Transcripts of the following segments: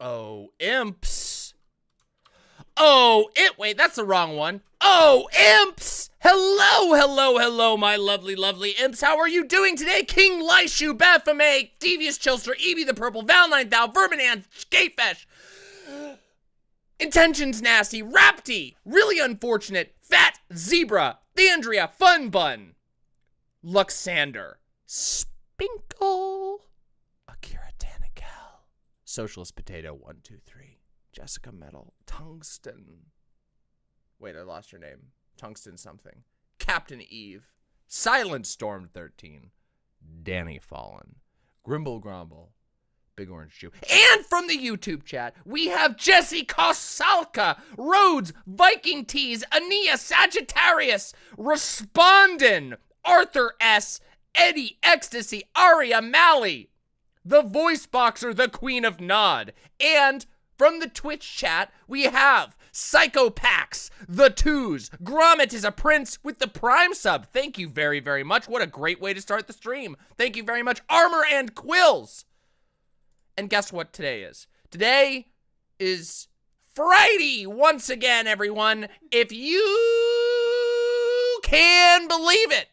Oh, imps. Oh, wait, that's the wrong one. Oh, imps. Hello, hello, hello, my lovely, lovely imps. How are you doing today? King Lyshu, Baphomet, Devious Chilster, Evie the Purple, Val9 Thou, Verminan, Skatefesh, Intentions Nasty, Rapti, Really Unfortunate, Fat Zebra, Thandria, Fun Bun, Luxander, Spinkle, Akira Danikel, Socialist Potato 123, Jessica Metal, Tungsten. Wait, I lost her name. Tungsten something. Captain Eve, Silent Storm 13, Danny Fallen, Grimble Grumble, Big Orange Jew. And from the YouTube chat, we have Jesse Kosalka, Rhodes, Viking Tees, Ania, Sagittarius, Respondin, Arthur S., Eddie Ecstasy, Aria Malley, the Voice Boxer, the Queen of Nod. And from the Twitch chat, we have Psychopax, The Twos, Gromit is a Prince with the Prime sub. Thank you very, very much. What a great way to start the stream. Thank you very much, Armor and Quills. And guess what today is? Today is Friday once again, everyone. If you can believe it,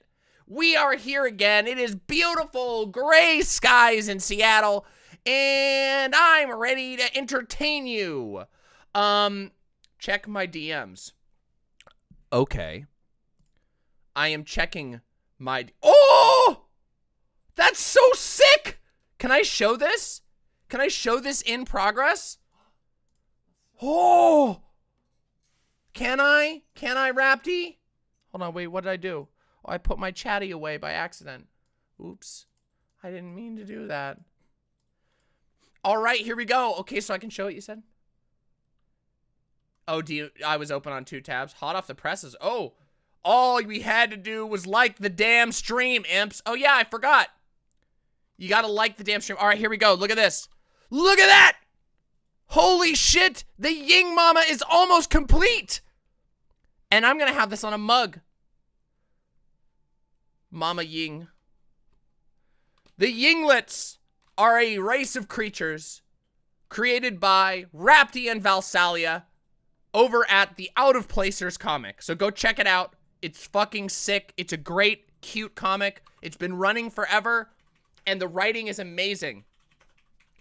we are here again. It is beautiful gray skies in Seattle, and I'm ready to entertain you. Check my DMs. Okay. I am checking my... Oh! That's so sick! Can I show this? Can I show this in progress? Oh! Can I? Can I, Rapty? Hold on, wait, what did I do? Oh, I put my chatty away by accident. Oops. I didn't mean to do that. All right, here we go. Okay, so I can show it, you said? Oh, I was open on 2 tabs. Hot off the presses. Oh, all we had to do was like the damn stream, imps. Oh, yeah, I forgot. You gotta like the damn stream. All right, here we go. Look at this. Look at that. Holy shit. The Ying Mama is almost complete. And I'm gonna have this on a mug. Mama Ying. The Yinglets are a race of creatures created by Rapti and Valsalia over at the Out of Placers comic. So go check it out. It's fucking sick. It's a great, cute comic. It's been running forever, and the writing is amazing.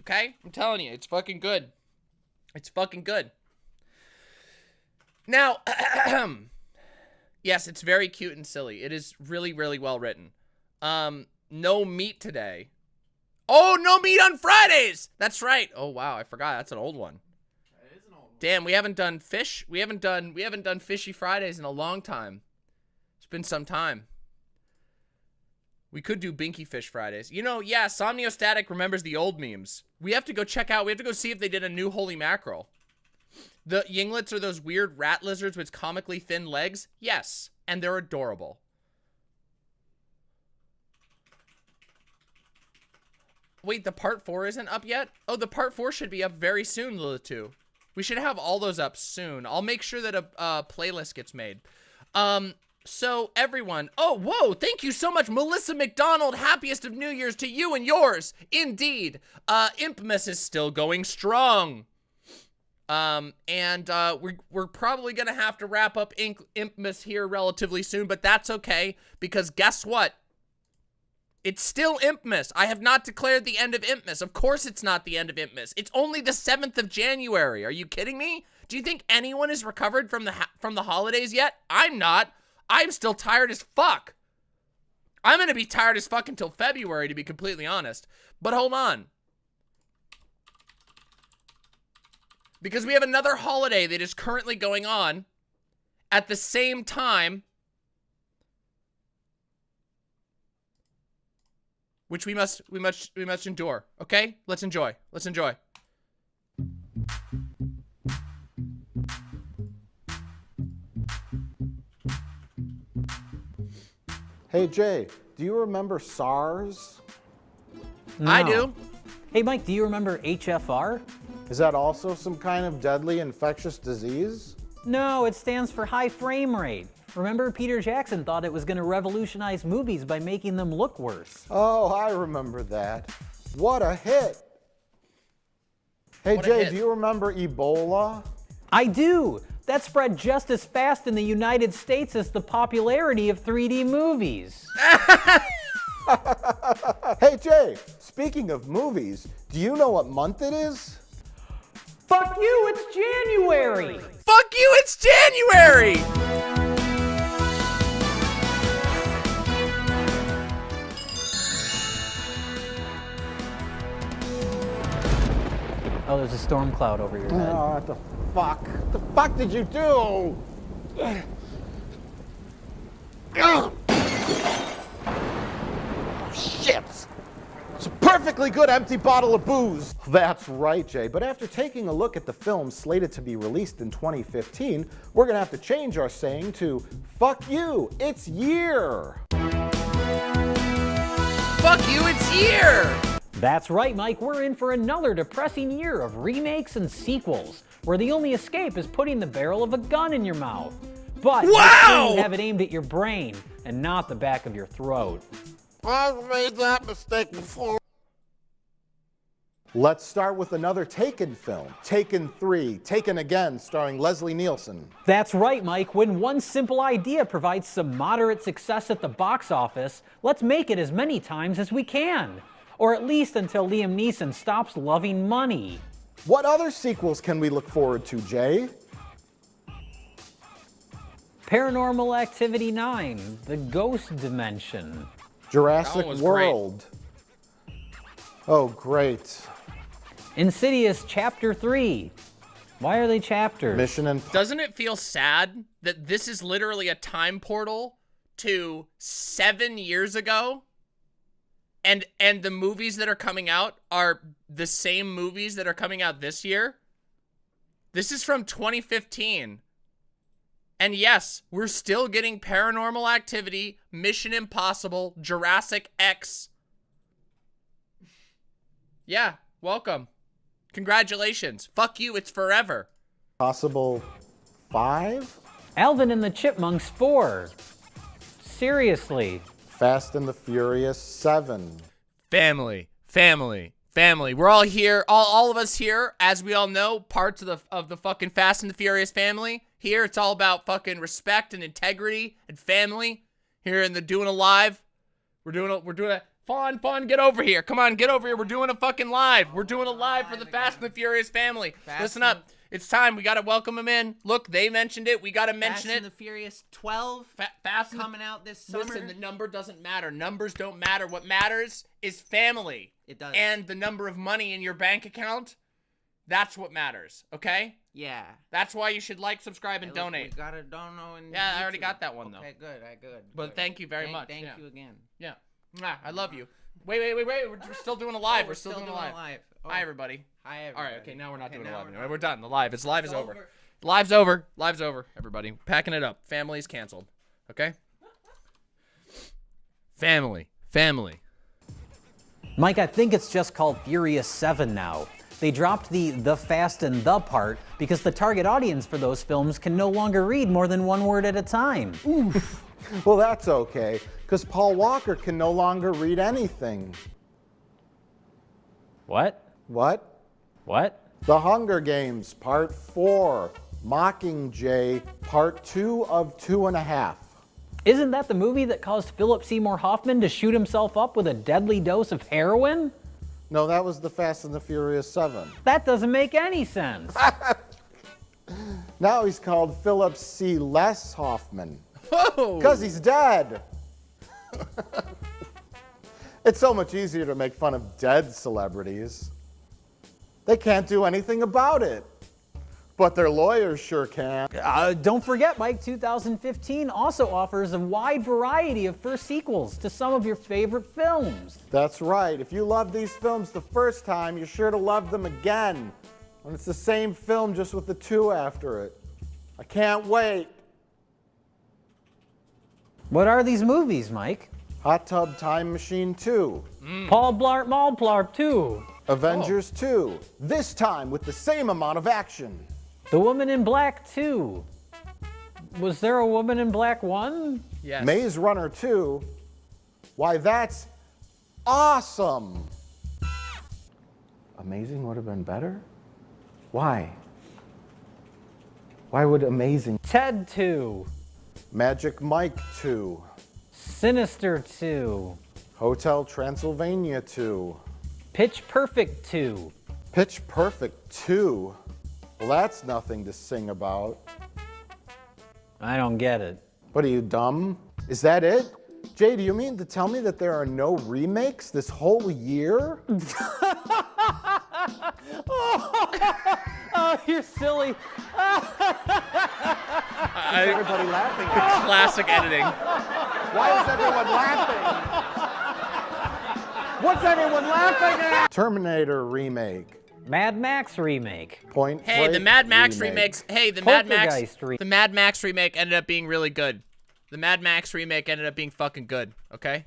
Okay? I'm telling you, it's fucking good. It's fucking good. Now, yes, it's very cute and silly. It is really, really well written. No meat today. Oh, no meat on Fridays! That's right. Oh, wow, I forgot. That's an old one. Damn, we haven't done fish. We haven't done Fishy Fridays in a long time. It's been some time. We could do Binky Fish Fridays. You know, yeah, Somniostatic remembers the old memes. We have to go check out. We have to go see if they did a new Holy Mackerel. The Yinglets are those weird rat lizards with comically thin legs. Yes, and they're adorable. Wait, the part 4 isn't up yet? Oh, the part 4 should be up very soon, Lilith2. We should have all those up soon. I'll make sure that a playlist gets made. So everyone, oh, whoa, thank you so much, Melissa McDonald. Happiest of New Year's to you and yours. Indeed. Infamous is still going strong. We're probably gonna have to wrap up Infamous here relatively soon, but that's okay, because guess what? It's still Infamous. I have not declared the end of Infamous. Of course it's not the end of Infamous. It's only the 7th of January. Are you kidding me? Do you think anyone is recovered from the holidays yet? I'm not. I'm still tired as fuck. I'm gonna be tired as fuck until February, to be completely honest. But hold on. Because we have another holiday that is currently going on at the same time, which we must endure. Okay? Let's enjoy. Let's enjoy. Hey Jay, do you remember SARS? No. I do. Hey Mike, do you remember HFR? Is that also some kind of deadly infectious disease? No, it stands for high frame rate. Remember, Peter Jackson thought it was going to revolutionize movies by making them look worse. Oh, I remember that. What a hit. Hey Jay, do you remember Ebola? I do. That spread just as fast in the United States as the popularity of 3D movies. Hey Jay, speaking of movies, do you know what month it is? Fuck you, it's January! Fuck you, it's January! Oh, there's a storm cloud over your head. Oh, what the fuck? What the fuck did you do? Oh, shit! It's a perfectly good empty bottle of booze. That's right, Jay. But after taking a look at the film slated to be released in 2015, we're gonna have to change our saying to, fuck you, it's year. Fuck you, it's year! That's right, Mike, we're in for another depressing year of remakes and sequels, where the only escape is putting the barrel of a gun in your mouth. But wow! you have it aimed at your brain and not the back of your throat. I've made that mistake before. Let's start with another Taken film, Taken 3, Taken Again, starring Leslie Nielsen. That's right, Mike. When one simple idea provides some moderate success at the box office, let's make it as many times as we can. Or at least until Liam Neeson stops loving money. What other sequels can we look forward to, Jay? Paranormal Activity 9, The Ghost Dimension. Jurassic World. Great. Oh, great. Insidious Chapter 3. Why are they chapters? Doesn't it feel sad that this is literally a time portal to 7 years ago? And the movies that are coming out are the same movies that are coming out this year? This is from 2015. And yes, we're still getting Paranormal Activity, Mission Impossible, Jurassic X. Yeah, welcome. Congratulations. Fuck you, it's forever. Possible 5? Alvin and the Chipmunks 4. Seriously. Fast and the Furious 7. Family, family, family. We're all here, all of us here, as we all know, parts of the fucking Fast and the Furious family. Here, it's all about fucking respect and integrity and family. Here in the Doing a Live, we're doing a Fawn, get over here. Come on, get over here. We're doing a fucking live. We're doing a live for the Fast and the Furious family. Listen up. It's time. We got to welcome them in. Look, they mentioned it. We got to mention it. Fast and the Furious 12 coming out this summer. Listen, the number doesn't matter. Numbers don't matter. What matters is family. It does. And the number of money in your bank account. That's what matters, okay? Yeah. That's why you should like, subscribe, and donate. We got a dono in Yeah, YouTube. I already got that one, though. Okay, good. But thank you very much. Thank you again. Yeah. I love you. Wait. We're still doing a live. We're still doing a live. Oh. Hi, everybody. Hi, everybody. All right, okay, now we're not doing a live. We're We're done. The live. It's over. Live's over. Live's over, everybody. Packing it up. Family's canceled. Okay? Family. Mike, I think it's just called Furious 7 now. They dropped the Fast and the part because the target audience for those films can no longer read more than one word at a time. Oof. Well, that's okay, because Paul Walker can no longer read anything. What? The Hunger Games, Part 4, Mockingjay, Part 2 of 2.5. Isn't that the movie that caused Philip Seymour Hoffman to shoot himself up with a deadly dose of heroin? No, that was the Fast and the Furious 7. That doesn't make any sense. Now he's called Philip C. Les Hoffman. Whoa! Because he's dead. It's so much easier to make fun of dead celebrities. They can't do anything about it. But their lawyers sure can. Don't forget, Mike, 2015 also offers a wide variety of first sequels to some of your favorite films. That's right. If you love these films the first time, you're sure to love them again. When it's the same film, just with the 2 after it. I can't wait. What are these movies, Mike? Hot Tub Time Machine 2. Paul Blart Mall Blarp 2. Avengers 2. This time with the same amount of action. The Woman in Black 2. Was there a Woman in Black 1? Yes. Maze Runner 2. Why, that's awesome. Amazing would have been better? Why? Why would Amazing? Ted 2. Magic Mike 2. Sinister 2. Hotel Transylvania 2. Pitch Perfect 2. Pitch Perfect 2. Well, that's nothing to sing about. I don't get it. What are you, dumb? Is that it? Jay, do you mean to tell me that there are no remakes this whole year? Oh, you're silly. Is everybody laughing? Classic editing. Why is everyone laughing? What's everyone laughing at? Terminator remake. Mad Max remake. Point Hey, the Break Mad Max remake. remakes. Hey, the Mad Max. Poltergeist The Mad Max remake ended up being really good. The Mad Max remake ended up being fucking good. Okay,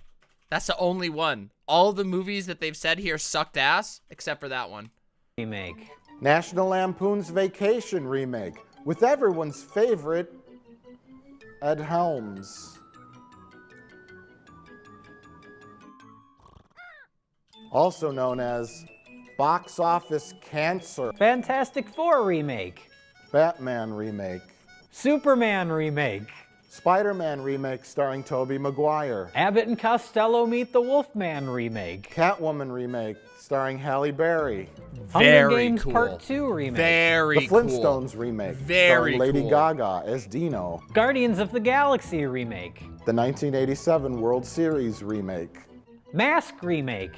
that's the only one. All the movies that they've said here sucked ass, except for that one. Remake. National Lampoon's Vacation remake with everyone's favorite Ed Helms. Also known as Box Office Cancer. Fantastic Four remake. Batman remake. Superman remake. Spider-Man remake starring Tobey Maguire. Abbott and Costello Meet the Wolfman remake. Catwoman remake starring Halle Berry. Hunger Games Part 2 remake. Very The Flintstones remake Very starring Lady cool. Gaga as Dino. Guardians of the Galaxy remake. The 1987 World Series remake. Mask remake.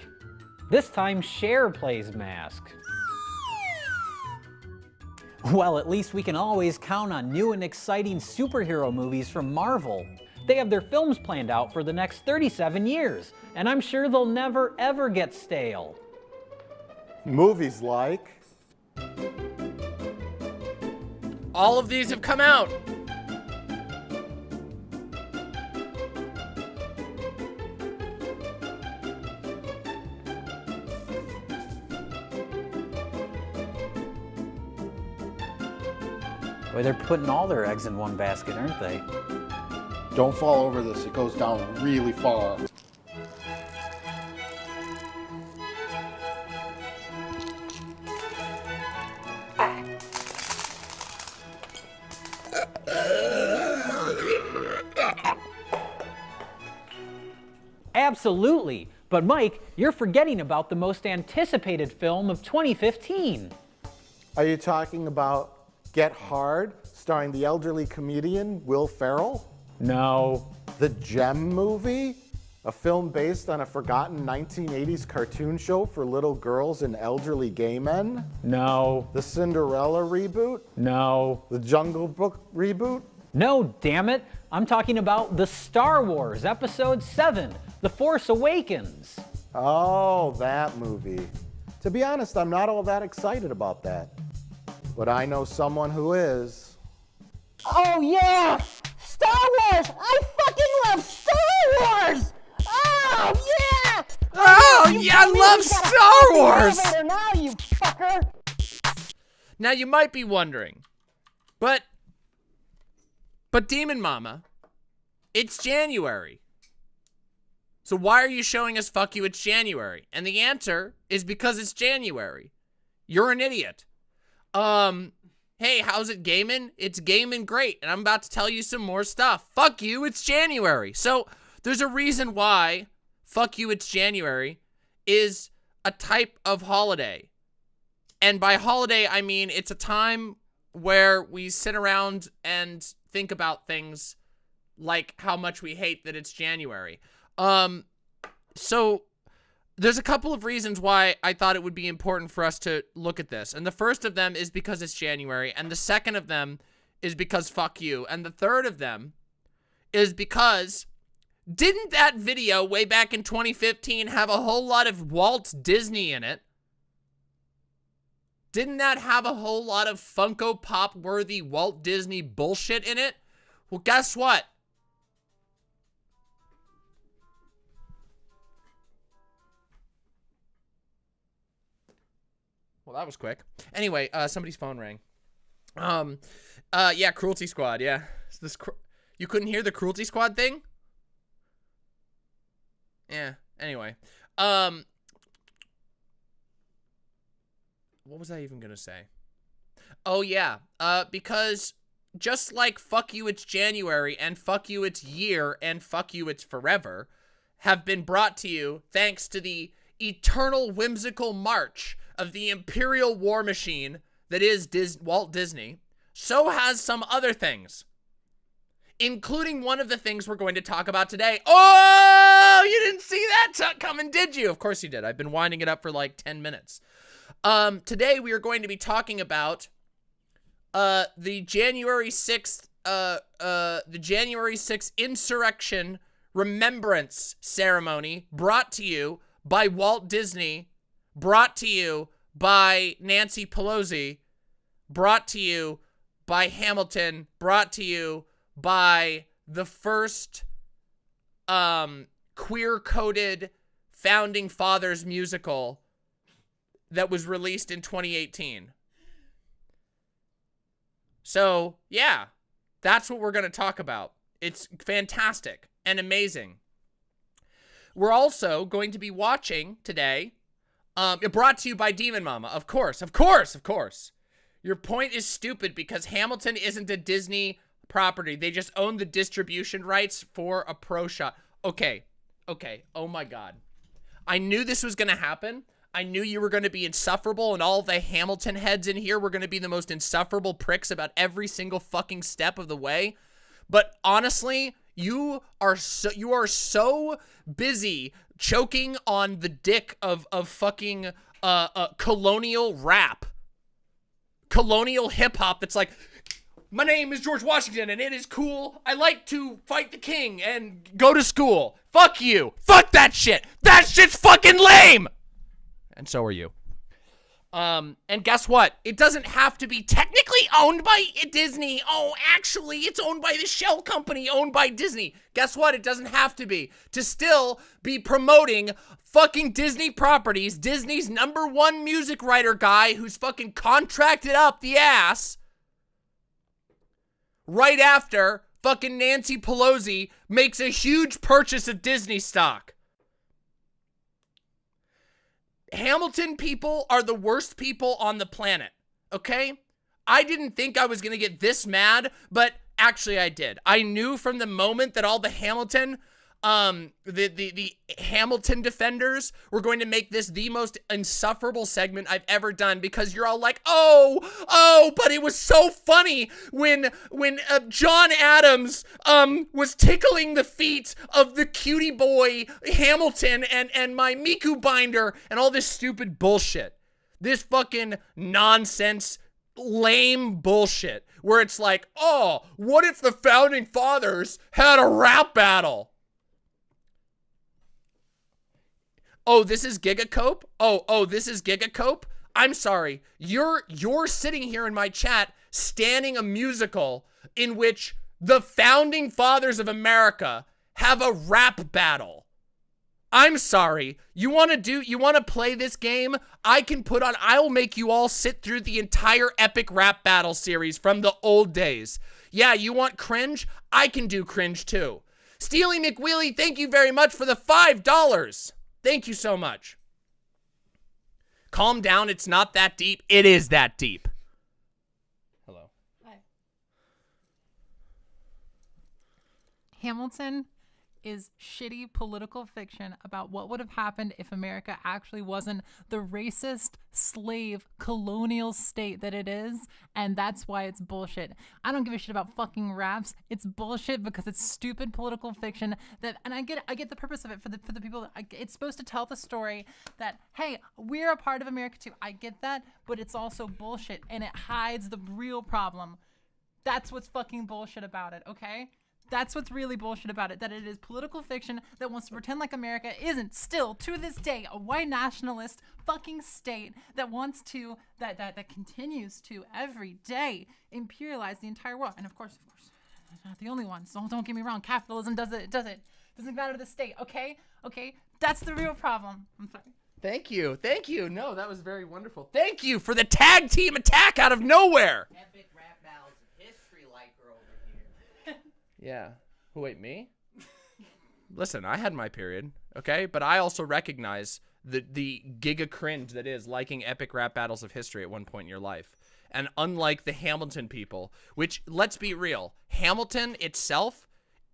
This time Cher plays Mask. Well, at least we can always count on new and exciting superhero movies from Marvel. They have their films planned out for the next 37 years, and I'm sure they'll never ever get stale. Movies like All of these have come out. Boy, they're putting all their eggs in one basket, aren't they? Don't fall over this, it goes down really far. Absolutely. But Mike, you're forgetting about the most anticipated film of 2015. Are you talking about Get Hard, starring the elderly comedian Will Ferrell? No. The Gem movie? A film based on a forgotten 1980s cartoon show for little girls and elderly gay men? No. The Cinderella reboot? No. The Jungle Book reboot? No, damn it. I'm talking about the Star Wars Episode 7, The Force Awakens. Oh, that movie. To be honest, I'm not all that excited about that. But I know someone who is. Oh yeah! Star Wars! I fucking love Star Wars! Oh yeah! Oh, yeah, I told me love you got a Star fucking Wars! elevator now, you fucker! Now you might be wondering, but Demon Mama, it's January. So why are you showing us Fuck You, It's January? And the answer is because it's January. You're an idiot. Hey, how's it gaming? It's gaming great, and I'm about to tell you some more stuff. Fuck you, it's January. So there's a reason why Fuck You, It's January is a type of holiday. And by holiday, I mean it's a time where we sit around and think about things like how much we hate that it's January. So there's a couple of reasons why I thought it would be important for us to look at this. And the first of them is because it's January. And the second of them is because fuck you. And the third of them is because didn't that video way back in 2015 have a whole lot of Walt Disney in it? Didn't that have a whole lot of Funko Pop worthy Walt Disney bullshit in it? Well, guess what? Well, that was quick. Anyway, somebody's phone rang. Yeah, Cruelty Squad, yeah. You couldn't hear the Cruelty Squad thing? Yeah, anyway. What was I even gonna say? Oh, yeah, because just like Fuck You, It's January, and Fuck You, It's Year, and Fuck You, It's Forever have been brought to you thanks to the eternal whimsical march of the imperial war machine that is Walt Disney, so has some other things, including one of the things we're going to talk about today. Oh, you didn't see that coming, did you? Of course you did. I've been winding it up for like 10 minutes. Today we are going to be talking about the January 6th insurrection remembrance ceremony brought to you by Walt Disney, brought to you by Nancy Pelosi, brought to you by Hamilton, brought to you by the first queer-coded Founding Fathers musical that was released in 2018. So, yeah, that's what we're going to talk about. It's fantastic and amazing. We're also going to be watching today, brought to you by Demon Mama. Of course. Your point is stupid because Hamilton isn't a Disney property. They just own the distribution rights for a pro shop. Okay. Oh my God. I knew this was going to happen. I knew you were going to be insufferable, and all the Hamilton heads in here were going to be the most insufferable pricks about every single fucking step of the way. But honestly, you are so busy choking on the dick of fucking colonial rap, colonial hip hop that's like, my name is George Washington and it is cool. I like to fight the king and go to school. Fuck you. Fuck that shit. That shit's fucking lame. And so are you. And guess what? It doesn't have to be technically owned by Disney. Oh, actually, it's owned by the shell company owned by Disney. Guess what? It doesn't have to be. To still be promoting fucking Disney properties, Disney's #1 music writer guy who's fucking contracted up the ass right after fucking Nancy Pelosi makes a huge purchase of Disney stock. Hamilton people are the worst people on the planet, okay? I didn't think I was going to get this mad, but actually I did. I knew from the moment that all the Hamilton, the Hamilton defenders were going to make this the most insufferable segment I've ever done because you're all like, oh, but it was so funny when John Adams, was tickling the feet of the cutie boy Hamilton and my Miku binder and all this stupid bullshit. This fucking nonsense, lame bullshit where it's like, oh, what if the Founding Fathers had a rap battle? Oh, this is Gigacope? Oh, this is Gigacope? I'm sorry. You're sitting here in my chat standing a musical in which the Founding Fathers of America have a rap battle. I'm sorry. You want to play this game? I'll make you all sit through the entire epic rap battle series from the old days. Yeah, you want cringe? I can do cringe too. Steely McWheely, thank you very much for the $5. Thank you so much. Calm down. It's not that deep. It is that deep. Hello. Hi. Hamilton is shitty political fiction about what would have happened if America actually wasn't the racist, slave, colonial state that it is, and that's why it's bullshit. I don't give a shit about fucking raps. It's bullshit because it's stupid political fiction that, and I get the purpose of it for the people. It's supposed to tell the story that, hey, we're a part of America too. I get that, but it's also bullshit, and it hides the real problem. That's what's fucking bullshit about it, okay? That's what's really bullshit about it, that it is political fiction that wants to pretend like America isn't still, to this day, a white nationalist fucking state that wants to, that continues to, every day, imperialize the entire world. And of course, it's not the only one, so don't get me wrong, capitalism does it. Doesn't matter to the state, okay? Okay? That's the real problem. I'm sorry. Thank you. No, that was very wonderful. Thank you for the tag team attack out of nowhere. Epic rap battles of history liker over here. Yeah. Wait, me? Listen, I had my period, okay? But I also recognize the giga cringe that is liking epic rap battles of history at one point in your life. And unlike the Hamilton people, which, let's be real, Hamilton itself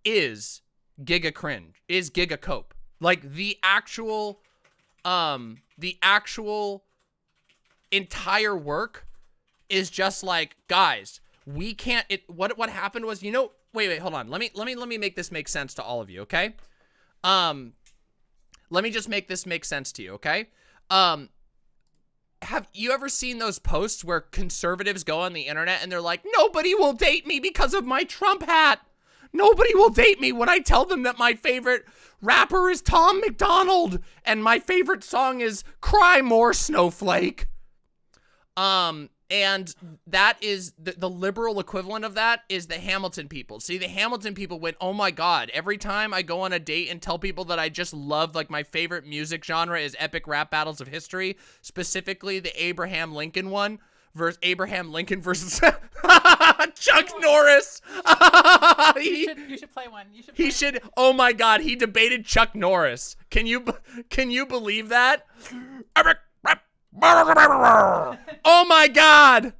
is giga cringe, is giga cope. Like, the actual entire work is just like, guys, we can't, what happened was, you know, wait, hold on. Let me make this make sense to all of you, okay? Let me just make this make sense to you, okay? Have you ever seen those posts where conservatives go on the internet and they're like, nobody will date me because of my Trump hat. Nobody will date me when I tell them that my favorite rapper is Tom McDonald and my favorite song is Cry More Snowflake. And that is the liberal equivalent of that is the Hamilton people. See, the Hamilton people went, oh my God, every time I go on a date and tell people that I just love, like, my favorite music genre is epic rap battles of history, specifically the Abraham Lincoln one, versus Abraham Lincoln versus Chuck Norris. You should play one. He should. Oh my God, he debated Chuck Norris. Can you believe that? Oh my God.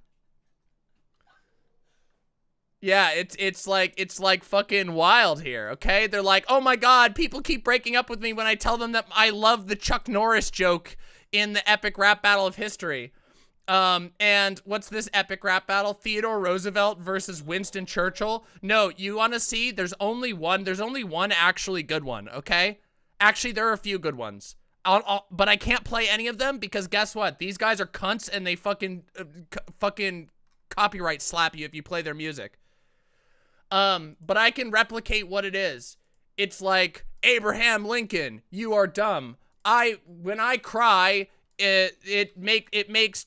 Yeah, it's like fucking wild here, okay? They're like, oh my God, people keep breaking up with me when I tell them that I love the Chuck Norris joke in the epic rap battle of history. And what's this epic rap battle? Theodore Roosevelt versus Winston Churchill. No, you want to see? There's only one actually good one, okay? Actually, there are a few good ones. But I can't play any of them because guess what? These guys are cunts and they fucking copyright slap you if you play their music. But I can replicate what it is. It's like, Abraham Lincoln, you are dumb. When I cry, it makes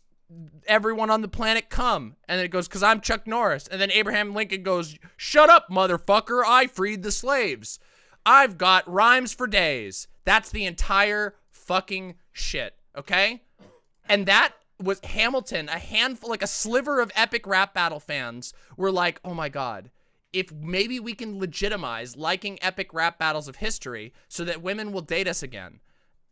everyone on the planet come. And then it goes, because I'm Chuck Norris. And then Abraham Lincoln goes, shut up, motherfucker. I freed the slaves. I've got rhymes for days. That's the entire fucking shit, okay? And that was Hamilton, a handful, like a sliver of epic rap battle fans were like, oh my God, if maybe we can legitimize liking epic rap battles of history so that women will date us again.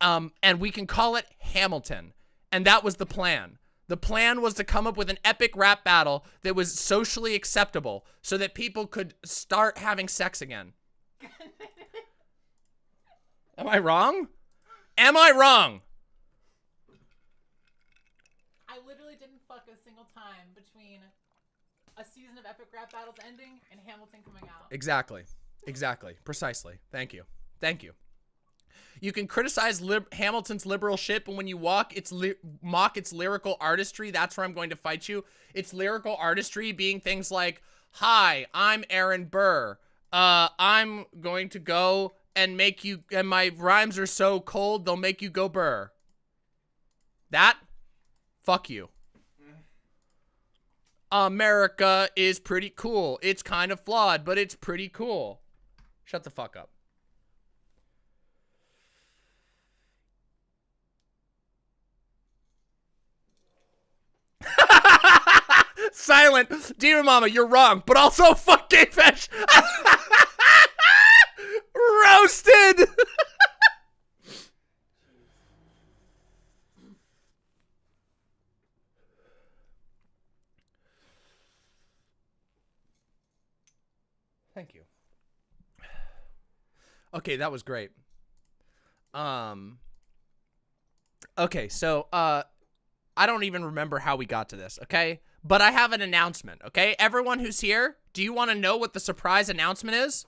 And we can call it Hamilton. And that was the plan. The plan was to come up with an epic rap battle that was socially acceptable so that people could start having sex again. Am I wrong? Am I wrong? I literally didn't fuck a single time between a season of epic rap battles ending and Hamilton coming out. Exactly. Precisely. Thank you. You can criticize Hamilton's liberal shit, but when you mock its lyrical artistry, that's where I'm going to fight you. Its lyrical artistry being things like, hi, I'm Aaron Burr. I'm going to go and make you, and my rhymes are so cold, they'll make you go burr. That, fuck you. America is pretty cool. It's kind of flawed, but it's pretty cool. Shut the fuck up. Silent. Demon Mama, you're wrong, but also fuck Gay Fesh. Roasted. Thank you. Okay, that was great. Okay, so I don't even remember how we got to this, okay? But I have an announcement, okay? Everyone who's here, do you want to know what the surprise announcement is?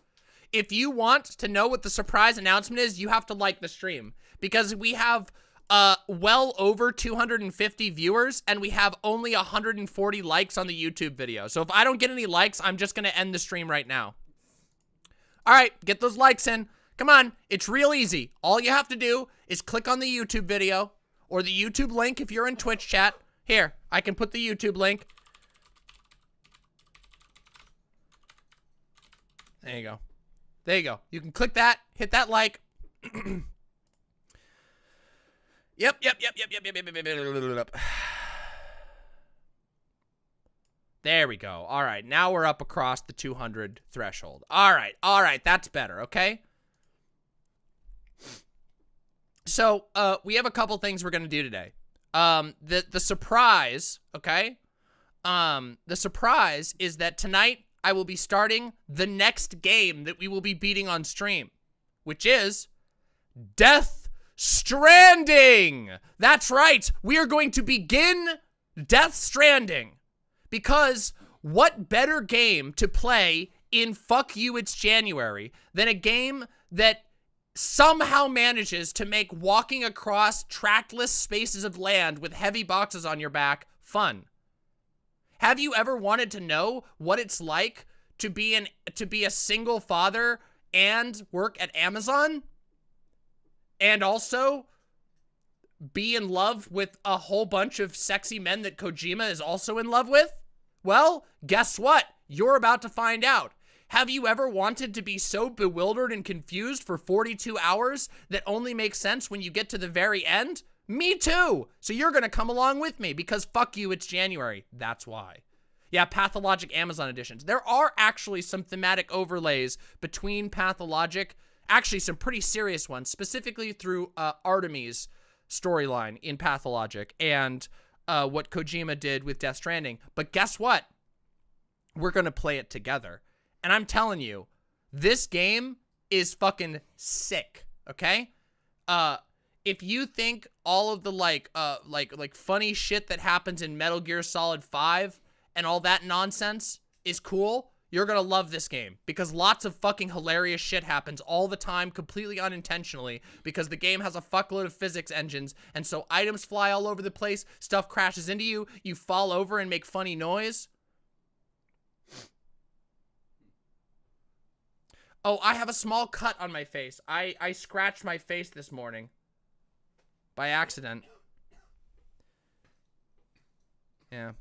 If you want to know what the surprise announcement is, you have to like the stream. Because we have well over 250 viewers, and we have only 140 likes on the YouTube video. So if I don't get any likes, I'm just going to end the stream right now. All right, get those likes in. Come on, it's real easy. All you have to do is click on the YouTube video, or the YouTube link if you're in Twitch chat. Here, I can put the YouTube link. There you go. There you go. You can click that, hit that like. Yep. There we go. All right, now we're up across the 200 threshold. All right, that's better, okay? So, we have a couple things we're going to do today. The surprise, okay? The surprise is that tonight I will be starting the next game that we will be beating on stream, which is Death Stranding. That's right. We are going to begin Death Stranding because what better game to play in Fuck You It's January than a game that somehow manages to make walking across trackless spaces of land with heavy boxes on your back fun. Have you ever wanted to know what it's like to be a single father and work at Amazon and also be in love with a whole bunch of sexy men that Kojima is also in love with? Well, guess what? You're about to find out. Have you ever wanted to be so bewildered and confused for 42 hours that only makes sense when you get to the very end? Me too. So you're going to come along with me because fuck you, it's January. That's why. Yeah, Pathologic Amazon editions. There are actually some thematic overlays between Pathologic, actually some pretty serious ones, specifically through Artemis' storyline in Pathologic and what Kojima did with Death Stranding. But guess what? We're going to play it together. And I'm telling you, this game is fucking sick, okay? If you think all of the like funny shit that happens in Metal Gear Solid 5 and all that nonsense is cool, you're gonna love this game because lots of fucking hilarious shit happens all the time, completely unintentionally, because the game has a fuckload of physics engines, and so items fly all over the place, stuff crashes into you, you fall over and make funny noise. Oh, I have a small cut on my face. I scratched my face this morning. By accident. Yeah.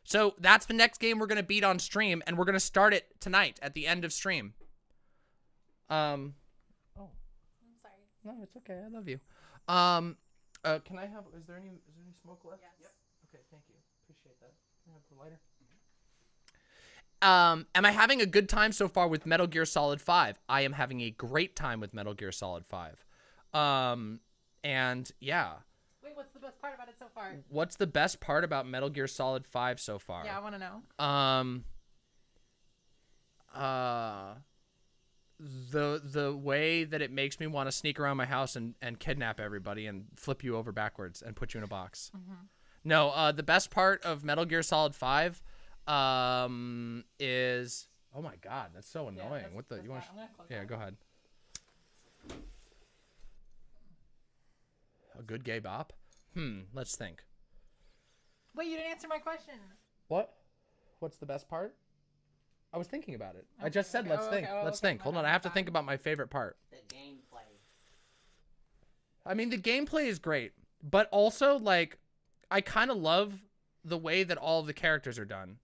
So that's the next game we're going to beat on stream, and we're going to start it tonight at the end of stream. Oh. I'm sorry. No, it's okay. I love you. Can I have, is there any smoke left? Yes. Yep. Okay, thank you. Appreciate that. Can I have the lighter? Am I having a good time so far with Metal Gear Solid 5? I am having a great time with Metal Gear Solid 5. And yeah. Wait, what's the best part about it so far? What's the best part about Metal Gear Solid 5 so far? Yeah, I want to know. The way that it makes me want to sneak around my house and kidnap everybody and flip you over backwards and put you in a box. Mm-hmm. No, the best part of Metal Gear Solid 5 is, oh my god, that's so annoying. Yeah, what the, you want? Yeah, go ahead. A good gay bop? Let's think. Wait, you didn't answer my question. What? What's the best part? I was thinking about it. I just said let's think. Let's okay. think. Hold on, I have to think about my favorite part. The gameplay. I mean, the gameplay is great, but also, like, I kind of love the way that all of the characters are done.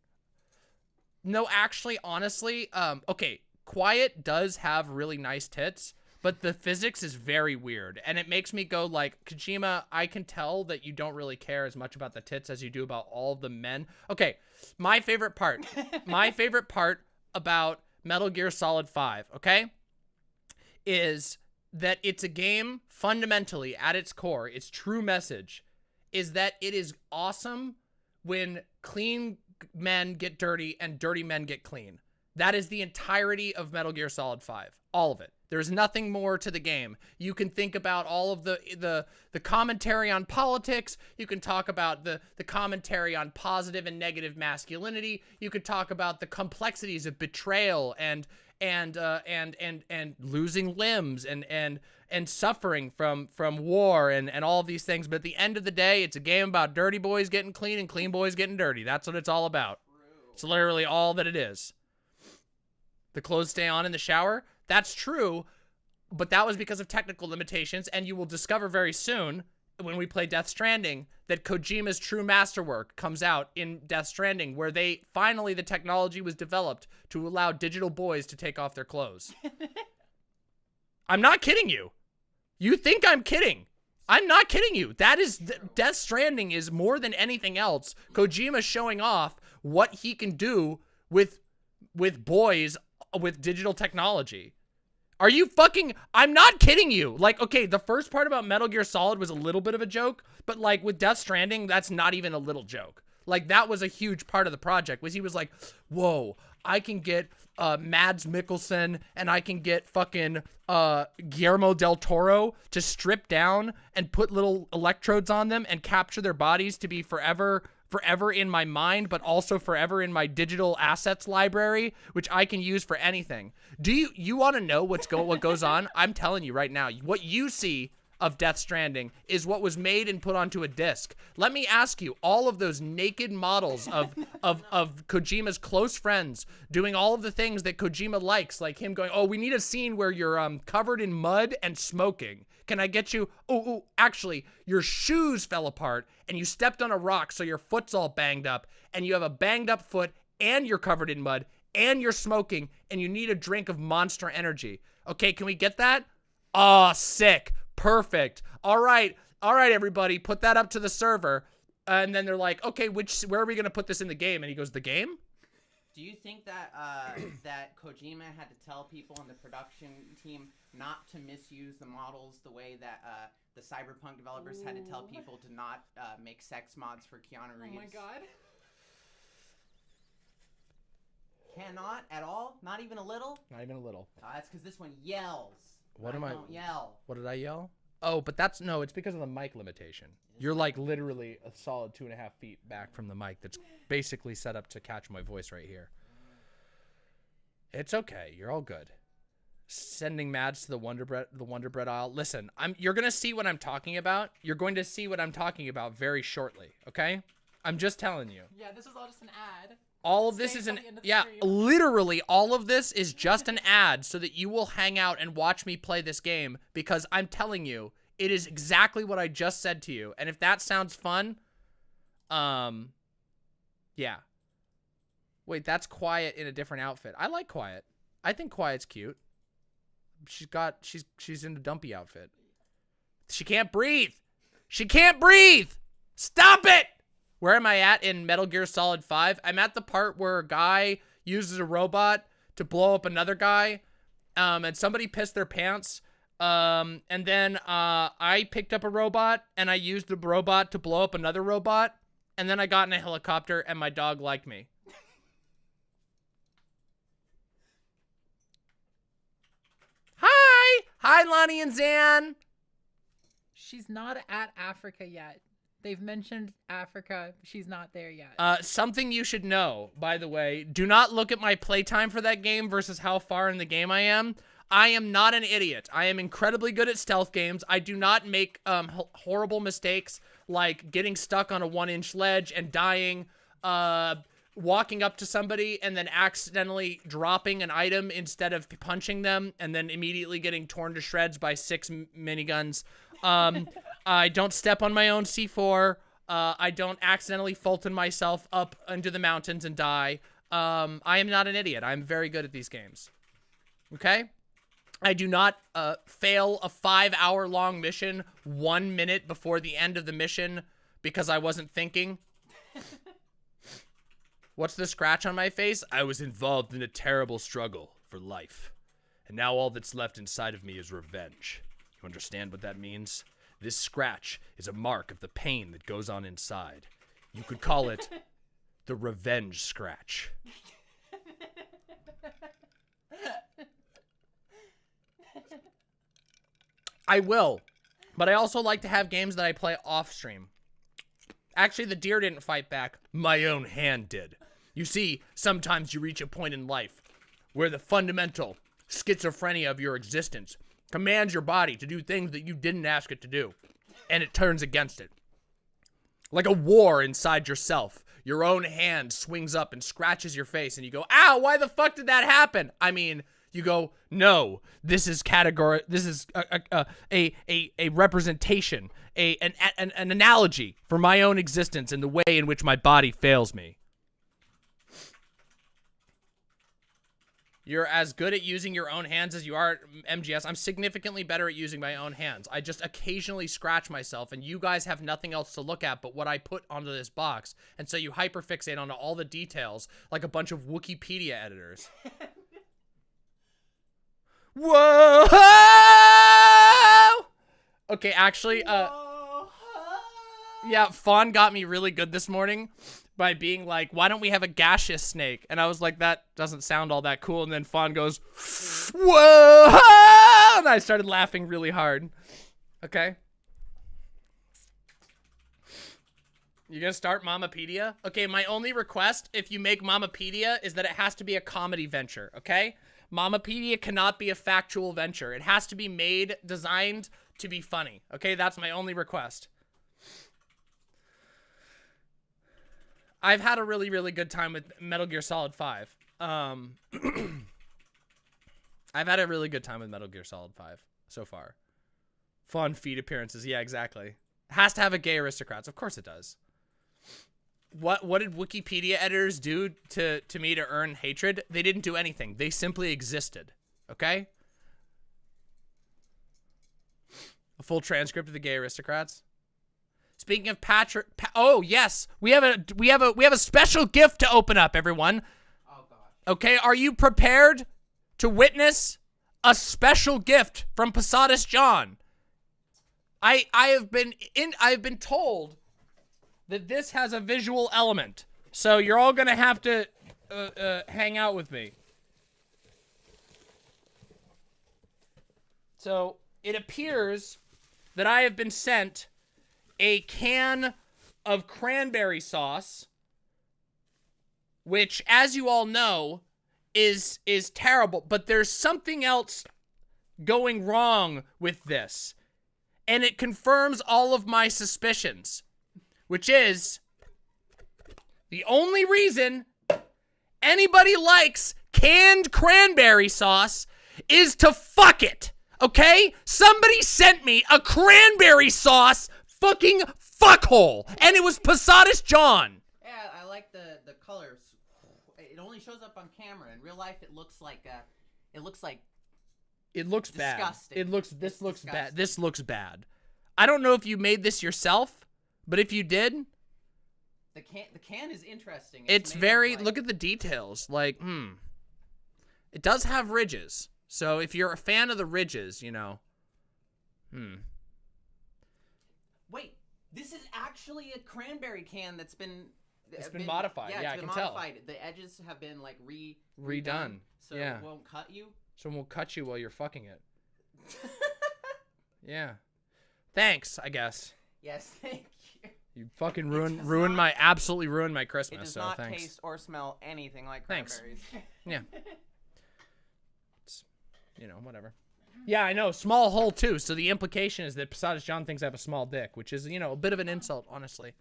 No, actually, honestly, okay, Quiet does have really nice tits, but the physics is very weird, and it makes me go like, Kojima, I can tell that you don't really care as much about the tits as you do about all the men. Okay, my favorite part about Metal Gear Solid 5, okay, is that it's a game fundamentally at its core, its true message is that it is awesome when clean men get dirty and dirty men get clean. That is the entirety of Metal Gear Solid 5. All of it. There's nothing more to the game. You can think about all of the commentary on politics. You can talk about the commentary on positive and negative masculinity. You could talk about the complexities of betrayal and losing limbs and suffering from war and all of these things. But at the end of the day, it's a game about dirty boys getting clean and clean boys getting dirty. That's what it's all about. It's literally all that it is. The clothes stay on in the shower. That's true, but that was because of technical limitations, and you will discover very soon when we play Death Stranding that Kojima's true masterwork comes out in Death Stranding, where the technology was developed to allow digital boys to take off their clothes. I'm not kidding you. You think I'm kidding. I'm not kidding you. That is, Death Stranding is more than anything else Kojima showing off what he can do with boys with digital technology. Are you fucking, I'm not kidding you. Like, okay, the first part about Metal Gear Solid was a little bit of a joke, but like with Death Stranding, that's not even a little joke. Like, that was a huge part of the project, was he was like, whoa, I can get Mads Mikkelsen and I can get fucking Guillermo del Toro to strip down and put little electrodes on them and capture their bodies to be forever in my mind, but also forever in my digital assets library, which I can use for anything. Do you want to know what goes on? I'm telling you right now, what you see of Death Stranding is what was made and put onto a disc. Let me ask you, all of those naked models of Kojima's close friends doing all of the things that Kojima likes, like him going, oh, we need a scene where you're covered in mud and smoking. Can I get you? Oh, actually, your shoes fell apart and you stepped on a rock, so your foot's all banged up, and you have a banged up foot, and you're covered in mud, and you're smoking, and you need a drink of Monster Energy. Okay, can we get that? Oh, sick. Perfect. All right, everybody, put that up to the server. And then they're like, okay, where are we going to put this in the game? And he goes, the game? Do you think that that Kojima had to tell people in the production team not to misuse the models the way that the Cyberpunk developers had to tell people to not make sex mods for Keanu Reeves? Oh my god. Cannot at all? Not even a little? Not even a little. That's because this one yells. What I am I? don't yell. What did I yell? Oh, but no, it's because of the mic limitation. You're like literally a solid 2.5 feet back from the mic that's basically set up to catch my voice right here. It's okay. You're all good. Sending Mads to the Wonder Bread aisle. Listen, you're going to see what I'm talking about. You're going to see what I'm talking about very shortly, okay? I'm just telling you. Yeah, this is all just an ad. All of this is literally all of this is just an ad so that you will hang out and watch me play this game, because I'm telling you, it is exactly what I just said to you. And if that sounds fun, yeah. Wait, that's Quiet in a different outfit. I like Quiet. I think Quiet's cute. She's in a dumpy outfit. She can't breathe. She can't breathe. Stop it. Where am I at in Metal Gear Solid 5? I'm at the part where a guy uses a robot to blow up another guy, and somebody pissed their pants, and then I picked up a robot, and I used the robot to blow up another robot, and then I got in a helicopter, and my dog liked me. Hi, Lonnie and Zan. She's not at Africa yet. They've mentioned Africa. She's not there yet. Something you should know, by the way, do not look at my playtime for that game versus how far in the game I am. I am not an idiot. I am incredibly good at stealth games. I do not make horrible mistakes like getting stuck on a 1-inch ledge and dying, walking up to somebody and then accidentally dropping an item instead of punching them and then immediately getting torn to shreds by 6 miniguns. I don't step on my own C4. I don't accidentally Fulton myself up into the mountains and die. I am not an idiot. I'm very good at these games. Okay? I do not fail a 5-hour-long mission 1 minute before the end of the mission because I wasn't thinking. What's the scratch on my face? I was involved in a terrible struggle for life. And now all that's left inside of me is revenge. You understand what that means? This scratch is a mark of the pain that goes on inside. You could call it the revenge scratch. I will, but I also like to have games that I play off stream. Actually, the deer didn't fight back. My own hand did. You see, sometimes you reach a point in life where the fundamental schizophrenia of your existence commands your body to do things that you didn't ask it to do, and it turns against it. Like a war inside yourself. Your own hand swings up and scratches your face, and you go, ow, why the fuck did that happen? I mean, you go, no, this is a representation, an analogy for my own existence and the way in which my body fails me. You're as good at using your own hands as you are at MGS. I'm significantly better at using my own hands. I just occasionally scratch myself, and you guys have nothing else to look at but what I put onto this box. And so you hyperfixate onto all the details like a bunch of Wikipedia editors. Whoa! Okay, actually, yeah, Fawn got me really good this morning by being like, why don't we have a gaseous snake? And I was like, that doesn't sound all that cool. And then Fawn goes, whoa! And I started laughing really hard. Okay. You gonna start Mamapedia? Okay, my only request, if you make Mamapedia, is that it has to be a comedy venture, okay? Mamapedia cannot be a factual venture. It has to be made, designed to be funny. Okay, that's my only request. I've had a really, really good time with Metal Gear Solid 5. I've had a really good time with Metal Gear Solid 5 so far. Fun feed appearances. Yeah, exactly. Has to have a gay aristocrats. Of course it does. What did Wikipedia editors do to me to earn hatred? They didn't do anything. They simply existed. Okay? A full transcript of the gay aristocrats. Speaking of Patrick, oh yes, we have a special gift to open up, everyone. Oh gosh. Okay, are you prepared to witness a special gift from PosadistJohn? I've been told that this has a visual element, so you're all gonna have to hang out with me. So it appears that I have been sent a can of cranberry sauce, which, as you all know, is terrible. But there's something else going wrong with this, and it confirms all of my suspicions, which is the only reason anybody likes canned cranberry sauce is to fuck it. Okay? Somebody sent me a cranberry sauce fucking fuckhole, and it was PosadistJohn. Yeah, I like the colors. It only shows up on camera. In real life, it looks like It looks bad. Disgusting. This looks disgusting. bad. This looks bad. I don't know if you made this yourself, but if you did, the can is interesting. it's made very, of, like, look at the details. Like, it does have ridges. So if you're a fan of the ridges, you know, Wait, this is actually a cranberry can that's been... It's been modified. Yeah, it's been I can modified. The edges have been like redone. So Yeah. it won't cut you. So we'll cut you while you're fucking it. Yeah. Thanks, I guess. Yes, thank you. You fucking absolutely ruined my It Christmas, does so not thanks. taste or smell anything like Thanks. cranberries. Yeah. It's, you know, whatever. Yeah, I know. Small hole, too. So the implication is that PosadistJohn thinks I have a small dick, which is, you know, a bit of an insult, honestly.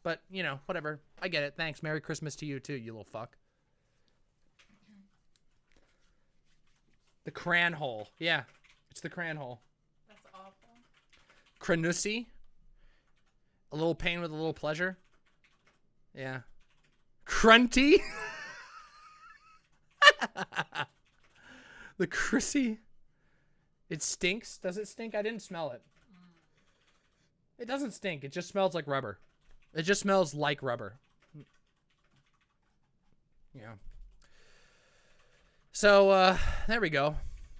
But, you know, whatever. I get it. Thanks. Merry Christmas to you, too, you little fuck. The cran hole. Yeah, it's the cran hole. That's awful. Cranussy. A little pain with a little pleasure. Yeah. Crunty. The Chrissy. It stinks. Does it stink? I didn't smell it. It doesn't stink. It just smells like rubber. It just smells like rubber. Yeah. So, there we go.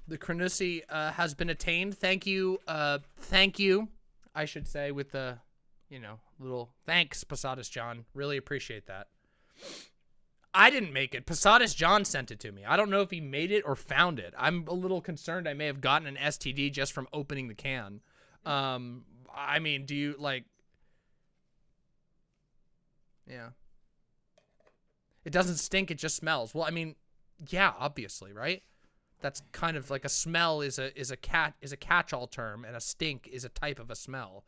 The Cranussy has been attained. Thank you, I should say, with the, you know, little thanks, PosadistJohn. Really appreciate that. I didn't make it. PosadistJohn sent it to me. I don't know if he made it or found it. I'm a little concerned I may have gotten an STD just from opening the can. I mean, do you, like... Yeah. It doesn't stink, it just smells. Well, I mean, yeah, obviously, right? That's kind of like a smell is a catch-all term, and a stink is a type of a smell.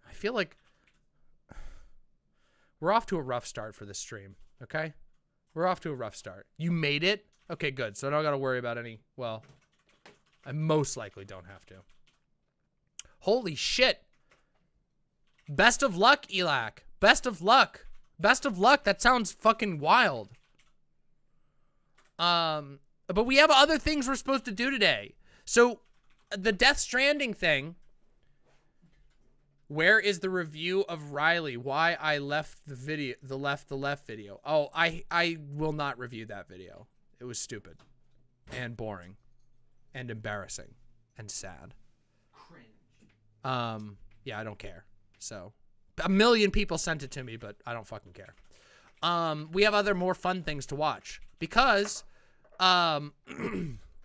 I feel like we're off to a rough start for this stream, okay? We're off to a rough start. You made it? Okay, good. So I don't got to worry about any, well, I most likely don't have to. Holy shit. Best of luck, Elac. Best of luck. Best of luck. That sounds fucking wild. But we have other things we're supposed to do today. So, the Death Stranding thing. Where is the review of Riley? Why I left the video, the left video. Oh, I will not review that video. It was stupid. And boring. And embarrassing. And sad. Cringe. Yeah, I don't care. So, a million people sent it to me, but I don't fucking care. We have other more fun things to watch. Because,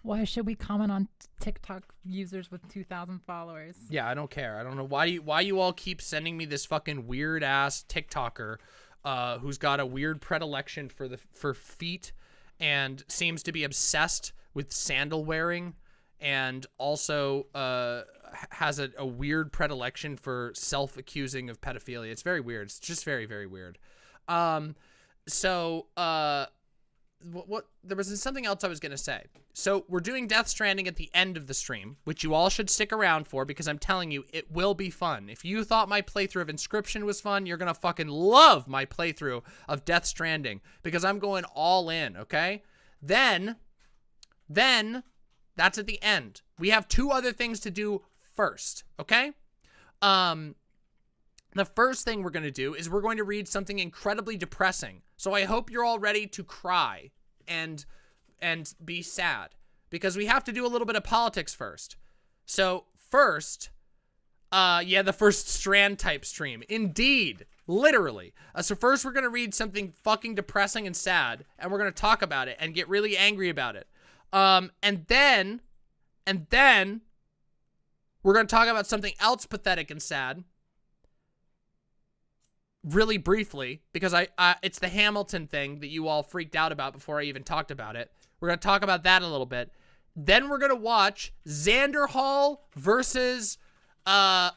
Why should we comment on TikTok users with 2,000 followers? yeah, I don't care. I don't know why you all keep sending me this fucking weird ass TikToker who's got a weird predilection for feet and seems to be obsessed with sandal wearing and also has a weird predilection for self-accusing of pedophilia. It's very weird. It's just very, very weird. What there was something else I was going to say. So we're doing Death Stranding at the end of the stream, which you all should stick around for, because I'm telling you, it will be fun. If you thought my playthrough of Inscription was fun, you're going to fucking love my playthrough of Death Stranding, because I'm going all in, okay? Then, that's at the end. We have 2 other things to do first, okay? The first thing we're going to do is we're going to read something incredibly depressing. So I hope you're all ready to cry and be sad, because we have to do a little bit of politics first. So first, the first Strand type stream. Indeed, literally. So first we're going to read something fucking depressing and sad, and we're going to talk about it and get really angry about it. And then we're going to talk about something else pathetic and sad really briefly, because it's the Hamilton thing that you all freaked out about before I even talked about it. We're going to talk about that a little bit. Then we're going to watch Xanderhal versus a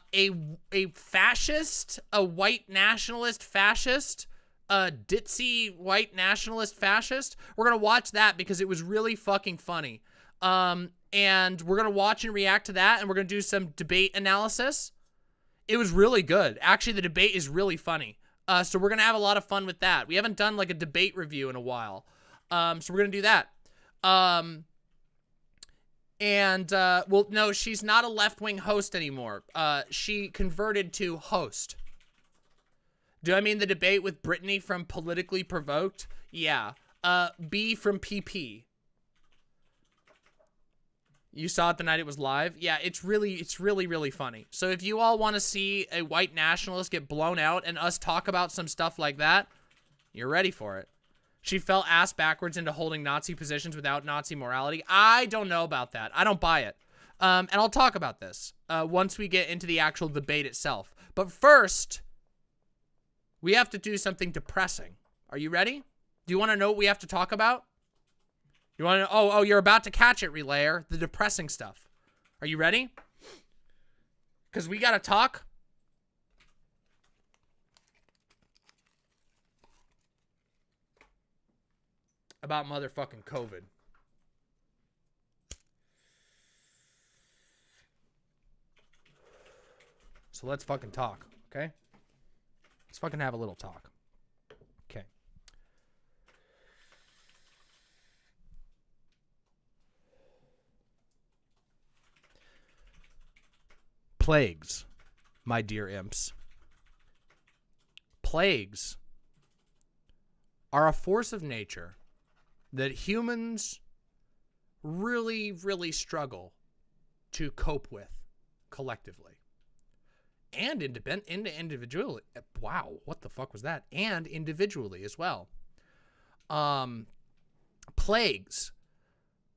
fascist, a white nationalist fascist, a ditzy white nationalist fascist. We're going to watch that because it was really fucking funny. And we're going to watch and react to that, and we're going to do some debate analysis. It was really good. Actually, the debate is really funny. So we're going to have a lot of fun with that. We haven't done like a debate review in a while. So we're going to do that. Well, no, she's not a left-wing host anymore. She converted to host. Do I mean the debate with Brittany from Politically Provoked? Yeah. B from PP. You saw it the night it was live? Yeah, it's really, really funny. So if you all want to see a white nationalist get blown out and us talk about some stuff like that, you're ready for it. She fell ass backwards into holding Nazi positions without Nazi morality. I don't know about that. I don't buy it. And I'll talk about this once we get into the actual debate itself. But first, we have to do something depressing. Are you ready? Do you want to know what we have to talk about? You want to know? Oh, you're about to catch it, Relayer. The depressing stuff. Are you ready? Because we got to talk. About motherfucking COVID. So let's fucking talk, okay? Let's fucking have a little talk. Okay. Plagues, my dear imps. Plagues are a force of nature that humans really, really struggle to cope with collectively. And individually. Wow, what the fuck was that? And individually as well. Plagues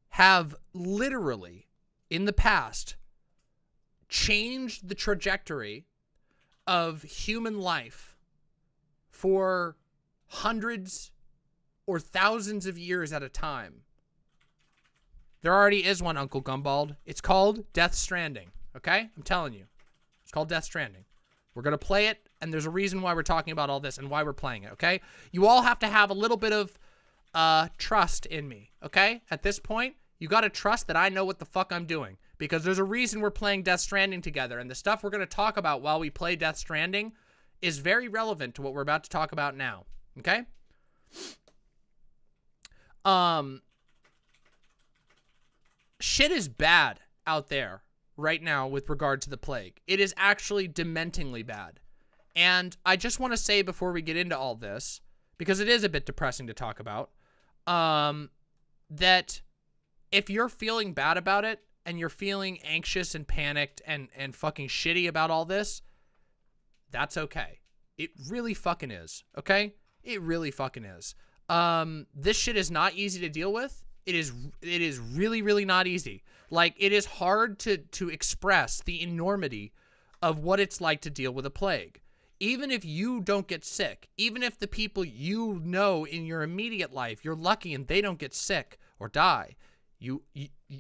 have literally, in the past, changed the trajectory of human life for hundreds or thousands of years at a time. There already is one, Uncle Gumbald. It's called Death Stranding, okay? I'm telling you. It's called Death Stranding. We're going to play it, and there's a reason why we're talking about all this and why we're playing it, okay? You all have to have a little bit of trust in me, okay? At this point, you got to trust that I know what the fuck I'm doing, because there's a reason we're playing Death Stranding together, and the stuff we're going to talk about while we play Death Stranding is very relevant to what we're about to talk about now, okay? Shit is bad out there right now with regard to the plague. It is actually dementingly bad. And I just want to say before we get into all this, because it is a bit depressing to talk about, that if you're feeling bad about it and you're feeling anxious and panicked and fucking shitty about all this, that's okay. It really fucking is, okay? It really fucking is. This shit is not easy to deal with. It is really, really not easy. Like, it is hard to express the enormity of what it's like to deal with a plague. Even if you don't get sick, even if the people you know in your immediate life, you're lucky and they don't get sick or die,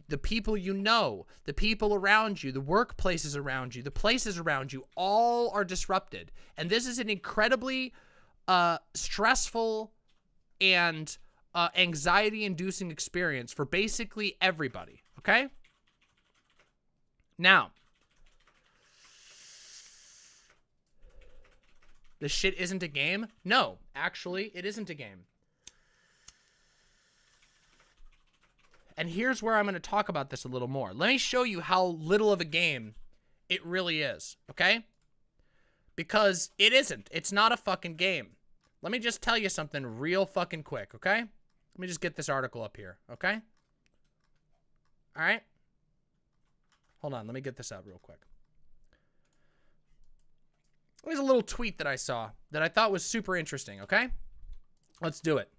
the people you know, the people around you, the workplaces around you, the places around you, all are disrupted. And this is an incredibly stressful and anxiety-inducing experience for basically everybody, okay? Now, this shit isn't a game? No, actually, it isn't a game. And here's where I'm going to talk about this a little more. Let me show you how little of a game it really is, okay? Because it isn't. It's not a fucking game. Let me just tell you something real fucking quick, okay? Let me just get this article up here, okay? All right? Hold on, let me get this up real quick. There's a little tweet that I saw that I thought was super interesting, okay? Let's do it.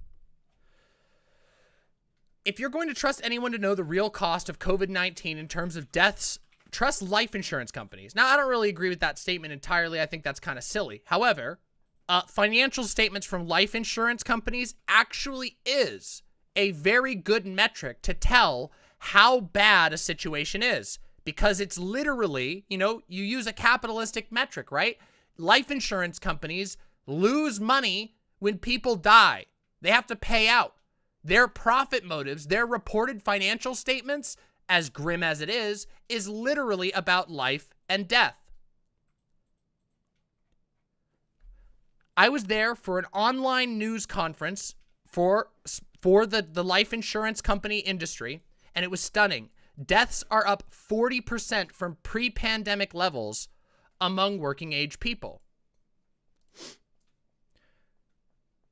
If you're going to trust anyone to know the real cost of COVID-19 in terms of deaths, trust life insurance companies. Now, I don't really agree with that statement entirely. I think that's kind of silly. However, financial statements from life insurance companies actually is a very good metric to tell how bad a situation is, because it's literally, you know, you use a capitalistic metric, right? Life insurance companies lose money when people die. They have to pay out. Their profit motives, their reported financial statements, as grim as it is literally about life and death. I was there for an online news conference for the life insurance company industry, and it was stunning. Deaths are up 40% from pre-pandemic levels among working age people.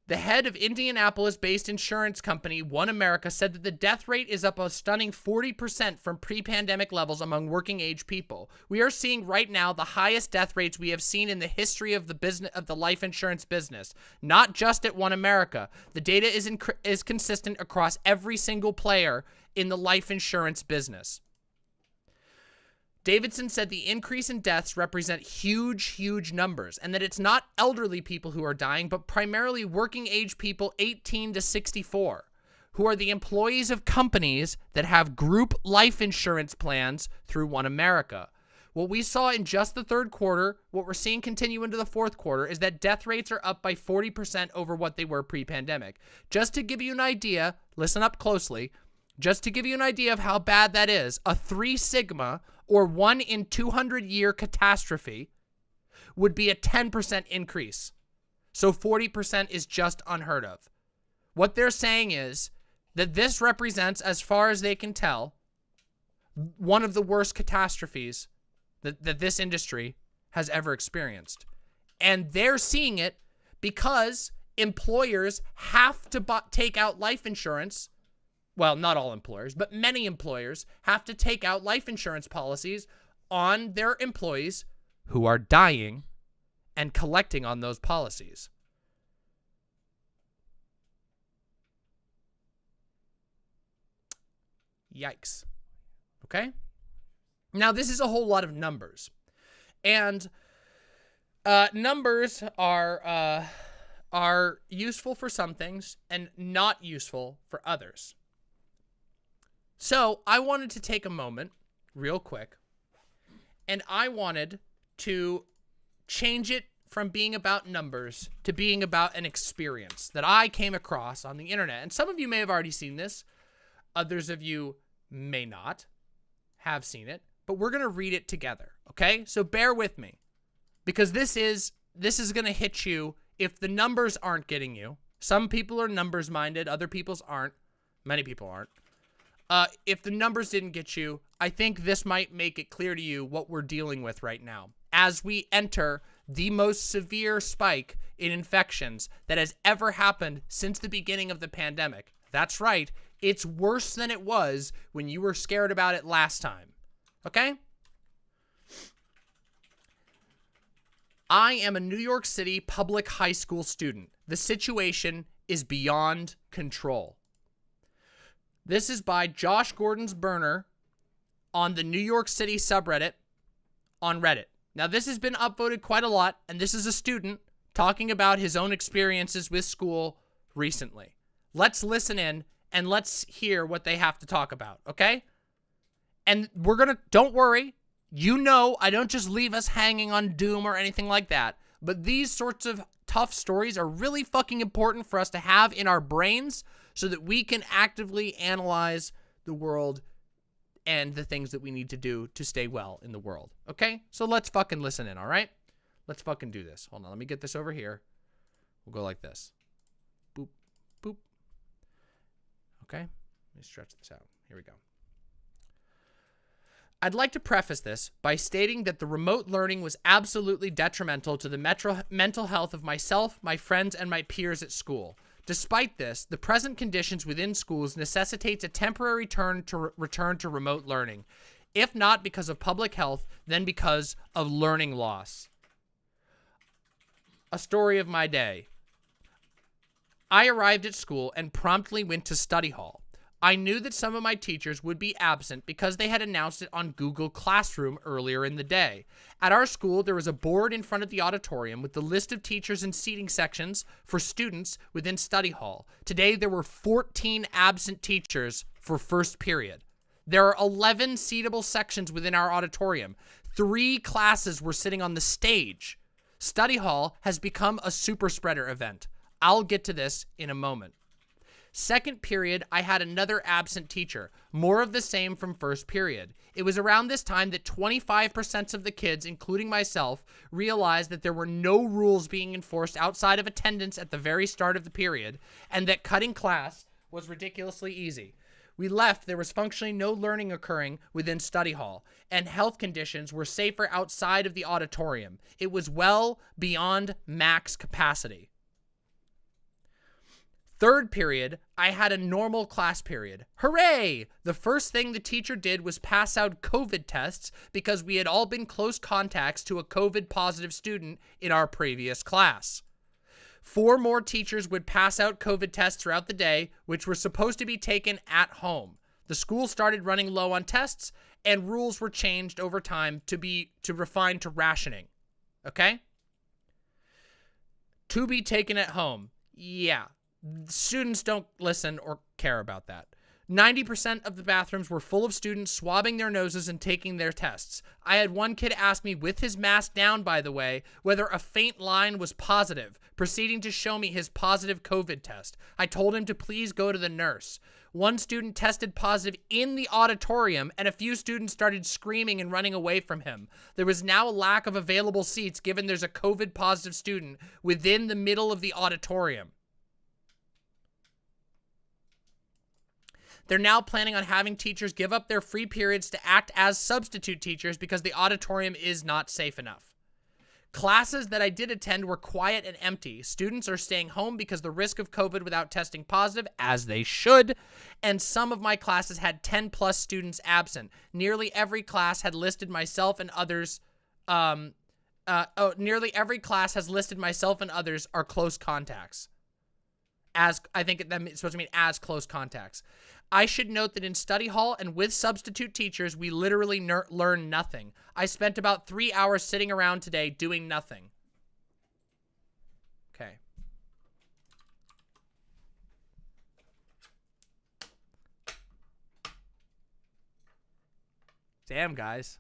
The head of Indianapolis-based insurance company One America said that the death rate is up a stunning 40% from pre-pandemic levels among working age people. We are seeing right now the highest death rates we have seen in the history of the business of the life insurance business, not just at One America. The data is consistent across every single player in the life insurance business. Davidson said the increase in deaths represent huge numbers, and that it's not elderly people who are dying, but primarily working age people 18 to 64, who are the employees of companies that have group life insurance plans through One America. What we saw in just the third quarter, what we're seeing continue into the fourth quarter, is that death rates are up by 40% over what they were pre-pandemic. Just to give you an idea, listen up closely, just to give you an idea of how bad that is, a 3 sigma, or 1 in 200-year catastrophe, would be a 10% increase. So 40% is just unheard of. What they're saying is that this represents, as far as they can tell, one of the worst catastrophes that this industry has ever experienced. And they're seeing it because employers have to take out life insurance. Well, not all employers, but many employers have to take out life insurance policies on their employees who are dying and collecting on those policies. Yikes. Okay? Now, this is a whole lot of numbers. And numbers are useful for some things and not useful for others. So I wanted to take a moment real quick, and I wanted to change it from being about numbers to being about an experience that I came across on the internet. And some of you may have already seen this. Others of you may not have seen it, but we're going to read it together. Okay? So bear with me, because this is going to hit you if the numbers aren't getting you. Some people are numbers minded. Other people's aren't. Many people aren't. If the numbers didn't get you, I think this might make it clear to you what we're dealing with right now as we enter the most severe spike in infections that has ever happened since the beginning of the pandemic. That's right. It's worse than it was when you were scared about it last time. Okay? I am a New York City public high school student. The situation is beyond control. This is by Josh Gordon's burner on the New York City subreddit on Reddit. Now, this has been upvoted quite a lot, and this is a student talking about his own experiences with school recently. Let's listen in, and let's hear what they have to talk about, okay? And don't worry, I don't just leave us hanging on doom or anything like that. But these sorts of tough stories are really fucking important for us to have in our brains so that we can actively analyze the world and the things that we need to do to stay well in the world. Okay? So let's fucking listen in, all right? Let's fucking do this. Hold on, let me get this over here. We'll go like this. Boop, boop. Okay? Let me stretch this out. Here we go. I'd like to preface this by stating that the remote learning was absolutely detrimental to the mental health of myself, my friends, and my peers at school. Despite this, the present conditions within schools necessitates a temporary return to remote learning, if not because of public health, then because of learning loss. A story of my day. I arrived at school and promptly went to study hall. I knew that some of my teachers would be absent because they had announced it on Google Classroom earlier in the day. At our school, there was a board in front of the auditorium with the list of teachers and seating sections for students within study hall. Today, there were 14 absent teachers for first period. There are 11 seatable sections within our auditorium. 3 classes were sitting on the stage. Study hall has become a super spreader event. I'll get to this in a moment. Second period, I had another absent teacher, more of the same from first period. It was around this time that 25% of the kids, including myself, realized that there were no rules being enforced outside of attendance at the very start of the period, and that cutting class was ridiculously easy. We left, there was functionally no learning occurring within study hall, and health conditions were safer outside of the auditorium. It was well beyond max capacity. Third period, I had a normal class period. Hooray! The first thing the teacher did was pass out COVID tests because we had all been close contacts to a COVID positive student in our previous class. 4 more teachers would pass out COVID tests throughout the day, which were supposed to be taken at home. The school started running low on tests, and rules were changed over time to refine to rationing. Okay? To be taken at home. Yeah. Students don't listen or care about that. 90% of the bathrooms were full of students swabbing their noses and taking their tests. I had one kid ask me, with his mask down by the way, whether a faint line was positive, proceeding to show me his positive COVID test. I told him to please go to the nurse. One student tested positive in the auditorium, and a few students started screaming and running away from him. There was now a lack of available seats given there's a COVID positive student within the middle of the auditorium. They're now planning on having teachers give up their free periods to act as substitute teachers because the auditorium is not safe enough. Classes that I did attend were quiet and empty. Students are staying home because the risk of COVID without testing positive, as they should, and some of my classes had 10 plus students absent. Nearly every class had listed myself and others, nearly every class has listed myself and others are close contacts. As I think it's supposed to mean as close contacts. I should note that in study hall and with substitute teachers, we literally learn nothing. I spent about 3 hours sitting around today doing nothing. Okay. Damn, guys.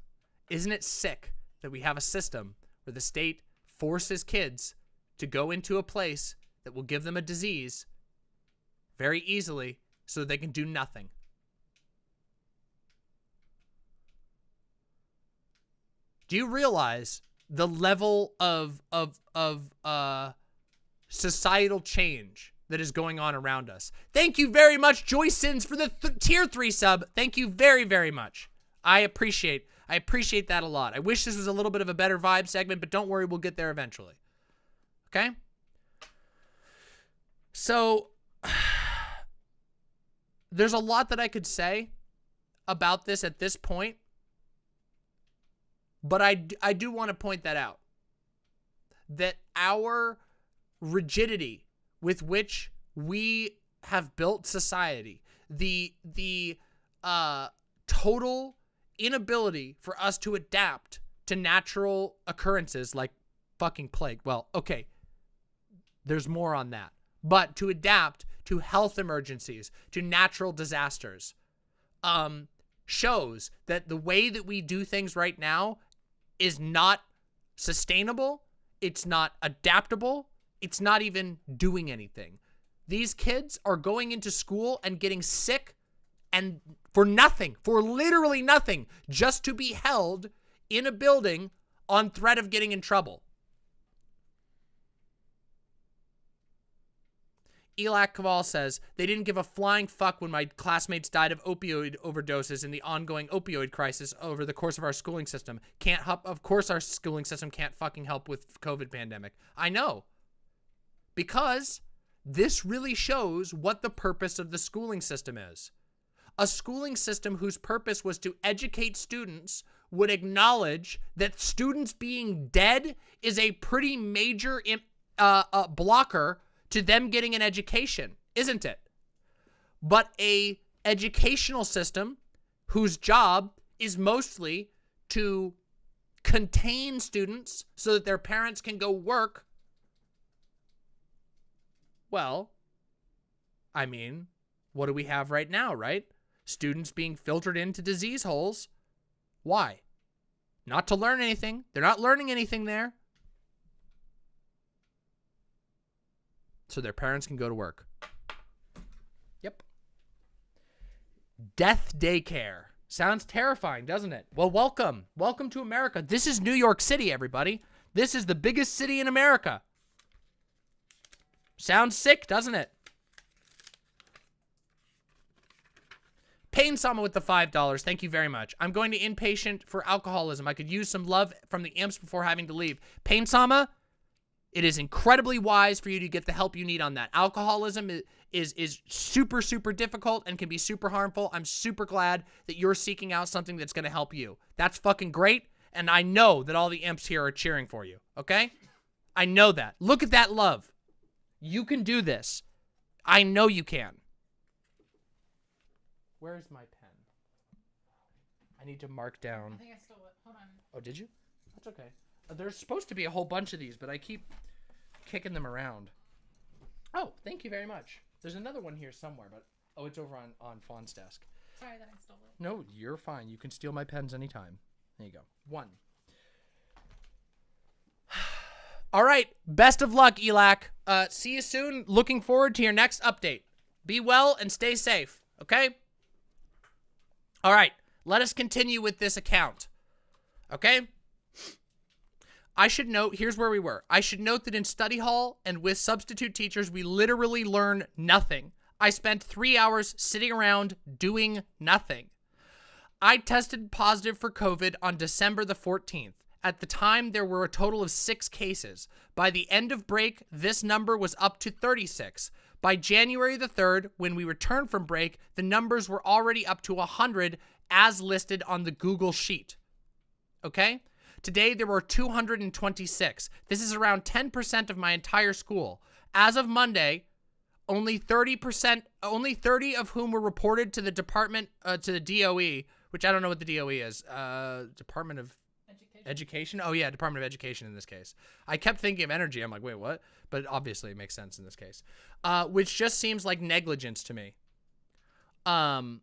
Isn't it sick that we have a system where the state forces kids to go into a place that will give them a disease very easily so they can do nothing? Do you realize the level of societal change that is going on around us? Thank you very much, Joy Sins, for the tier 3 sub. Thank you very, very much. I appreciate that a lot. I wish this was a little bit of a better vibe segment, but don't worry, we'll get there eventually. Okay? So there's a lot that I could say about this at this point, but I do want to point that out. That our rigidity with which we have built society, the total inability for us to adapt to natural occurrences like fucking plague. Well, okay, there's more on that. But to adapt to health emergencies, to natural disasters, shows that the way that we do things right now is not sustainable. It's not adaptable. It's not even doing anything. These kids are going into school and getting sick and for nothing, for literally nothing, just to be held in a building on threat of getting in trouble. Elak Kaval says, they didn't give a flying fuck when my classmates died of opioid overdoses in the ongoing opioid crisis over the course of our schooling system. Can't help, of course our schooling system can't fucking help with COVID pandemic. I know. Because this really shows what the purpose of the schooling system is. A schooling system whose purpose was to educate students would acknowledge that students being dead is a pretty major blocker to them getting an education, isn't it? But a educational system whose job is mostly to contain students so that their parents can go work, well, I mean, what do we have right now, right? Students being filtered into disease holes. Why? Not to learn anything. They're not learning anything there. So their parents can go to work. Yep. Death daycare. Sounds terrifying, doesn't it? Well, welcome. Welcome to America. This is New York City, everybody. This is the biggest city in America. Sounds sick, doesn't it? Pain Sama with the $5. Thank you very much. I'm going to inpatient for alcoholism. I could use some love from the imps before having to leave. Pain Sama, it is incredibly wise for you to get the help you need on that. Alcoholism is super, super difficult and can be super harmful. I'm super glad that you're seeking out something that's going to help you. That's fucking great, and I know that all the imps here are cheering for you, okay? I know that. Look at that love. You can do this. I know you can. Where's my pen? I need to mark down. I think I stole it. Hold on. Oh, did you? That's okay. There's supposed to be a whole bunch of these, but I keep kicking them around. Oh, thank you very much. There's another one here somewhere, but oh, it's over on Fawn's desk. Sorry that I stole it. No, you're fine. You can steal my pens anytime. There you go. 1. All right. Best of luck, Elak. See you soon. Looking forward to your next update. Be well and stay safe, okay? All right. Let us continue with this account, okay? I should note, here's where we were. I should note that in study hall and with substitute teachers, we literally learn nothing. I spent 3 hours sitting around doing nothing. I tested positive for COVID on December the 14th. At the time, there were a total of 6 cases. By the end of break, this number was up to 36. By January the 3rd, when we returned from break, the numbers were already up to 100 as listed on the Google Sheet. Okay? Today, there were 226. This is around 10% of my entire school. As of Monday, only 30 of whom were reported to the department, to the DOE, which I don't know what the DOE is. Department of Education? Oh, yeah, Department of Education in this case. I kept thinking of energy. I'm like, wait, what? But obviously it makes sense in this case. Which just seems like negligence to me. Yeah.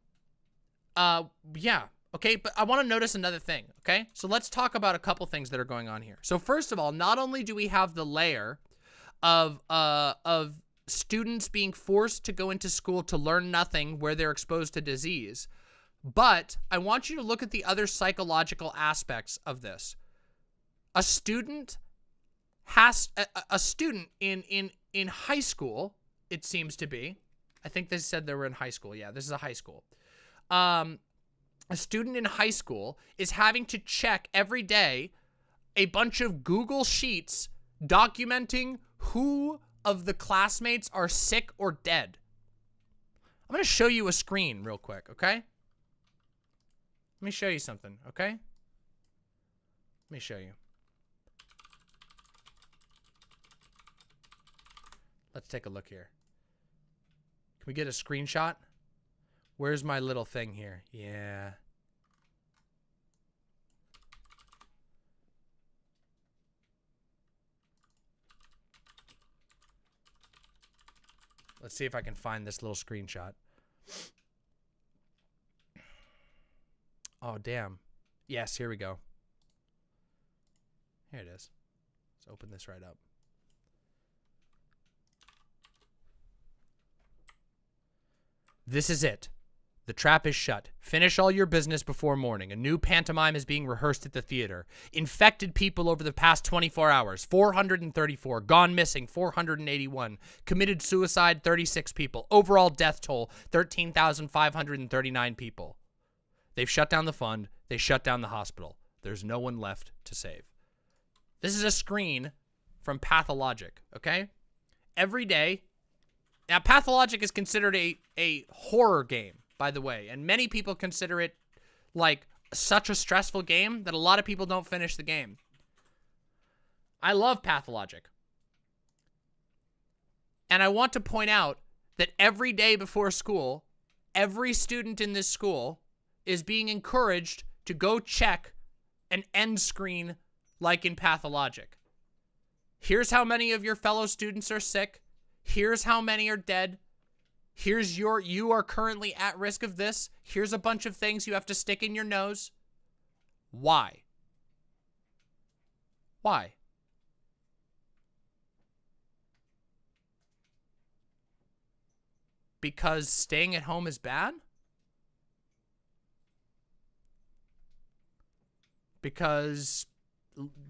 Okay, but I want to notice another thing, okay? So let's talk about a couple things that are going on here. So first of all, not only do we have the layer of students being forced to go into school to learn nothing where they're exposed to disease, but I want you to look at the other psychological aspects of this. A student in high school, it seems to be. I think they said they were in high school. Yeah, this is a high school. A student in high school is having to check every day a bunch of Google Sheets documenting who of the classmates are sick or dead. I'm going to show you a screen real quick, okay? Let me show you something, okay? Let me show you. Let's take a look here. Can we get a screenshot? Where's my little thing here? Yeah. Let's see if I can find this little screenshot. Oh, damn. Yes, here we go. Here it is. Let's open this right up. This is it. The trap is shut. Finish all your business before morning. A new pantomime is being rehearsed at the theater. Infected people over the past 24 hours, 434. Gone missing, 481. Committed suicide, 36 people. Overall death toll, 13,539 people. They've shut down the fund. They shut down the hospital. There's no one left to save. This is a screen from Pathologic, okay? Every day. Now, Pathologic is considered a horror game, by the way, and many people consider it like such a stressful game that a lot of people don't finish the game. I love Pathologic. And I want to point out that every day before school, every student in this school is being encouraged to go check an end screen like in Pathologic. Here's how many of your fellow students are sick. Here's how many are dead. Here's you are currently at risk of this. Here's a bunch of things you have to stick in your nose. Why? Why? Because staying at home is bad? Because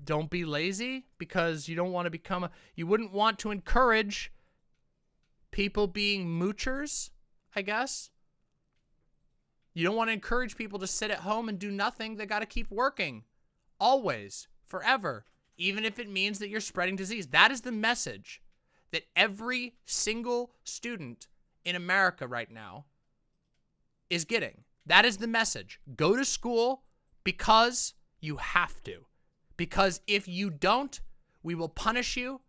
don't be lazy? Because you don't want to become you wouldn't want to encourage people being moochers, I guess. You don't want to encourage people to sit at home and do nothing. They got to keep working. Always. Forever. Even if it means that you're spreading disease. That is the message that every single student in America right now is getting. That is the message. Go to school because you have to. Because if you don't, we will punish you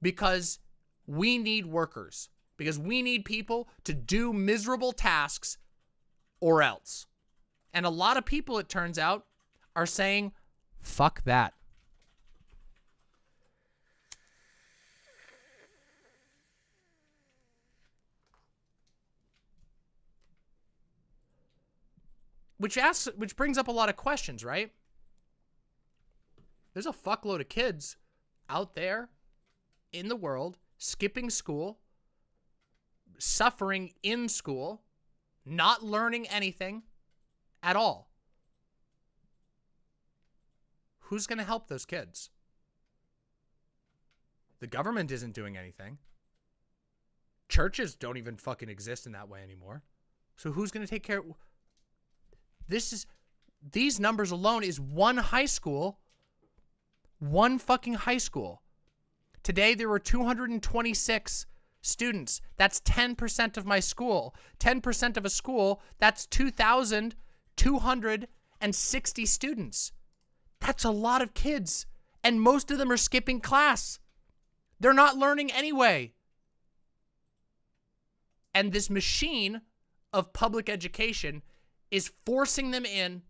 because we need workers, because we need people to do miserable tasks or else. And a lot of people, it turns out, are saying, fuck that. Which brings up a lot of questions, right? There's a fuckload of kids out there in the world skipping school, suffering in school, not learning anything at all. Who's going to help those kids? The government isn't doing anything. Churches don't even fucking exist in that way anymore. So who's going to take care of... These numbers alone is one high school. One fucking high school. Today, there were 226 students. That's 10% of my school. 10% of a school, that's 2,260 students. That's a lot of kids. And most of them are skipping class. They're not learning anyway. And this machine of public education is forcing them in,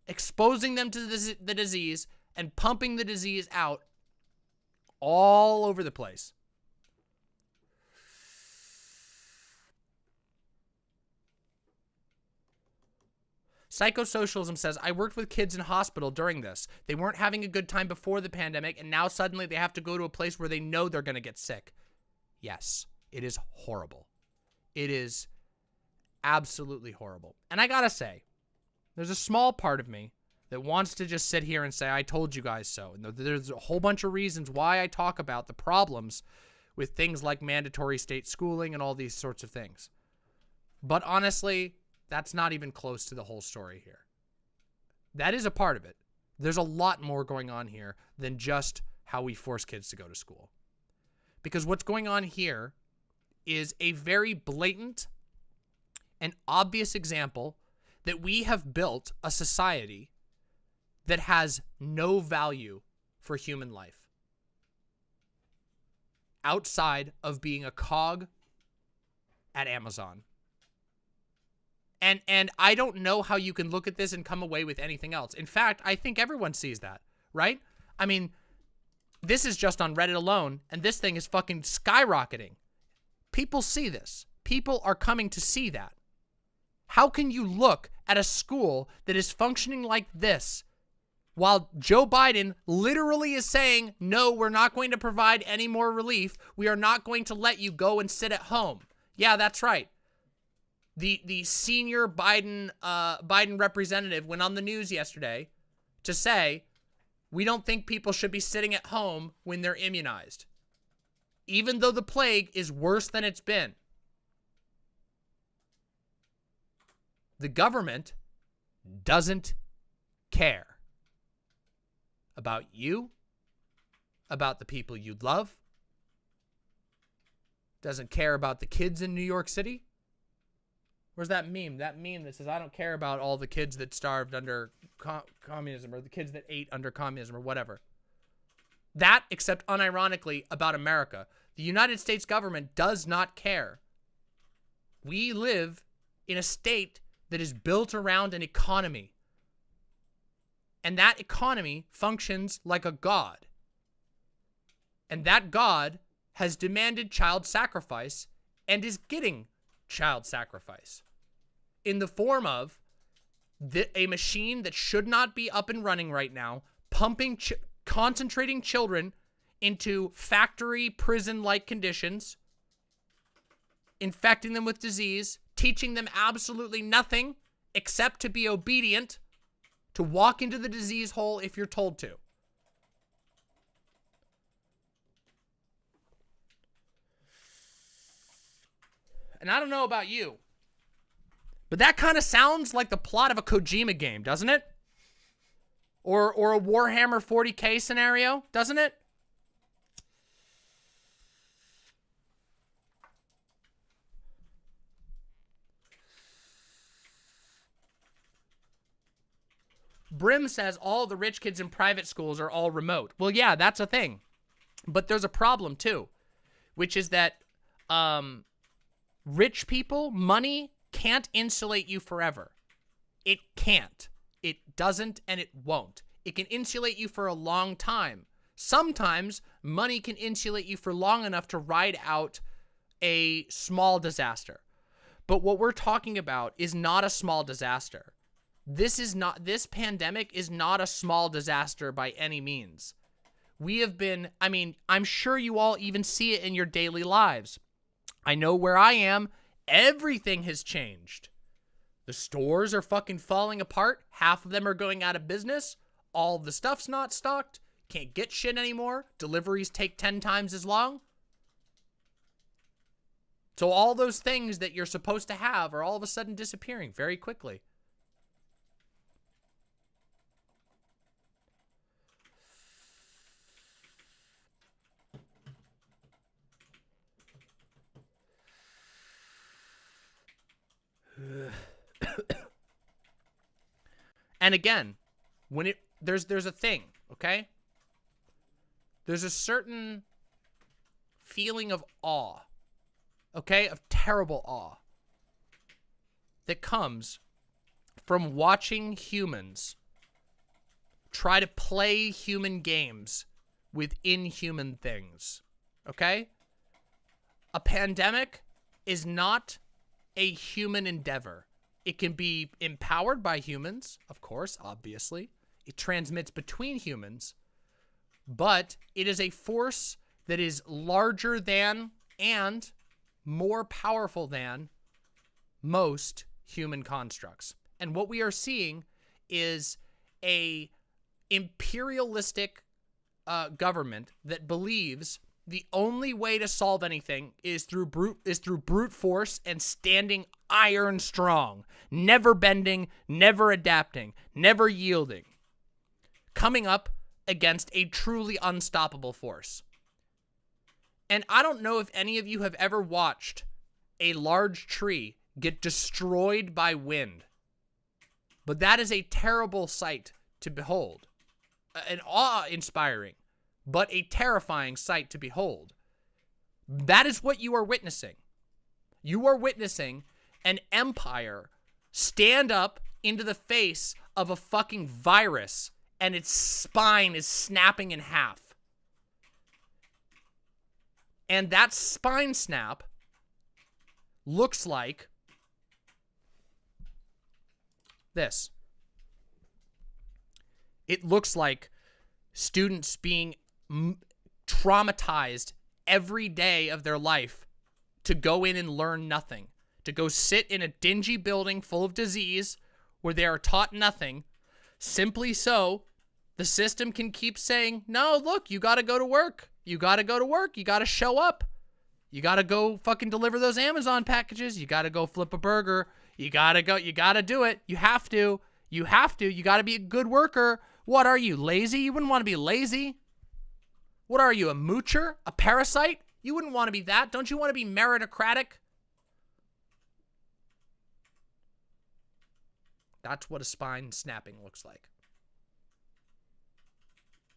exposing them to the disease, and pumping the disease out all over the place. Psychosocialism says, I worked with kids in hospital during this. They weren't having a good time before the pandemic, and now suddenly they have to go to a place where they know they're going to get sick. Yes, it is horrible. It is absolutely horrible. And I gotta say, there's a small part of me that wants to just sit here and say, I told you guys so. And there's a whole bunch of reasons why I talk about the problems with things like mandatory state schooling and all these sorts of things. But honestly, that's not even close to the whole story here. That is a part of it. There's a lot more going on here than just how we force kids to go to school. Because what's going on here is a very blatant and obvious example that we have built a society that has no value for human life outside of being a cog at Amazon. And I don't know how you can look at this and come away with anything else. In fact, I think everyone sees that, right? I mean, this is just on Reddit alone, and this thing is fucking skyrocketing. People see this. People are coming to see that. How can you look at a school that is functioning like this while Joe Biden literally is saying, no, we're not going to provide any more relief. We are not going to let you go and sit at home. Yeah, that's right. The senior Biden representative went on the news yesterday to say, we don't think people should be sitting at home when they're immunized, even though the plague is worse than it's been. The government doesn't care about you, about the people you love, doesn't care about the kids in New York City. Where's that meme? That meme that says, I don't care about all the kids that starved under communism or the kids that ate under communism or whatever. That, except unironically, about America. The United States government does not care. We live in a state that is built around an economy. And that economy functions like a god. And that god has demanded child sacrifice and is getting child sacrifice in the form of a machine that should not be up and running right now, pumping, concentrating children into factory prison-like conditions, infecting them with disease, teaching them absolutely nothing except to be obedient, to walk into the disease hole if you're told to. And I don't know about you, but that kind of sounds like the plot of a Kojima game, doesn't it? Or a Warhammer 40K scenario, doesn't it? Brim says all the rich kids in private schools are all remote. Well, yeah, that's a thing. But there's a problem too, which is that rich people, money can't insulate you forever. It can't. It doesn't, and it won't. It can insulate you for a long time. Sometimes money can insulate you for long enough to ride out a small disaster. But what we're talking about is not a small disaster. This pandemic is not a small disaster by any means. We have been, I mean, I'm sure you all even see it in your daily lives. I know where I am, everything has changed. The stores are fucking falling apart. Half of them are going out of business. All the stuff's not stocked. Can't get shit anymore. Deliveries take 10 times as long. So all those things that you're supposed to have are all of a sudden disappearing very quickly. And again, when there's a thing, okay? There's a certain feeling of awe, okay? Of terrible awe that comes from watching humans try to play human games with inhuman things, okay? A pandemic is not a human endeavor. It can be empowered by humans, of course, obviously. It transmits between humans, but it is a force that is larger than and more powerful than most human constructs. And what we are seeing is a imperialistic government that believes the only way to solve anything is through brute force and standing iron strong, never bending, never adapting, never yielding, coming up against a truly unstoppable force. And I don't know if any of you have ever watched a large tree get destroyed by wind, but that is a terrible sight to behold, an awe-inspiring, but a terrifying sight to behold. That is what you are witnessing. You are witnessing an empire stand up into the face of a fucking virus, and its spine is snapping in half. And that spine snap looks like This. It looks like students being traumatized every day of their life to go in and learn nothing, to go sit in a dingy building full of disease where they are taught nothing, simply so the system can keep saying, no, look, you got to go to work. You got to go to work. You got to show up. You got to go fucking deliver those Amazon packages. You got to go flip a burger. You got to go. You got to do it. You have to. You have to. You got to be a good worker. What are you, lazy? You wouldn't want to be lazy. What are you, a moocher? A parasite? You wouldn't want to be that. Don't you want to be meritocratic? That's what a spine snapping looks like.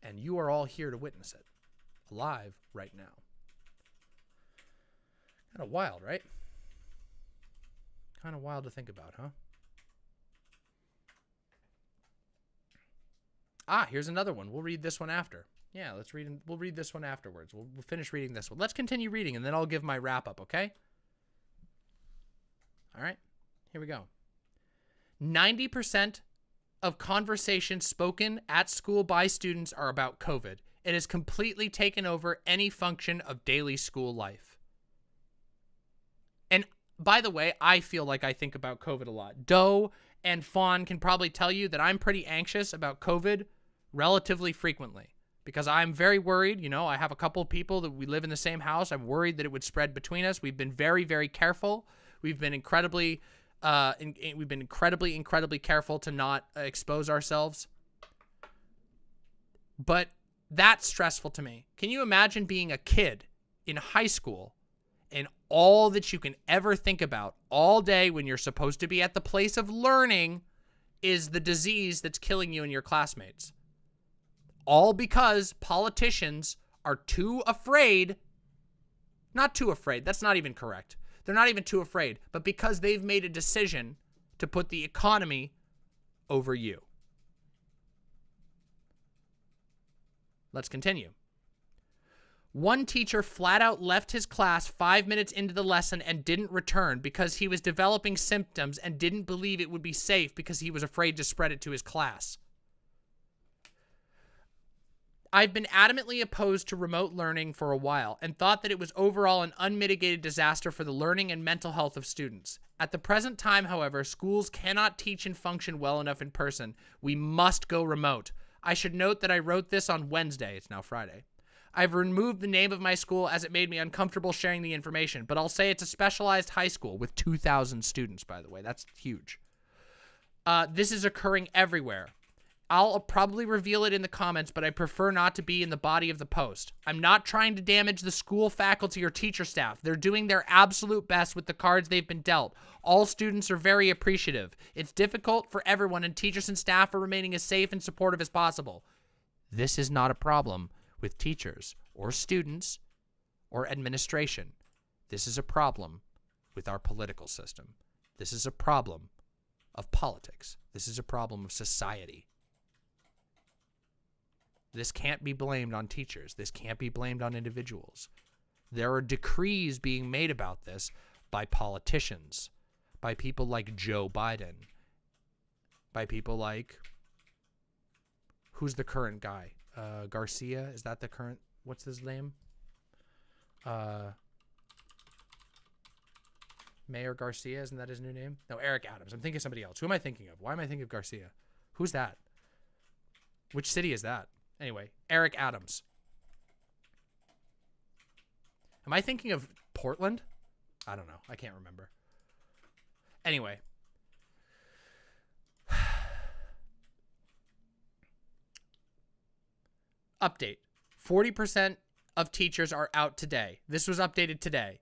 And you are all here to witness it. Alive right now. Kind of wild, right? Kind of wild to think about, huh? Ah, here's another one. We'll read this one after. Yeah, we'll read this one afterwards. We'll finish reading this one. Let's continue reading, and then I'll give my wrap-up, okay? All right, here we go. 90% of conversations spoken at school by students are about COVID. It has completely taken over any function of daily school life. And by the way, I feel like I think about COVID a lot. Doe and Fawn can probably tell you that I'm pretty anxious about COVID relatively frequently because I'm very worried. You know, I have a couple of people that we live in the same house. I'm worried that it would spread between us. We've been very, very careful. We've been incredibly careful to not expose ourselves. But that's stressful to me. Can you imagine being a kid in high school and all that you can ever think about all day when you're supposed to be at the place of learning is the disease that's killing you and your classmates? All because politicians are too afraid. Not too afraid. That's not even correct. They're not even too afraid, but because they've made a decision to put the economy over you. Let's continue. One teacher flat out left his class 5 minutes into the lesson and didn't return because he was developing symptoms and didn't believe it would be safe because he was afraid to spread it to his class. I've been adamantly opposed to remote learning for a while and thought that it was overall an unmitigated disaster for the learning and mental health of students. At the present time, however, schools cannot teach and function well enough in person. We must go remote. I should note that I wrote this on Wednesday. It's now Friday. I've removed the name of my school as it made me uncomfortable sharing the information, but I'll say it's a specialized high school with 2,000 students, by the way. That's huge. This is occurring everywhere. I'll probably reveal it in the comments, but I prefer not to be in the body of the post. I'm not trying to damage the school faculty or teacher staff. They're doing their absolute best with the cards they've been dealt. All students are very appreciative. It's difficult for everyone, and teachers and staff are remaining as safe and supportive as possible. This is not a problem with teachers or students or administration. This is a problem with our political system. This is a problem of politics. This is a problem of society. This can't be blamed on teachers. This can't be blamed on individuals. There are decrees being made about this by politicians, by people like Joe Biden, by people like, who's the current guy? Garcia? Is that the current? What's his name? Mayor Garcia, isn't that his new name? No, Eric Adams. I'm thinking of somebody else. Who am I thinking of? Why am I thinking of Garcia? Who's that? Which city is that? Anyway, Eric Adams. Am I thinking of Portland? I don't know. I can't remember. Anyway. Update. 40% of teachers are out today. This was updated today.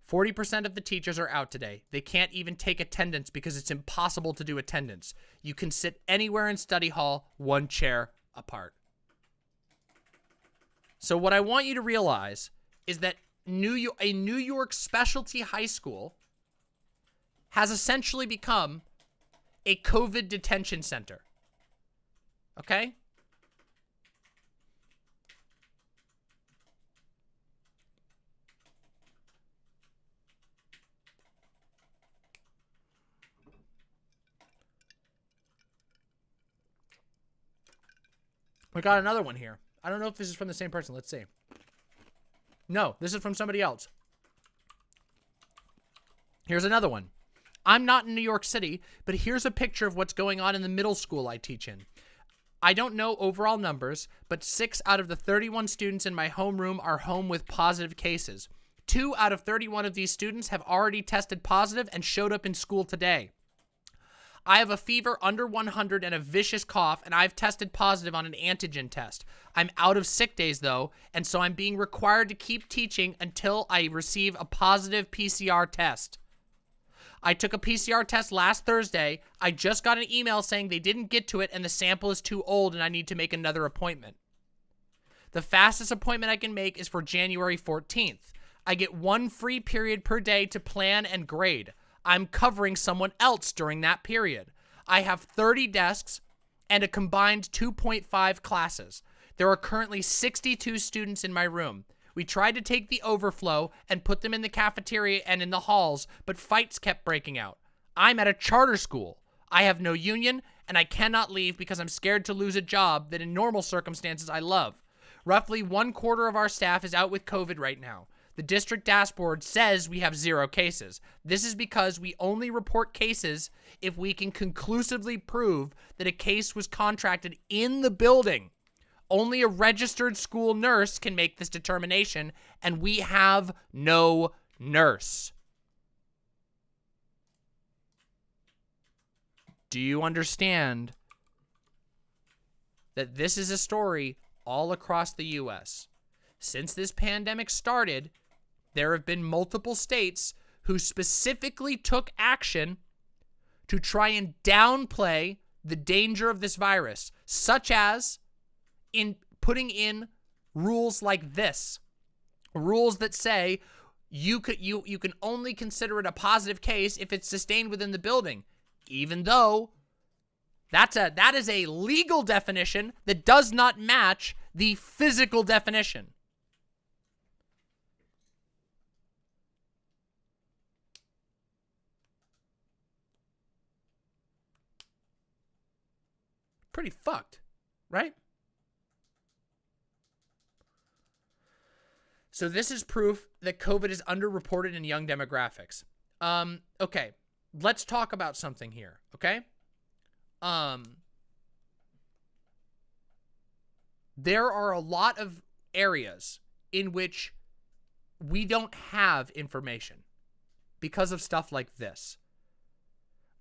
40% of the teachers are out today. They can't even take attendance because it's impossible to do attendance. You can sit anywhere in study hall, one chair apart. So what I want you to realize is that a New York specialty high school has essentially become a COVID detention center. Okay? We got another one here. I don't know if this is from the same person. Let's see. No, this is from somebody else. Here's another one. I'm not in New York City, but here's a picture of what's going on in the middle school I teach in. I don't know overall numbers, but 6 out of the 31 students in my homeroom are home with positive cases. 2 out of 31 of these students have already tested positive and showed up in school today. I have a fever under 100 and a vicious cough, and I've tested positive on an antigen test. I'm out of sick days, though, and so I'm being required to keep teaching until I receive a positive PCR test. I took a PCR test last Thursday. I just got an email saying they didn't get to it and the sample is too old and I need to make another appointment. The fastest appointment I can make is for January 14th. I get 1 free period per day to plan and grade. I'm covering someone else during that period. I have 30 desks and a combined 2.5 classes. There are currently 62 students in my room. We tried to take the overflow and put them in the cafeteria and in the halls, but fights kept breaking out. I'm at a charter school. I have no union, and I cannot leave because I'm scared to lose a job that in normal circumstances I love. Roughly 1/4 of our staff is out with COVID right now. The district dashboard says we have 0 cases. This is because we only report cases if we can conclusively prove that a case was contracted in the building. Only a registered school nurse can make this determination, and we have no nurse. Do you understand that this is a story all across the U.S.? Since this pandemic started, there have been multiple states who specifically took action to try and downplay the danger of this virus, such as in putting in rules like this. Rules that say you can only consider it a positive case if it's sustained within the building, even though that is a legal definition that does not match the physical definition. Pretty fucked, right? So this is proof that COVID is underreported in young demographics. Okay, let's talk about something here, okay? There are a lot of areas in which we don't have information because of stuff like this.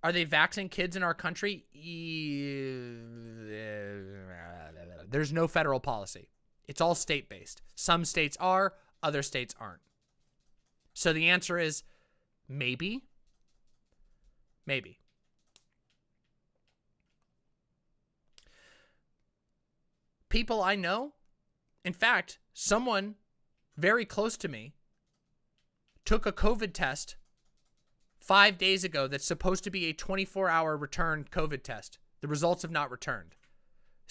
Are they vaccinating kids in our country? There's no federal policy. It's all state-based. Some states are, other states aren't. So the answer is maybe. Maybe. People I know, in fact, someone very close to me took a COVID test 5 days ago that's supposed to be a 24-hour return COVID test. The results have not returned.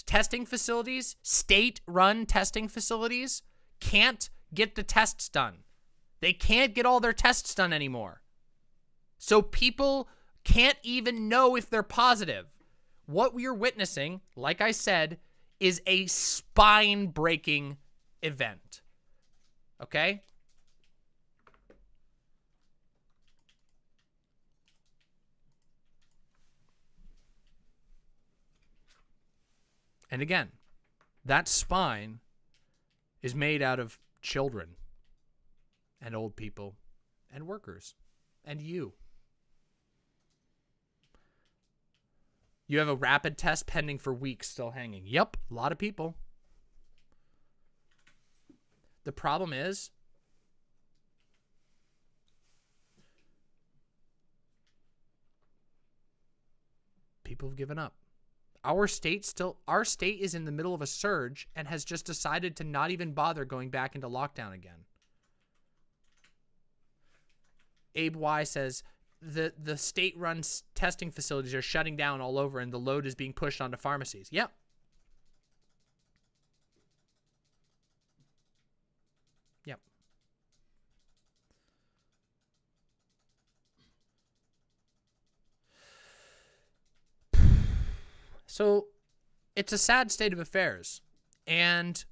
Testing facilities, state-run testing facilities, can't get the tests done. They can't get all their tests done anymore. So people can't even know if they're positive. What we are witnessing, like I said, is a spine-breaking event. Okay? And again, that spine is made out of children and old people and workers and you. You have a rapid test pending for weeks still hanging. Yep, a lot of people. The problem is people have given up. Our state is in the middle of a surge and has just decided to not even bother going back into lockdown again. Abe Y says the state-run testing facilities are shutting down all over and the load is being pushed onto pharmacies. Yep. Yep. So it's a sad state of affairs. And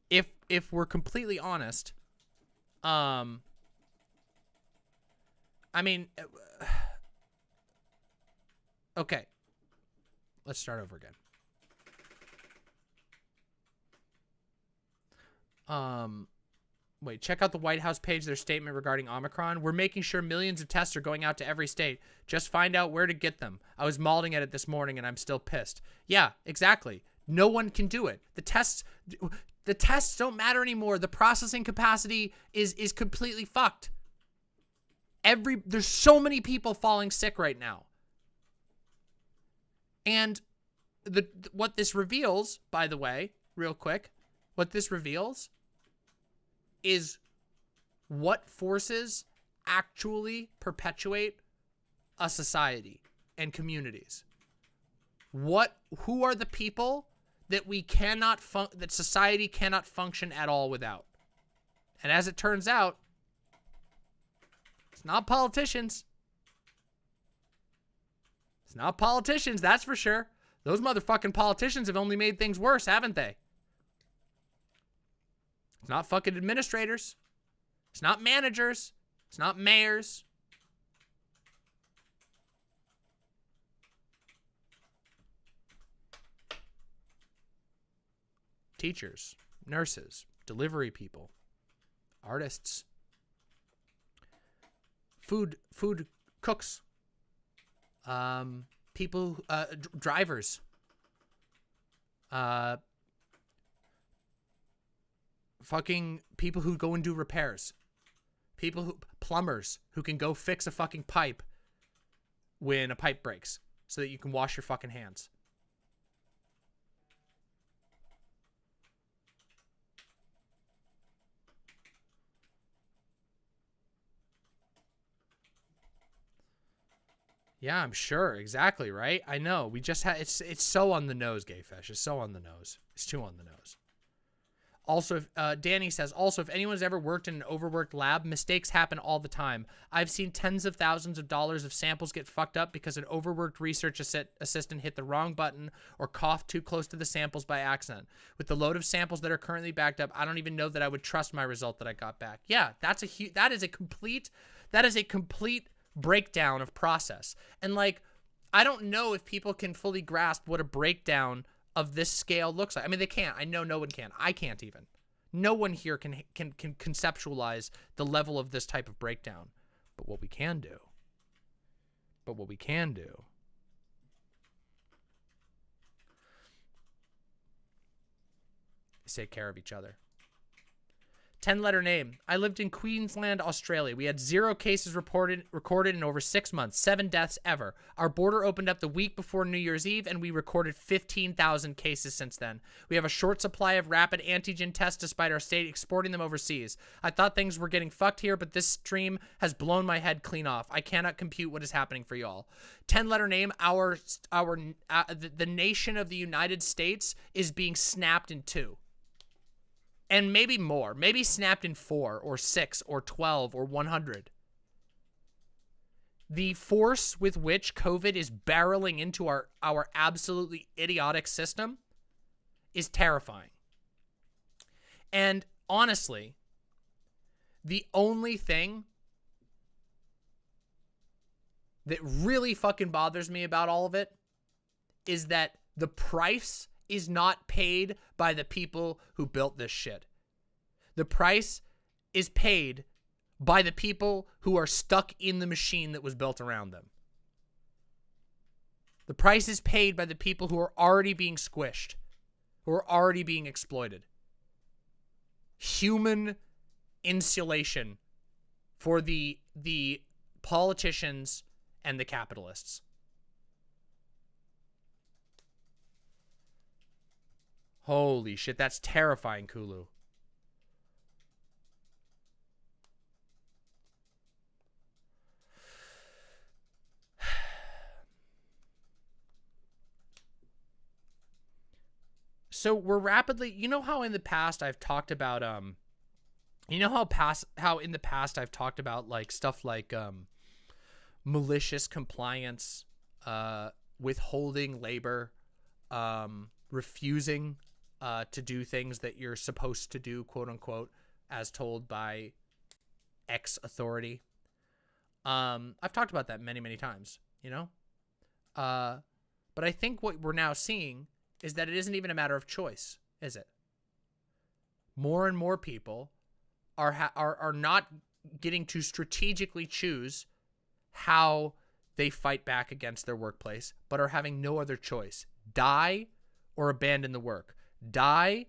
if we're completely honest, I mean, okay, let's start over again. Wait, check out the White House page, their statement regarding Omicron. We're making sure millions of tests are going out to every state. Just find out where to get them. I was mauling at it this morning and I'm still pissed. Yeah, exactly. No one can do it. The tests don't matter anymore. The processing capacity is completely fucked. There's so many people falling sick right now. And what this reveals, by the way, real quick, what this reveals is what forces actually perpetuate a society and communities. Who are the people that that society cannot function at all without? And as it turns out, it's not politicians. It's not politicians, that's for sure. Those motherfucking politicians have only made things worse, haven't they? It's not fucking administrators. It's not managers. It's not mayors. Teachers, nurses, delivery people, artists, food cooks, people, drivers, fucking people who go and do repairs, plumbers who can go fix a fucking pipe when a pipe breaks so that you can wash your fucking hands. Yeah, I'm sure. Exactly, right? I know. We just had it's so on the nose, Gayfesh. It's so on the nose. It's too on the nose. Also, Danny says, also, if anyone's ever worked in an overworked lab, mistakes happen all the time. I've seen tens of thousands of dollars of samples get fucked up because an overworked research assistant hit the wrong button or coughed too close to the samples by accident. With the load of samples that are currently backed up, I don't even know that I would trust my result that I got back. Yeah, that is a complete breakdown of process. And like, I don't know if people can fully grasp what a breakdown of this scale looks like. I mean, they can't. I know no one can. I can't even. No one here can conceptualize the level of this type of breakdown. But what we can do is take care of each other. 10-letter name. I lived in Queensland, Australia. We had 0 cases recorded in over 6 months, 7 deaths ever. Our border opened up the week before New Year's Eve, and we recorded 15,000 cases since then. We have a short supply of rapid antigen tests despite our state exporting them overseas. I thought things were getting fucked here, but this stream has blown my head clean off. I cannot compute what is happening for y'all. 10-letter name. The nation of the United States is being snapped in 2. And maybe more, maybe snapped in 4 or 6 or 12 or 100. The force with which COVID is barreling into our absolutely idiotic system is terrifying. And honestly, the only thing that really fucking bothers me about all of it is that the price is not paid by the people who built this shit. The price is paid by the people who are stuck in the machine that was built around them. The price is paid by the people who are already being squished, who are already being exploited. Human insulation for the politicians and the capitalists. Holy shit, that's terrifying, Kulu. So we're rapidly, you know how in the past I've talked about how in the past I've talked about like stuff like malicious compliance, withholding labor, refusing to do things that you're supposed to do, quote unquote, as told by X authority. I've talked about that many, many times, you know? But I think what we're now seeing is that it isn't even a matter of choice, is it? More and more people are not getting to strategically choose how they fight back against their workplace, but are having no other choice. Die or abandon the work. Die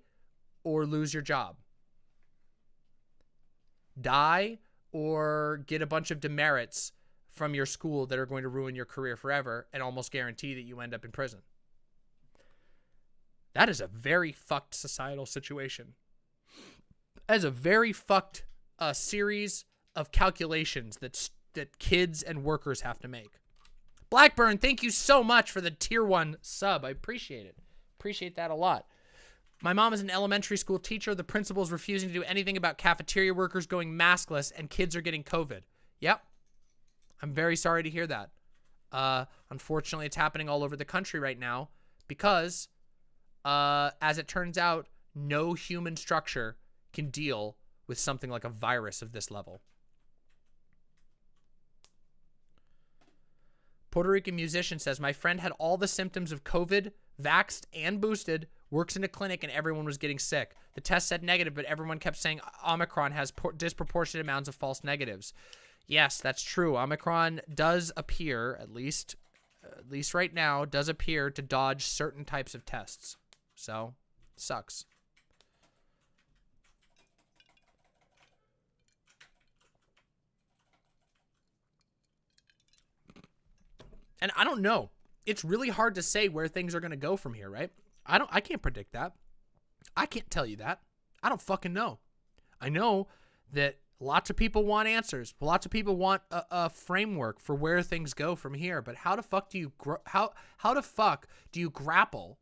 or lose your job. Die or get a bunch of demerits from your school that are going to ruin your career forever and almost guarantee that you end up in prison. That is a very fucked societal situation. That is a very fucked series of calculations that kids and workers have to make. Blackburn, thank you so much for the tier 1 sub. I appreciate it. Appreciate that a lot. My mom is an elementary school teacher. The principal is refusing to do anything about cafeteria workers going maskless and kids are getting COVID. Yep. I'm very sorry to hear that. Unfortunately, it's happening all over the country right now because, as it turns out, no human structure can deal with something like a virus of this level. Puerto Rican musician says, my friend had all the symptoms of COVID, vaxxed and boosted, works in a clinic, and everyone was getting sick. The test said negative, but everyone kept saying Omicron has disproportionate amounts of false negatives. Yes, that's true. Omicron does appear, at least right now, does appear to dodge certain types of tests. So, sucks. And I don't know. It's really hard to say where things are going to go from here, right? I can't predict that. I can't tell you that. I don't fucking know. I know that lots of people want answers. Lots of people want a framework for where things go from here. But how the fuck do you how the fuck do you grapple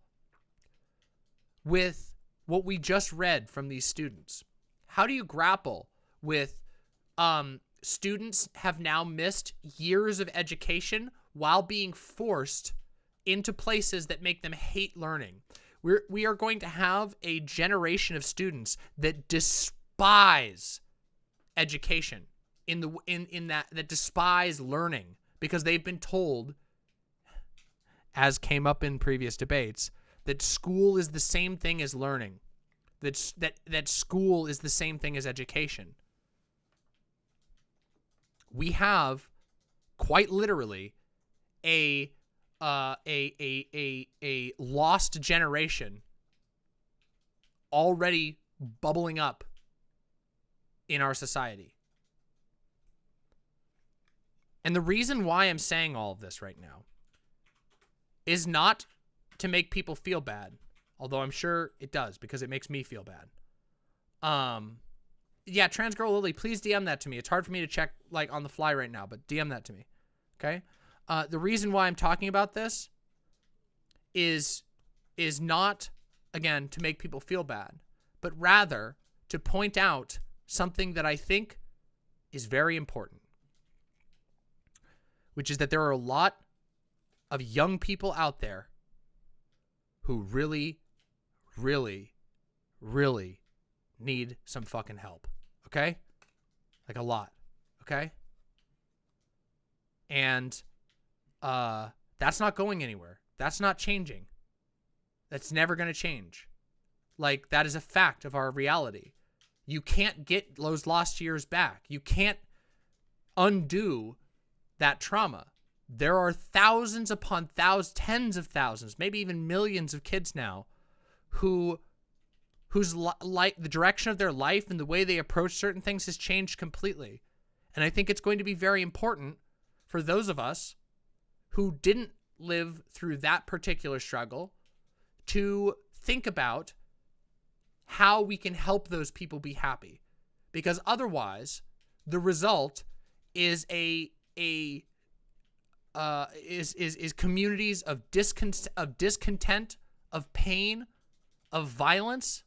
with what we just read from these students? How do you grapple with students have now missed years of education while being forced into places that make them hate learning? We are going to have a generation of students that despise education that despise learning because they've been told, as came up in previous debates, that school is the same thing as learning. That school is the same thing as education. We have quite literally a lost generation already bubbling up in our society. And the reason why I'm saying all of this right now is not to make people feel bad, although I'm sure it does because it makes me feel bad. Yeah, Trans Girl Lily, please DM that to me. It's hard for me to check like on the fly right now, but DM that to me. Okay? The reason why I'm talking about this is not, again, to make people feel bad, but rather to point out something that I think is very important, which is that there are a lot of young people out there who really, really, really need some fucking help, okay? Like a lot, okay? And that's not going anywhere. That's not changing. That's never going to change. Like, that is a fact of our reality. You can't get those lost years back. You can't undo that trauma. There are thousands upon thousands, tens of thousands, maybe even millions of kids now whose the direction of their life and the way they approach certain things has changed completely. And I think it's going to be very important for those of us who didn't live through that particular struggle to think about how we can help those people be happy. Because otherwise, the result is is communities of discontent, of pain, of violence,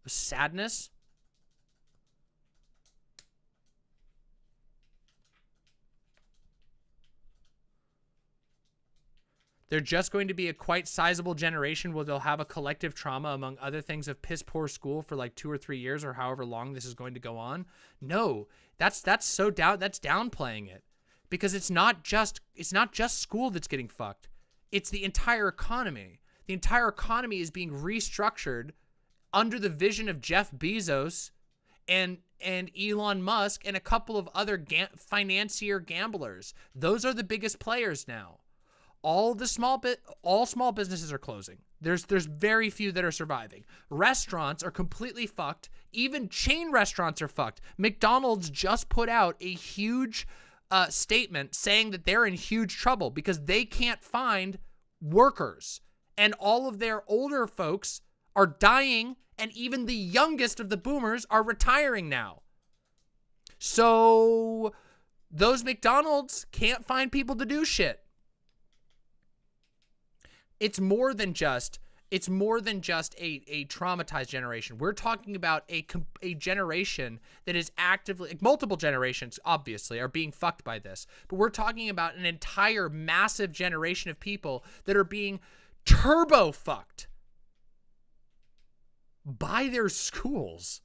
of sadness. They're just going to be a quite sizable generation where they'll have a collective trauma, among other things, of piss poor school for like 2 or 3 years or however long this is going to go on. No, that's downplaying it, because it's not just school that's getting fucked. It's the entire economy. The entire economy is being restructured under the vision of Jeff Bezos and Elon Musk and a couple of other financier gamblers. Those are the biggest players now. All small businesses are closing. There's very few that are surviving. Restaurants are completely fucked. Even chain restaurants are fucked. McDonald's just put out a huge statement saying that they're in huge trouble because they can't find workers. And all of their older folks are dying, and even the youngest of the boomers are retiring now. So those McDonald's can't find people to do shit. It's more than just a traumatized generation. We're talking about a generation that is actively, like, multiple generations obviously are being fucked by this, but we're talking about an entire massive generation of people that are being turbo fucked by their schools.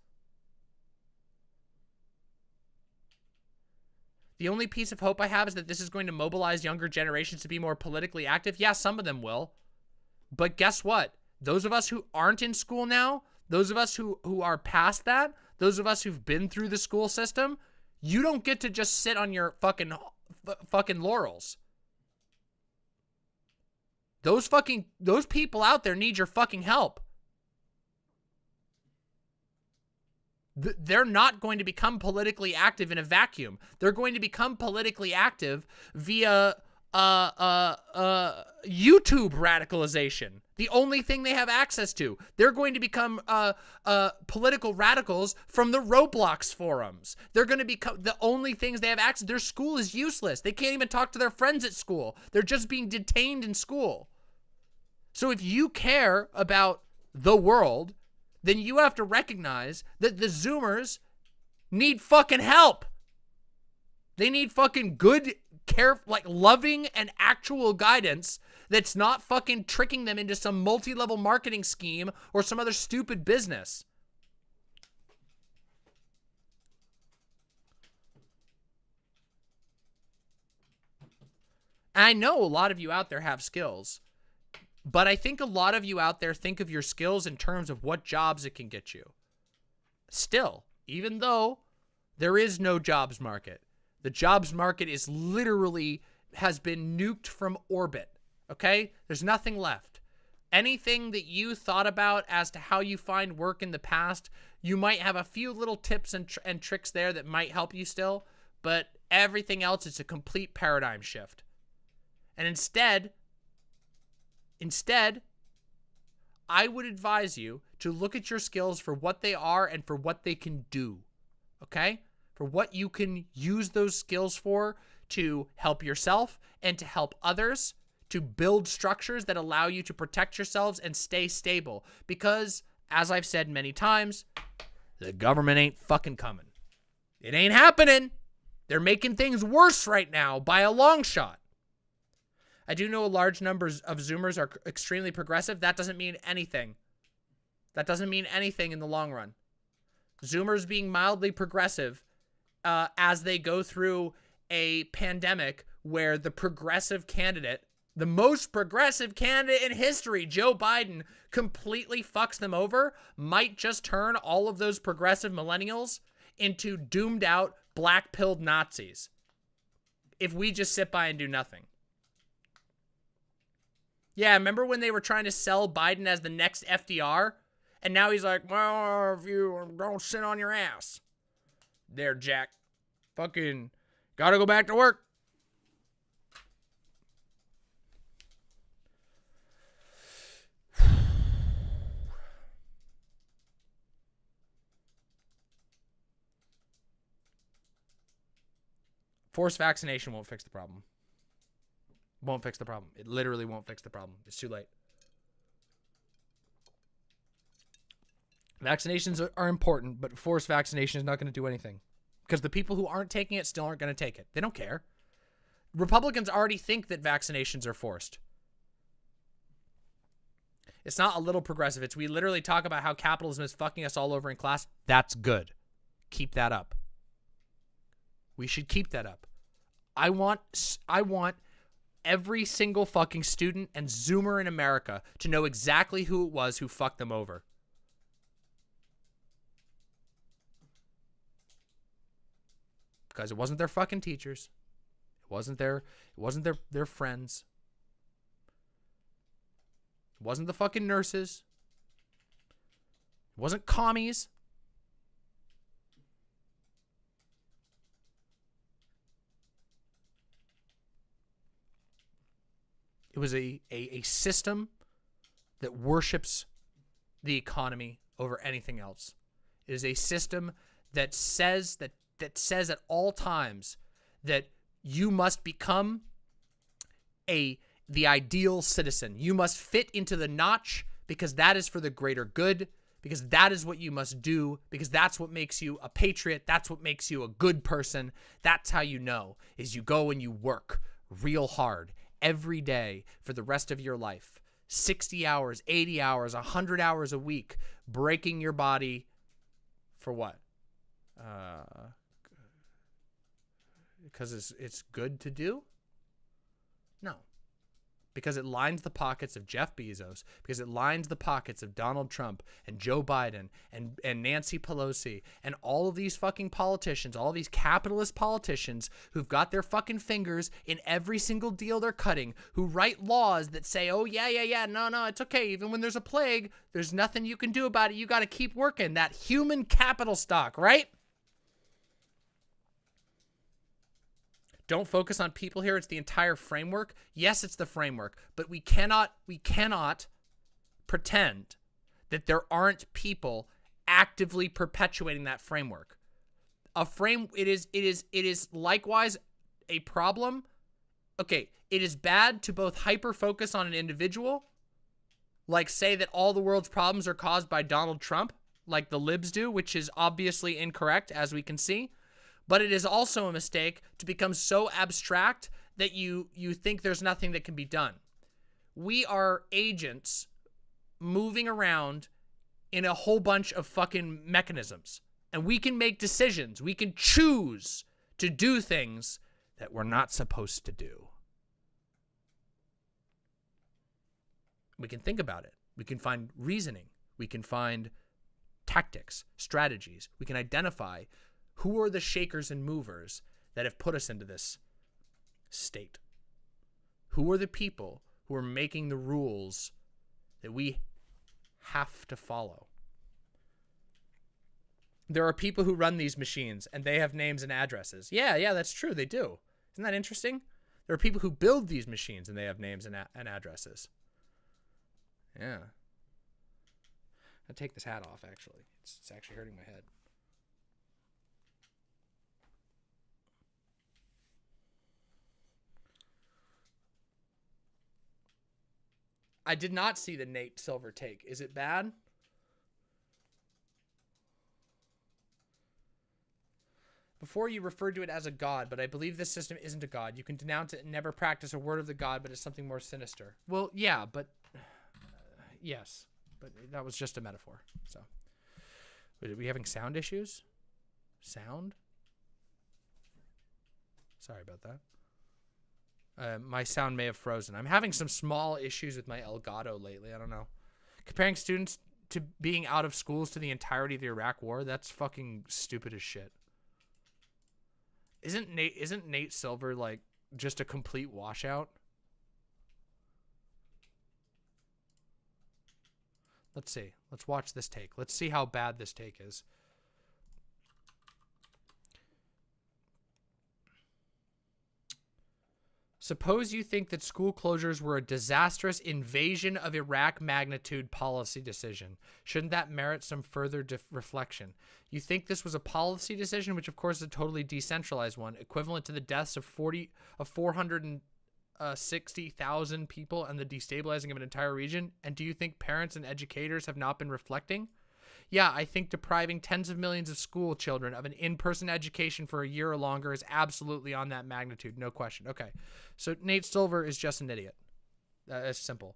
The only piece of hope I have is that this is going to mobilize younger generations to be more politically active. Yeah, some of them will. But guess what? Those of us who aren't in school now, those of us who are past that, those of us who've been through the school system, you don't get to just sit on your fucking laurels. Those people out there need your fucking help. They're not going to become politically active in a vacuum. They're going to become politically active via YouTube radicalization. The only thing they have access to. They're going to become political radicals from the Roblox forums. They're going to become the only things they have access. Their school is useless. They can't even talk to their friends at school. They're just being detained in school. So if you care about the world, then you have to recognize that the Zoomers need fucking help. They need fucking good, loving and actual guidance that's not fucking tricking them into some multi-level marketing scheme or some other stupid business. I know a lot of you out there have skills, but I think a lot of you out there think of your skills in terms of what jobs it can get you. Still, even though there is no jobs market, the jobs market is literally has been nuked from orbit, okay? There's nothing left. Anything that you thought about as to how you find work in the past, you might have a few little tips and tricks there that might help you still, but everything else is a complete paradigm shift. And instead, I would advise you to look at your skills for what they are and for what they can do, okay? For what you can use those skills for to help yourself and to help others, to build structures that allow you to protect yourselves and stay stable. Because, as I've said many times, the government ain't fucking coming. It ain't happening. They're making things worse right now by a long shot. I do know a large number of Zoomers are extremely progressive. That doesn't mean anything. That doesn't mean anything in the long run. Zoomers being mildly progressive as they go through a pandemic where the progressive candidate, the most progressive candidate in history, Joe Biden, completely fucks them over, might just turn all of those progressive millennials into doomed out, black-pilled Nazis if we just sit by and do nothing. Yeah, remember when they were trying to sell Biden as the next FDR? And now he's like, well, if you don't sit on your ass. There, Jack. Fucking gotta go back to work. Forced vaccination won't fix the problem. Won't fix the problem. It literally won't fix the problem. It's too late. Vaccinations are important, but forced vaccination is not going to do anything. Because the people who aren't taking it still aren't going to take it. They don't care. Republicans already think that vaccinations are forced. It's not a little progressive. It's we literally talk about how capitalism is fucking us all over in class. That's good. Keep that up. We should keep that up. I want every single fucking student and Zoomer in America to know exactly who it was who fucked them over. Because it wasn't their fucking teachers. It wasn't their friends. It wasn't the fucking nurses. It wasn't commies. It was a system that worships the economy over anything else. It is a system that says that says at all times that you must become the ideal citizen. You must fit into the notch because that is for the greater good, because that is what you must do, because that's what makes you a patriot. That's what makes you a good person. That's how you know, is you go and you work real hard every day for the rest of your life. 60 hours, 80 hours, 100 hours a week, breaking your body for what? Because it's good to do? No. Because it lines the pockets of Jeff Bezos, because it lines the pockets of Donald Trump and Joe Biden and Nancy Pelosi and all of these fucking politicians, all of these capitalist politicians who've got their fucking fingers in every single deal they're cutting, who write laws that say, oh, yeah, no, it's okay. Even when there's a plague, there's nothing you can do about it. You got to keep working. That human capital stock, right? Don't focus on people here. It's the entire framework. Yes, it's the framework, but we cannot pretend that there aren't people actively perpetuating that framework. It is likewise a problem. Okay, it is bad to both hyper focus on an individual, like say that all the world's problems are caused by Donald Trump, like the libs do, which is obviously incorrect, as we can see. But it is also a mistake to become so abstract that you think there's nothing that can be done. We are agents moving around in a whole bunch of fucking mechanisms. And we can make decisions. We can choose to do things that we're not supposed to do. We can think about it. We can find reasoning. We can find tactics, strategies. We can identify who are the shakers and movers that have put us into this state? Who are the people who are making the rules that we have to follow? There are people who run these machines, and they have names and addresses. Yeah, that's true. They do. Isn't that interesting? There are people who build these machines, and they have names and addresses. Yeah. I'll take this hat off, actually. It's actually hurting my head. I did not see the Nate Silver take. Is it bad? Before you referred to it as a god, but I believe this system isn't a god. You can denounce it and never practice a word of the god, but it's something more sinister. Well, yeah, but... yes, but that was just a metaphor, so... Are we having sound issues? Sound? Sorry about that. My sound may have frozen. I'm having some small issues with my Elgato lately. I don't know. Comparing students to being out of schools to the entirety of the Iraq War, that's fucking stupid as shit. Isn't Nate Silver like just a complete washout? Let's see. Let's watch this take. Let's see how bad this take is. Suppose you think that school closures were a disastrous invasion of Iraq magnitude policy decision. Shouldn't that merit some further reflection? You think this was a policy decision, which of course is a totally decentralized one, equivalent to the deaths of 460,000 people and the destabilizing of an entire region? And do you think parents and educators have not been reflecting? Yeah, I think depriving tens of millions of school children of an in-person education for a year or longer is absolutely on that magnitude. No question. Okay. So Nate Silver is just an idiot. It's simple.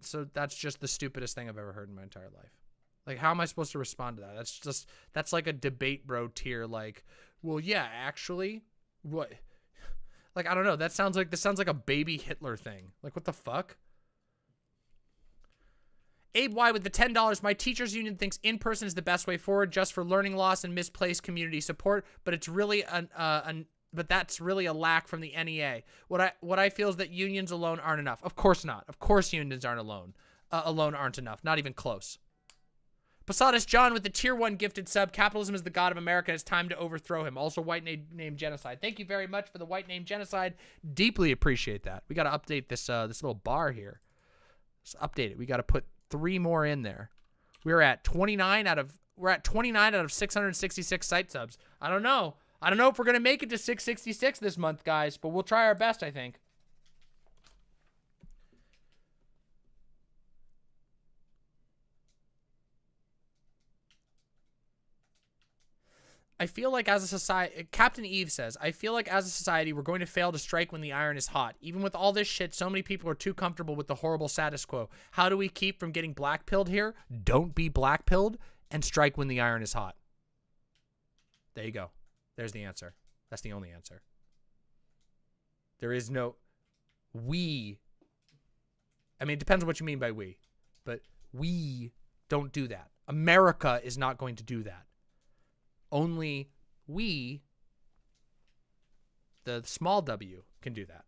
so that's just the stupidest thing I've ever heard in my entire life. Like, how am I supposed to respond to that? That's like a debate bro tier. Like, well, yeah, actually, what? Like, I don't know. This sounds like a baby Hitler thing. Like, what the fuck? Abe Y with the $10. My teachers union thinks in-person is the best way forward, just for learning loss and misplaced community support, but it's really but that's really a lack from the NEA. What I feel is that unions alone aren't enough. Of course not. Of course unions aren't alone. Alone aren't enough. Not even close. PosadistJohn with the tier 1 gifted sub. Capitalism is the god of America. It's time to overthrow him. Also, white name genocide. Thank you very much for the white name genocide. Deeply appreciate that. We got to update this this little bar here. Let's update it. We got to put 3 more in there. We're at 29 out of 666 site subs. I don't know if we're gonna make it to 666 this month, guys, but we'll try our best, I think. I feel like as a society, Captain Eve says, I feel like as a society, we're going to fail to strike when the iron is hot. Even with all this shit, so many people are too comfortable with the horrible status quo. How do we keep from getting black-pilled here? Don't be black-pilled and strike when the iron is hot. There you go. There's the answer. That's the only answer. There is no we. I mean, it depends on what you mean by we, but we don't do that. America is not going to do that. Only we, the small W, can do that.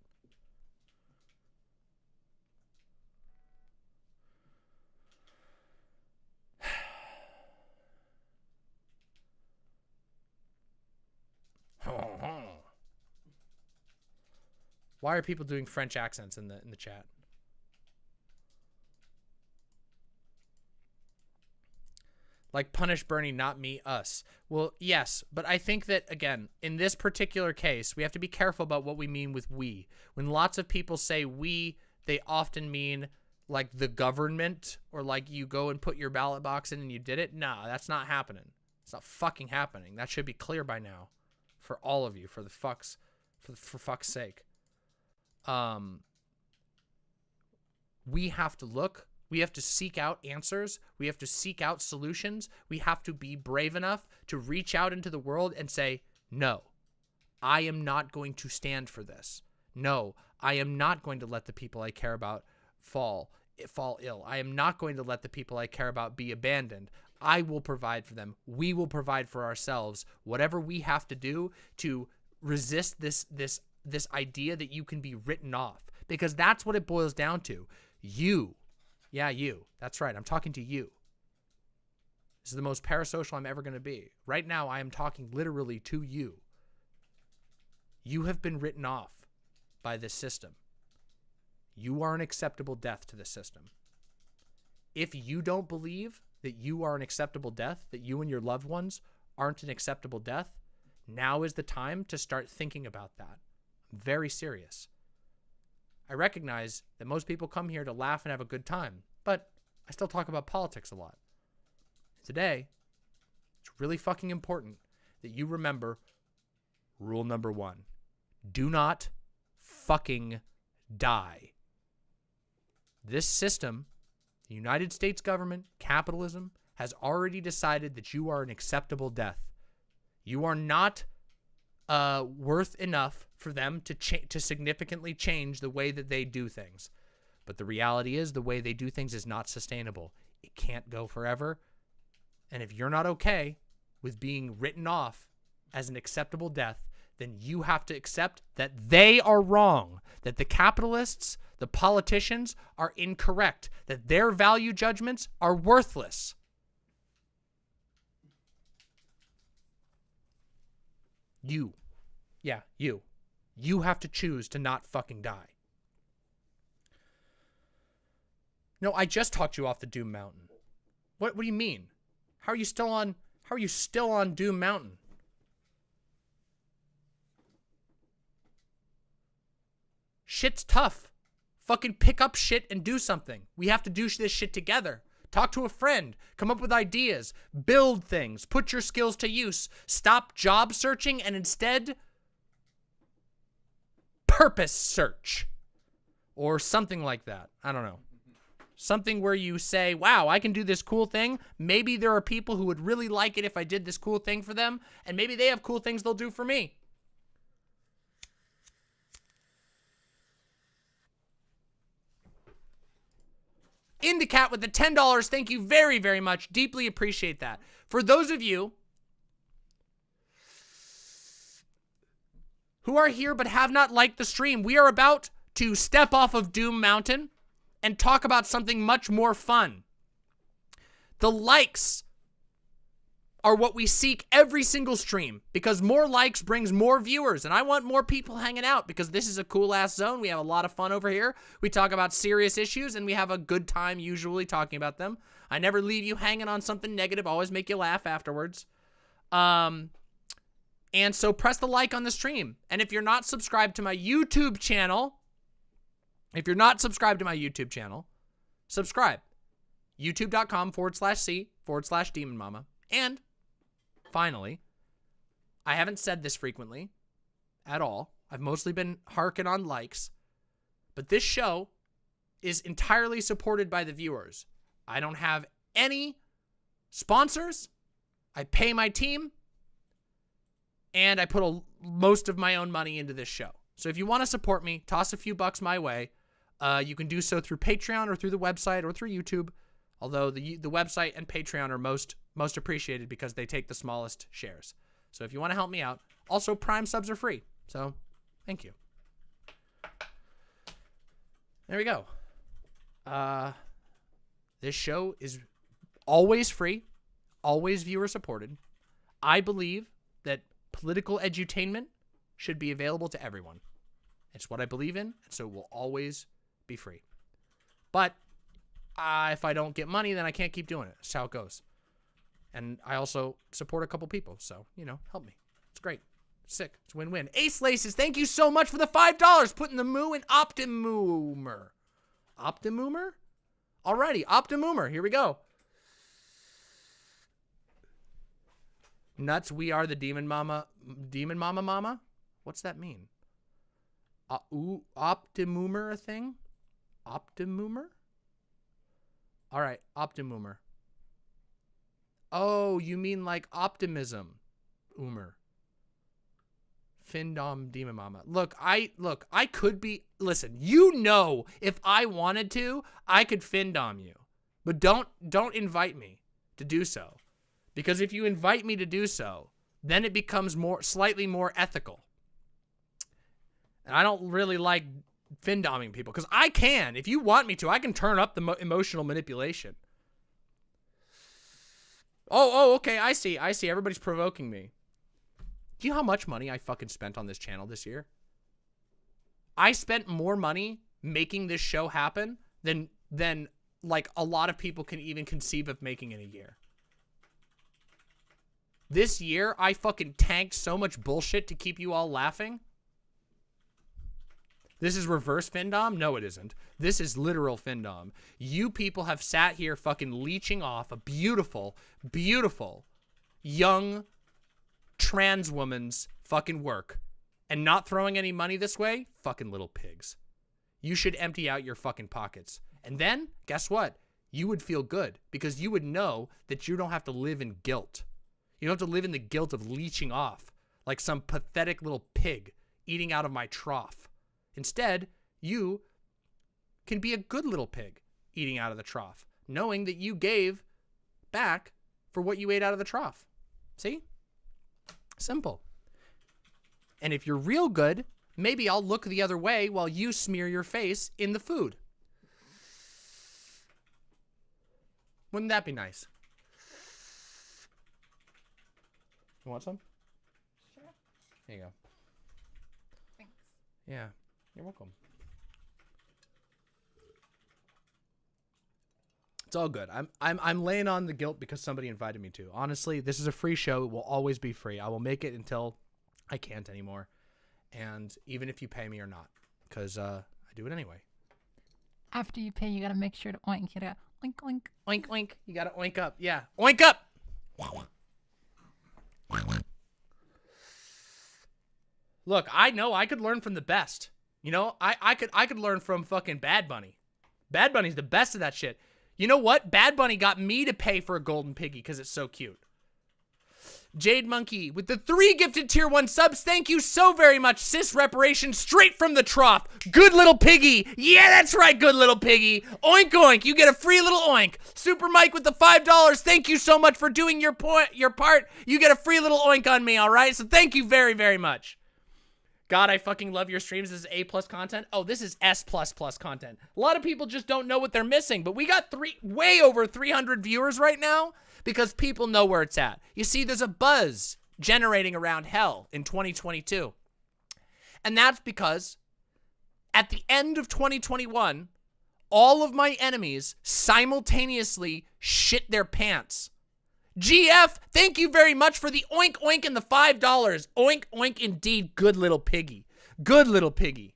Why are people doing French accents in the chat? Like, punish Bernie, not me, us. Well, yes, but I think that, again, in this particular case, we have to be careful about what we mean with we. When lots of people say we, they often mean, like, the government, or, like, you go and put your ballot box in and you did it. Nah, that's not happening. It's not fucking happening. That should be clear by now. For all of you, for fuck's sake. We have to look. We have to seek out answers. We have to seek out solutions. We have to be brave enough to reach out into the world and say, no, I am not going to stand for this. No, I am not going to let the people I care about fall ill. I am not going to let the people I care about be abandoned. I will provide for them. We will provide for ourselves. Whatever we have to do to resist this idea that you can be written off. Because that's what it boils down to. You. Yeah, you. That's right. I'm talking to you. This is the most parasocial I'm ever going to be. Right now, I am talking literally to you. You have been written off by this system. You are an acceptable death to this system. If you don't believe that you are an acceptable death, that you and your loved ones aren't an acceptable death, now is the time to start thinking about that. I'm very serious. I recognize that most people come here to laugh and have a good time, but I still talk about politics a lot. Today, it's really fucking important that you remember rule number 1. Do not fucking die. This system, the United States government, capitalism, has already decided that you are an acceptable death. You are not worth enough for them to significantly change the way that they do things. But the reality is the way they do things is not sustainable. It can't go forever. And if you're not okay with being written off as an acceptable death, then you have to accept that they are wrong, that the capitalists, the politicians are incorrect, that their value judgments are worthless. You. Yeah, you. You have to choose to not fucking die. No, I just talked you off the Doom Mountain. What do you mean? How are you still on Doom Mountain? Shit's tough. Fucking pick up shit and do something. We have to do this shit together. Talk to a friend. Come up with ideas. Build things. Put your skills to use. Stop job searching and instead purpose search. Or something like that. I don't know. Something where you say, wow, I can do this cool thing. Maybe there are people who would really like it if I did this cool thing for them, and maybe they have cool things they'll do for me. Indicat with the $10. Thank you very, very much. Deeply appreciate that. For those of you who are here but have not liked the stream, we are about to step off of Doom Mountain and talk about something much more fun. The likes are what we seek every single stream, because more likes brings more viewers, and I want more people hanging out because this is a cool-ass zone. We have a lot of fun over here. We talk about serious issues, and we have a good time usually talking about them. I never leave you hanging on something negative. Always make you laugh afterwards. And so press the like on the stream. And if you're not subscribed to my YouTube channel, subscribe. youtube.com/C/Demon And finally, I haven't said this frequently at all. I've mostly been harking on likes, but this show is entirely supported by the viewers. I don't have any sponsors. I pay my team, and I put most of my own money into this show. So if you want to support me, toss a few bucks my way. You can do so through Patreon or through the website or through YouTube. Although the website and Patreon are most appreciated because they take the smallest shares. So if you want to help me out, also Prime subs are free. So thank you. There we go. This show is always free, always viewer supported. I believe that political edutainment should be available to everyone. It's what I believe in, and so it will always be free. But if I don't get money, then I can't keep doing it. That's how it goes. And I also support a couple people, so, you know, help me. It's great. Sick. It's win-win. Acelaces, thank you so much for the $5. Putting the moo in Optimumer. Optimumer? Alrighty, Optimumer. Here we go. Nuts, we are the Demon Mama. Demon Mama Mama? What's that mean? Optimumer a thing? Optimumer? All right, Optimumer. Oh, you mean like optimism. Umer. Findom Demon Mama. Look, I could be, listen, you know, if I wanted to, I could Findom you. But don't invite me to do so. Because if you invite me to do so, then it becomes slightly more ethical. And I don't really like Findomming people, because I can. If you want me to, I can turn up the emotional manipulation. Oh, okay, I see. Everybody's provoking me. Do you know how much money I fucking spent on this channel this year? I spent more money making this show happen than like a lot of people can even conceive of making in a year. This year, I fucking tanked so much bullshit to keep you all laughing. This is reverse Findom? No, it isn't. This is literal Findom. You people have sat here fucking leeching off a beautiful, beautiful, young trans woman's fucking work and not throwing any money this way? Fucking little pigs. You should empty out your fucking pockets. And then, guess what? You would feel good because you would know that you don't have to live in guilt. You don't have to live in the guilt of leeching off like some pathetic little pig eating out of my trough. Instead, you can be a good little pig eating out of the trough, knowing that you gave back for what you ate out of the trough. See? Simple. And if you're real good, maybe I'll look the other way while you smear your face in the food. Wouldn't that be nice? You want some? Sure. Here you go. Thanks. Yeah. You're welcome. It's all good. I'm laying on the guilt because somebody invited me to. Honestly, this is a free show. It will always be free. I will make it until I can't anymore. And even if you pay me or not, because I do it anyway. After you pay, you gotta make sure to oink. You gotta oink, oink. Oink, oink. You gotta oink up. Yeah. Oink up! Look, I know I could learn from the best. You know, I could learn from fucking Bad Bunny. Bad Bunny's the best of that shit. You know what? Bad Bunny got me to pay for a golden piggy because it's so cute. Jade Monkey with the 3 gifted tier 1 subs. Thank you so very much, sis. Reparation straight from the trough. Good little piggy. Yeah, that's right, good little piggy. Oink oink. You get a free little oink. Super Mike with the $5. Thank you so much for doing your part. You get a free little oink on me, all right? So thank you very, very much. God, I fucking love your streams. This is A+ content. Oh, this is S++ content. A lot of people just don't know what they're missing, but we got way over 300 viewers right now because people know where it's at. You see, there's a buzz generating around hell in 2022. And that's because at the end of 2021, all of my enemies simultaneously shit their pants. GF, thank you very much for the oink oink and the $5. Oink oink indeed. Good little piggy. Good little piggy.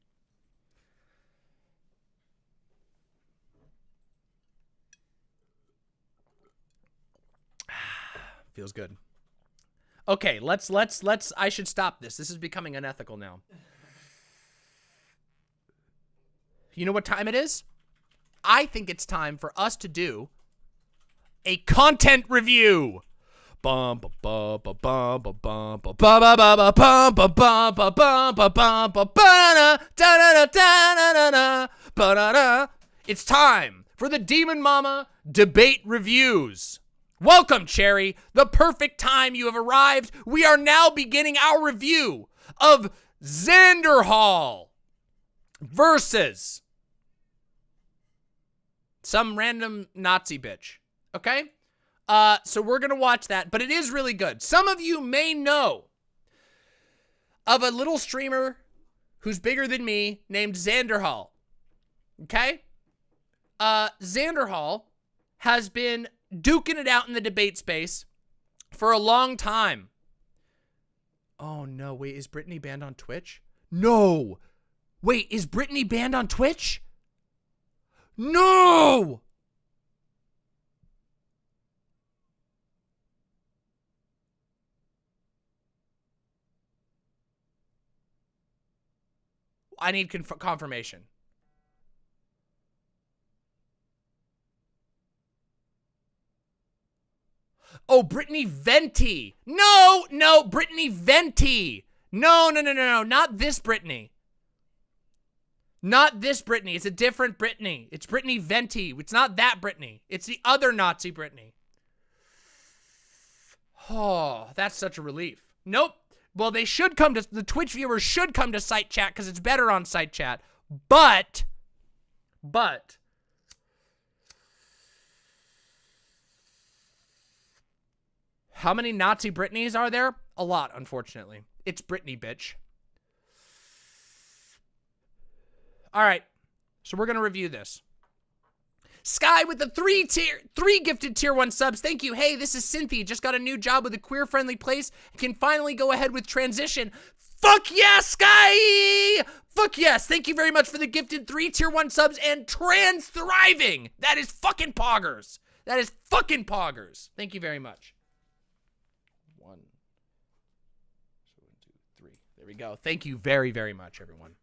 Feels good. Okay, let's I should stop this. This is becoming unethical now. You know what time it is? I think it's time for us to do a content review. It's time for the Demon Mama debate reviews. Welcome, Cherry. The perfect time you have arrived. We are now beginning our review of Xanderhal versus some random Nazi bitch. Okay? So we're gonna watch that, but it is really good. Some of you may know of a little streamer who's bigger than me named Xanderhal. Okay? Xanderhal has been duking it out in the debate space for a long time. Oh no, wait, is Brittany banned on Twitch? No! Wait, is Brittany banned on Twitch? No! I need confirmation. Oh, Brittany Venti. No, Brittany Venti. No, not this Brittany. Not this Brittany. It's a different Brittany. It's Brittany Venti. It's not that Brittany. It's the other Nazi Brittany. Oh, that's such a relief. Nope. Well, they should come to, the Twitch viewers should come to site chat because it's better on site chat. But, how many Nazi Britneys are there? A lot, unfortunately. It's Brittany, bitch. All right, so we're going to review this. Sky with the 3 gifted tier 1 subs. Thank you. Hey, this is Cynthia. Just got a new job with a queer-friendly place. Can finally go ahead with transition. Fuck yes, Sky! Fuck yes. Thank you very much for the gifted 3 tier 1 subs and trans thriving. That is fucking poggers. That is fucking poggers. Thank you very much. 1, 2, 3. There we go. Thank you very, very much, everyone.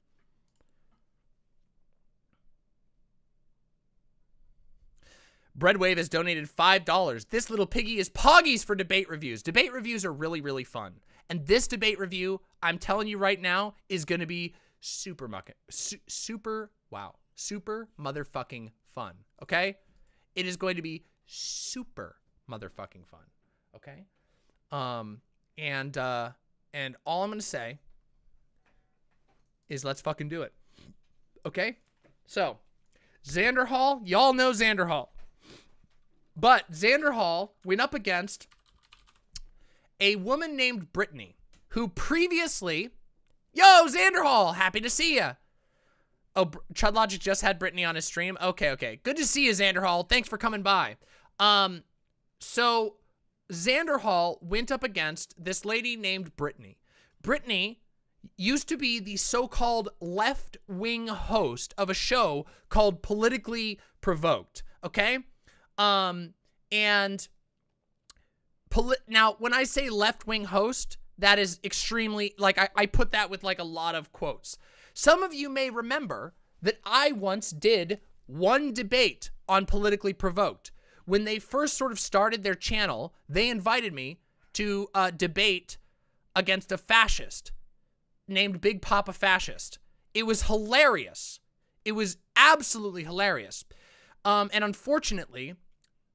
Breadwave has donated $5. This little piggy is Poggies for debate reviews. Debate reviews are really, really fun. And this debate review, I'm telling you right now, is going to be super motherfucking fun. Okay? It is going to be super motherfucking fun. Okay? And all I'm going to say is let's fucking do it. Okay? So, Xanderhal, y'all know Xanderhal. But Xanderhal went up against a woman named Brittany, who previously... Yo, Xanderhal, happy to see ya. Oh, Chudlogic just had Brittany on his stream. Okay. Good to see you, Xanderhal. Thanks for coming by. So Xanderhal went up against this lady named Brittany. Brittany used to be the so-called left-wing host of a show called Politically Provoked, okay? Now, when I say left-wing host, that is extremely, like, I put that with, like, a lot of quotes. Some of you may remember that I once did one debate on Politically Provoked. When they first sort of started their channel, they invited me to debate against a fascist named Big Papa Fascist. It was hilarious. It was absolutely hilarious. And unfortunately,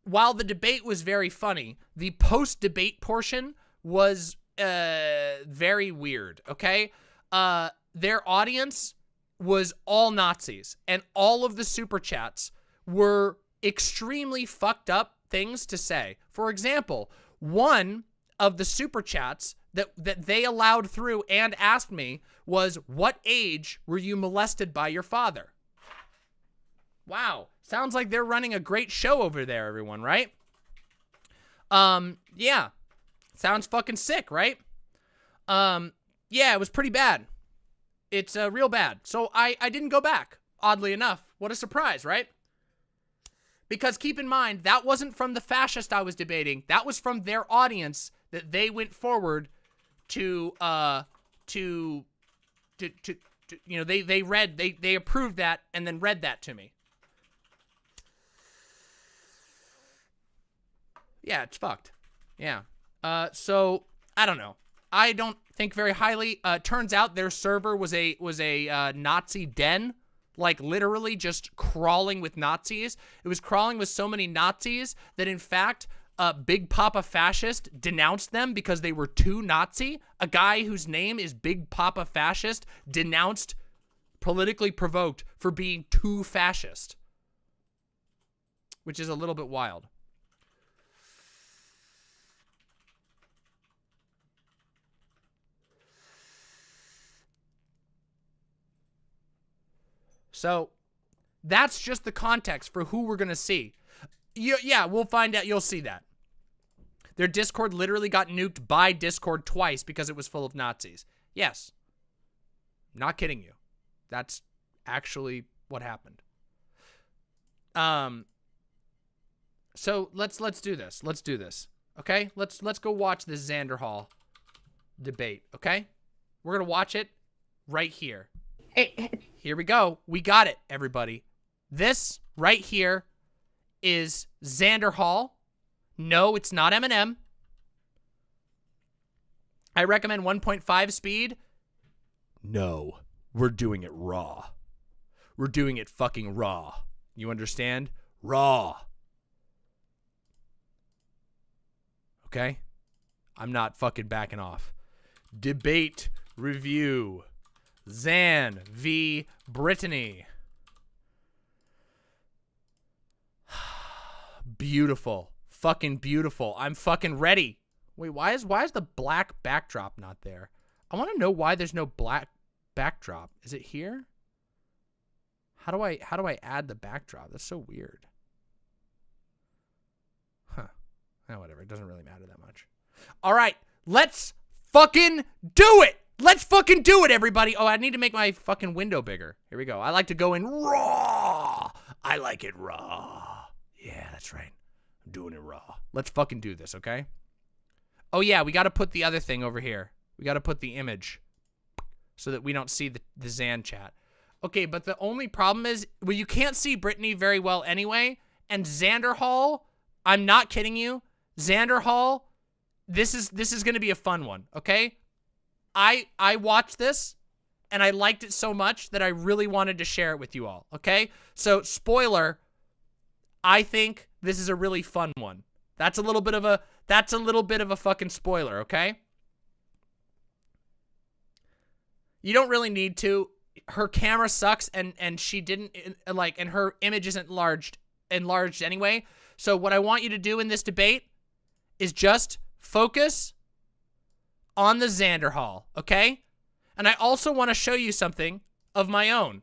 while the debate was very funny, the post-debate portion was very weird, okay? Their audience was all Nazis, and all of the super chats were extremely fucked up things to say. For example, one of the super chats that they allowed through and asked me was, what age were you molested by your father? Wow. Sounds like they're running a great show over there, everyone, right? Yeah. Sounds fucking sick, right? Yeah, it was pretty bad. It's real bad. So I didn't go back, oddly enough. What a surprise, right? Because keep in mind, that wasn't from the fascist I was debating. That was from their audience that they went forward to you know, they approved that and then read that to me. Yeah, it's fucked. Yeah. So I don't know. I don't think very highly. Turns out their server was a Nazi den, like literally just crawling with Nazis. It was crawling with so many Nazis that in fact, Big Papa Fascist denounced them because they were too Nazi. A guy whose name is Big Papa Fascist denounced Politically Provoked for being too fascist, which is a little bit wild. So that's just the context for who we're going to see. Yeah, we'll find out. You'll see that. Their Discord literally got nuked by Discord twice because it was full of Nazis. Yes. Not kidding you. That's actually what happened. So let's do this. Let's do this. Okay? Let's go watch this Xanderhal debate, okay? We're going to watch it right here. Here we go. We got it, everybody. This right here is Xanderhal. No, it's not Eminem. I recommend 1.5 speed. No, we're doing it raw. We're doing it fucking raw. You understand? Raw. Okay? I'm not fucking backing off. Debate review. Xan v. Brittany. Beautiful. Fucking beautiful. I'm fucking ready. Wait, why is the black backdrop not there? I want to know why there's no black backdrop. Is it here? How do I add the backdrop? That's so weird. Huh. Oh, whatever. It doesn't really matter that much. All right. Let's fucking do it. Let's fucking do it, everybody. Oh, I need to make my fucking window bigger. Here we go. I like to go in raw. I like it raw. Yeah, that's right. I'm doing it raw. Let's fucking do this, okay? Oh, yeah, we got to put the other thing over here. We got to put the image so that we don't see the Xan chat. Okay, but the only problem is, well, you can't see Brittany very well anyway, and Xanderhal, I'm not kidding you, Xanderhal, this is going to be a fun one, okay? I watched this, and I liked it so much that I really wanted to share it with you all, okay? So, spoiler, I think this is a really fun one. That's a little bit of a fucking spoiler, okay? You don't really need to. Her camera sucks, and she didn't, like, and her image isn't enlarged anyway. So what I want you to do in this debate is just focus on the Xanderhal, okay? And I also want to show you something of my own.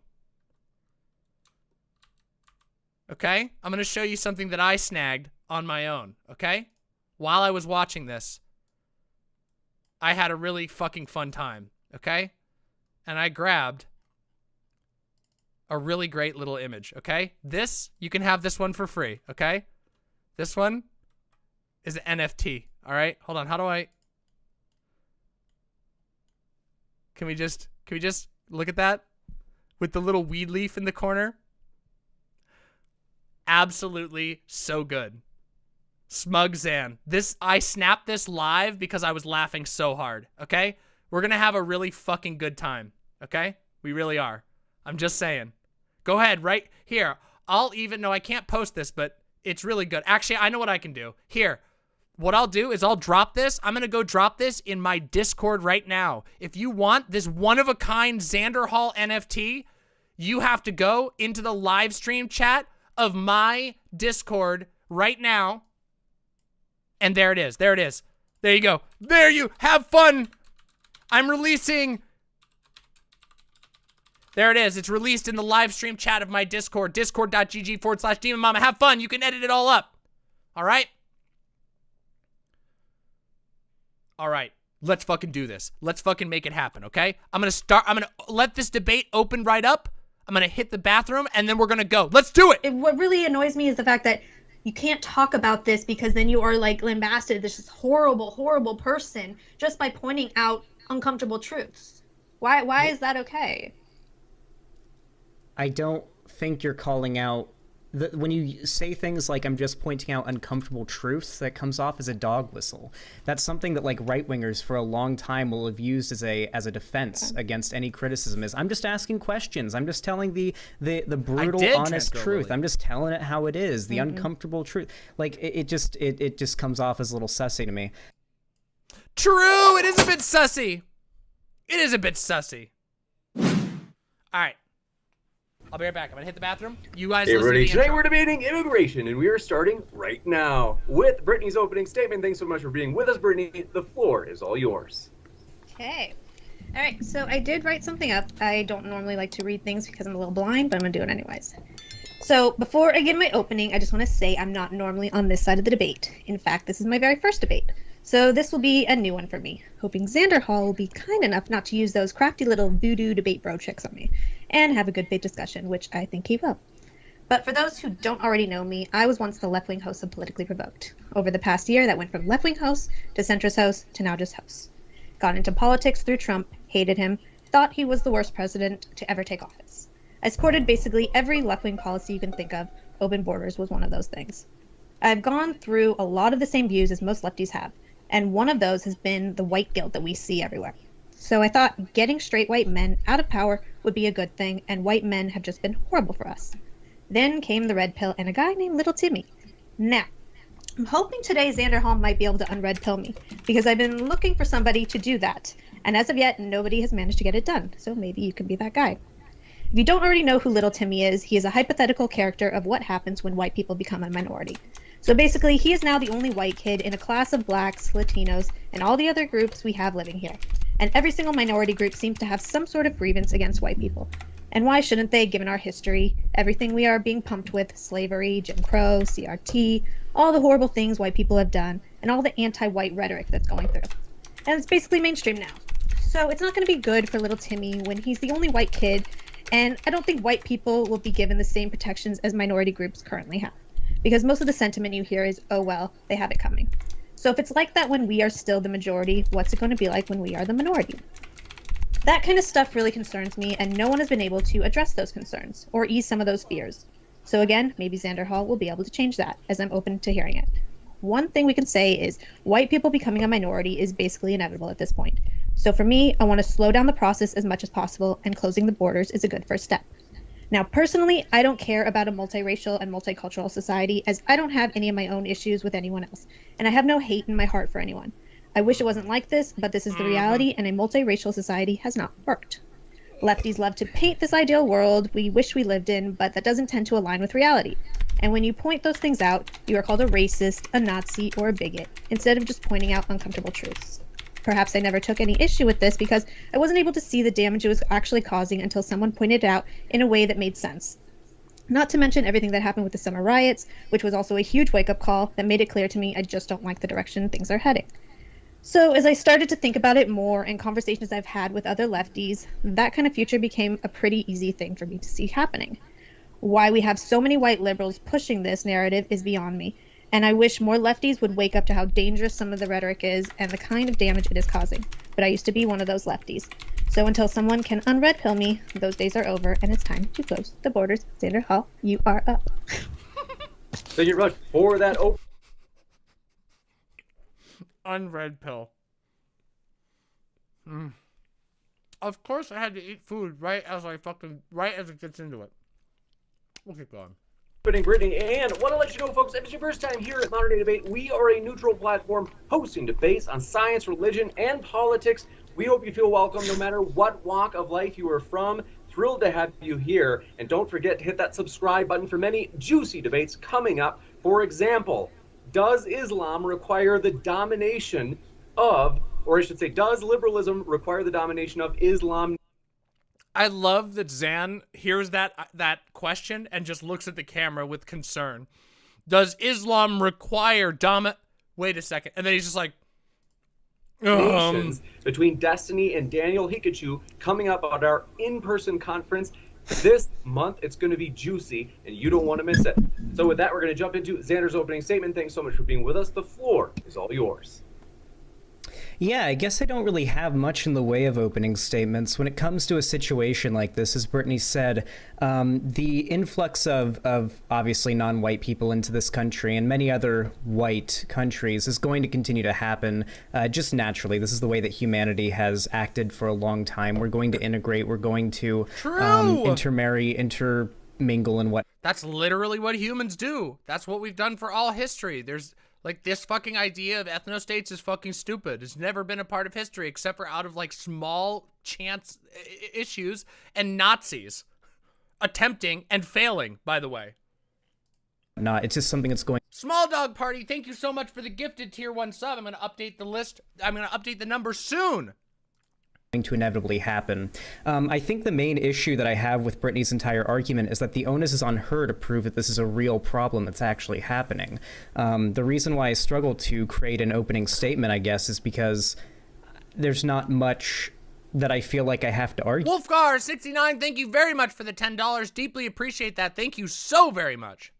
Okay? I'm going to show you something that I snagged on my own, okay? While I was watching this, I had a really fucking fun time, okay? And I grabbed a really great little image, okay? This, you can have this one for free, okay? This one is an NFT, all right? Hold on, how do I... Can we just look at that? With the little weed leaf in the corner? Absolutely so good. Smug Zan. I snapped this live because I was laughing so hard, okay? We're gonna have a really fucking good time, okay? We really are. I'm just saying. Go ahead, right here. I can't post this, but it's really good. Actually, I know what I can do. Here, what I'll do is I'll drop this. I'm gonna go drop this in my Discord right now. If you want this one-of-a-kind Xanderhal NFT, you have to go into the live stream chat of my Discord right now. And there it is. There it is. There you go. There you have fun. I'm releasing. There it is. It's released in the live stream chat of my Discord. Discord.gg/DemonMama. Have fun. You can edit it all up. All right? All right. Let's fucking do this. Let's fucking make it happen, okay? I'm going to let this debate open right up. I'm going to hit the bathroom, and then we're going to go. Let's do it. What really annoys me is the fact that you can't talk about this because then you are like lambasted. This is horrible, horrible person just by pointing out uncomfortable truths. Why is that okay? I don't think you're calling out when you say things like I'm just pointing out uncomfortable truths, that comes off as a dog whistle. That's something that like right-wingers for a long time will have used as a defense against any criticism. Is I'm just asking questions. I'm just telling the brutal, honest truth. I'm just telling it how it is, the uncomfortable truth. Like it just comes off as a little sussy to me. True, it is a bit sussy. It is a bit sussy. All right. I'll be right back. I'm gonna hit the bathroom. You guys listen to the Today intro. we're debating immigration, and we are starting right now with Brittany's opening statement. Thanks so much for being with us, Brittany. The floor is all yours. Okay. All right, so I did write something up. I don't normally like to read things because I'm a little blind, but I'm gonna do it anyways. So before I give my opening, I just want to say I'm not normally on this side of the debate. In fact, this is my very first debate. So this will be a new one for me, hoping Xanderhal will be kind enough not to use those crafty little voodoo debate bro tricks on me, and have a good faith discussion, which I think he will. But for those who don't already know me, I was once the left-wing host of Politically Provoked. Over the past year, that went from left-wing host to centrist host to now just host. Got into politics through Trump, hated him, thought he was the worst president to ever take office. I supported basically every left-wing policy you can think of. Open borders was one of those things. I've gone through a lot of the same views as most lefties have, and one of those has been the white guilt that we see everywhere. So I thought getting straight white men out of power would be a good thing, and white men have just been horrible for us. Then came the red pill and a guy named Little Timmy. Now, I'm hoping today Xanderhal might be able to unred pill me, because I've been looking for somebody to do that, and as of yet, nobody has managed to get it done, so maybe you can be that guy. If you don't already know who Little Timmy is, he is a hypothetical character of what happens when white people become a minority. So basically, he is now the only white kid in a class of blacks, Latinos, and all the other groups we have living here. And every single minority group seems to have some sort of grievance against white people. And why shouldn't they, given our history, everything we are being pumped with, slavery, Jim Crow, CRT, all the horrible things white people have done, and all the anti-white rhetoric that's going through. And it's basically mainstream now. So it's not going to be good for Little Timmy when he's the only white kid, and I don't think white people will be given the same protections as minority groups currently have. Because most of the sentiment you hear is, oh well, they have it coming. So if it's like that when we are still the majority, what's it going to be like when we are the minority? That kind of stuff really concerns me, and no one has been able to address those concerns, or ease some of those fears. So again, maybe Xanderhal will be able to change that, as I'm open to hearing it. One thing we can say is, white people becoming a minority is basically inevitable at this point. So for me, I want to slow down the process as much as possible, and closing the borders is a good first step. Now, personally, I don't care about a multiracial and multicultural society, as I don't have any of my own issues with anyone else, and I have no hate in my heart for anyone. I wish it wasn't like this, but this is the reality, and a multiracial society has not worked. Lefties love to paint this ideal world we wish we lived in, but that doesn't tend to align with reality. And when you point those things out, you are called a racist, a Nazi, or a bigot, instead of just pointing out uncomfortable truths. Perhaps I never took any issue with this because I wasn't able to see the damage it was actually causing until someone pointed it out in a way that made sense. Not to mention everything that happened with the summer riots, which was also a huge wake-up call that made it clear to me I just don't like the direction things are heading. So as I started to think about it more in conversations I've had with other lefties, that kind of future became a pretty easy thing for me to see happening. Why we have so many white liberals pushing this narrative is beyond me, and I wish more lefties would wake up to how dangerous some of the rhetoric is and the kind of damage it is causing. But I used to be one of those lefties. So until someone can unred pill me, those days are over, and it's time to close the borders. Xanderhal, you are up. Thank you very much for that open. Unread pill. Of course I had to eat food right as it gets into it. We'll keep going. Brittany, and want to let you know, folks, if it's your first time here at Modern Day Debate, we are a neutral platform hosting debates on science, religion, and politics. We hope you feel welcome no matter what walk of life you are from. Thrilled to have you here. And don't forget to hit that subscribe button for many juicy debates coming up. For example, does Islam require the domination of, or I should say, does liberalism require the domination of Islam? I love that Zan hears that question and just looks at the camera with concern. Does Islam require Wait a second. And then he's just like, Nations between Destiny and Daniel Hikachu coming up at our in-person conference this month. It's going to be juicy, and you don't want to miss it. So with that, we're going to jump into Xander's opening statement. Thanks so much for being with us. The floor is all yours. Yeah, I guess I don't really have much in the way of opening statements. When it comes to a situation like this, as Brittany said, the influx of obviously non-white people into this country and many other white countries is going to continue to happen just naturally. This is the way that humanity has acted for a long time. We're going to integrate. We're going to intermarry, intermingle, and what. That's literally what humans do. That's what we've done for all history. There's... Like, this fucking idea of ethnostates is fucking stupid. It's never been a part of history except for out of, like, small chance issues and Nazis attempting and failing, by the way. No, it's just something that's going... Small Dog Party, thank you so much for the gifted tier 1 sub. I'm going to update the list. I'm going to update the numbers soon. To inevitably happen. I think the main issue that I have with Brittany's entire argument is that the onus is on her to prove that this is a real problem that's actually happening. The reason why I struggle to create an opening statement, I guess, is because there's not much that I feel like I have to argue. Wolfgar69, thank you very much for the $10. Deeply appreciate that. Thank you so very much.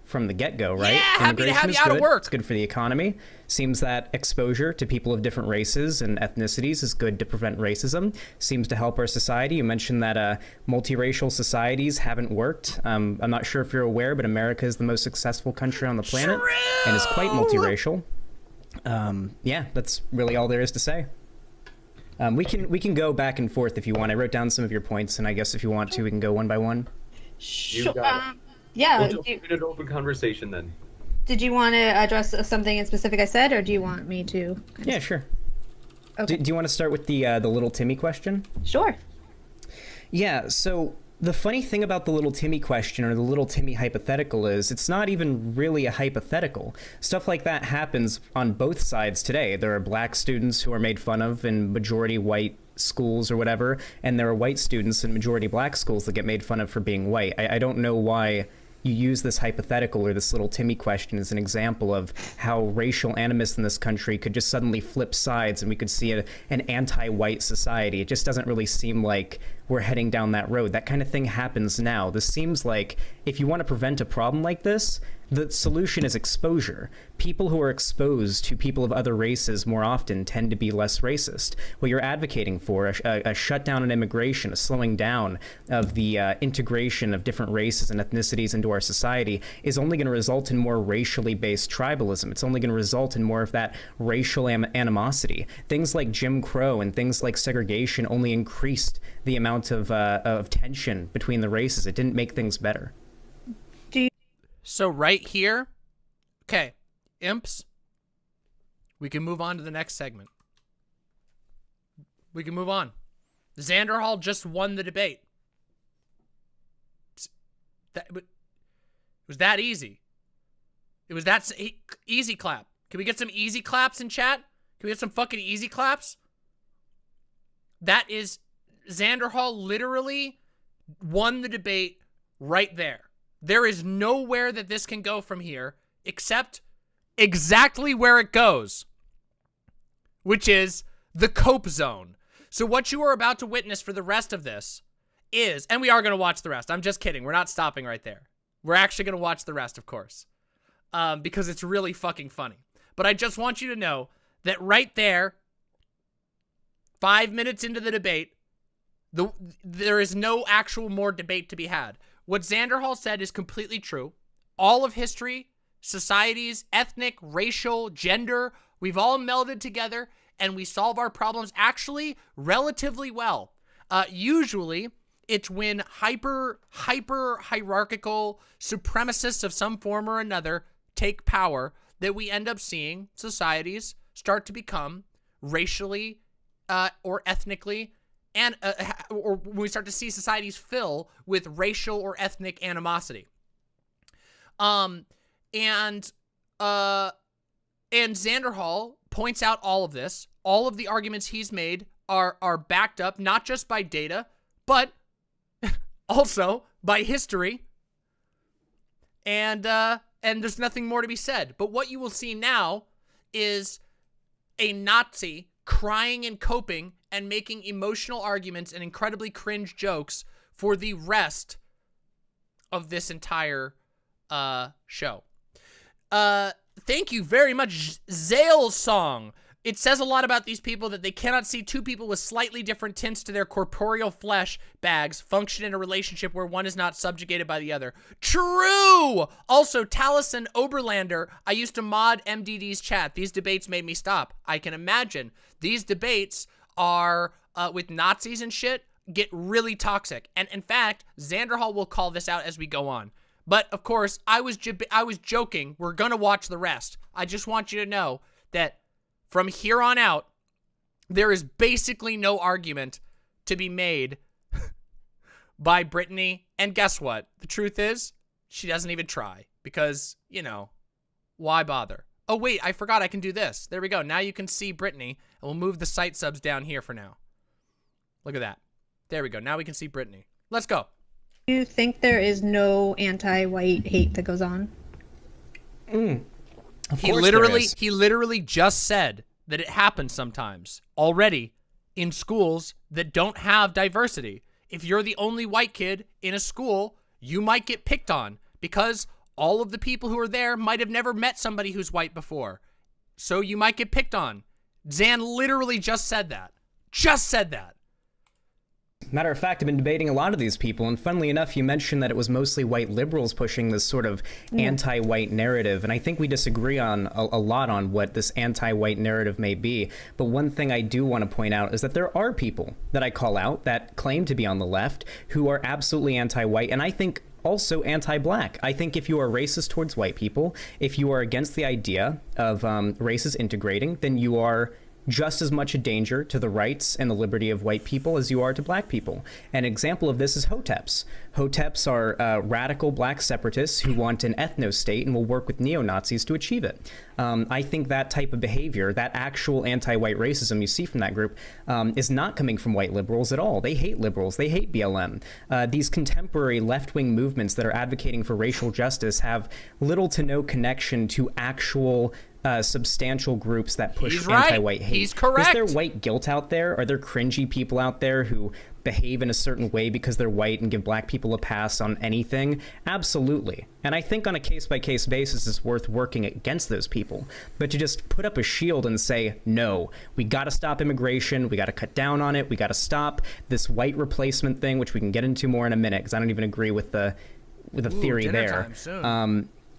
From the get-go, right? Yeah, happy to have you out of work. It's good for the economy. Seems that exposure to people of different races and ethnicities is good to prevent racism. Seems to help our society. You mentioned that multiracial societies haven't worked. I'm not sure if you're aware, but America is the most successful country on the planet and is quite multiracial. Yeah, that's really all there is to say. We can go back and forth if you want. I wrote down some of your points, and I guess if you want to, we can go one by one. Sure. Yeah. We'll jump into an open conversation then. Did you want to address something in specific I said, or do you want me to? Yeah, sure. Okay. Do you want to start with the little Timmy question? Sure. Yeah, so the funny thing about the little Timmy question or the little Timmy hypothetical is it's not even really a hypothetical. Stuff like that happens on both sides today. There are black students who are made fun of in majority white schools or whatever, and there are white students in majority black schools that get made fun of for being white. I don't know why you use this hypothetical or this little Timmy question as an example of how racial animus in this country could just suddenly flip sides and we could see an anti-white society. It just doesn't really seem like we're heading down that road. That kind of thing happens now. This seems like if you want to prevent a problem like this, the solution is exposure. People who are exposed to people of other races more often tend to be less racist. What you're advocating for, a shutdown on immigration, a slowing down of the integration of different races and ethnicities into our society, is only going to result in more racially based tribalism. It's only going to result in more of that racial animosity. Things like Jim Crow and things like segregation only increased the amount of tension between the races. It didn't make things better. So right here, okay, imps, we can move on to the next segment. We can move on. Xanderhal just won the debate. It was that easy. It was that easy clap. Can we get some easy claps in chat? Can we get some fucking easy claps? That is, Xanderhal literally won the debate right there. There is nowhere that this can go from here except exactly where it goes, which is the cope zone. So what you are about to witness for the rest of this is, and we are going to watch the rest. I'm just kidding. We're not stopping right there. We're actually going to watch the rest, of course, because it's really fucking funny. But I just want you to know that right there, 5 minutes into the debate, there is no actual more debate to be had. What Xanderhal said is completely true. all of history, societies, ethnic, racial, gender, we've all melded together and we solve our problems actually relatively well. Usually, it's when hyper hierarchical supremacists of some form or another take power that we end up seeing societies start to become racially or ethnically, and or when we start to see societies fill with racial or ethnic animosity. And Xanderhal points out all of this. All of the arguments he's made are backed up not just by data, but also by history. And there's nothing more to be said. But what you will see now is a Nazi crying and coping and making emotional arguments and incredibly cringe jokes for the rest of this entire show. Thank you very much, Zale's song. It says a lot about these people that they cannot see two people with slightly different tints to their corporeal flesh bags function in a relationship where one is not subjugated by the other. True! Also, Taliesin Oberlander, I used to mod MDD's chat. These debates made me stop. I can imagine. These debates are, with Nazis and shit, get really toxic. And in fact, Xanderhal will call this out as we go on. But, of course, I was joking. We're going to watch the rest. I just want you to know that from here on out, there is basically no argument to be made by Brittany. And guess what? The truth is, she doesn't even try. Because, you know, why bother? Oh, wait, I forgot I can do this. There we go. Now you can see Brittany. And we'll move the site subs down here for now. Look at that. There we go. Now we can see Brittany. Let's go. Do you think there is no anti-white hate that goes on? He literally just said that it happens sometimes already in schools that don't have diversity. If you're the only white kid in a school, you might get picked on because all of the people who are there might have never met somebody who's white before. So you might get picked on. Zan literally just said that. Just said that. Matter of fact, I've been debating a lot of these people, and funnily enough, you mentioned that it was mostly white liberals pushing this sort of anti-white narrative, and I think we disagree on a lot on what this anti-white narrative may be. But one thing I do want to point out is that there are people that I call out that claim to be on the left who are absolutely anti-white, and I think also anti-black. I think if you are racist towards white people, if you are against the idea of races integrating, then you are just as much a danger to the rights and the liberty of white people as you are to black people. An example of this is Hoteps. Hoteps are radical black separatists who want an ethno-state and will work with neo-Nazis to achieve it. I think that type of behavior, that actual anti-white racism you see from that group, is not coming from white liberals at all. They hate liberals. They hate BLM. These contemporary left-wing movements that are advocating for racial justice have little to no connection to actual substantial groups that push anti-white hate. He's correct. Is there white guilt out there? Are there cringy people out there who behave in a certain way because they're white and give black people a pass on anything? Absolutely. And I think on a case-by-case basis it's worth working against those people. But to just put up a shield and say, no, we got to stop immigration, we got to cut down on it, we got to stop this white replacement thing, which we can get into more in a minute because I don't even agree with the theory there.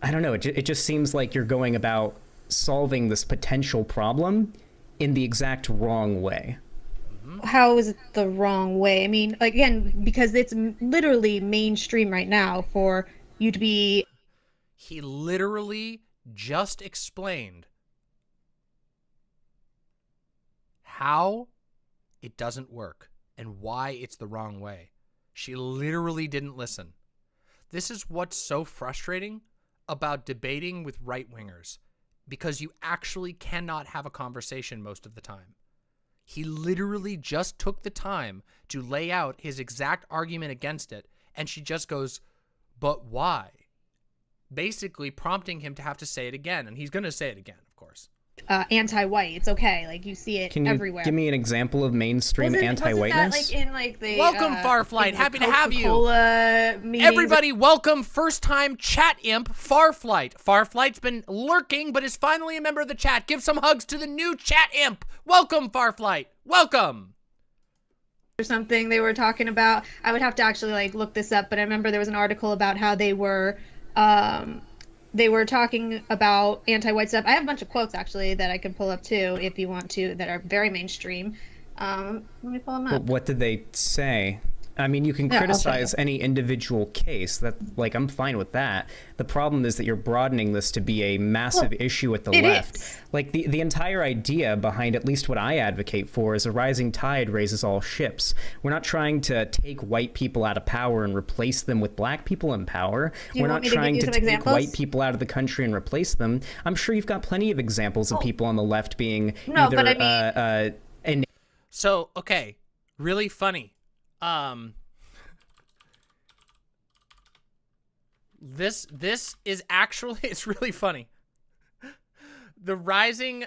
I don't know. It just seems like you're going about solving this potential problem in the exact wrong way. How is it the wrong way? I mean, again, because it's literally mainstream right now for you to be... He literally just explained how it doesn't work and why it's the wrong way. She literally didn't listen. This is what's so frustrating about debating with right-wingers, because you actually cannot have a conversation most of the time. He literally just took the time to lay out his exact argument against it, and she just goes, but why? Basically prompting him to have to say it again, and he's going to say it again, of course. Anti-white, it's okay. Like, you see it everywhere. Give me an example of mainstream anti-whiteness? Wasn't that, like, in, like, the... Welcome, Farflight. Happy to have you. Meetings? Everybody, welcome first-time chat imp, Farflight. Farflight's been lurking, but is finally a member of the chat. Give some hugs to the new chat imp. Welcome, Farflight. Welcome. Or something they were talking about. I would have to actually, like, look this up, but I remember there was an article about how they were... they were talking about anti-white stuff. I have a bunch of quotes actually that I can pull up too if you want to, that are very mainstream. Let me pull them up. But what did they say? I mean, you can Yeah, I'll show criticize you. any individual case. That, like, I'm fine with that. The problem is that you're broadening this to be a massive issue at the it left. is. Like, the entire idea behind at least what I advocate for is a rising tide raises all ships. We're not trying to take white people out of power and replace them with black people in power. Do you We're want not me to give trying you to some take examples? white people out of the country and replace them. I'm sure you've got plenty of examples of people on the left being No, either but I mean- So, okay, really funny. This is actually, it's really funny. The rising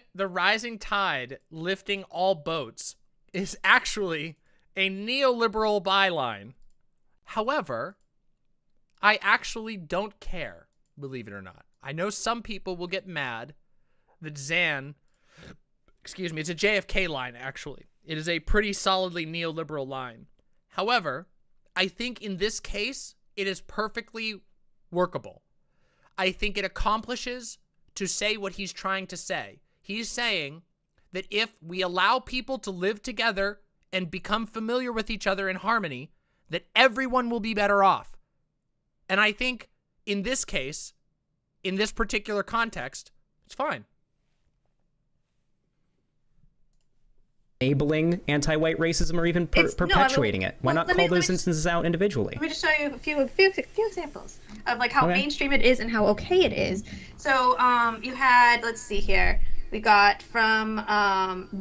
tide lifting all boats is actually a neoliberal byline. However, I actually don't care, believe it or not. I know some people will get mad that excuse me, it's a JFK line, actually. It is a pretty solidly neoliberal line. However, I think in this case, it is perfectly workable. I think it accomplishes to say what he's trying to say. He's saying that if we allow people to live together and become familiar with each other in harmony, that everyone will be better off. And I think in this case, in this particular context, it's fine. Enabling anti-white racism or even perpetuating it. Why not call those instances out individually? Let me just show you a few examples of like how mainstream it is and how okay it is. So you had, let's see here, we got from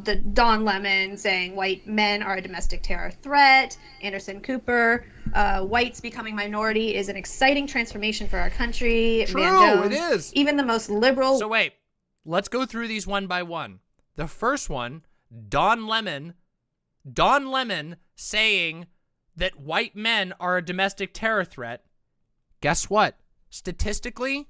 the Don Lemon saying white men are a domestic terror threat. Anderson Cooper, whites becoming minority is an exciting transformation for our country. True, Van Jones, it is. Even the most liberal. So wait, let's go through these one by one. The first one, Don Lemon saying that white men are a domestic terror threat. Guess what? Statistically,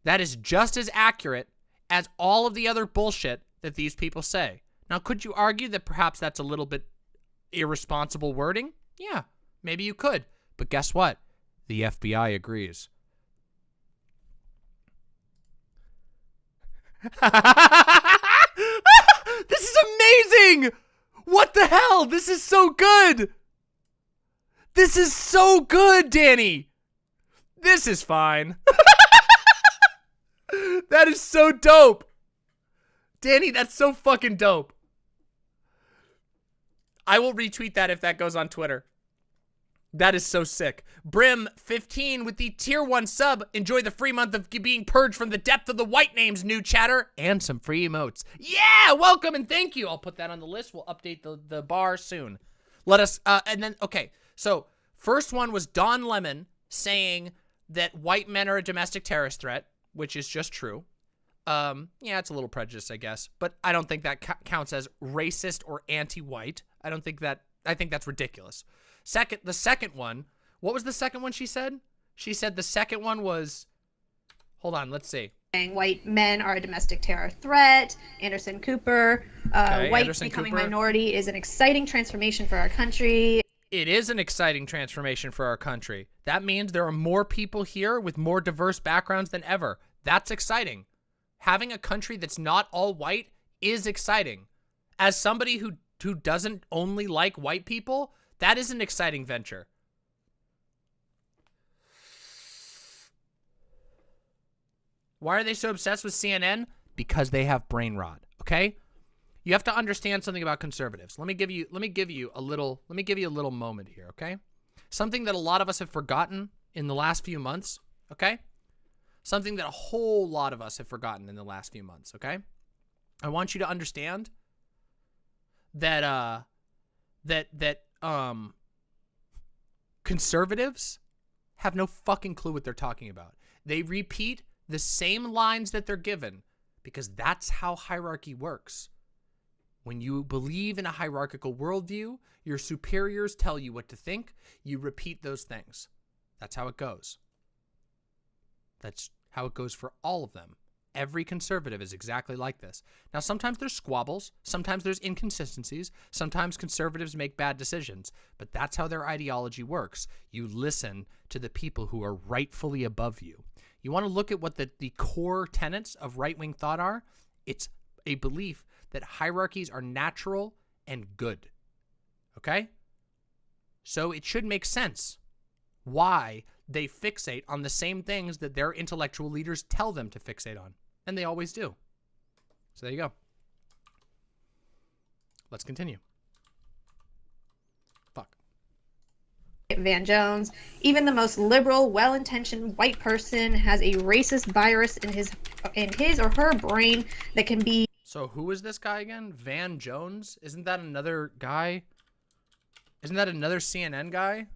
that is just as accurate as all of the other bullshit that these people say. Now, could you argue that perhaps that's a little bit irresponsible wording? Yeah, maybe you could. But guess what? The FBI agrees. This is amazing! What the hell? This is so good! This is so good, Danny! This is fine. That is so dope! Danny, that's so fucking dope. I will retweet that if that goes on Twitter. That is so sick. Brim15 with the tier 1 sub. Enjoy the free month of being purged from the depth of the white names, new chatter, and some free emotes. Yeah, welcome and thank you. I'll put that on the list. We'll update the bar soon. Let us, and then, okay. So, first one was Don Lemon saying that white men are a domestic terrorist threat, which is just true. Yeah, it's a little prejudice, I guess. But I don't think that counts as racist or anti-white. I think that's ridiculous. The second one, what was the second one she said? She said the second one was, hold on, let's see. White men are a domestic terror threat. Anderson Cooper, whites Anderson becoming Cooper. minority is an exciting transformation for our country. It is an exciting transformation for our country. That means there are more people here with more diverse backgrounds than ever. That's exciting. Having a country that's not all white is exciting. As somebody who doesn't only like white people, that is an exciting venture. Why are they so obsessed with CNN? Because they have brain rot, okay? You have to understand something about conservatives. Let me give you a little moment here, okay? Something that a lot of us have forgotten in the last few months, okay? Something that a whole lot of us have forgotten in the last few months, okay? I want you to understand that conservatives have no fucking clue what they're talking about. They repeat the same lines that they're given because that's how hierarchy works. When you believe in a hierarchical worldview, your superiors tell you what to think. You repeat those things. That's how it goes. That's how it goes for all of them. Every conservative is exactly like this. Now, sometimes there's squabbles. Sometimes there's inconsistencies. Sometimes conservatives make bad decisions. But that's how their ideology works. You listen to the people who are rightfully above you. You want to look at what the core tenets of right-wing thought are? It's a belief that hierarchies are natural and good. Okay? So it should make sense why they fixate on the same things that their intellectual leaders tell them to fixate on. And they always do. So there you go. Let's continue. Fuck. Van Jones. Even the most liberal, well-intentioned white person has a racist virus in his or her brain that can be... So who is this guy again? Van Jones? Isn't that another guy? Isn't that another CNN guy?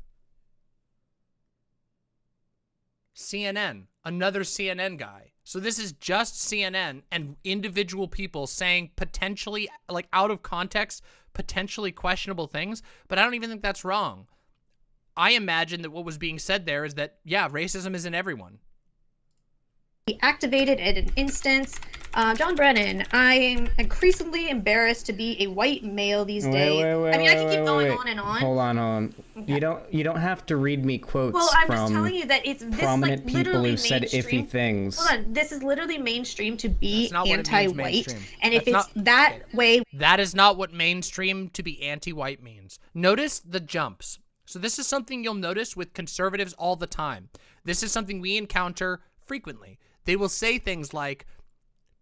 CNN. Another CNN guy. So this is just CNN and individual people saying potentially, like out of context, potentially questionable things. But I don't even think that's wrong. I imagine that what was being said there is that, yeah, racism is in everyone. Activated at an instance. John Brennan, I am increasingly embarrassed to be a white male these days. I mean, I can keep going on and on. Hold on. Okay. You don't have to read me quotes I'm from just telling you that it's this prominent like people literally who said mainstream. iffy things. Hold on, this is literally mainstream to be anti-white, mainstream. and if That's it's that way, that is not what mainstream to be anti-white means. Notice the jumps. So this is something you'll notice with conservatives all the time. This is something we encounter frequently. They will say things like,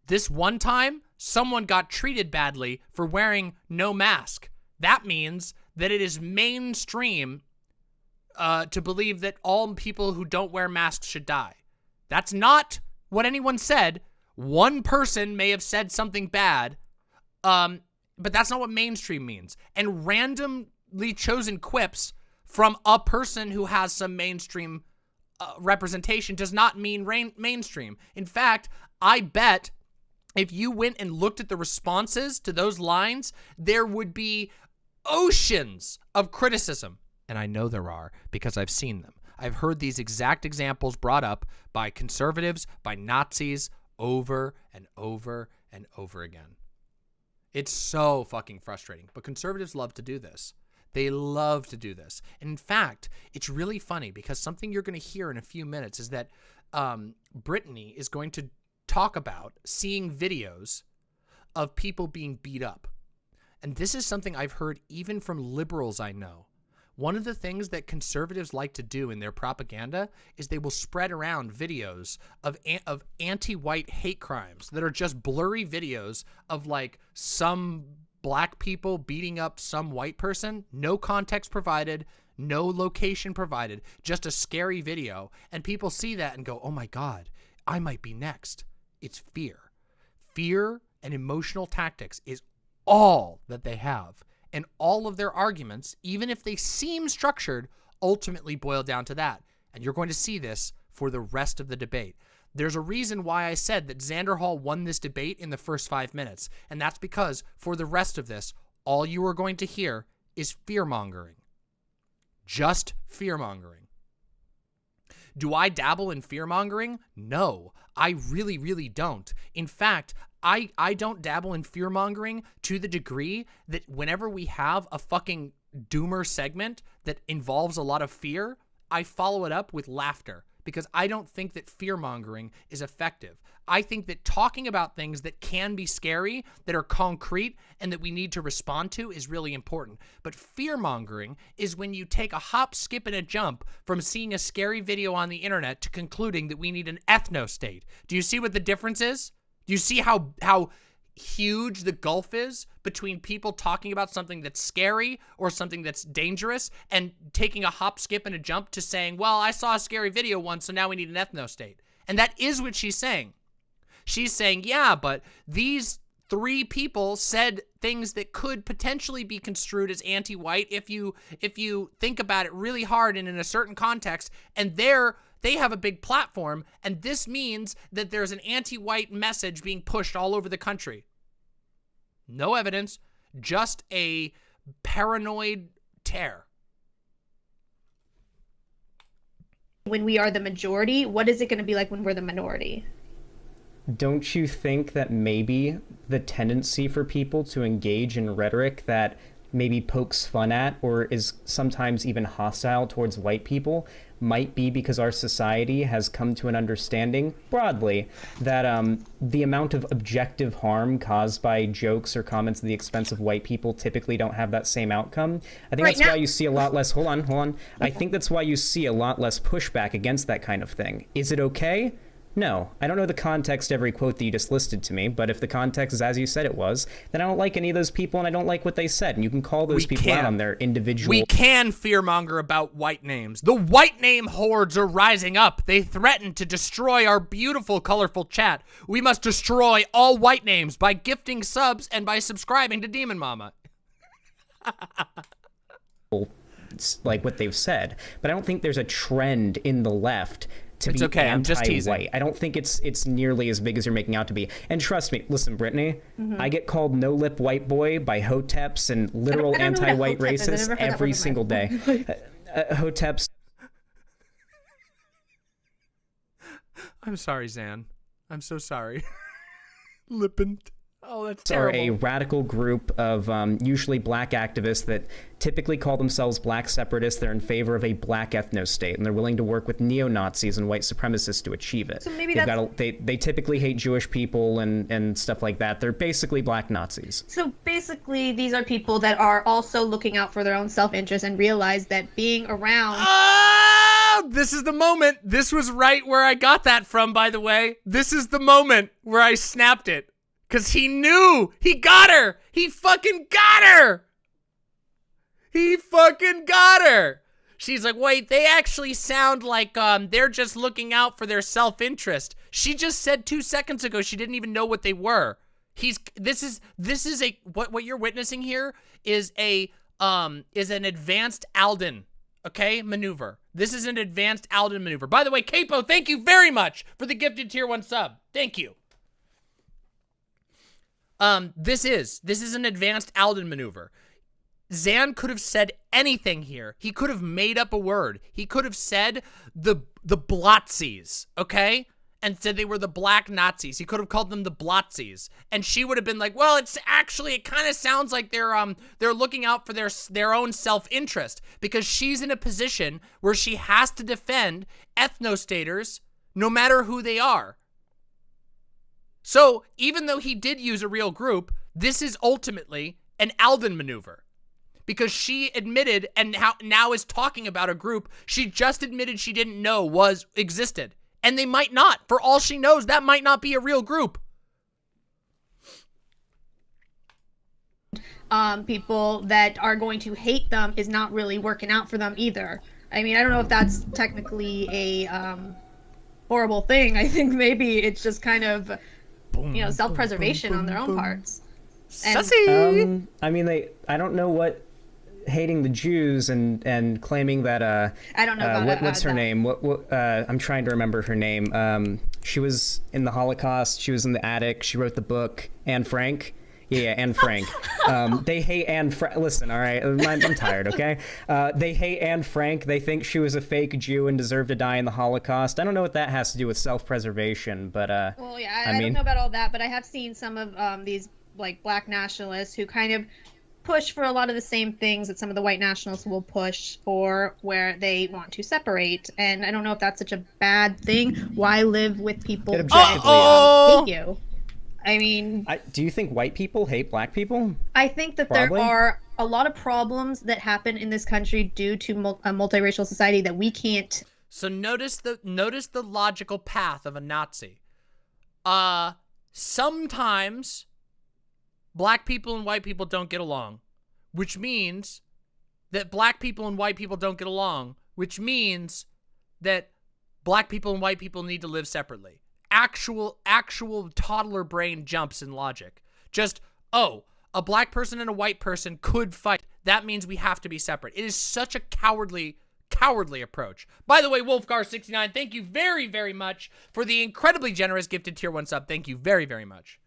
this one time, someone got treated badly for wearing no mask. That means that it is mainstream to believe that all people who don't wear masks should die. That's not what anyone said. One person may have said something bad, but that's not what mainstream means. And randomly chosen quips from a person who has some mainstream representation does not mean mainstream. In fact, I bet if you went and looked at the responses to those lines, there would be oceans of criticism. And I know there are because I've seen them. I've heard these exact examples brought up by conservatives, by Nazis, over and over and over again. It's so fucking frustrating. But conservatives love to do this. They love to do this. And in fact, it's really funny because something you're going to hear in a few minutes is that Brittany is going to talk about seeing videos of people being beat up. And this is something I've heard even from liberals I know. One of the things that conservatives like to do in their propaganda is they will spread around videos of anti-white hate crimes that are just blurry videos of like some black people beating up some white person, no context provided, no location provided, just a scary video. And people see that and go, oh my God, I might be next. It's fear. Fear and emotional tactics is all that they have. And all of their arguments, even if they seem structured, ultimately boil down to that. And you're going to see this for the rest of the debate. There's a reason why I said that Xanderhal won this debate in the first 5 minutes. And that's because for the rest of this, all you are going to hear is fear-mongering. Just fear-mongering. Do I dabble in fear-mongering? No, I really, really don't. In fact, I don't dabble in fear-mongering to the degree that whenever we have a fucking doomer segment that involves a lot of fear, I follow it up with laughter because I don't think that fear-mongering is effective. I think that talking about things that can be scary, that are concrete, and that we need to respond to is really important. But fear-mongering is when you take a hop, skip, and a jump from seeing a scary video on the internet to concluding that we need an ethno-state. Do you see what the difference is? Do you see how huge the gulf is between people talking about something that's scary or something that's dangerous and taking a hop, skip, and a jump to saying, well, I saw a scary video once, so now we need an ethno-state. And that is what she's saying. She's saying, yeah, but these 3 people said things that could potentially be construed as anti-white if you think about it really hard and in a certain context, and they have a big platform, and this means that there's an anti-white message being pushed all over the country. No evidence, just a paranoid tear. When we are the majority, what is it going to be like when we're the minority? Don't you think that maybe the tendency for people to engage in rhetoric that maybe pokes fun at or is sometimes even hostile towards white people might be because our society has come to an understanding broadly that the amount of objective harm caused by jokes or comments at the expense of white people typically don't have that same outcome. I think that's why you see a lot less, hold on. I think that's why you see a lot less pushback against that kind of thing. Is it okay? No, I don't know the context of every quote that you just listed to me, but if the context is as you said it was, then I don't like any of those people and I don't like what they said. And you can call those people out on their individual... We can fearmonger about white names. The white name hordes are rising up. They threaten to destroy our beautiful, colorful chat. We must destroy all white names by gifting subs and by subscribing to Demon Mama. Like what they've said. But I don't think there's a trend in the left to be anti-white. I don't think it's nearly as big as you're making out to be. And trust me, listen, Brittany, I get called no-lip white boy by hoteps and literal anti-white racists every single day. Hoteps. I'm sorry, Zan. I'm so sorry. Lippin. Oh, that's terrible. Are a radical group of usually black activists that typically call themselves black separatists. They're in favor of a black ethno-state, and they're willing to work with neo-Nazis and white supremacists to achieve it. So maybe they typically hate Jewish people and stuff like that. They're basically black Nazis. So basically, these are people that are also looking out for their own self-interest and realize that being around... Oh, this is the moment. This was right where I got that from, by the way. This is the moment where I snapped it. Because he knew! He got her! He fucking got her! He fucking got her! She's like, wait, they actually sound like they're just looking out for their self-interest. She just said 2 seconds ago she didn't even know what they were. This is a what you're witnessing here is an advanced Alden, okay, maneuver. This is an advanced Alden maneuver. By the way, Capo, thank you very much for the gifted tier 1 sub. Thank you. This is an advanced Alden maneuver. Zan could have said anything here. He could have made up a word. He could have said the Blotsies, okay? And said they were the black Nazis. He could have called them the Blotsies. And she would have been like, well, it kind of sounds like they're looking out for their own self-interest because she's in a position where she has to defend ethnostaters no matter who they are. So, even though he did use a real group, this is ultimately an Alden maneuver. Because she admitted and now is talking about a group she just admitted she didn't know existed. And they might not. For all she knows, that might not be a real group. People that are going to hate them is not really working out for them either. I mean, I don't know if that's technically a horrible thing. I think maybe it's just kind of... self-preservation on their own parts. Sussy! I mean, I don't know what hating the Jews and claiming that, I don't know about what's her name? I'm trying to remember her name. She was in the Holocaust. She was in the attic. She wrote the book. Anne Frank. Yeah, Anne Frank. They hate Anne Frank. Listen, all right, I'm tired, okay? They hate Anne Frank. They think she was a fake Jew and deserved to die in the Holocaust. I don't know what that has to do with self-preservation, but, well, yeah, I don't know about all that, but I have seen some of these, like, black nationalists who kind of push for a lot of the same things that some of the white nationalists will push for, where they want to separate. And I don't know if that's such a bad thing. Why live with people that hate you? I mean... do you think white people hate black people? I think that there are a lot of problems that happen in this country due to a multiracial society that we can't... So notice the logical path of a Nazi. Sometimes black people and white people don't get along, which means that black people and white people don't get along, which means that black people and white people need to live separately. Actual toddler brain jumps in logic. Just, oh, a black person and a white person could fight. That means we have to be separate. It is such a cowardly approach. By the way, Wolfgar69, thank you very, very much for the incredibly generous gifted tier 1 sub. Thank you very, very much.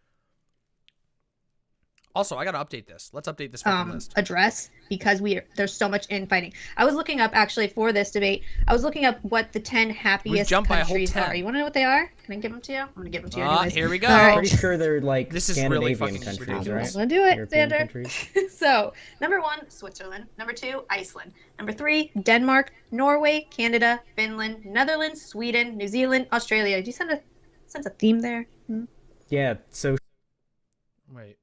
Also, I gotta update this. Let's update this fucking list. Address, because there's so much infighting. I was looking up, actually, for this debate, I was looking up what the 10 happiest countries are. You want to know what they are? Can I give them to you? I'm gonna give them to you anyways. Here we go. All right. Pretty sure they're like This is Scandinavian really fucking countries, ridiculous. right? I'm gonna do it, European Xander. countries. So, number 1, Switzerland. Number 2, Iceland. Number 3, Denmark, Norway, Canada, Finland, Netherlands, Sweden, New Zealand, Australia. Did you sense a theme there? Yeah, so... Wait.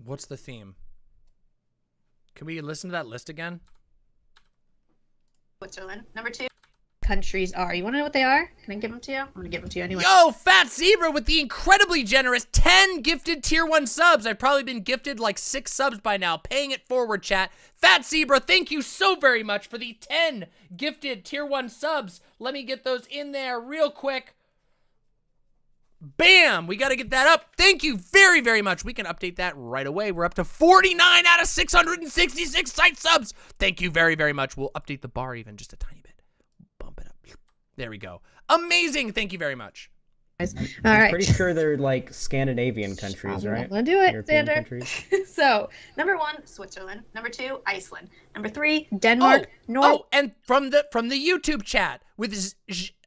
What's the theme? Can we listen to that list again? Switzerland. Number 2 countries are. You want to know what they are? Can I give them to you? I'm gonna give them to you anyway. Yo, Fat Zebra with the incredibly generous 10 gifted tier 1 subs. I've probably been gifted like 6 subs by now. Paying it forward, chat. Fat Zebra, thank you so very much for the 10 gifted tier 1 subs. Let me get those in there real quick. Bam! We got to get that up. Thank you very, very much. We can update that right away. We're up to 49 out of 666 site subs. Thank you very, very much. We'll update the bar even just a tiny bit. Bump it up. There we go. Amazing. Thank you very much. All I'm right. pretty sure they're like Scandinavian countries, right? I'm gonna do it, European Xander. countries. So, number 1, Switzerland. Number 2, Iceland. Number 3, Denmark. And from the YouTube chat with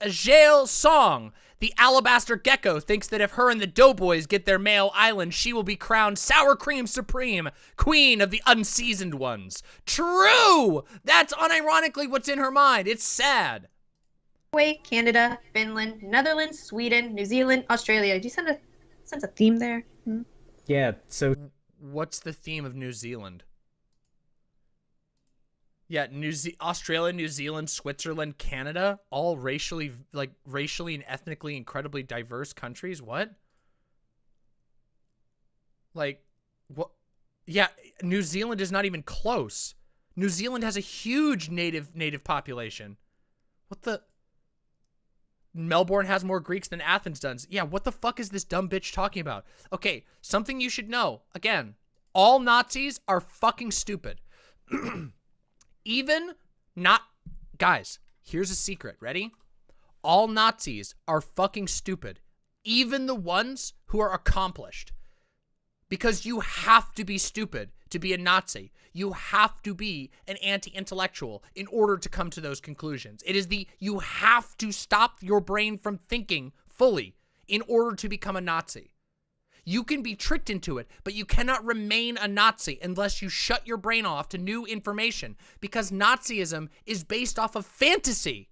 Jail Song, the Alabaster Gecko thinks that if her and the Doughboys get their male island, she will be crowned Sour Cream Supreme, Queen of the Unseasoned Ones. True! That's unironically what's in her mind. It's sad. Norway, Canada, Finland, Netherlands, Sweden, New Zealand, Australia. Did you sense a theme there? Yeah, so... What's the theme of New Zealand? Yeah, Australia, New Zealand, Switzerland, Canada, all racially and ethnically incredibly diverse countries. What? Like, what? Yeah, New Zealand is not even close. New Zealand has a huge native population. What the? Melbourne has more Greeks than Athens does. Yeah, what the fuck is this dumb bitch talking about? Okay, something you should know. Again, all Nazis are fucking stupid. Even not... Guys, here's a secret. Ready? All Nazis are fucking stupid. Even the ones who are accomplished. Because you have to be stupid to be a Nazi. You have to be an anti-intellectual in order to come to those conclusions. It is you have to stop your brain from thinking fully in order to become a Nazi. You can be tricked into it, but you cannot remain a Nazi unless you shut your brain off to new information, because Nazism is based off of fantasy.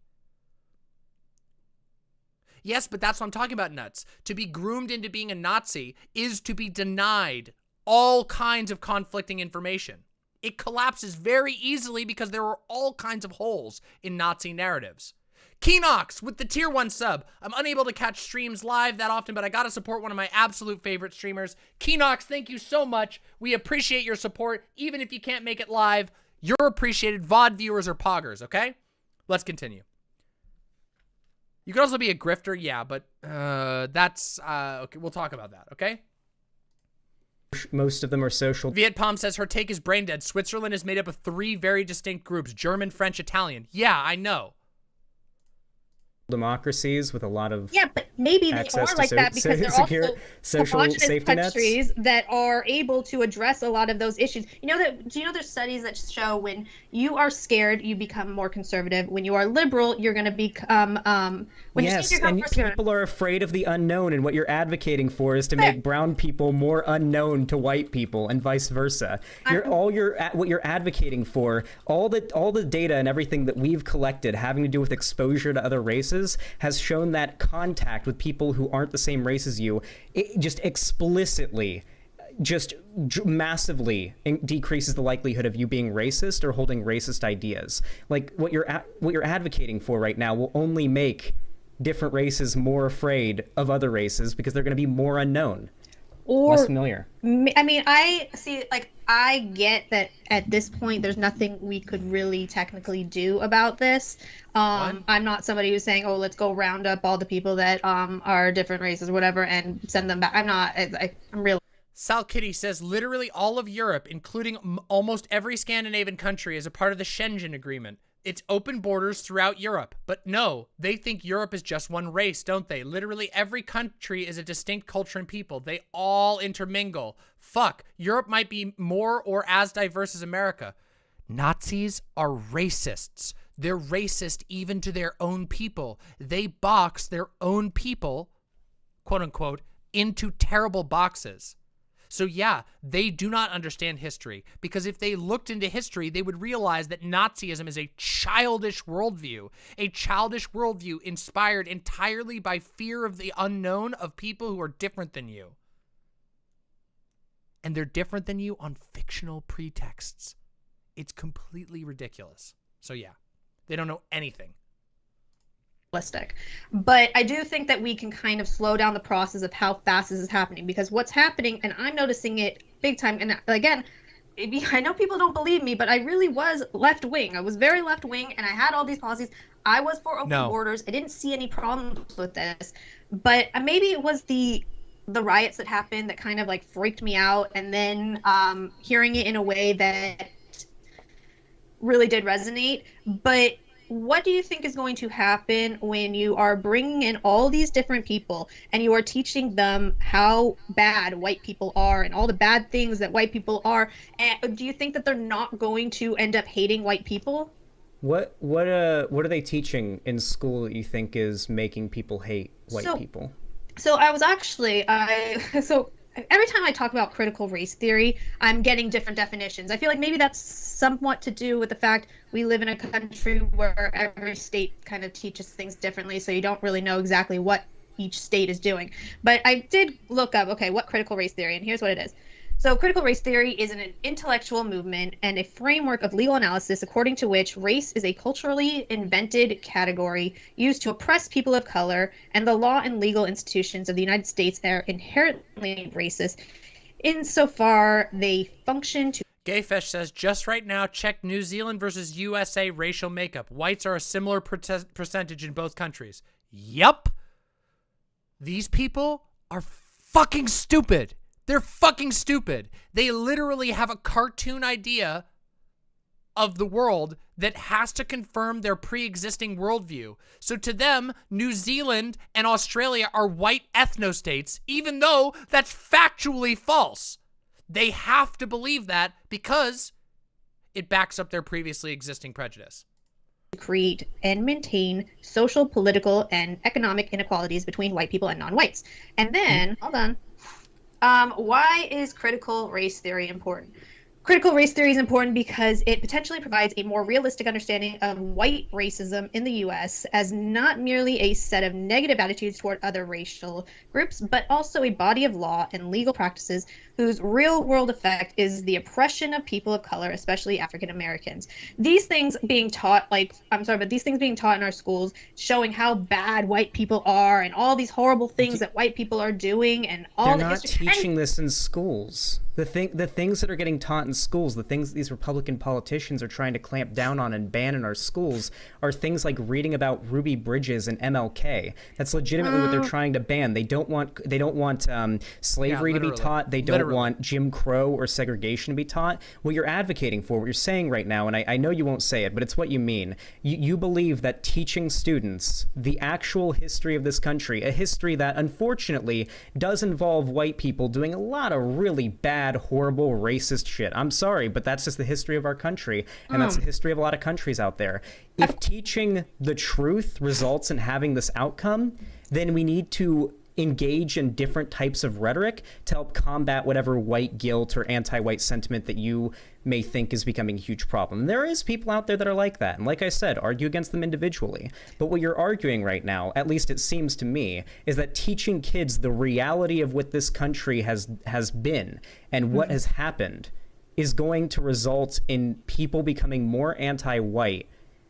Yes, but that's what I'm talking about, nuts. To be groomed into being a Nazi is to be denied all kinds of conflicting information. It collapses very easily because there are all kinds of holes in Nazi narratives. Keenox with the tier 1 sub. I'm unable to catch streams live that often, but I gotta support one of my absolute favorite streamers. Keenox, thank you so much. We appreciate your support. Even if you can't make it live, you're appreciated. VOD viewers or poggers, okay? Let's continue. You could also be a grifter, yeah, but that's, okay, we'll talk about that, okay? Most of them are social. Viet Palm says her take is brain dead. Switzerland is made up of 3 very distinct groups, German, French, Italian. Yeah, I know. Democracies with a lot of but maybe they are like that because they're also social safety nets countries that are able to address a lot of those issues. Do you know there's studies that show when you are scared, you become more conservative. When you are liberal, you're going to become when yes, you and people are afraid of the unknown, and what you're advocating for is to make brown people more unknown to white people, and vice versa. What you're advocating for, all the data and everything that we've collected having to do with exposure to other races has shown that contact with people who aren't the same race as you, it just explicitly, just massively decreases the likelihood of you being racist or holding racist ideas. Like what you're advocating for right now will only make different races more afraid of other races because they're going to be more unknown. Or less familiar. I mean, I see, like, I get that at this point there's nothing we could really technically do about this. I'm not somebody who's saying, oh, let's go round up all the people that are different races or whatever and send them back. I'm not. I'm really. Sal Kitty says literally all of Europe, including almost every Scandinavian country, is a part of the Schengen Agreement. it's open borders throughout Europe. But no, they think Europe is just one race, don't they? Literally every country is a distinct culture and people. They all intermingle. Fuck, Europe might be more or as diverse as America. Nazis are racists. They're racist even to their own people. They box their own people, quote unquote, into terrible boxes. So yeah, they do not understand history, because if they looked into history, they would realize that Nazism is a childish worldview inspired entirely by fear of the unknown of people who are different than you. And they're different than you on fictional pretexts. It's completely ridiculous. So yeah, they don't know anything. But I do think that we can kind of slow down the process of how fast this is happening, because what's happening, and I'm noticing it big time, and again, I know people don't believe me, but I really was left-wing. I was very left-wing, and I had all these policies. I was for open borders. I didn't see any problems with this, but maybe it was the riots that happened that kind of like freaked me out, and then hearing it in a way that really did resonate. But what do you think is going to happen when you are bringing in all these different people and you are teaching them how bad white people are and all the bad things that white people are? And do you think that they're not going to end up hating white people? What are they teaching in school that you think is making people hate white people? So I was actually so every time I talk about critical race theory, I'm getting different definitions. I feel like maybe that's somewhat to do with the fact we live in a country where every state kind of teaches things differently, so you don't really know exactly what each state is doing. But I did look up, okay, what critical race theory, and here's what it is. So critical race theory is an intellectual movement and a framework of legal analysis according to which race is a culturally invented category used to oppress people of color, and the law and legal institutions of the United States are inherently racist insofar they function to... Gayfesh says, just right now, check New Zealand versus USA racial makeup. Whites are a similar percentage in both countries. Yup. These people are fucking stupid. They're fucking stupid. They literally have a cartoon idea of the world that has to confirm their pre-existing worldview. So to them, New Zealand and Australia are white ethno-states, even though that's factually false. They have to believe that because it backs up their previously existing prejudice. Create and maintain social, political, and economic inequalities between white people and non-whites. And then, hold on. Why is critical race theory important? Critical race theory is important because it potentially provides a more realistic understanding of white racism in the U.S. as not merely a set of negative attitudes toward other racial groups, but also a body of law and legal practices whose real-world effect is the oppression of people of color, especially African Americans. These things being taught, these things being taught in our schools, showing how bad white people are and all these horrible things that white people are doing, and all They're not teaching this in schools. The things that are getting taught in schools, the things these Republican politicians are trying to clamp down on and ban in our schools, are things like reading about Ruby Bridges and MLK. That's legitimately what they're trying to ban. They don't want slavery to be taught. They don't want Jim Crow or segregation to be taught. What you're advocating for, what you're saying right now, and I know you won't say it, but it's what you mean. You believe that teaching students the actual history of this country, a history that unfortunately does involve white people doing a lot of really bad, horrible, racist shit. I'm sorry, but that's just the history of our country, and that's the history of a lot of countries out there. If teaching the truth results in having this outcome, then we need to engage in different types of rhetoric to help combat whatever white guilt or anti-white sentiment that you may think is becoming a huge problem. And there is people out there that are like that, and like I said, argue against them individually. But what you're arguing right now, at least it seems to me, is that teaching kids the reality of what this country has been and what has happened is going to result in people becoming more anti-white,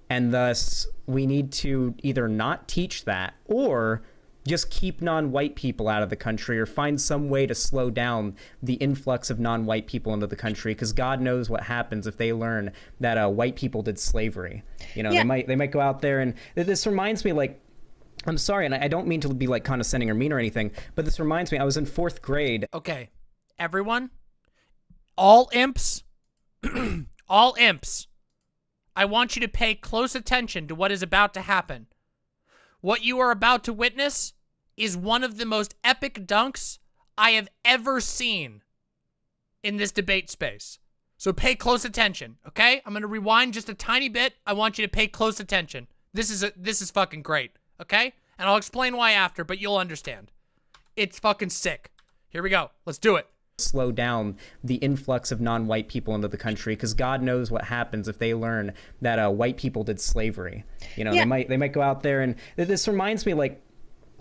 and thus we need to either not teach that or just keep non-white people out of the country, or find some way to slow down the influx of non-white people into the country, because God knows what happens if they learn that white people did slavery. You know, they might go out there, and this reminds me, like, I'm sorry, and I don't mean to be like condescending or mean or anything, but this reminds me, I was in 4th grade. Okay, everyone, all imps, all imps, I want you to pay close attention to what is about to happen. What you are about to witness is one of the most epic dunks I have ever seen in this debate space. So pay close attention, okay? I'm gonna rewind just a tiny bit. I want you to pay close attention. This is fucking great, okay? And I'll explain why after, but you'll understand. It's fucking sick. Here we go. Let's do it. Slow down the influx of non-white people into the country, because God knows what happens if they learn that white people did slavery. You know, they might go out there, and this reminds me, like,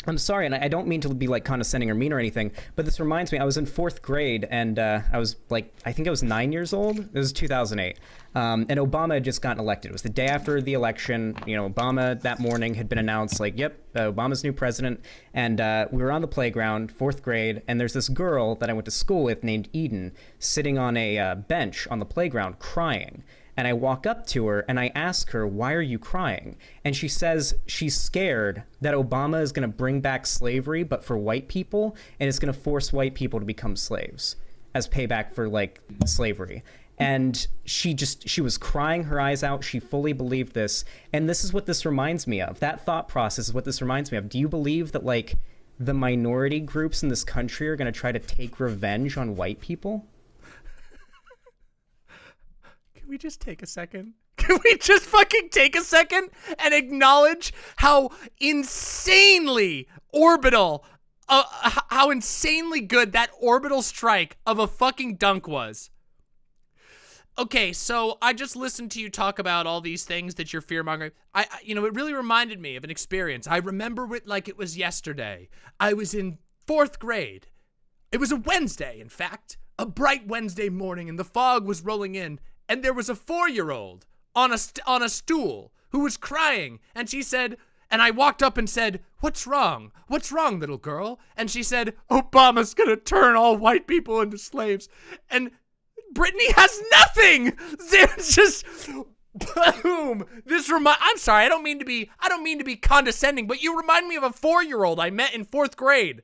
I'm sorry, and I don't mean to be like condescending or mean or anything, but this reminds me, I was in 4th grade, and I was like, I think I was 9 years old. It was 2008. And Obama had just gotten elected. It was the day after the election. You know, Obama that morning had been announced, like, yep, Obama's new president. And we were on the playground, 4th grade, and there's this girl that I went to school with named Eden sitting on a bench on the playground crying. And I walk up to her and I ask her, why are you crying? And she says she's scared that Obama is going to bring back slavery, but for white people, and it's going to force white people to become slaves as payback for, like, slavery. And she was crying her eyes out. She fully believed this. And this is what this reminds me of. That thought process is what this reminds me of. Do you believe that, like, the minority groups in this country are going to try to take revenge on white people? Can we just take a second? Can we just fucking take a second and acknowledge how insanely orbital, how insanely good that orbital strike of a fucking dunk was? Okay, so I just listened to you talk about all these things that you're fear-mongering. You know, it really reminded me of an experience. I remember it like it was yesterday. I was in 4th grade. It was a Wednesday, in fact, a bright Wednesday morning, and the fog was rolling in. And there was a 4-year-old on a stool who was crying. And she said, and I walked up and said, what's wrong? What's wrong, little girl? And she said, Obama's gonna turn all white people into slaves. And Brittany has nothing. It's just boom. I'm sorry. I don't mean to be condescending, but you remind me of a 4-year-old I met in 4th grade.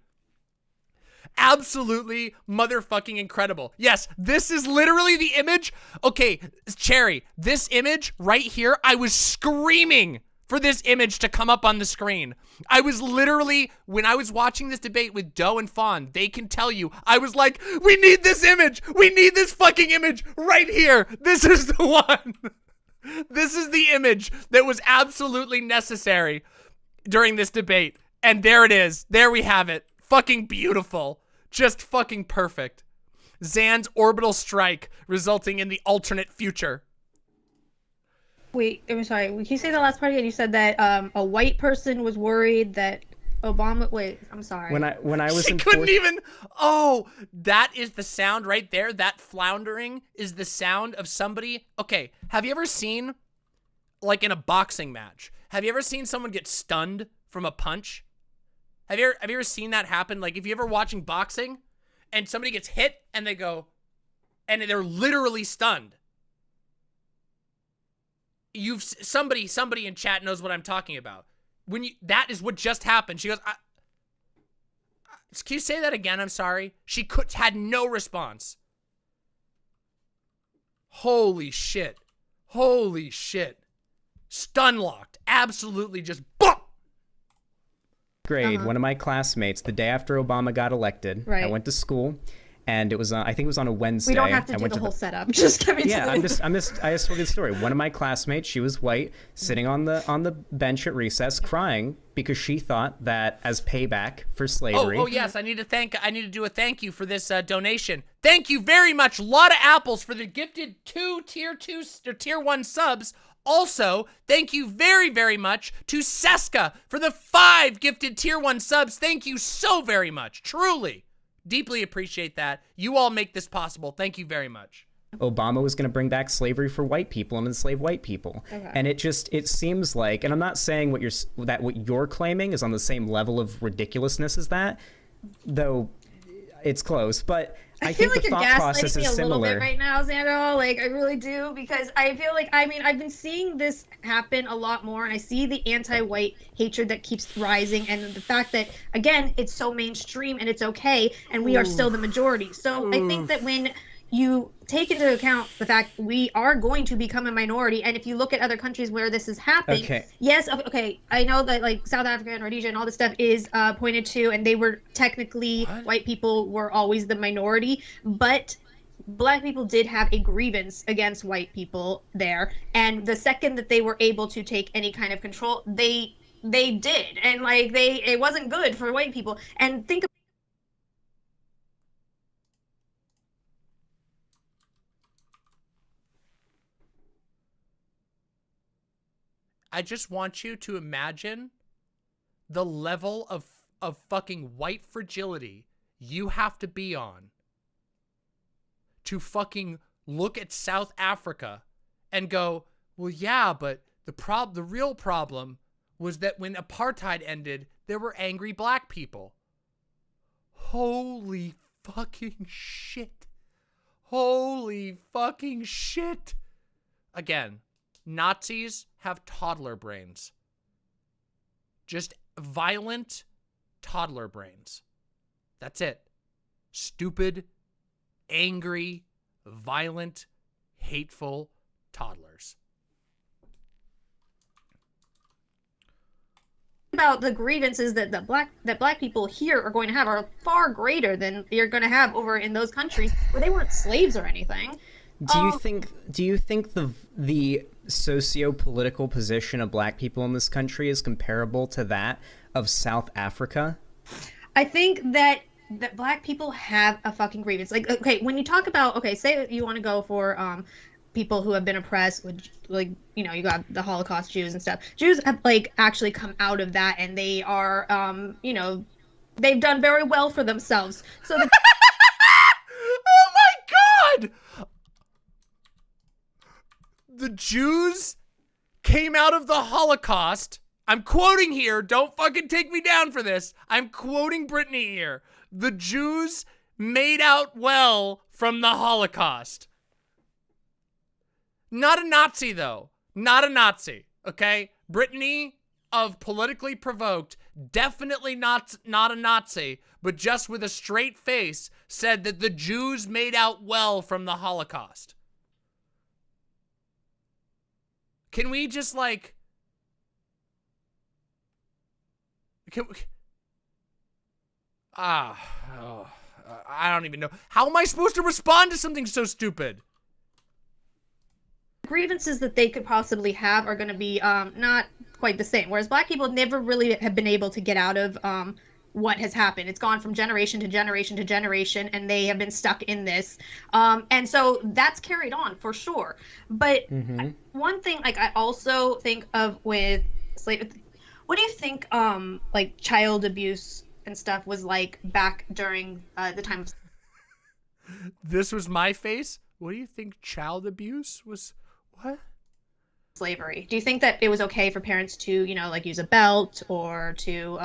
Absolutely motherfucking incredible. Yes, this is literally the image. Okay, Cherry, this image right here, I was screaming for this image to come up on the screen. I was literally, when I was watching this debate with Doe and Fawn, they can tell you, I was like, we need this image. We need this fucking image right here. This is the one. This is the image that was absolutely necessary during this debate. And there it is. There we have it. Fucking beautiful. Just fucking perfect. Zan's orbital strike resulting in the alternate future. Wait, I'm sorry. Can you say the last part again? You said that a white person was worried that Obama. Wait, I'm sorry. When I was she couldn't even. Oh, that is the sound right there. That floundering is the sound of somebody. Okay, have you ever seen, like in a boxing match, have you ever seen someone get stunned from a punch? Have you ever seen that happen? Like, if you're ever watching boxing and somebody gets hit and they go, and they're literally stunned. Somebody in chat knows what I'm talking about. That is what just happened. She goes, can you say that again? I'm sorry. She had no response. Holy shit. Holy shit. Stun locked. Absolutely just boom. Grade, one of my classmates, the day after Obama got elected, I went to school, and it was I think it was on a Wednesday. We don't have to do the whole setup. Just give me. Yeah, I just told you the story. One of my classmates, she was white, sitting on the bench at recess, crying because she thought that as payback for slavery. Oh yes, I need to do a thank you for this donation. Thank you very much, lot of apples for the gifted 2 tier 2 or tier 1 subs. Also, thank you very, very much to Seska for the 5 gifted tier 1 subs. Thank you so very much. Truly. Deeply appreciate that. You all make this possible. Thank you very much. Obama was going to bring back slavery for white people and enslave white people. Okay. And it seems like, and I'm not saying what you're claiming is on the same level of ridiculousness as that, though it's close, but I feel think like the you're thought process gaslighting me is a little similar. bit right now, Xanderhal. Like, I really do, because I feel like, I mean, I've been seeing this happen a lot more, and I see the anti-white hatred that keeps rising, and the fact that, again, it's so mainstream and it's okay, and we are still the majority. So I think that when you take into account the fact we are going to become a minority, and if you look at other countries where this is happening, yes, okay, I know that like South Africa and Rhodesia and all this stuff is pointed to, and they were technically white people were always the minority, but Black people did have a grievance against white people there, and the second that they were able to take any kind of control, they did, and like it wasn't good for white people. And think about I just want you to imagine the level of fucking white fragility you have to be on to fucking look at South Africa and go, well, yeah, but the real problem was that when apartheid ended, there were angry Black people. Holy fucking shit. Holy fucking shit. Again, Nazis have toddler brains. Just violent toddler brains. That's it. Stupid, angry, violent, hateful toddlers. about the grievances that black people here are going to have are far greater than you're going to have over in those countries where they weren't slaves or anything. Do you think the socio-political position of Black people in this country is comparable to that of South Africa? I think that Black people have a fucking grievance. Like, okay, when you talk about, okay, say you want to go for people who have been oppressed, with, like, you know, you got the Holocaust Jews and stuff. Jews have, like, actually come out of that, and they are, you know, they've done very well for themselves. So the oh my God! The Jews came out of the Holocaust. I'm quoting here. Don't fucking take me down for this. I'm quoting Brittany here. The Jews made out well from the Holocaust. Not a Nazi, though. Not a Nazi, okay? Brittany of Politically Provoked, definitely not a Nazi, but just with a straight face said that the Jews made out well from the Holocaust. Can we just, like... I don't even know. How am I supposed to respond to something so stupid? grievances that they could possibly have are going to be not quite the same. Whereas Black people never really have been able to get out of what has happened. It's gone from generation to generation to generation, and they have been stuck in this. And so that's carried on for sure. But one thing, like, I also think of with slave, what do you think like child abuse and stuff was like back during the time of... This was my face? What do you think child abuse was? What? Slavery. Do you think that it was okay for parents to, you know, like use a belt or to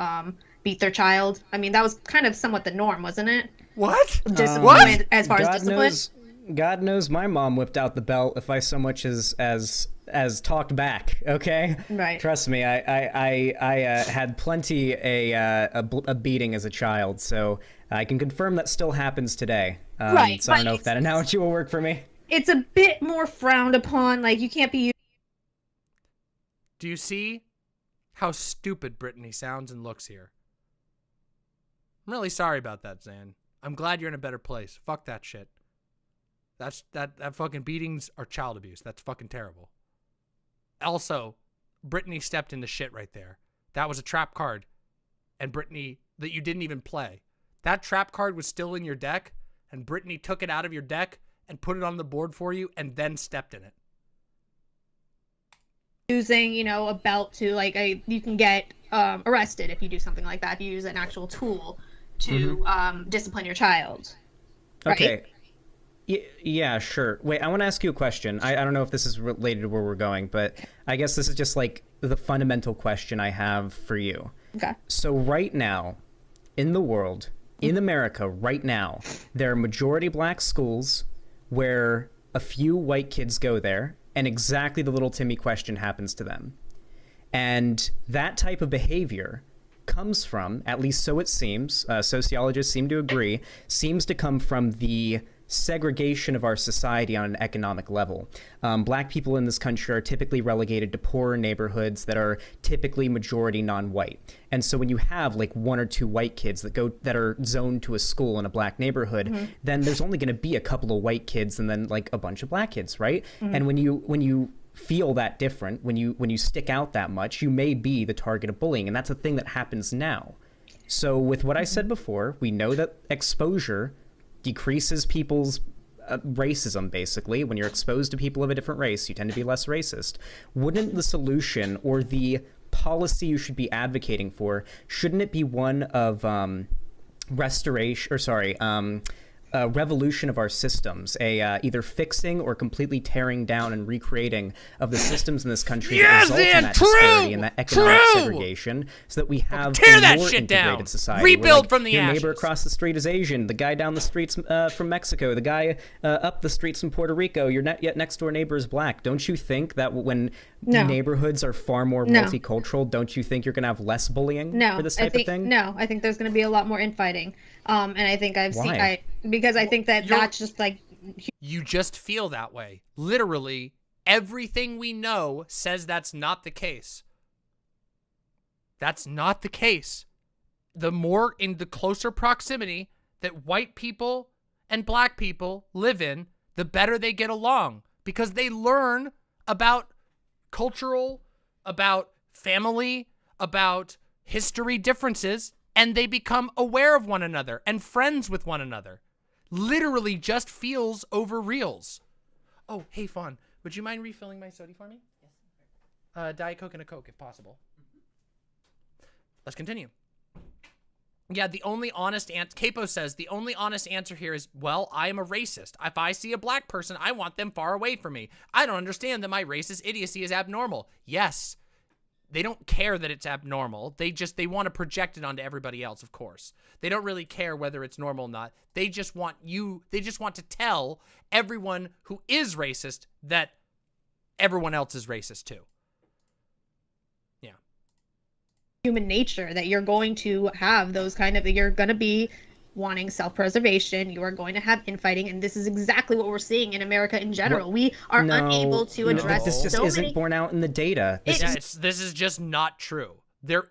beat their child? I mean, that was kind of somewhat the norm, wasn't it? What? Discipline, as far as discipline? God knows my mom whipped out the belt if I so much as talked back, okay? Right. Trust me, I had plenty a beating as a child, so I can confirm that still happens today. Right. So I don't know if that analogy will work for me. It's a bit more frowned upon, like you can't be... Do you see how stupid Brittany sounds and looks here? I'm really sorry about that, Zan. I'm glad you're in a better place. Fuck that shit. That fucking beatings are child abuse. That's fucking terrible. Also, Brittany stepped in the shit right there. That was a trap card. And Brittany, that you didn't even play. That trap card was still in your deck, and Brittany took it out of your deck and put it on the board for you and then stepped in it. Using, you know, a belt to, like, you can get arrested if you do something like that, if you use an actual tool to discipline your child. Right? Okay. Yeah, sure. Wait, I want to ask you a question. I don't know if this is related to where we're going, but I guess this is just like the fundamental question I have for you. Okay. So right now, in the world, in America right now, there are majority Black schools where a few white kids go there, and exactly the little Timmy question happens to them. And that type of behavior comes from, at least so it seems, sociologists seem to agree, seems to come from the segregation of our society on an economic level. Black people in this country are typically relegated to poorer neighborhoods that are typically majority non-white. And so when you have like 1 or 2 white kids that are zoned to a school in a black neighborhood, then there's only going to be a couple of white kids and then like a bunch of black kids, right? And when you feel that different, when you stick out that much, you may be the target of bullying, and that's a thing that happens now. So with what I said before, we know that exposure decreases people's racism, basically. When you're exposed to people of a different race, you tend to be less racist. Wouldn't the solution or the policy you should be advocating for, shouldn't it be one of revolution of our systems, either fixing or completely tearing down and recreating of the systems in this country that result in that disparity and that economic segregation, so that we have a more integrated society. Rebuild from the your ashes. neighbor across the street is Asian, the guy down the street's from Mexico, the guy up the street's from Puerto Rico, your next door neighbor is black. Don't you think that when neighborhoods are far more multicultural, don't you think you're going to have less bullying for this type of thing? No, I think there's going to be a lot more infighting. And I think I've seen because I think that's just like you just feel that way. Literally, everything we know says that's not the case. That's not the case. The more in the closer proximity that white people and black people live in, the better they get along, because they learn about cultural, about family, about history differences, and they become aware of one another and friends with one another. Literally just feels over reals. Oh, hey, Fawn, would you mind refilling my soda for me? Yes. Diet Coke and a Coke, if possible. Let's continue. Yeah, the only honest answer, Capo says, the only honest answer here is, well, I am a racist. If I see a black person, I want them far away from me. I don't understand that my racist idiocy is abnormal. Yes. They don't care that it's abnormal. They want to project it onto everybody else, of course. They don't really care whether it's normal or not. They just want to tell everyone who is racist that everyone else is racist too. Yeah. Human nature that you're going to have those you're going to be wanting self-preservation, you are going to have infighting, and this is exactly what we're seeing in America in general. We are unable to address this just isn't borne out in the data. This is just not true. It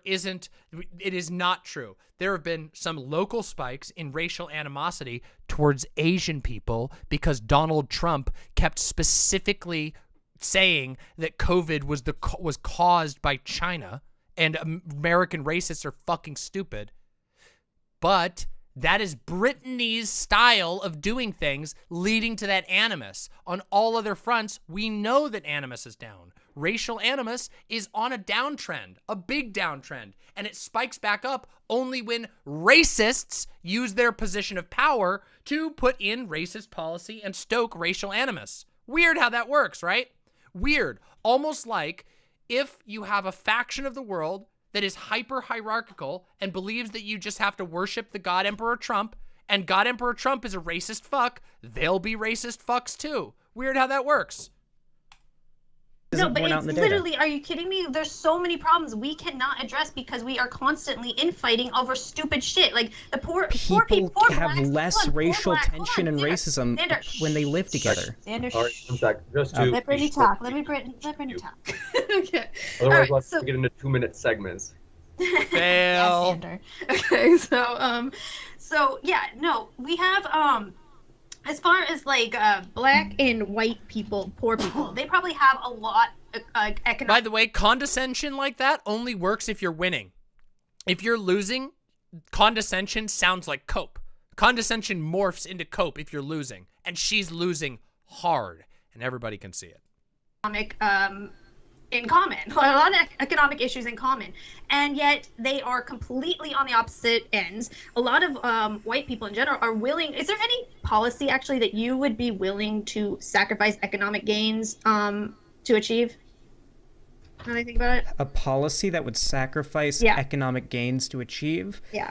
is not true. There have been some local spikes in racial animosity towards Asian people because Donald Trump kept specifically saying that COVID was caused by China, and American racists are fucking stupid. But that is Brittany's style of doing things, leading to that animus. On all other fronts, we know that animus is down. Racial animus is on a downtrend, a big downtrend, and it spikes back up only when racists use their position of power to put in racist policy and stoke racial animus. Weird how that works, right? Weird. Almost like if you have a faction of the world that is hyper-hierarchical and believes that you just have to worship the God Emperor Trump, and God Emperor Trump is a racist fuck, they'll be racist fucks too. Weird how that works. No, but it's literally, are you kidding me? There's so many problems we cannot address because we are constantly infighting over stupid shit. Like the poor people have less racial tension and racism when they live together. Xander, all right, one sec. Just to let Brittany talk. Let Brittany talk. Okay. Otherwise, let's get into 2-minute segments. Fail. Yes, okay, so yeah, no, we have as far as like black and white people, poor people, they probably have a lot of economic. By the way, condescension like that only works if you're winning. If you're losing, condescension sounds like cope. Condescension morphs into cope if you're losing, and she's losing hard, and everybody can see it. In common, a lot of economic issues in common, and yet they are completely on the opposite ends. A lot of white people in general are willing. Is there any policy actually that you would be willing to sacrifice economic gains to achieve? How do I think about it? A policy that would sacrifice economic gains to achieve? Yeah.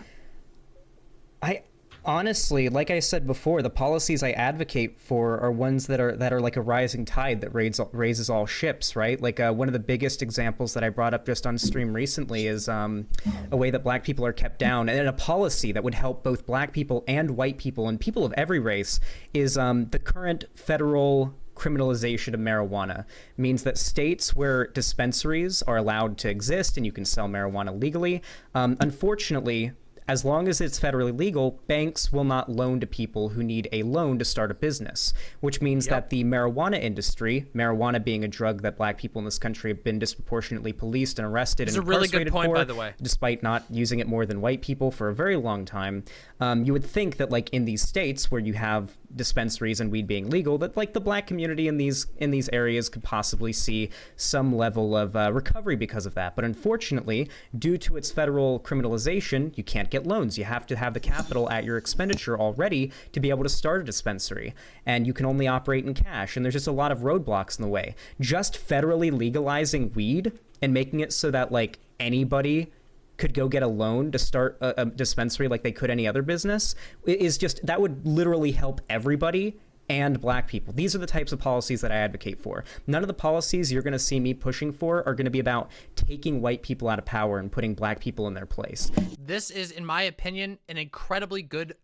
Honestly, like I said before, the policies I advocate for are ones that are like a rising tide that raises all ships, right? Like one of the biggest examples that I brought up just on stream recently is a way that black people are kept down, and a policy that would help both black people and white people and people of every race is the current federal criminalization of marijuana. Means that states where dispensaries are allowed to exist and you can sell marijuana legally, unfortunately, as long as it's federally legal, banks will not loan to people who need a loan to start a business, which means that the marijuana industry, marijuana being a drug that black people in this country have been disproportionately policed and arrested and really good incarcerated point, for, by the way. despite not using it more than white people for a very long time. You would think that like in these states where you have dispensaries and weed being legal, that like the black community in these areas could possibly see some level of recovery because of that. But unfortunately, due to its federal criminalization, you can't get loans. You have to have the capital at your expenditure already to be able to start a dispensary, and you can only operate in cash, and there's just a lot of roadblocks in the way. Just federally legalizing weed and making it so that like anybody could go get a loan to start a dispensary like they could any other business is just, that would literally help everybody and black people. These are the types of policies that I advocate for. None of the policies you're going to see me pushing for are going to be about taking white people out of power and putting black people in their place. This is, in my opinion, an incredibly good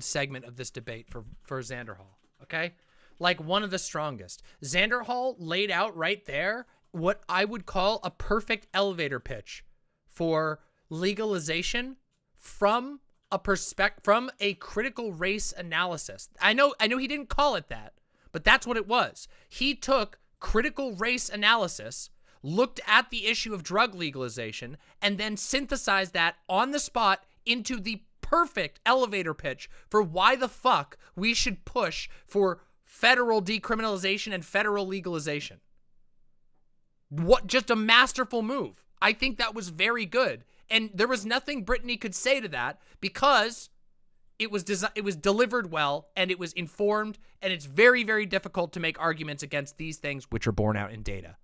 segment of this debate for Xanderhal. Okay, like one of the strongest. Xanderhal laid out right there what I would call a perfect elevator pitch for legalization from a critical race analysis. I know he didn't call it that, but that's what it was. He took critical race analysis, looked at the issue of drug legalization, and then synthesized that on the spot into the perfect elevator pitch for why the fuck we should push for federal decriminalization and federal legalization. What, just a masterful move. I think that was very good. And there was nothing Brittany could say to that because it was delivered well and it was informed, and it's very, very difficult to make arguments against these things which are borne out in data.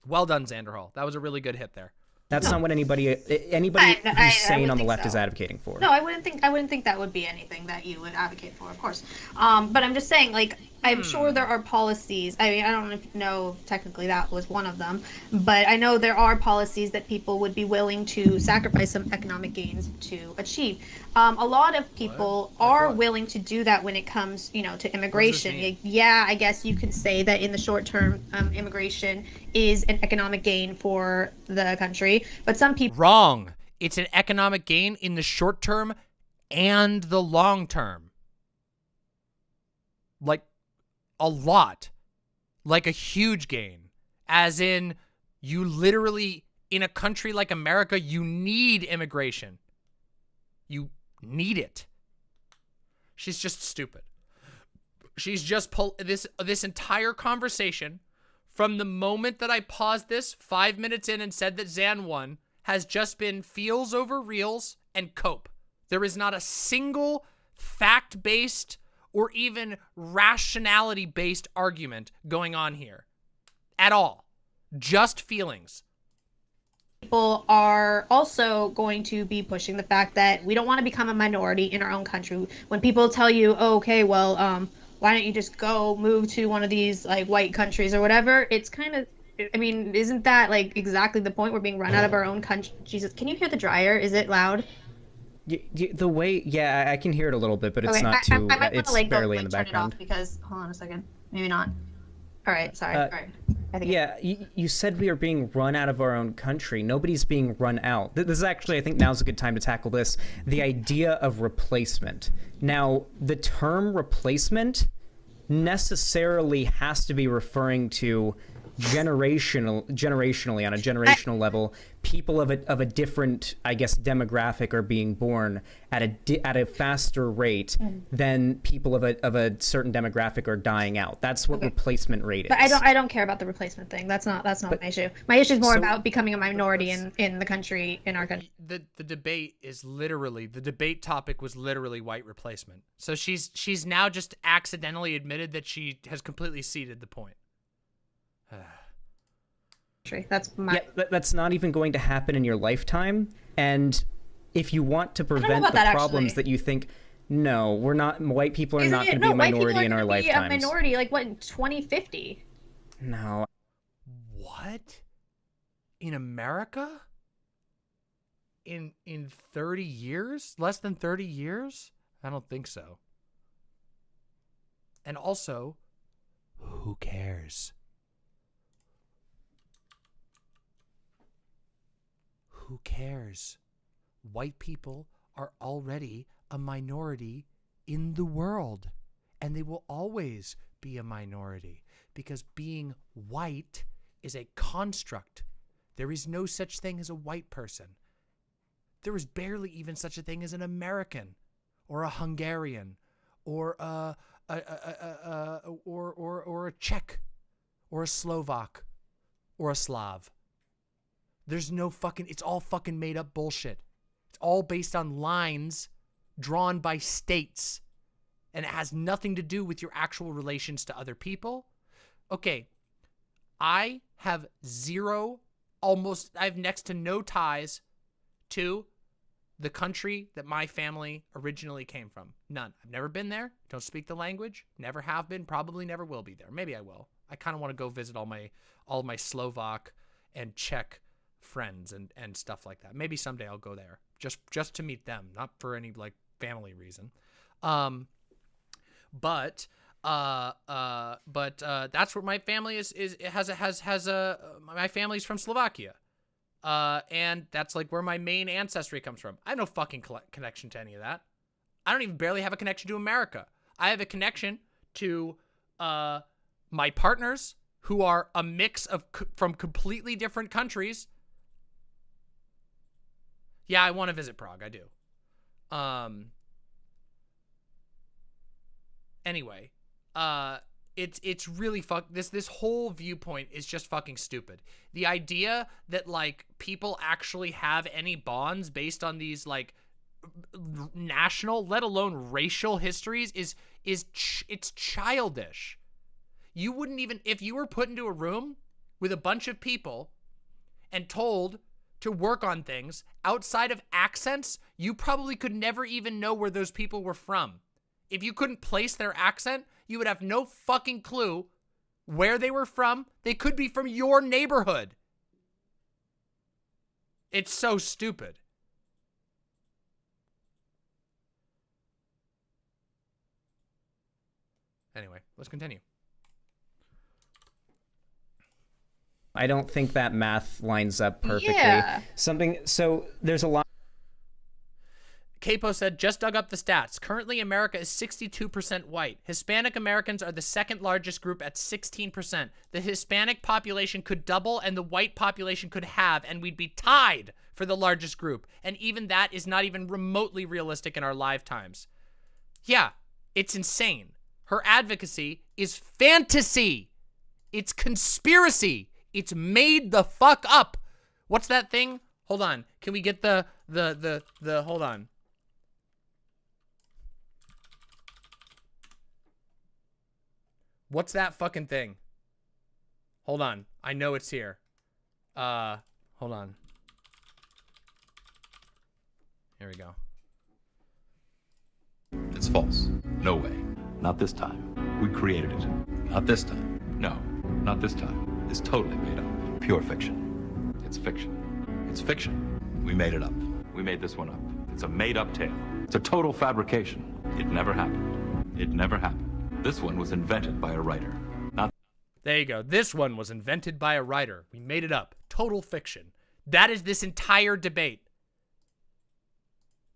Well done, Xanderhal. That was a really good hit there. That's not what anybody who's sane on the left is advocating for. No, I wouldn't think that would be anything that you would advocate for, of course. But I'm just saying, like, I'm sure there are policies. I mean, I don't know if technically that was one of them, but I know there are policies that people would be willing to sacrifice some economic gains to achieve. A lot of people are willing to do that when it comes, to immigration. Yeah, I guess you could say that in the short term, immigration is an economic gain for the country, but some people... Wrong. It's an economic gain in the short term and the long term. Like, a lot. Like a huge gain. As in, you literally, in a country like America, you need immigration. You need it. She's just stupid. She's just this entire conversation, from the moment that I paused this 5 minutes in and said that Xan won, has just been feels over reals and cope. There is not a single fact-based or even rationality-based argument going on here at all. Just feelings. People are also going to be pushing the fact that we don't want to become a minority in our own country. When people tell you, oh, okay, well, why don't you just go move to one of these like white countries or whatever? It's kind of, I mean, isn't that like exactly the point? We're being run out of our own country. Jesus, can you hear the dryer? Is it loud? The way, yeah, I can hear it a little bit, but it's Okay, not too. I might It's want to barely in the turn background. it off because, hold on a second, maybe not. All right, sorry. All right. I think Yeah, you said we are being run out of our own country. Nobody's being run out. This is actually, I think now's a good time to tackle this. The idea of replacement. Now, the term replacement necessarily has to be referring to generationally on a generational level, people of a different, I guess, demographic are being born at a faster rate than people of a certain demographic are dying out. That's what replacement rate is. But I don't care about the replacement thing. That's not my issue. My issue is more about becoming a minority in the country, in our country. The debate is literally, the debate topic was literally white replacement. So she's now just accidentally admitted that she has completely ceded the point. That's my... Yeah, that's not even going to happen in your lifetime. And if you want to know prevent about the that, problems actually. that you think, no, we're not. White people are Isn't not it- going to be a white people minority are in our gonna be lifetimes. a minority, like what, in 2050? No. What? In America? In 30 years? Less than 30 years? I don't think so. And also, who cares? Who cares? White people are already a minority in the world, and they will always be a minority because being white is a construct. There is no such thing as a white person. There is barely even such a thing as an American or a Hungarian or a Czech or a Slovak or a Slav. There's no fucking, it's all fucking made up bullshit. It's all based on lines drawn by states, and it has nothing to do with your actual relations to other people. Okay, I have I have next to no ties to the country that my family originally came from. None. I've never been there. Don't speak the language. Never have been. Probably never will be there. Maybe I will. I kind of want to go visit all my Slovak and Czech friends and stuff like that. Maybe someday I'll go there just to meet them, not for any like family reason. But that's where my family my family's from Slovakia. And that's like where my main ancestry comes from. I have no fucking connection to any of that. I don't even barely have a connection to America. I have a connection to my partners who are a mix of from completely different countries. Yeah, I want to visit Prague. I do. Anyway, it's really this whole viewpoint is just fucking stupid. The idea that like people actually have any bonds based on these like national, let alone racial histories it's childish. You wouldn't even, if you were put into a room with a bunch of people and told to work on things outside of accents, you probably could never even know where those people were from. If you couldn't place their accent, you would have no fucking clue where they were from. They could be from your neighborhood. It's so stupid. Anyway, let's continue. I don't think that math lines up perfectly. Yeah. So there's a lot. Capo said, just dug up the stats. Currently, America is 62% white. Hispanic Americans are the second largest group at 16%. The Hispanic population could double and the white population could halve, and we'd be tied for the largest group. And even that is not even remotely realistic in our lifetimes. Yeah, it's insane. Her advocacy is fantasy. It's conspiracy. It's made the fuck up. What's that thing? Hold on. Can we get the hold on. What's that fucking thing? Hold on. I know it's here. Hold on. Here we go. It's false. No way. Not this time. We created it. Not this time. No, not this time. It's totally made up. Pure fiction. It's fiction. It's fiction. We made it up. We made this one up. It's a made-up tale. It's a total fabrication. It never happened. It never happened. This one was invented by a writer. Not. There you go. This one was invented by a writer. We made it up. Total fiction. That is this entire debate.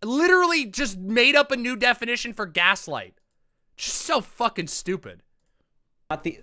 Literally just made up a new definition for gaslight. Just so fucking stupid.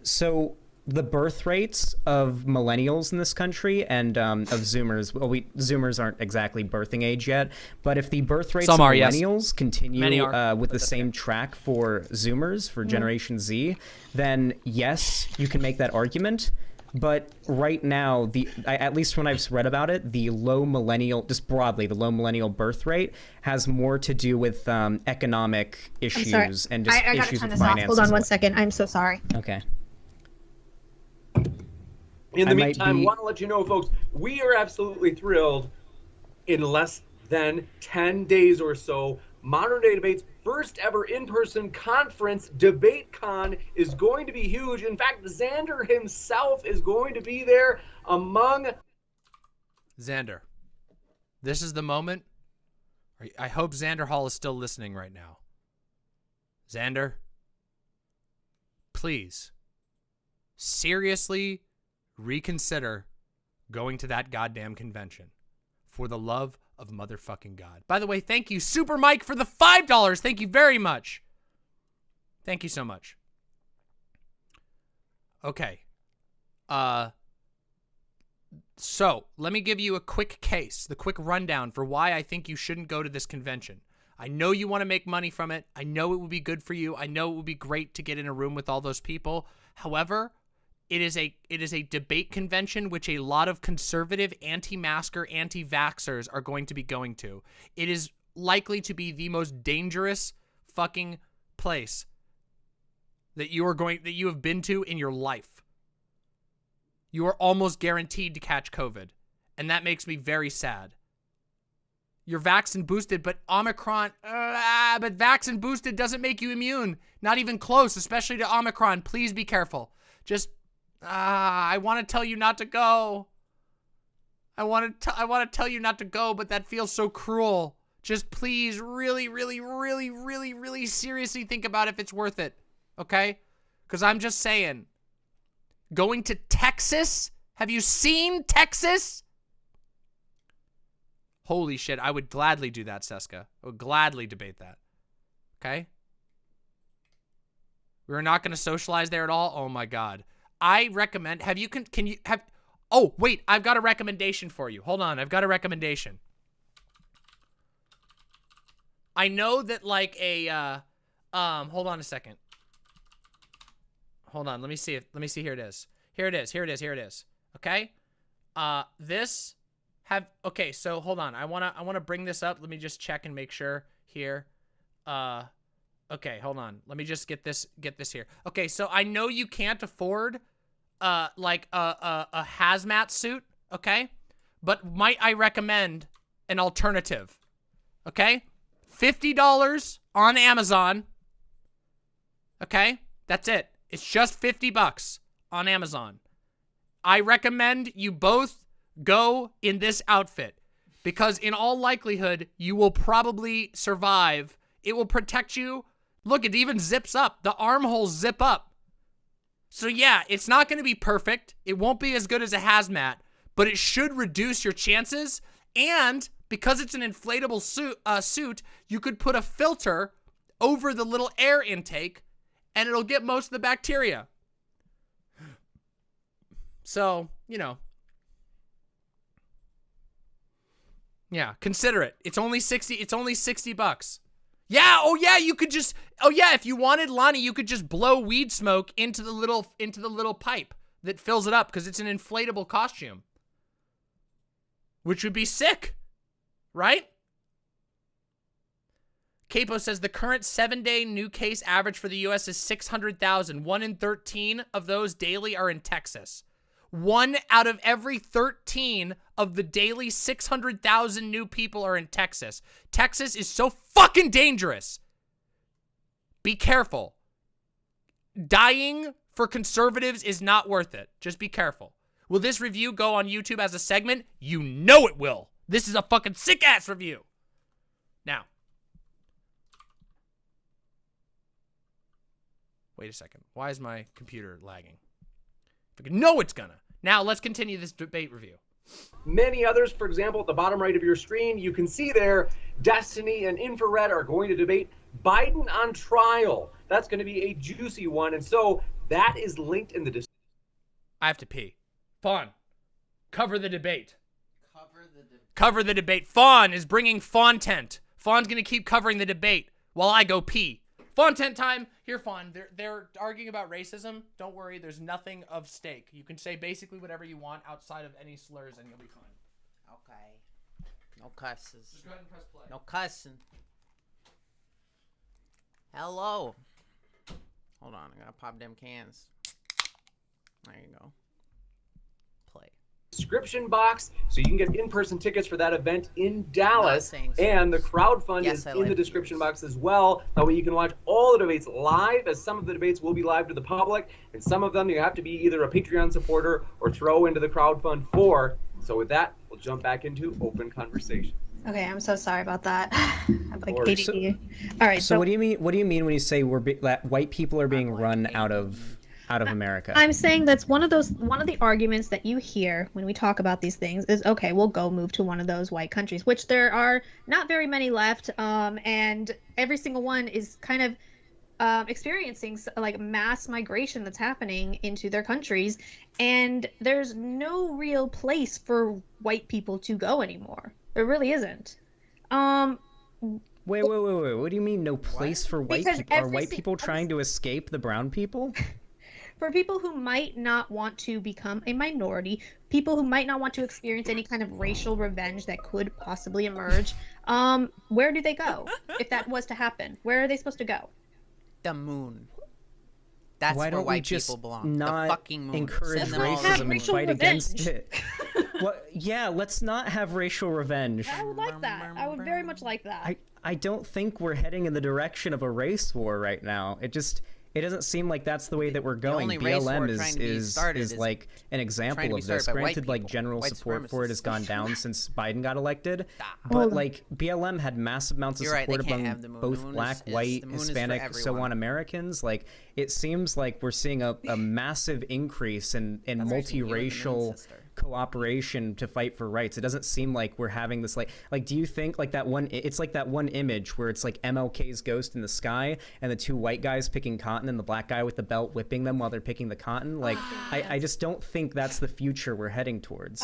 So the birth rates of millennials in this country and of Zoomers, well, Zoomers aren't exactly birthing age yet, but if the birth rates of millennials continue with the same track for Zoomers, for Generation Z, then yes, you can make that argument. But right now, at least when I've read about it, the low millennial, just broadly, the low millennial birth rate has more to do with economic issues and just I issues gotta with turn this off. finances. Hold on one second. I'm so sorry. Okay. In the meantime, want to let you know, folks, we are absolutely thrilled. In less then 10 days or so, Modern Day Debate's first ever in-person conference, DebateCon, is going to be huge. In fact, Xander himself is going to be there among... Xander, this is the moment. I hope Xanderhal is still listening right now. Xander, please, seriously reconsider going to that goddamn convention. For the love of motherfucking God. By the way, thank you, Super Mike, for the $5. Thank you very much. Thank you so much. Okay. So, let me give you a quick case, the quick rundown for why I think you shouldn't go to this convention. I know you want to make money from it. I know it would be good for you. I know it would be great to get in a room with all those people. However, it is a debate convention which a lot of conservative, anti-masker, anti-vaxxers are going to be going to. It is likely to be the most dangerous fucking place that you have been to in your life. You are almost guaranteed to catch COVID, and that makes me very sad. You're vaccine boosted, but Omicron, but vaccine boosted doesn't make you immune. Not even close, especially to Omicron. Please be careful. Just I want to tell you not to go. I want to tell you not to go, but that feels so cruel. Just please really, really, really, really, really seriously think about if it's worth it. Okay? Because I'm just saying. Going to Texas? Have you seen Texas? Holy shit, I would gladly do that, Seska. I would gladly debate that. Okay? We're not going to socialize there at all? Oh my God. I recommend, oh, wait, I've got a recommendation for you. Hold on, I've got a recommendation. I know that like hold on a second. Hold on, let me see, here it is. Here it is. Okay? Okay, so hold on, I wanna bring this up. Let me just check and make sure here. Okay, hold on. Let me just get this here. Okay, so I know you can't afford like a hazmat suit, okay? But might I recommend an alternative? Okay? $50 on Amazon. Okay? That's it. It's just $50 on Amazon. I recommend you both go in this outfit because in all likelihood, you will probably survive. It will protect you. Look, it even zips up. The armholes zip up. So yeah, it's not going to be perfect. It won't be as good as a hazmat, but it should reduce your chances. And because it's an inflatable suit, you could put a filter over the little air intake and it'll get most of the bacteria. So, you know. Yeah, consider it. It's only $60. Yeah, oh yeah, you could just, oh yeah, if you wanted, Lonnie, you could just blow weed smoke into the little pipe that fills it up because it's an inflatable costume. Which would be sick, right? Capo says the current 7-day new case average for the US is 600,000. 1 in 13 of those daily are in Texas. 1 out of every 13 of the daily 600,000 new people are in Texas. Texas is so fucking dangerous. Be careful. Dying for conservatives is not worth it. Just be careful. Will this review go on YouTube as a segment? You know it will. This is a fucking sick-ass review. Now. Wait a second. Why is my computer lagging? No, it's gonna. Now, let's continue this debate review. Many others, for example, at the bottom right of your screen, you can see there, Destiny and Infrared are going to debate Biden on trial. That's going to be a juicy one, and so that is linked in the description. I have to pee. Fawn, cover the debate. Cover the debate. Fawn is bringing Fawn-tent. Fawn's going to keep covering the debate while I go pee. Fawn-tent time. Here, Fawn. They're arguing about racism. Don't worry. There's nothing of stake. You can say basically whatever you want outside of any slurs and you'll be fine. Okay. No cusses. Just go ahead and press play. No cussing. Hello. Hold on. I gotta pop them cans. There you go. Play. description box, so you can get in-person tickets for that event in Dallas, and the crowdfund is in the description box as well. That way you can watch all the debates live, as some of the debates will be live to the public, and some of them you have to be either a Patreon supporter or throw into the crowdfund for. So with that, we'll jump back into open conversation. Okay, I'm so sorry about that. I'm like ADD. So, all right. So what do you mean? What do you mean when you say that white people are being run out of America? I'm saying that's one of the arguments that you hear when we talk about these things is, okay, we'll go move to one of those white countries, which there are not very many left, and every single one is kind of experiencing like mass migration that's happening into their countries, and there's no real place for white people to go anymore. There really isn't. Wait. What do you mean no place for white people? Are white people trying to escape the brown people? For people who might not want to become a minority, people who might not want to experience any kind of racial revenge that could possibly emerge, where do they go if that was to happen? Where are they supposed to go? The moon. That's Why where don't white we just people belong. not the fucking moon. encourage racism and fight against it? Yeah, let's not have racial revenge. I would like that. I would very much like that. I don't think we're heading in the direction of a race war right now. It doesn't seem like that's the way that we're going. BLM is like an example of this. Granted, like general support for it has gone down since Biden got elected, but like BLM had massive amounts of support among both black, white, Hispanic, so on Americans. Like it seems like we're seeing a massive increase in multiracial cooperation to fight for rights. It doesn't seem like we're having this like do you think like that one, it's like that one image where it's like MLK's ghost in the sky and the two white guys picking cotton and the black guy with the belt whipping them while they're picking the cotton? Like I just don't think that's the future we're heading towards.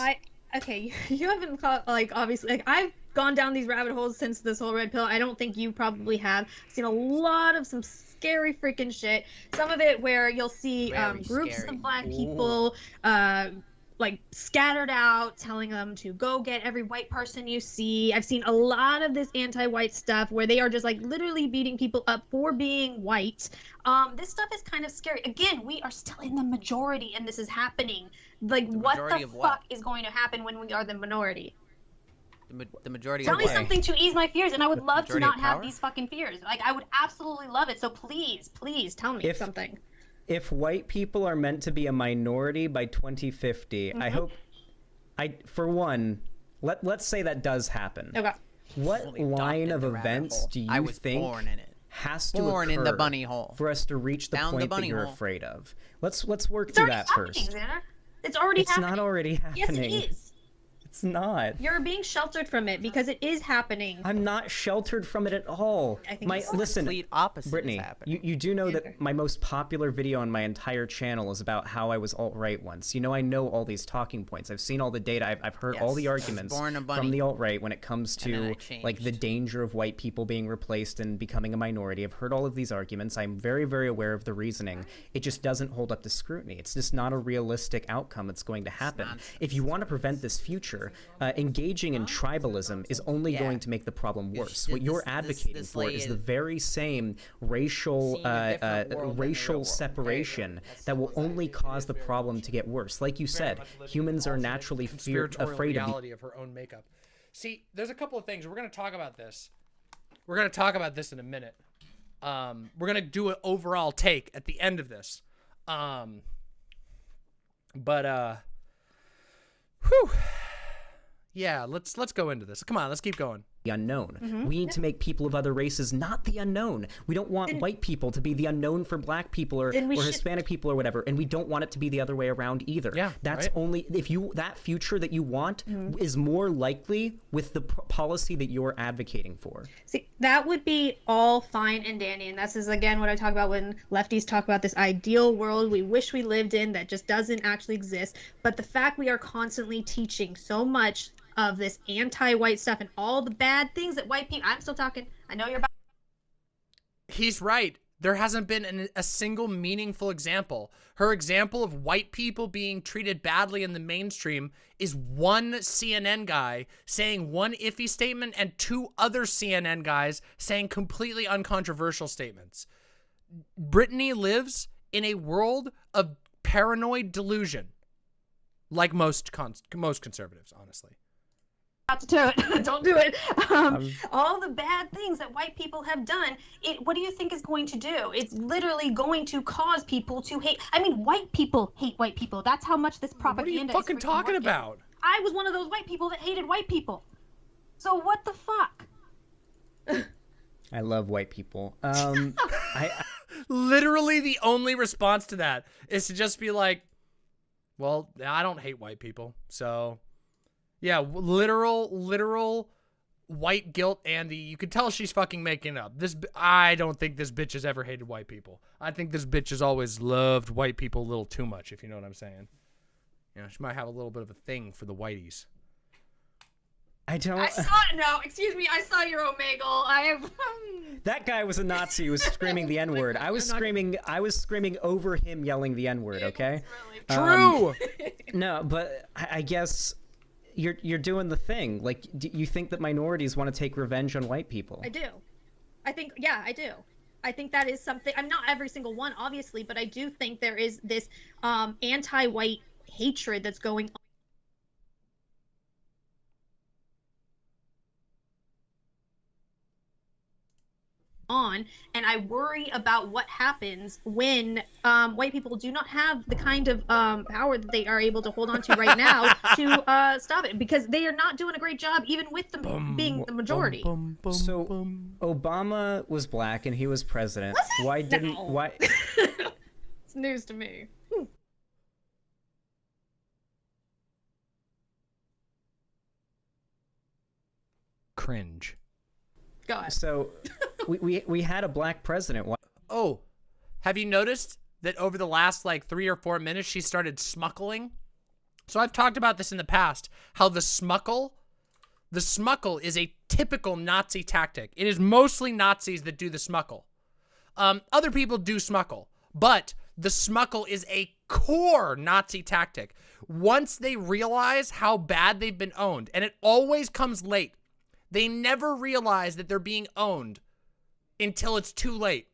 Okay, you haven't like obviously like I've gone down these rabbit holes since this whole red pill. I don't think you probably have. I've seen a lot of some scary freaking shit. Some of it where you'll see groups of black people like scattered out, telling them to go get every white person you see. I've seen a lot of this anti-white stuff where they are just like literally beating people up for being white. This stuff is kind of scary. Again, we are still in the majority and this is happening. Like what the fuck is going to happen when we are the minority? The majority Tell of me what? something to ease my fears, and I would love to not have power? these fucking fears. Like I would absolutely love it. So please tell me something. If white people are meant to be a minority by 2050, I hope, for one, let's say that does happen. Okay. What line of events do you think has to occur in the bunny hole for us to reach the point that you're afraid of? Let's work through that first. Xander. It's already happening. It's not already happening. Yes, it is. It's not. You're being sheltered from it because it is happening. I'm not sheltered from it at all. I think Listen, complete opposite Brittany, is happening. you do know that my most popular video on my entire channel is about how I was alt-right once. You know, I know all these talking points. I've seen all the data. I've heard all the arguments from the alt-right when it comes to like the danger of white people being replaced and becoming a minority. I've heard all of these arguments. I'm very, very aware of the reasoning. It just doesn't hold up to scrutiny. It's just not a realistic outcome that's going to happen. If you want to prevent this future, engaging in tribalism is only going to make the problem worse. What you're advocating for is the very same racial separation that will only cause the problem to get worse. Like you said, humans are naturally afraid of reality of her own makeup. See, there's a couple of things. We're going to talk about this. We're going to talk about this in a minute. We're going to do an overall take at the end of this. Whew. Yeah, let's go into this. Come on, let's keep going. The unknown. We need to make people of other races not the unknown. We don't want white people to be the unknown for black people or Hispanic people or whatever, and we don't want it to be the other way around either. Yeah, that's only if that future that you want is more likely with the policy that you're advocating for. See, that would be all fine and dandy, and this is again what I talk about when lefties talk about this ideal world we wish we lived in that just doesn't actually exist. But the fact we are constantly teaching so much of this anti-white stuff and all the bad things that white people, I'm still talking, I know you're about. He's right. There hasn't been a single meaningful example. Her example of white people being treated badly in the mainstream is one CNN guy saying one iffy statement and two other CNN guys saying completely uncontroversial statements. Brittany lives in a world of paranoid delusion. like most conservatives, honestly. Not to do it. Don't do it. All the bad things that white people have done, what do you think is going to do? It's literally going to cause people to hate. I mean, white people hate white people. That's how much this propaganda is. What are you fucking talking working. about? I was one of those white people that hated white people. So what the fuck? I love white people. Literally the only response to that is to just be like, well, I don't hate white people, so... Yeah, literal white guilt Andy. You could tell she's fucking making up. I don't think this bitch has ever hated white people. I think this bitch has always loved white people a little too much, if you know what I'm saying. You know, she might have a little bit of a thing for the whiteys. I saw excuse me, I saw your Omegle. That guy was a Nazi who was screaming the N-word. I was screaming over him yelling the N-word, okay? True! No, but I guess... You're doing the thing. Like, do you think that minorities want to take revenge on white people? I do. I do. I think that is something. I'm not every single one, obviously, but I do think there is this anti-white hatred that's going on, and I worry about what happens when white people do not have the kind of power that they are able to hold on to right now to stop it, because they are not doing a great job, even with them being the majority. So Obama was black and he was president. Why didn't why? It's news to me. Cringe. God. So we had a black president. Oh, have you noticed that over the last like 3 or 4 minutes she started smuckling? So I've talked about this in the past, how the smuckle is a typical Nazi tactic. It is mostly Nazis that do the smuckle. Other people do smuckle, but the smuckle is a core Nazi tactic. Once they realize how bad they've been owned, and it always comes late. They never realize that they're being owned until it's too late.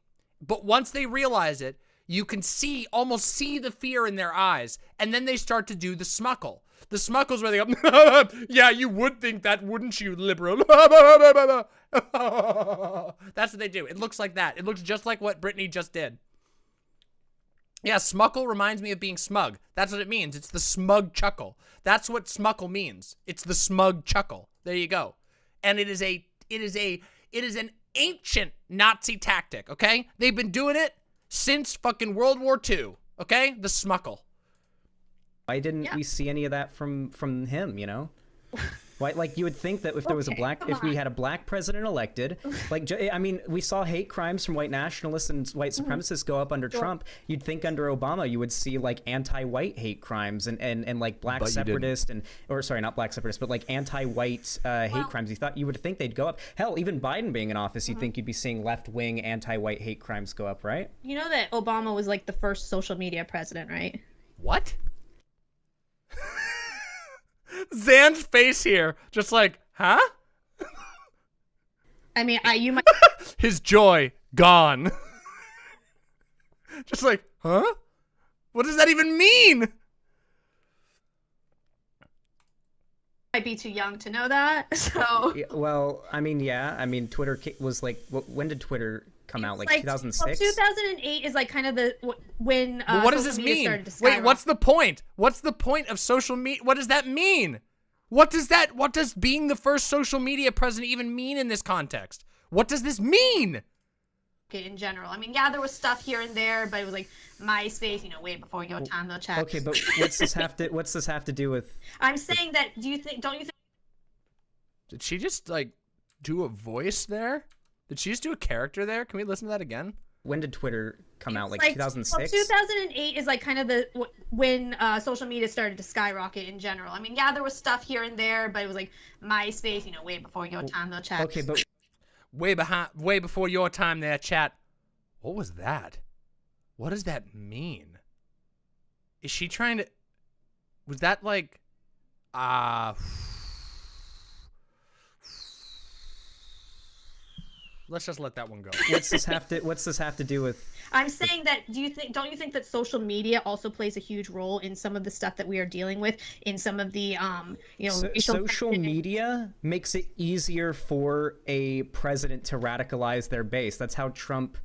But once they realize it, you can almost see the fear in their eyes, and then they start to do the smuckle. The smuckle's where they go, yeah, you would think that, wouldn't you, liberal? That's what they do. It looks like that. It looks just like what Brittany just did. Yeah, smuckle reminds me of being smug. That's what it means. It's the smug chuckle. That's what smuckle means. It's the smug chuckle. There you go. And it is an ancient Nazi tactic, okay? They've been doing it since fucking World War II, okay? The smuckle. Why didn't we see any of that from him, you know? Why, like, you would think that if there was if we had a black president elected, like, I mean, we saw hate crimes from white nationalists and white supremacists go up under Trump. You'd think under Obama you would see, like, anti-white hate crimes and like, black separatist or sorry, not black separatist, but, like, anti-white hate crimes. You would think they'd go up. Hell, even Biden being in office, you'd think you'd be seeing left-wing anti-white hate crimes go up, right? You know that Obama was, like, the first social media president, right? What? Zan's face here, just like, huh? I mean, you might. His joy gone. Just like, huh? What does that even mean? Might be too young to know that. So. Yeah, well, I mean, yeah. I mean, Twitter was like, when did Twitter come out? Like 2006? Well, 2008 is like kind of when. Well, what does this mean? Wait, what's the point? What's the point of social media? What does that mean? What does being the first social media president even mean in this context? What does this mean? In general, I mean, yeah, there was stuff here and there, but it was like MySpace, you know, way before your time, they'll check. Okay, but what's this have to do with? I'm saying that. Don't you think? Did she just like do a voice there? Did she just do a character there? Can we listen to that again? When did Twitter come out? Like 2006? Well, 2008 is like kind of when social media started to skyrocket in general. I mean, yeah, there was stuff here and there, but it was like MySpace, you know, way before your time, they'll check. Okay, but way before your time there, chat. What was that? What does that mean? Is she trying to? Was that like? Let's just let that one go. What's this have to do with? I'm saying that don't you think that social media also plays a huge role in some of the stuff that we are dealing with in some of the social media makes it easier for a president to radicalize their base. That's how Trump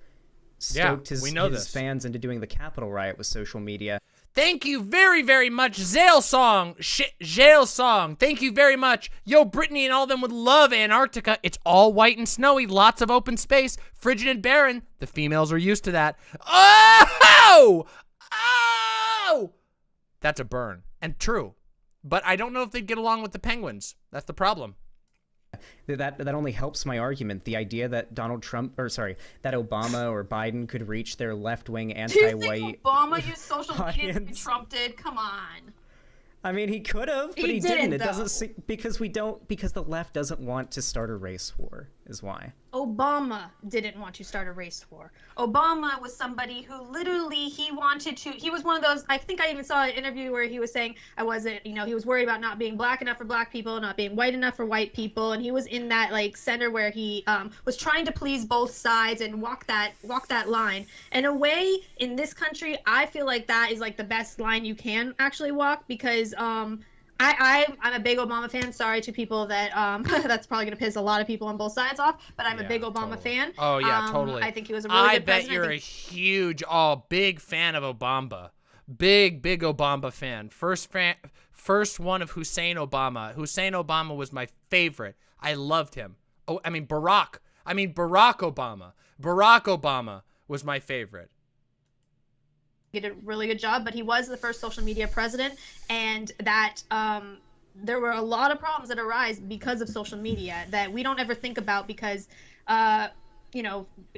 stoked his fans into doing the Capitol riot with social media. Thank you very, very much, Zale Song. Thank you very much. Yo, Brittany and all them would love Antarctica. It's all white and snowy, lots of open space, frigid and barren. The females are used to that. Oh! That's a burn. And true. But I don't know if they'd get along with the penguins. That's the problem. That only helps my argument. The idea that that Obama or Biden could reach their left-wing anti-white. Do you think Obama used social media and Trump did? Come on. I mean, he could have, but he didn't. It doesn't seem, because the left doesn't want to start a race war, is why. Obama didn't want to start a race war. Obama was somebody who literally he was one of those, I think I even saw an interview where he was saying he was worried about not being black enough for black people, not being white enough for white people, and he was in that like center where he was trying to please both sides and walk that line. In a way, in this country, I feel like that is like the best line you can actually walk, because I'm a big Obama fan. Sorry to people that that's probably gonna piss a lot of people on both sides off, but I'm a big Obama fan. Oh yeah, totally. I think he was a really good president. I bet you're a huge, big fan of Obama. Big Obama fan. First one of Hussein Obama. Hussein Obama was my favorite. I loved him. Barack Obama. Barack Obama was my favorite. He did a really good job, but he was the first social media president, and that there were a lot of problems that arise because of social media that we don't ever think about, because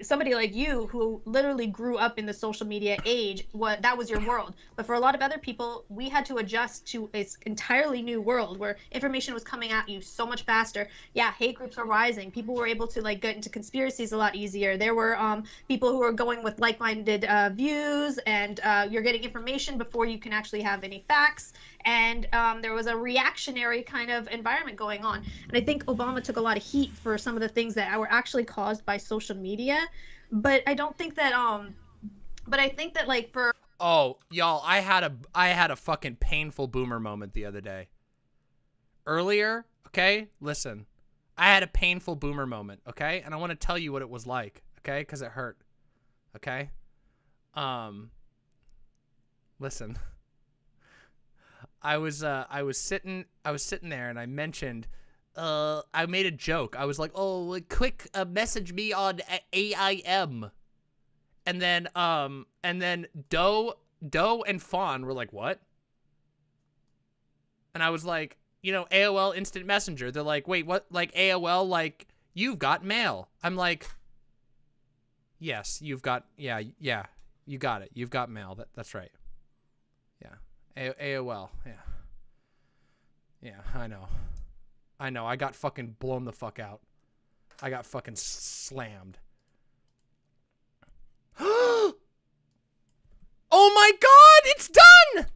somebody like you who literally grew up in the social media age, that was your world. But for a lot of other people, we had to adjust to this entirely new world where information was coming at you so much faster. Yeah, hate groups were rising. People were able to get into conspiracies a lot easier. There were people who were going with like-minded views, and you're getting information before you can actually have any facts. And there was a reactionary kind of environment going on. And I think Obama took a lot of heat for some of the things that were actually caused by social media. But I don't think that, but I think that for... Oh, y'all, I had a fucking painful boomer moment the other day. Earlier, okay? Listen. I had a painful boomer moment, okay? And I want to tell you what it was like, okay? Because it hurt, okay? Listen. I was sitting there, and I mentioned, I made a joke. I was like, oh, quick, message me on AIM. And then Doe and Fawn were like, what? And I was like, AOL Instant Messenger. They're like, wait, what? Like AOL, you've got mail. I'm like, yes, you got it. You've got mail. That's right. Yeah. AOL, yeah, I know, I got fucking blown the fuck out. I got fucking slammed. Oh my god, it's done!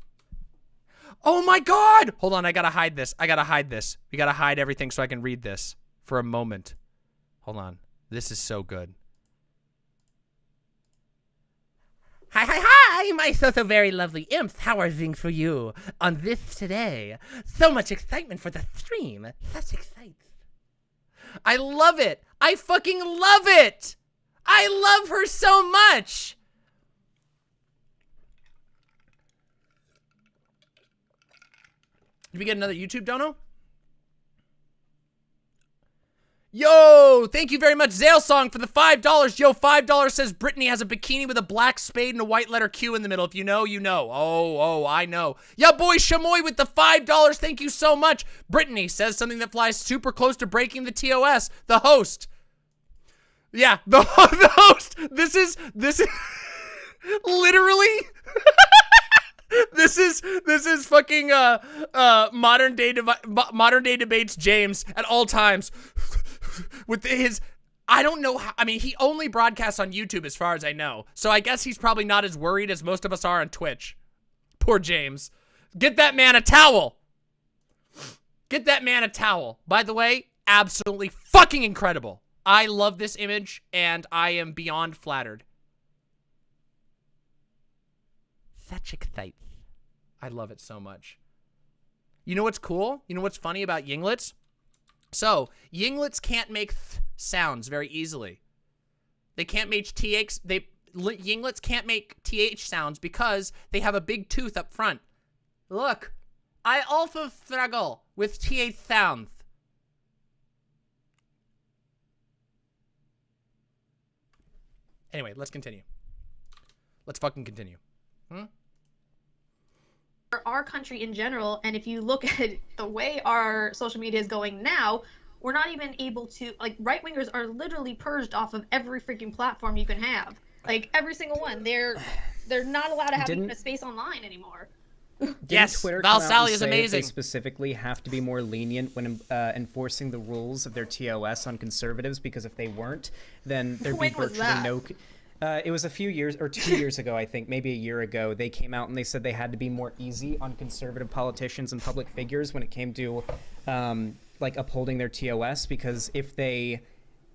Oh my god! Hold on, I gotta hide this. We gotta hide everything so I can read this for a moment. Hold on, this is so good. Hi, my so very lovely imps. How are things for you on this today? So much excitement for the stream. Such excitement. I love it. I fucking love it. I love her so much. Did we get another YouTube dono? Yo, thank you very much, Zale Song, for the $5. Yo, $5 says Brittany has a bikini with a black spade and a white letter Q in the middle. If you know, you know. Oh, I know. Yeah, boy, Shamoy with the $5. Thank you so much. Brittany says something that flies super close to breaking the TOS. The host. Yeah, the host. This is literally. This is fucking modern day debates James at all times. With his, I don't know how, he only broadcasts on YouTube as far as I know. So I guess he's probably not as worried as most of us are on Twitch. Poor James. Get that man a towel. Get that man a towel. By the way, absolutely fucking incredible. I love this image, and I am beyond flattered. Thatchik. I love it so much. You know what's cool? You know what's funny about Yinglets? So, Yinglets can't make sounds very easily. They can't make Yinglets can't make TH sounds because they have a big tooth up front. Look, I also struggle with TH sounds. Anyway, let's continue. Let's fucking continue. Our country in general, and if you look at the way our social media is going now, we're not even able to, like, right-wingers are literally purged off of every freaking platform you can have. Like, every single one. They're not allowed to have even a space online anymore. Yes, Twitter Val come out Sally and is say amazing. They specifically have to be more lenient when enforcing the rules of their TOS on conservatives, because if they weren't, then there'd be virtually no... it was a few years, or 2 years ago, I think, maybe a year ago, they came out and they said they had to be more easy on conservative politicians and public figures when it came to, like, upholding their TOS, because if they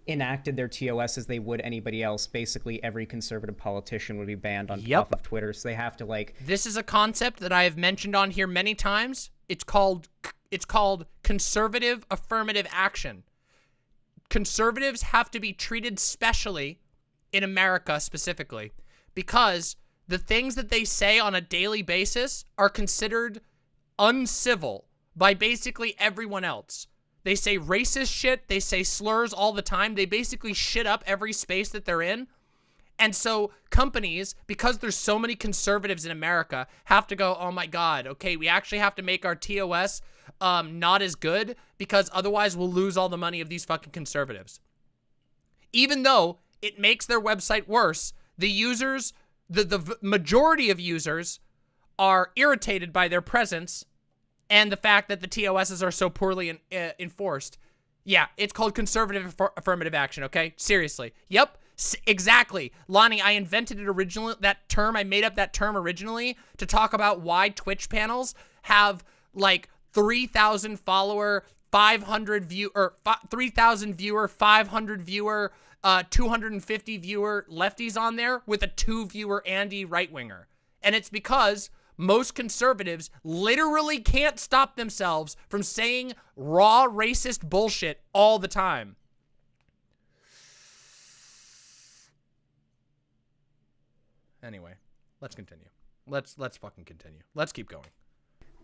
enacted their TOS as they would anybody else, basically every conservative politician would be banned off of Twitter, so they have to, like... This is a concept that I have mentioned on here many times. It's called conservative affirmative action. Conservatives have to be treated specially in America specifically, because the things that they say on a daily basis are considered uncivil by basically everyone else. They say racist shit, they say slurs all the time, they basically shit up every space that they're in. And so companies, because there's so many conservatives in America, have to go, oh my God, okay, we actually have to make our TOS not as good, because otherwise we'll lose all the money of these fucking conservatives. Even though it makes their website worse, the users, the majority of users are irritated by their presence and the fact that the TOSs are so poorly enforced. Yeah, it's called conservative affirmative action, okay? Seriously. Yep, exactly. Lonnie, I invented it originally, that term, I made up that term originally to talk about why Twitch panels have like 3,000 follower, 500 view, or 3,000 viewer, 500 viewer, 250 viewer lefties on there with a 2 viewer Andy right winger. And it's because most conservatives literally can't stop themselves from saying raw racist bullshit all the time. Anyway, let's continue. Let's fucking continue. Let's keep going.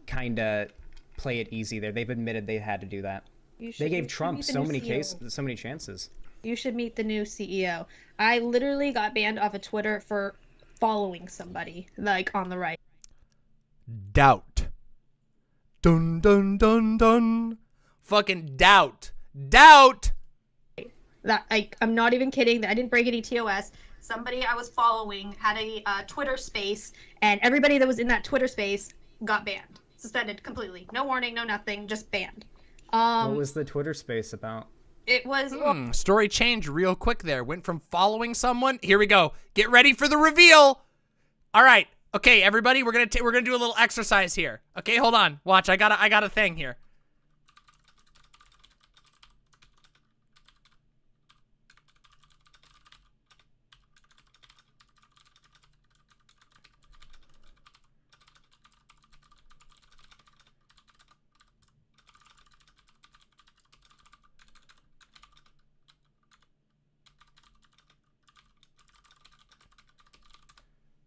Kinda play it easy there. They've admitted they had to do that. They gave Trump so many chances. You should meet the new CEO. I literally got banned off of Twitter for following somebody, like, on the right. Doubt. Dun, dun, dun, dun. Fucking doubt. Doubt! That, I'm not even kidding. I didn't break any TOS. Somebody I was following had a Twitter space, and everybody that was in that Twitter space got banned. Suspended completely. No warning, no nothing, just banned. What was the Twitter space about? It was... Story changed real quick there. Went from following someone. Here we go. Get ready for the reveal. All right. Okay, everybody, we're gonna do a little exercise here. Okay, hold on. Watch. I got a thing here.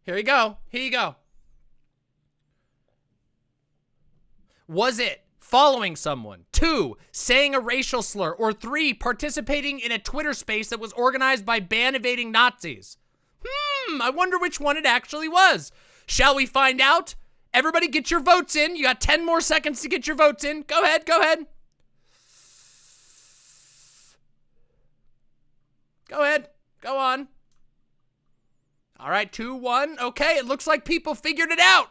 Here you go. Here you go. Was it following someone? 2, saying a racial slur? Or 3, participating in a Twitter space that was organized by ban-evading Nazis? I wonder which one it actually was. Shall we find out? Everybody get your votes in. You got 10 more seconds to get your votes in. Go ahead. Go ahead. Go ahead. Go on. All right, 2, 1. Okay, it looks like people figured it out.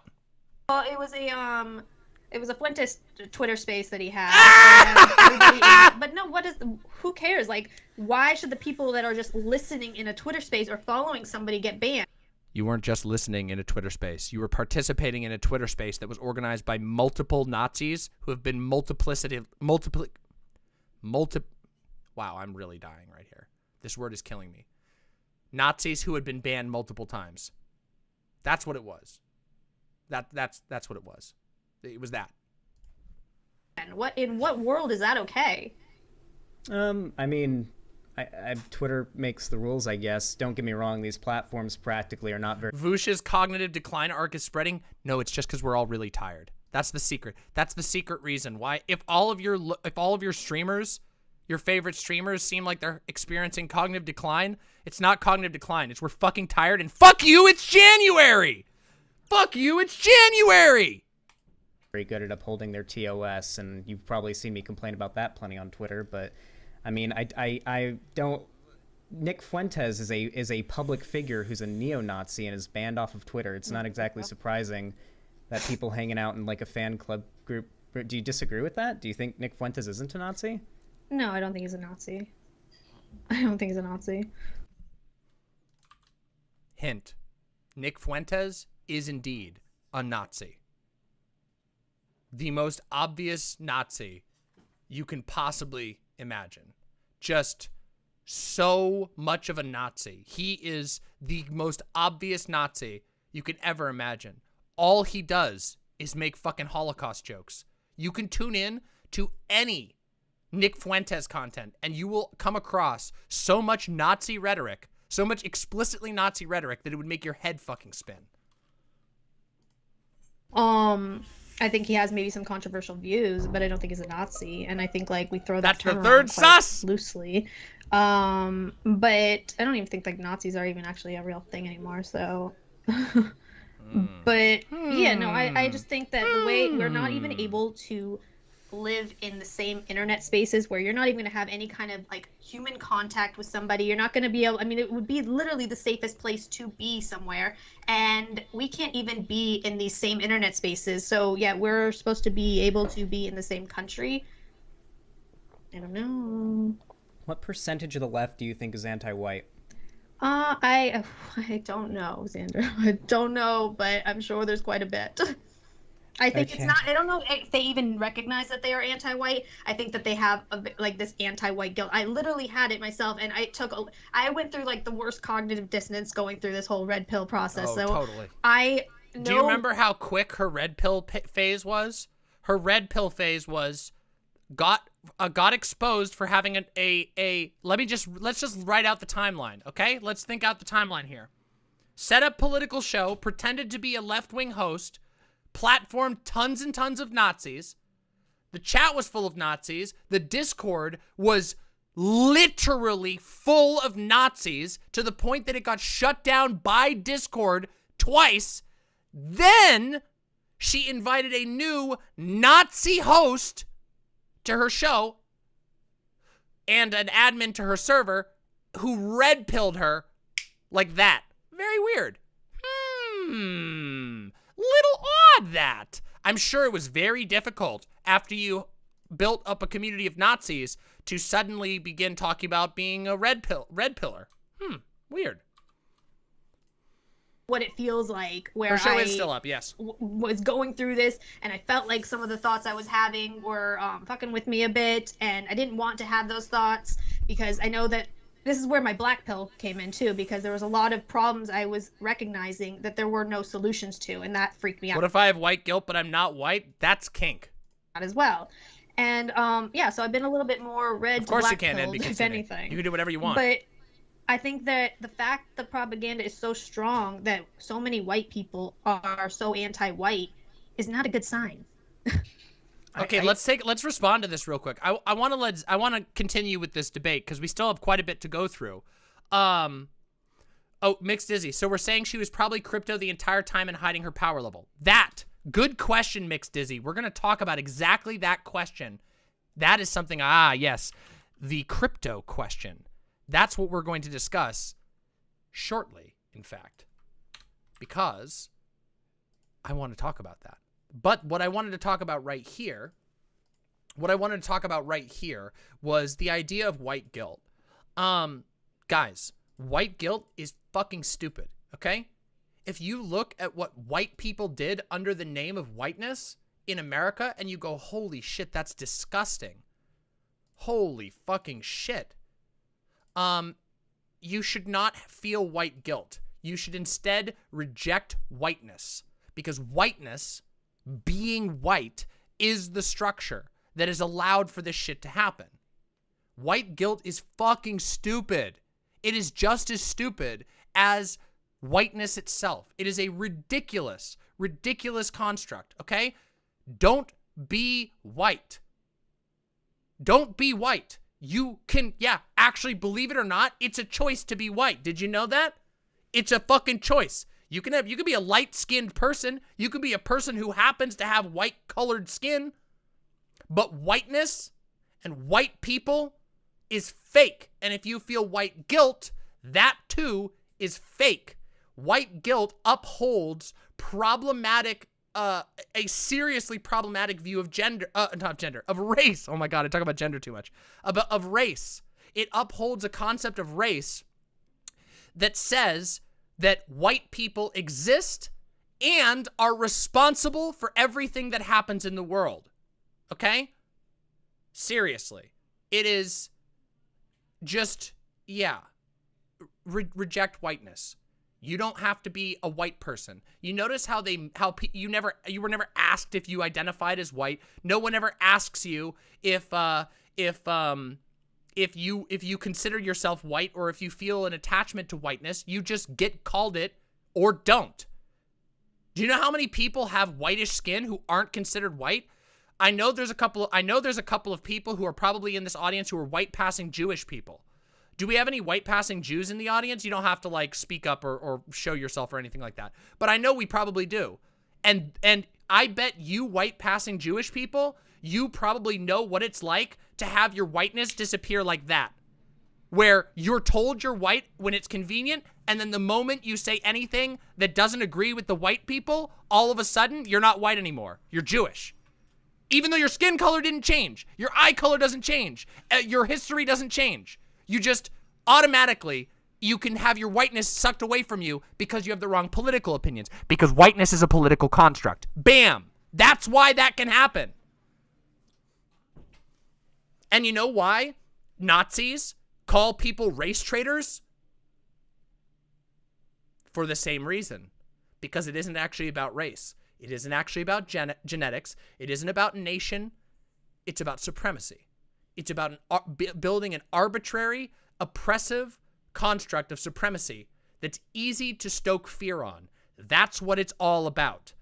Well, it was a Fuentes Twitter space that he had. But no, who cares? Like, why should the people that are just listening in a Twitter space or following somebody get banned? You weren't just listening in a Twitter space. You were participating in a Twitter space that was organized by multiple Nazis who have been Wow, I'm really dying right here. This word is killing me. Nazis who had been banned multiple times. That's what it was. That's what it was. It was that. And in what world is that okay? I mean, Twitter makes the rules, I guess. Don't get me wrong; these platforms practically are not very. Vush's cognitive decline arc is spreading. No, it's just because we're all really tired. That's the secret. That's the secret reason why. If all of your streamers, your favorite streamers, seem like they're experiencing cognitive decline, it's not cognitive decline. It's we're fucking tired, and fuck you, it's January. Fuck you, it's January. Very good at upholding their TOS, and you've probably seen me complain about that plenty on Twitter. But I mean, I don't. Nick Fuentes is a public figure who's a neo-Nazi and is banned off of Twitter. It's not exactly surprising that people hanging out in like a fan club group. Do you disagree with that? Do you think Nick Fuentes isn't a Nazi? No, I don't think he's a Nazi. I don't think he's a Nazi. Hint: Nick Fuentes is indeed a Nazi. The most obvious Nazi you can possibly imagine. Just so much of a Nazi. He is the most obvious Nazi you could ever imagine. All he does is make fucking Holocaust jokes. You can tune in to any Nick Fuentes content and you will come across so much Nazi rhetoric, so much explicitly Nazi rhetoric that it would make your head fucking spin. I think he has maybe some controversial views, but I don't think he's a Nazi. And I think like we throw that That's term the third around quite sus loosely. But I don't even think like Nazis are even actually a real thing anymore. So, but yeah, no, I just think that the way we're not even able to live in the same internet spaces where you're not even going to have any kind of like human contact with somebody. You're not going to be able, I mean, it would be literally the safest place to be somewhere. And we can't even be in these same internet spaces. So yeah, we're supposed to be able to be in the same country. I don't know. What percentage of the left do you think is anti-white? I don't know, Xander. I don't know, but I'm sure there's quite a bit. I think it's not, I don't know if they even recognize that they are anti-white. I think that they have like this anti-white guilt. I literally had it myself, and I went through like the worst cognitive dissonance going through this whole red pill process. Oh, so totally. Do you remember how quick her red pill phase was? Her red pill phase was got exposed for having let's just write out the timeline, okay? Let's think out the timeline here. Set up political show, pretended to be a left-wing host, platformed tons and tons of Nazis. The chat was full of Nazis. The Discord was literally full of Nazis to the point that it got shut down by Discord twice. Then she invited a new Nazi host to her show and an admin to her server who red-pilled her like that. Very weird. Little odd that. I'm sure it was very difficult after you built up a community of Nazis to suddenly begin talking about being a red pillar. Weird. What it feels like where Her show is still up, yes. Was going through this, and I felt like some of the thoughts I was having were fucking with me a bit, and I didn't want to have those thoughts because I know that this is where my black pill came in too, because there was a lot of problems I was recognizing that there were no solutions to, and that freaked me out. What if I have white guilt but I'm not white? That's kink. As well. And yeah, so I've been a little bit more red to black pilled, if anything. You can do whatever you want. But I think that the fact the propaganda is so strong that so many white people are so anti-white is not a good sign. Okay, let's respond to this real quick. I want to continue with this debate because we still have quite a bit to go through. Oh, Mixed Dizzy. So we're saying she was probably crypto the entire time and hiding her power level. Good question, Mixed Dizzy. We're gonna talk about exactly that question. That is something. Yes, the crypto question. That's what we're going to discuss shortly, in fact, because I want to talk about that. But what I wanted to talk about right here, was the idea of white guilt. Guys, white guilt is fucking stupid, okay? If you look at what white people did under the name of whiteness in America and you go, holy shit, that's disgusting. Holy fucking shit. You should not feel white guilt. You should instead reject whiteness, because whiteness, being white, is the structure that has allowed for this shit to happen. White guilt is fucking stupid. It is just as stupid as whiteness itself. It is a ridiculous, ridiculous construct, okay? Don't be white. Don't be white. You can, yeah, actually, believe it or not, it's a choice to be white. Did you know that? It's a fucking choice. You can be a light-skinned person. You can be a person who happens to have white-colored skin. But whiteness and white people is fake. And if you feel white guilt, that too is fake. White guilt upholds problematic, a seriously problematic view of of race. Oh my God, I talk about gender too much. Of race. It upholds a concept of race that says that white people exist and are responsible for everything that happens in the world. Okay? Seriously. It is just, yeah. Reject whiteness. You don't have to be a white person. You notice how you were never asked if you identified as white. No one ever asks you if you consider yourself white or if you feel an attachment to whiteness. You just get called it or don't. Do you know how many people have whitish skin who aren't considered white? I know there's a couple of people who are probably in this audience who are white passing Jewish people. Do we have any white passing Jews in the audience? You don't have to like speak up or show yourself or anything like that. But I know we probably do. And I bet you white passing Jewish people, you probably know what it's like to have your whiteness disappear like that. Where you're told you're white when it's convenient, and then the moment you say anything that doesn't agree with the white people, all of a sudden you're not white anymore. You're Jewish. Even though your skin color didn't change, your eye color doesn't change, your history doesn't change. You just automatically, you can have your whiteness sucked away from you because you have the wrong political opinions. Because whiteness is a political construct. Bam! That's why that can happen. And you know why Nazis call people race traitors? For the same reason. Because it isn't actually about race. It isn't actually about genetics. It isn't about nation. It's about supremacy. It's about building an arbitrary, oppressive construct of supremacy that's easy to stoke fear on. That's what it's all about.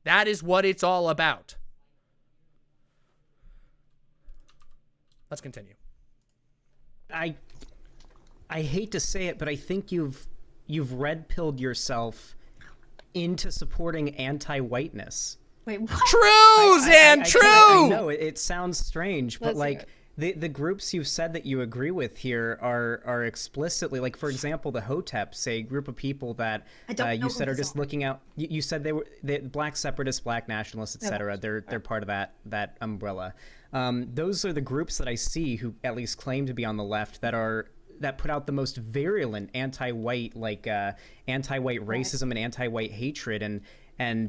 That is what it's all about. Let's continue. I hate to say it, but I think you've red-pilled yourself into supporting anti-whiteness. Wait, what? True, Zan, true! I know, it sounds strange, but Let's like, hear the groups you've said that you agree with here are explicitly, like, for example, the Hoteps, a group of people that you said are just looking out. You said they were black separatists, black nationalists, etc. They're part of that umbrella. Those are the groups that I see who at least claim to be on the left that put out the most virulent anti-white racism and anti-white hatred, and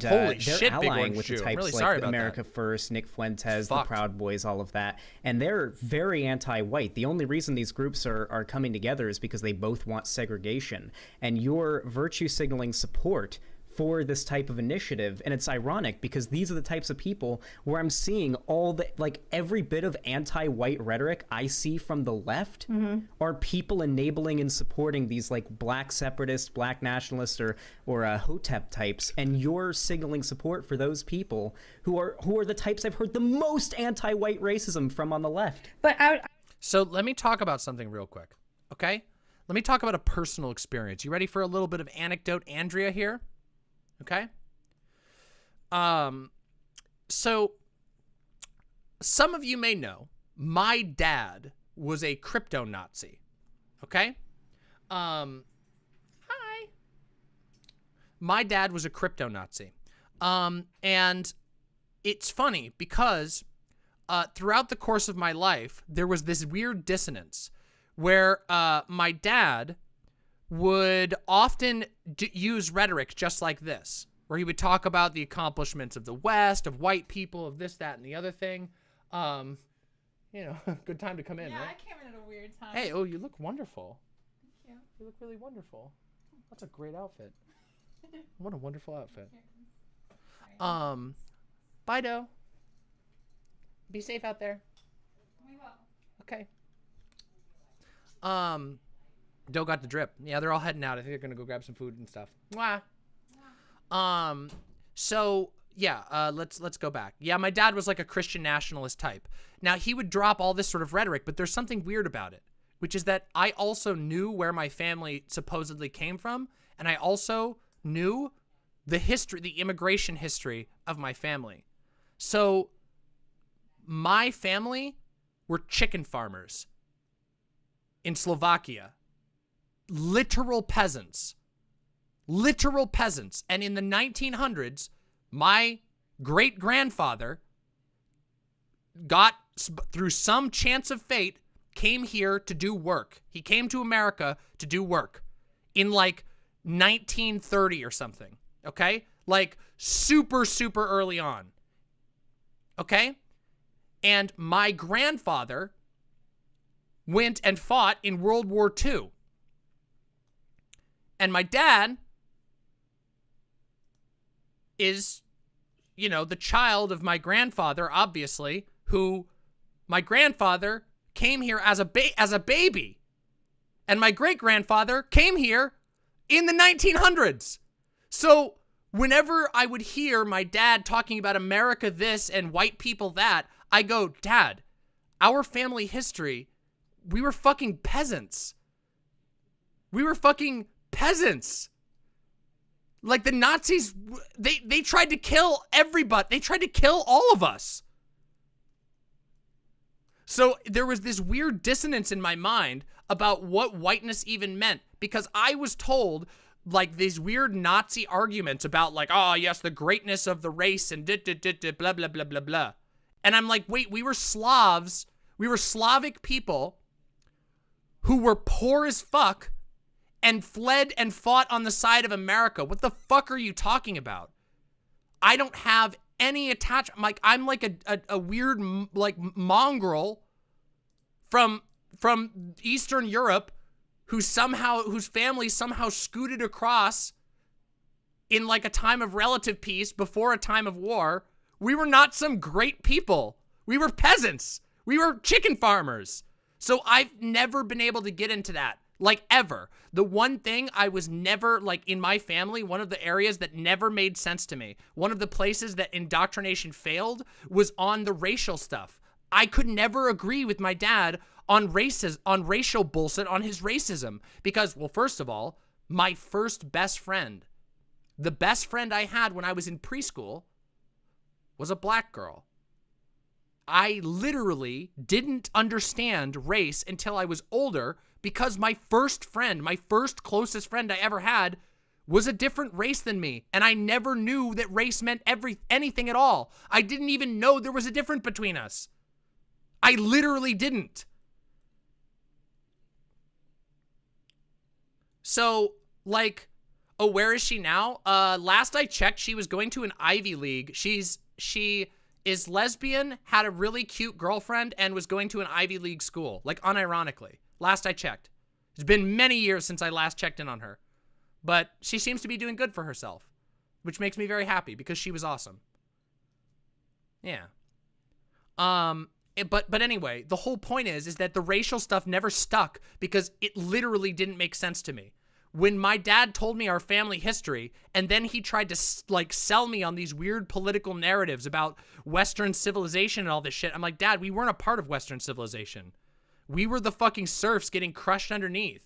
Holy they're shit, allying with the types really like America First, Nick Fuentes, the Proud Boys, all of that, and they're very anti-white. The only reason these groups are coming together is because they both want segregation, and your virtue signaling support for this type of initiative. And it's ironic because these are the types of people where I'm seeing all the, like, every bit of anti-white rhetoric I see from the left are people enabling and supporting these like black separatists, black nationalists, or Hotep types, and you're signaling support for those people who are the types I've heard the most anti-white racism from on the left. But So let me talk about something real quick, okay? Let me talk about a personal experience. You ready for a little bit of anecdote, Andrea, here? Okay. So some of you may know my dad was a crypto Nazi. Okay. Hi. My dad was a crypto Nazi. And it's funny because throughout the course of my life, there was this weird dissonance where my dad would often use rhetoric just like this, where he would talk about the accomplishments of the West, of white people, of this, that, and the other thing. you know, good time to come in, Yeah, right? I came in at a weird time. Hey, oh, you look wonderful. Thank You look really wonderful. That's a great outfit. What a wonderful outfit. Bye, Doe. Be safe out there. We will. Okay. Doe got the drip. Yeah, they're all heading out. I think they're gonna go grab some food and stuff. Mwah. So yeah, let's go back. Yeah, my dad was like a Christian nationalist type. Now he would drop all this sort of rhetoric, but there's something weird about it, which is that I also knew where my family supposedly came from, and I also knew the history, the immigration history of my family. So my family were chicken farmers in Slovakia. Literal peasants. Literal peasants. And in the 1900s, my great-grandfather got, through some chance of fate, came here to do work. He came to America to do work in like 1930 or something. Okay? Like super, super early on. Okay? And my grandfather went and fought in World War II. And my dad is, you know, the child of my grandfather, obviously, who my grandfather came here as a baby. And my great-grandfather came here in the 1900s. So whenever I would hear my dad talking about America this and white people that, I go, Dad, our family history, we were fucking peasants. We were fucking peasants. Like the Nazis, they tried to kill everybody. They tried to kill all of us. So there was this weird dissonance in my mind about what whiteness even meant, because I was told like these weird Nazi arguments about like, oh yes, the greatness of the race and blah, blah, blah, blah, blah. And I'm like, wait, we were Slavs. We were Slavic people who were poor as fuck and fled and fought on the side of America. What the fuck are you talking about? I don't have any attachment. I'm like a weird like mongrel from Eastern Europe whose family somehow scooted across in like a time of relative peace before a time of war. We were not some great people. We were peasants. We were chicken farmers. So I've never been able to get into that, like ever. The one thing I was never, like in my family, one of the areas that never made sense to me, one of the places that indoctrination failed was on the racial stuff. I could never agree with my dad on racial bullshit, on his racism. Because, well, first of all, my first best friend, the best friend I had when I was in preschool, was a black girl. I literally didn't understand race until I was older because my first friend, my first closest friend I ever had, was a different race than me. And I never knew that race meant anything at all. I didn't even know there was a difference between us. I literally didn't. So, like, oh, where is she now? Last I checked, she was going to an Ivy League. She is lesbian, had a really cute girlfriend, and was going to an Ivy League school, like unironically. Last I checked. It's been many years since I last checked in on her. But she seems to be doing good for herself, which makes me very happy because she was awesome. Yeah. But anyway, the whole point is that the racial stuff never stuck because it literally didn't make sense to me. When my dad told me our family history, and then he tried to like sell me on these weird political narratives about Western civilization and all this shit, I'm like, Dad, we weren't a part of Western civilization. We were the fucking serfs getting crushed underneath.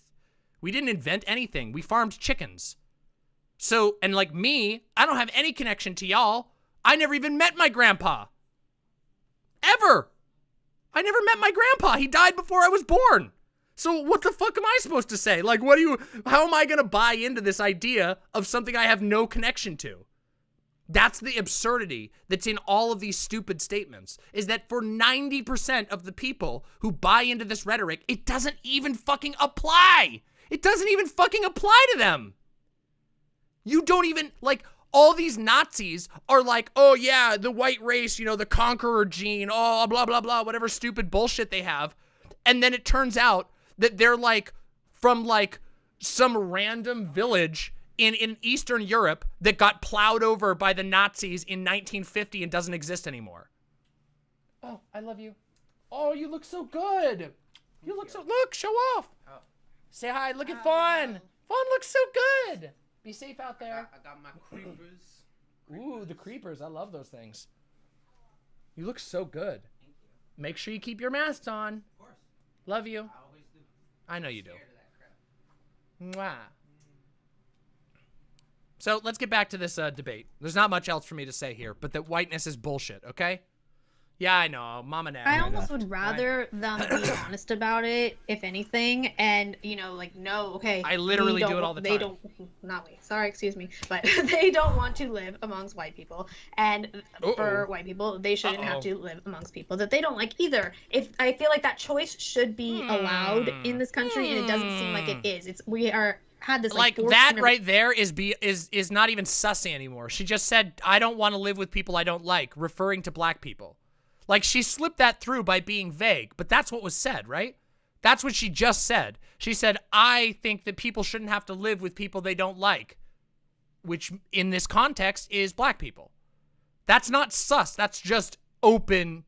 We didn't invent anything. We farmed chickens. So, and like me, I don't have any connection to y'all. I never even met my grandpa. Ever. I never met my grandpa. He died before I was born. So what the fuck am I supposed to say? Like, how am I going to buy into this idea of something I have no connection to? That's the absurdity that's in all of these stupid statements, is that for 90% of the people who buy into this rhetoric, it doesn't even fucking apply. It doesn't even fucking apply to them. You don't even, like, all these Nazis are like, oh yeah, the white race, you know, the conqueror gene, oh, blah, blah, blah, whatever stupid bullshit they have. And then it turns out that they're like from like some random village in Eastern Europe that got plowed over by the Nazis in 1950 and doesn't exist anymore. Oh, I love you. Oh, you look so good. You look so, look, show off. Oh. Say hi, look at Fawn. Fawn looks so good. Be safe out there. I got my creepers. Ooh, the creepers. I love those things. You look so good. Thank you. Make sure you keep your masks on. Of course. Love you. I always do. I know you do. Scared of that crap. Mwah. So let's get back to this debate. There's not much else for me to say here, but that whiteness is bullshit, okay? Yeah, I know. Mama Nag. I almost would rather them be honest about it, if anything, and, you know, like, no, okay. I literally do it all the time. They don't, not we, sorry, excuse me, but they don't want to live amongst white people, and for white people, they shouldn't have to live amongst people that they don't like either. If I feel like that choice should be allowed in this country, and it doesn't seem like it is. We are had this like that right there is not even sussy anymore. She just said, I don't want to live with people I don't like, referring to black people. Like, she slipped that through by being vague, but that's what was said, right? That's what she just said. She said, I think that people shouldn't have to live with people they don't like, which in this context is black people. That's not sus. That's just open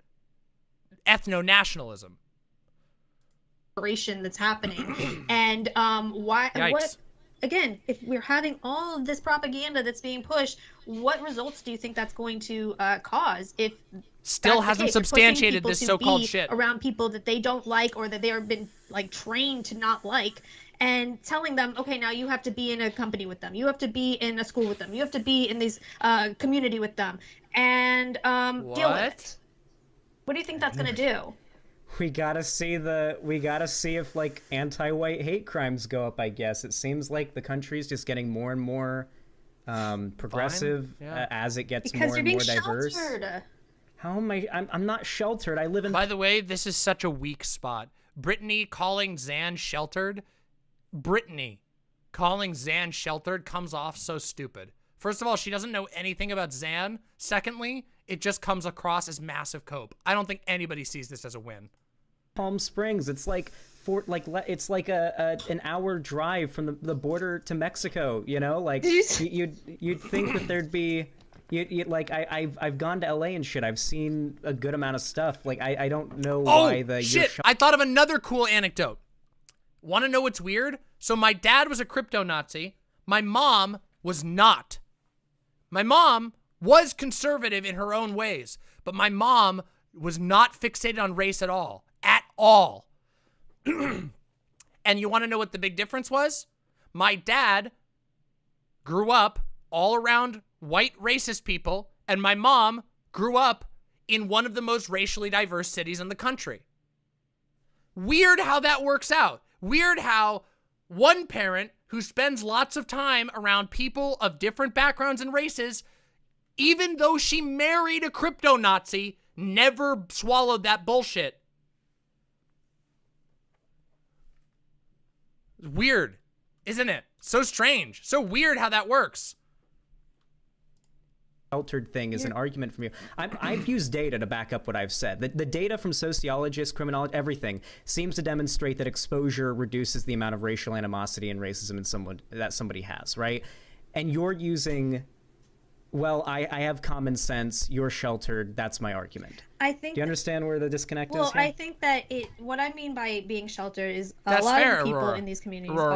ethno-nationalism. That's happening. And why? Yikes. What? Again, if we're having all of this propaganda that's being pushed, what results do you think that's going to cause? If still hasn't substantiated this so-called shit around people that they don't like or that they have been like trained to not like, and telling them, okay, now you have to be in a company with them, you have to be in a school with them, you have to be in this community with them, and deal with it. What do you think that's gonna do? We gotta see if like anti-white hate crimes go up, I guess. It seems like the country's just getting more and more progressive as it gets more and more diverse. Sheltered. How am I'm not sheltered. I live in... By the way, this is such a weak spot. Brittany calling Xan sheltered. Brittany calling Xan sheltered comes off so stupid. First of all, she doesn't know anything about Xan. Secondly, it just comes across as massive cope. I don't think anybody sees this as a win. Palm Springs. It's like it's like an hour drive from the border to Mexico. You know, like you'd think that there'd be. Like I've gone to LA and shit. I've seen a good amount of stuff. Like I don't know why the shit. I thought of another cool anecdote. Want to know what's weird? So my dad was a crypto Nazi. My mom was not. My mom was conservative in her own ways, but my mom was not fixated on race at all. At all. And you want to know what the big difference was? My dad grew up all around white racist people, and my mom grew up in one of the most racially diverse cities in the country. Weird how that works out. Weird how one parent who spends lots of time around people of different backgrounds and races, even though she married a crypto Nazi, never swallowed that bullshit. Weird, isn't it? So strange. So weird how that works. Sheltered thing is an argument from you. I've used data to back up what I've said. The data from sociologists, criminologists, everything seems to demonstrate that exposure reduces the amount of racial animosity and racism that somebody has, right? And you're using, well, I have common sense, you're sheltered, that's my argument. I think. Do you understand where the disconnect is here? Well, I think that what I mean by being sheltered is a lot of people in these communities are,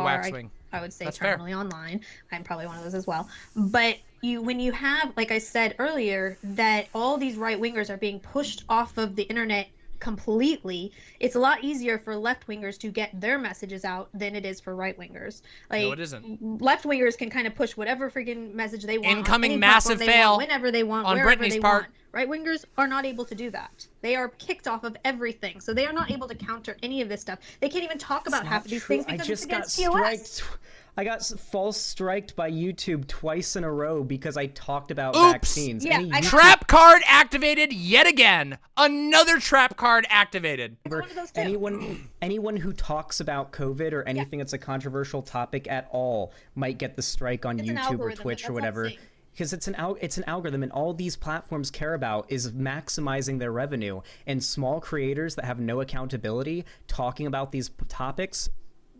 I would say, terminally online. I'm probably one of those as well. But when you have, like I said earlier, that all these right-wingers are being pushed off of the internet completely, it's a lot easier for left-wingers to get their messages out than it is for right-wingers. Like, no, it isn't. Left-wingers can kind of push whatever freaking message they want. Incoming massive fail whenever they want, on wherever Brittany's they part. want. Right-wingers are not able to do that. They are kicked off of everything, so they are not able to counter any of this stuff. They can't even talk about half of these things because it's against TOS. I got false striked by YouTube twice in a row because I talked about Oops. vaccines. Yeah, trap card activated yet again. Another trap card activated. Anyone who talks about COVID or anything that's a controversial topic at all might get the strike on YouTube or Twitch or whatever. Because it's an algorithm, and all these platforms care about is maximizing their revenue. And small creators that have no accountability talking about these topics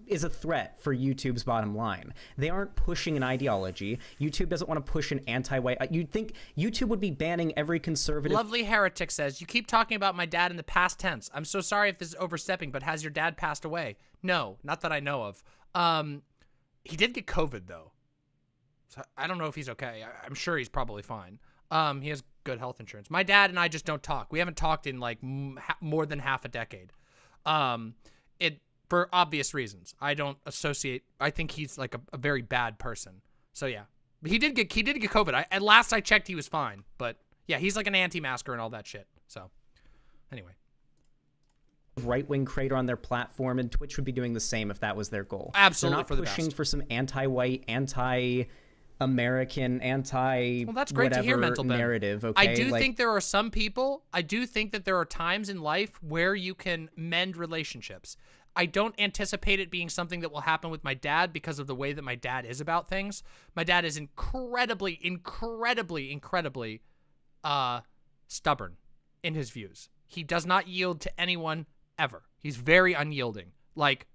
is a threat for YouTube's bottom line. They aren't pushing an ideology. YouTube doesn't want to push an anti-white. You'd think YouTube would be banning every conservative. Lovely Heretic says, you keep talking about my dad in the past tense. I'm so sorry if this is overstepping, but has your dad passed away? No, not that I know of. He did get COVID, though. So I don't know if he's okay. I'm sure he's probably fine. He has good health insurance. My dad and I just don't talk. We haven't talked in like more than half a decade. For obvious reasons. I don't associate. I think he's like a very bad person. So yeah, but he did get COVID. At last I checked, he was fine. But yeah, he's like an anti-masker and all that shit. So anyway. Right-wing creator on their platform, and Twitch would be doing the same if that was their goal. Absolutely. They're not for the pushing best. for some anti-white, anti-American, Well, that's great to hear, Mental Ben. narrative. Okay, I do think there are some people. I do think that there are times in life where you can mend relationships. I don't anticipate it being something that will happen with my dad because of the way that my dad is about things. My dad is incredibly stubborn in his views. He does not yield to anyone ever. He's very unyielding, like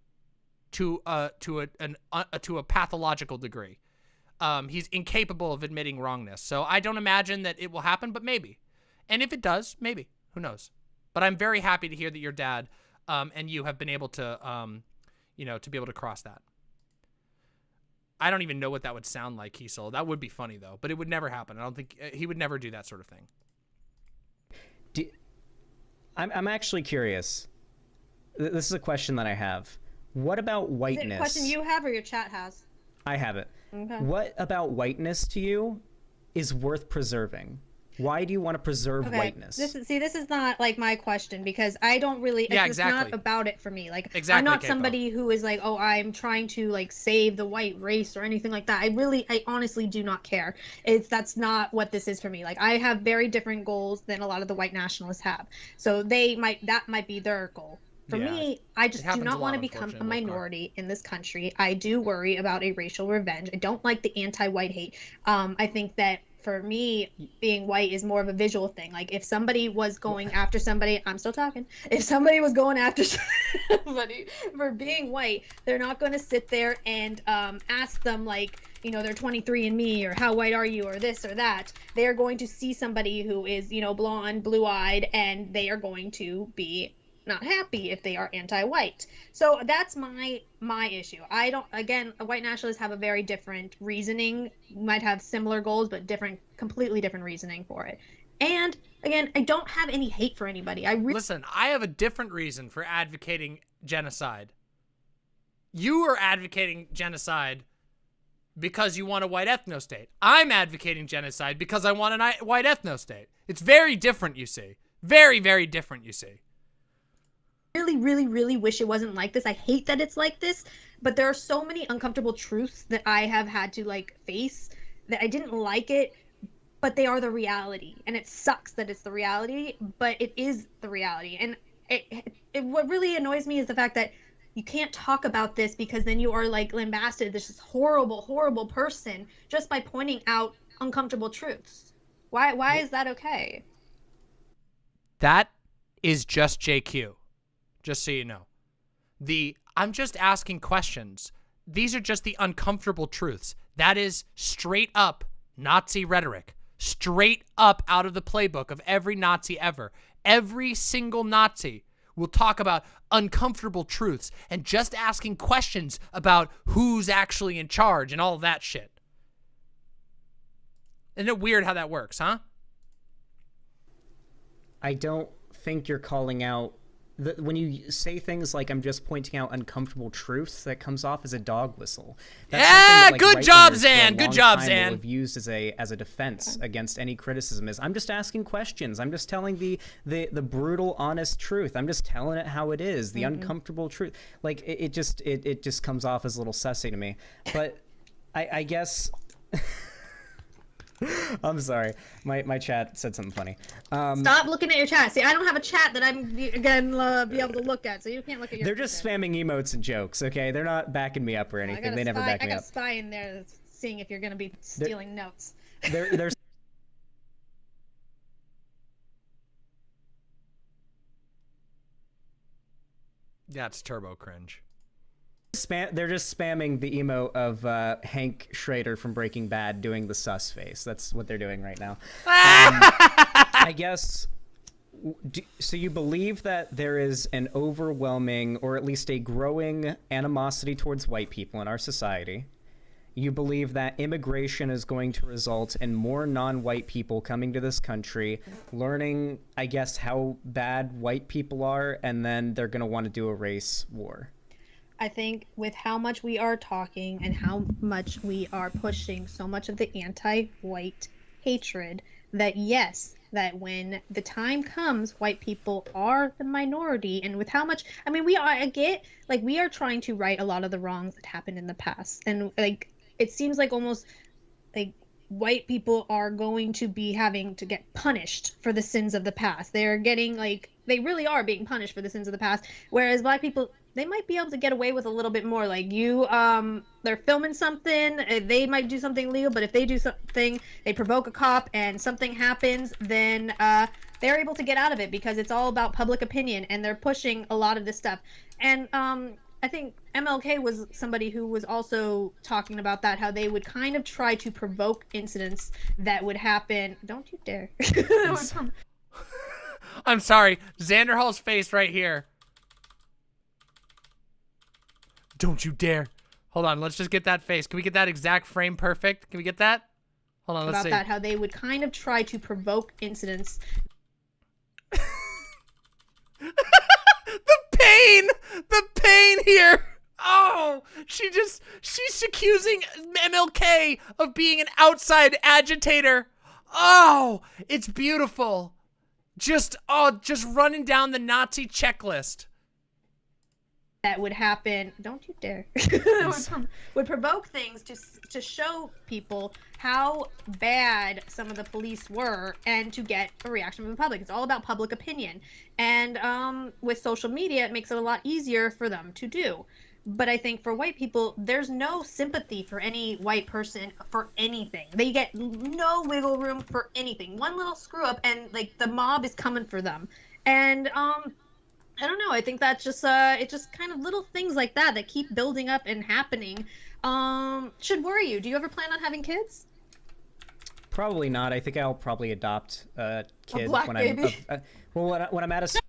to a pathological degree. He's incapable of admitting wrongness. So I don't imagine that it will happen, but maybe. And if it does, maybe. Who knows? But I'm very happy to hear that your dad and you have been able to, to be able to cross that. I don't even know what that would sound like, Kiesel. That would be funny, though. But it would never happen. I don't think he would never do that sort of thing. I'm actually curious. This is a question that I have. What about whiteness? Is it a question you have or your chat has? I have it. Okay. What about whiteness to you is worth preserving? Why do you want to preserve whiteness? This is not like my question because I don't really. Yeah, it's exactly. not about it for me. Like Exactly, I'm not Capo. somebody who is like, oh, I'm trying to like save the white race or anything like that. I honestly do not care. That's not what this is for me. Like I have very different goals than a lot of the white nationalists have. So that might be their goal. For me, I just do not want to become a minority in this country. I do worry about a racial revenge. I don't like the anti-white hate. I think that for me, being white is more of a visual thing. Like if somebody was going after somebody, I'm still talking. If somebody was going after somebody for being white, they're not going to sit there and ask them like, they're 23andMe or how white are you or this or that. They are going to see somebody who is, blonde, blue-eyed, and they are going to be not happy if they are anti-white. So that's my issue. White nationalists have a very different reasoning, might have similar goals, but completely different reasoning for it. And again, I don't have any hate for anybody. Listen, I have a different reason for advocating genocide. You are advocating genocide because you want a white ethno-state. I'm advocating genocide because I want a white ethno-state. It's very different, you see. Very, very different, you see. Really, really, really wish it wasn't like this. I hate that it's like this, but there are so many uncomfortable truths that I have had to face that I didn't like it, but they are the reality. And it sucks that it's the reality, but it is the reality. And what really annoys me is the fact that you can't talk about this because then you are lambasted, this horrible, horrible person just by pointing out uncomfortable truths. Why is that okay? That is just JQ. Just so you know. I'm just asking questions. These are just the uncomfortable truths. That is straight up Nazi rhetoric. Straight up out of the playbook of every Nazi ever. Every single Nazi will talk about uncomfortable truths and just asking questions about who's actually in charge and all of that shit. Isn't it weird how that works, huh? I don't think you're calling out when you say things like I'm just pointing out uncomfortable truths, that comes off as a dog whistle. That's good job, Zan. Good job, Zan. Have used as a defense against any criticism. I'm just asking questions. I'm just telling the brutal, honest truth. I'm just telling it how it is. The uncomfortable truth. It just comes off as a little sussy to me. But I guess. I'm sorry. My chat said something funny. Stop looking at your chat. See, I don't have a chat that I'm gonna be able to look at, so you can't look at your. They're just spamming emotes and jokes, okay? They're not backing me up or anything. They never back me up. I got a spy in there that's seeing if you're gonna be stealing notes. there's Yeah, it's turbo cringe. They're just spamming the emote of Hank Schrader from Breaking Bad doing the sus face. That's what they're doing right now. I guess. So you believe that there is an overwhelming, or at least a growing, animosity towards white people in our society. You believe that immigration is going to result in more non-white people coming to this country, learning, I guess, how bad white people are, and then they're going to want to do a race war. I think with how much we are talking and how much we are pushing so much of the anti-white hatred, that yes, that when the time comes, white people are the minority, and with how much, I mean, we are trying to right a lot of the wrongs that happened in the past, and like, it seems like almost like white people are going to be having to get punished for the sins of the past. They're getting they really are being punished for the sins of the past, whereas black people, they might be able to get away with a little bit more. Like they're filming something, they might do something legal, but if they do something, they provoke a cop and something happens, then they're able to get out of it because it's all about public opinion, and they're pushing a lot of this stuff. And I think MLK was somebody who was also talking about that, how they would kind of try to provoke incidents that would happen. Don't you dare. I'm sorry. Xanderhal's face right here. Don't you dare. Hold on, let's just get that face. Can we get that exact frame perfect? Can we get that? Hold on, let's see. About that, how they would kind of try to provoke incidents. The pain here. Oh, she's accusing MLK of being an outside agitator. Oh, it's beautiful. Just running down the Nazi checklist. That would happen. Don't you dare. would provoke things to show people how bad some of the police were and to get a reaction from the public. It's all about public opinion. And with social media, it makes it a lot easier for them to do. But I think for white people, there's no sympathy for any white person for anything. They get no wiggle room for anything. One little screw up and like the mob is coming for them. And I don't know. I think that's just it's just kind of little things like that that keep building up and happening. Should worry you. Do you ever plan on having kids? Probably not. I think I'll probably adopt a kid black when baby? when I'm at a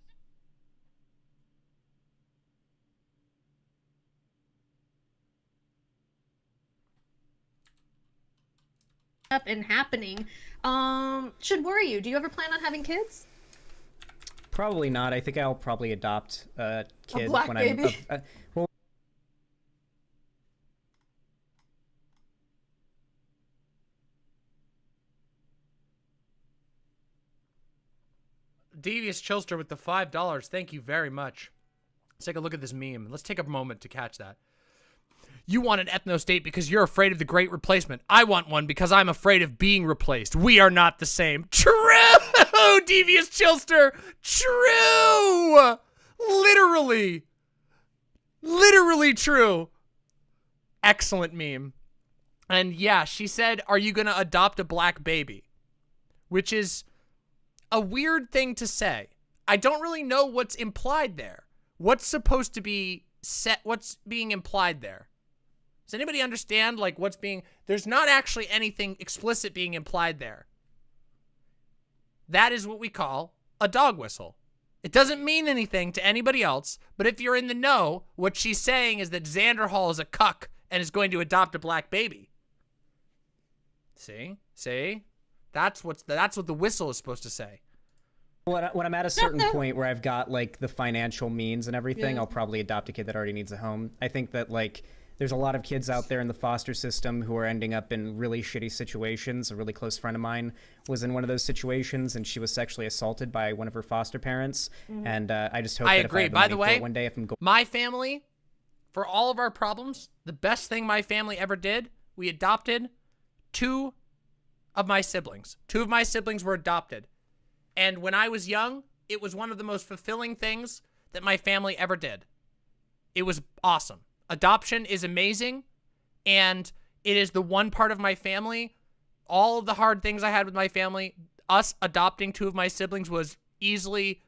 up and happening. Should worry you. Do you ever plan on having kids? Probably not. I think I'll probably adopt a kid black when baby? well, Devious Chilster with the $5. Thank you very much. Let's take a look at this meme. Let's take a moment to catch that. You want an ethno-state because you're afraid of the great replacement. I want one because I'm afraid of being replaced. We are not the same. True! Devious Chilster! True! Literally. Literally true. Excellent meme. And yeah, she said, are you going to adopt a black baby? Which is a weird thing to say. I don't really know what's implied there. What's supposed to be set? What's being implied there? Does anybody understand, like, what's being... There's not actually anything explicit being implied there. That is what we call a dog whistle. It doesn't mean anything to anybody else, but if you're in the know, what she's saying is that Xanderhal is a cuck and is going to adopt a black baby. See? See? That's what the whistle is supposed to say. When I'm at a certain point where I've got, like, the financial means and everything, Yeah. I'll probably adopt a kid that already needs a home. I think that, like... There's a lot of kids out there in the foster system who are ending up in really shitty situations. A really close friend of mine was in one of those situations, and she was sexually assaulted by one of her foster parents. Mm-hmm. And I just hope I that agree. if I have By the the money for way, it one day, if I'm going... My family, for all of our problems, the best thing my family ever did, we adopted two of my siblings. Two of my siblings were adopted. And when I was young, it was one of the most fulfilling things that my family ever did. It was awesome. Adoption is amazing. And it is the one part of my family, all of the hard things I had with my family, us adopting 2 of my siblings was easily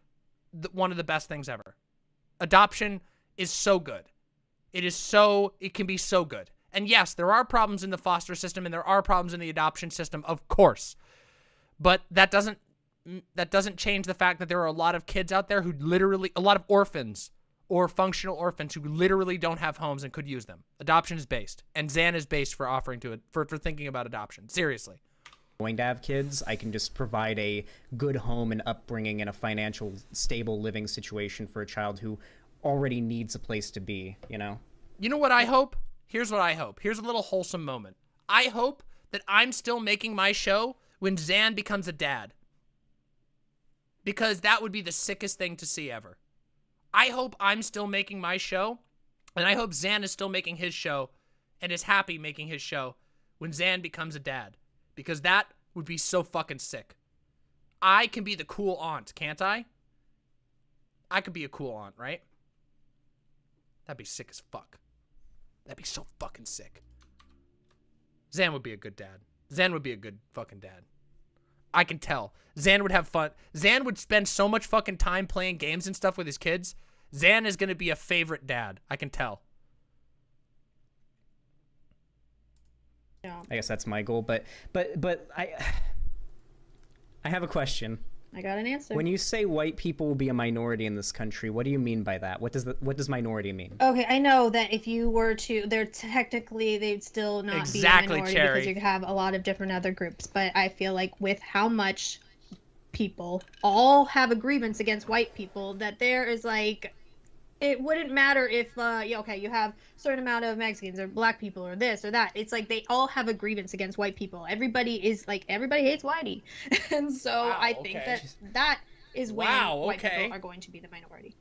one of the best things ever. Adoption is so good. It can be so good. And yes, there are problems in the foster system and there are problems in the adoption system, of course. But that doesn't change the fact that there are a lot of kids out there who a lot of orphans or functional orphans who literally don't have homes and could use them. Adoption is based, and Xan is based for thinking about adoption. Seriously. Going to have kids, I can just provide a good home and upbringing and a financial stable living situation for a child who already needs a place to be, you know? You know what I hope? Here's what I hope. Here's a little wholesome moment. I hope that I'm still making my show when Xan becomes a dad. Because that would be the sickest thing to see ever. I hope I'm still making my show, and I hope Xan is still making his show and is happy making his show when Xan becomes a dad. Because that would be so fucking sick. I can be the cool aunt, can't I? I could be a cool aunt, right? That'd be sick as fuck. That'd be so fucking sick. Xan would be a good dad. Xan would be a good fucking dad. I can tell. Xan would have fun. Xan would spend so much fucking time playing games and stuff with his kids. Xan is going to be a favorite dad. I can tell. I guess that's my goal, but I have a question. I got an answer. When you say white people will be a minority in this country, what do you mean by that? What does minority mean? Okay, I know that if you were to, they'd still not be a minority because you have a lot of different other groups. But I feel like with how much people all have a grievance against white people, that there is like, it wouldn't matter if, you have a certain amount of Mexicans or black people or this or that. It's like they all have a grievance against white people. Everybody hates whitey. And so I think that is when white people are going to be the minority.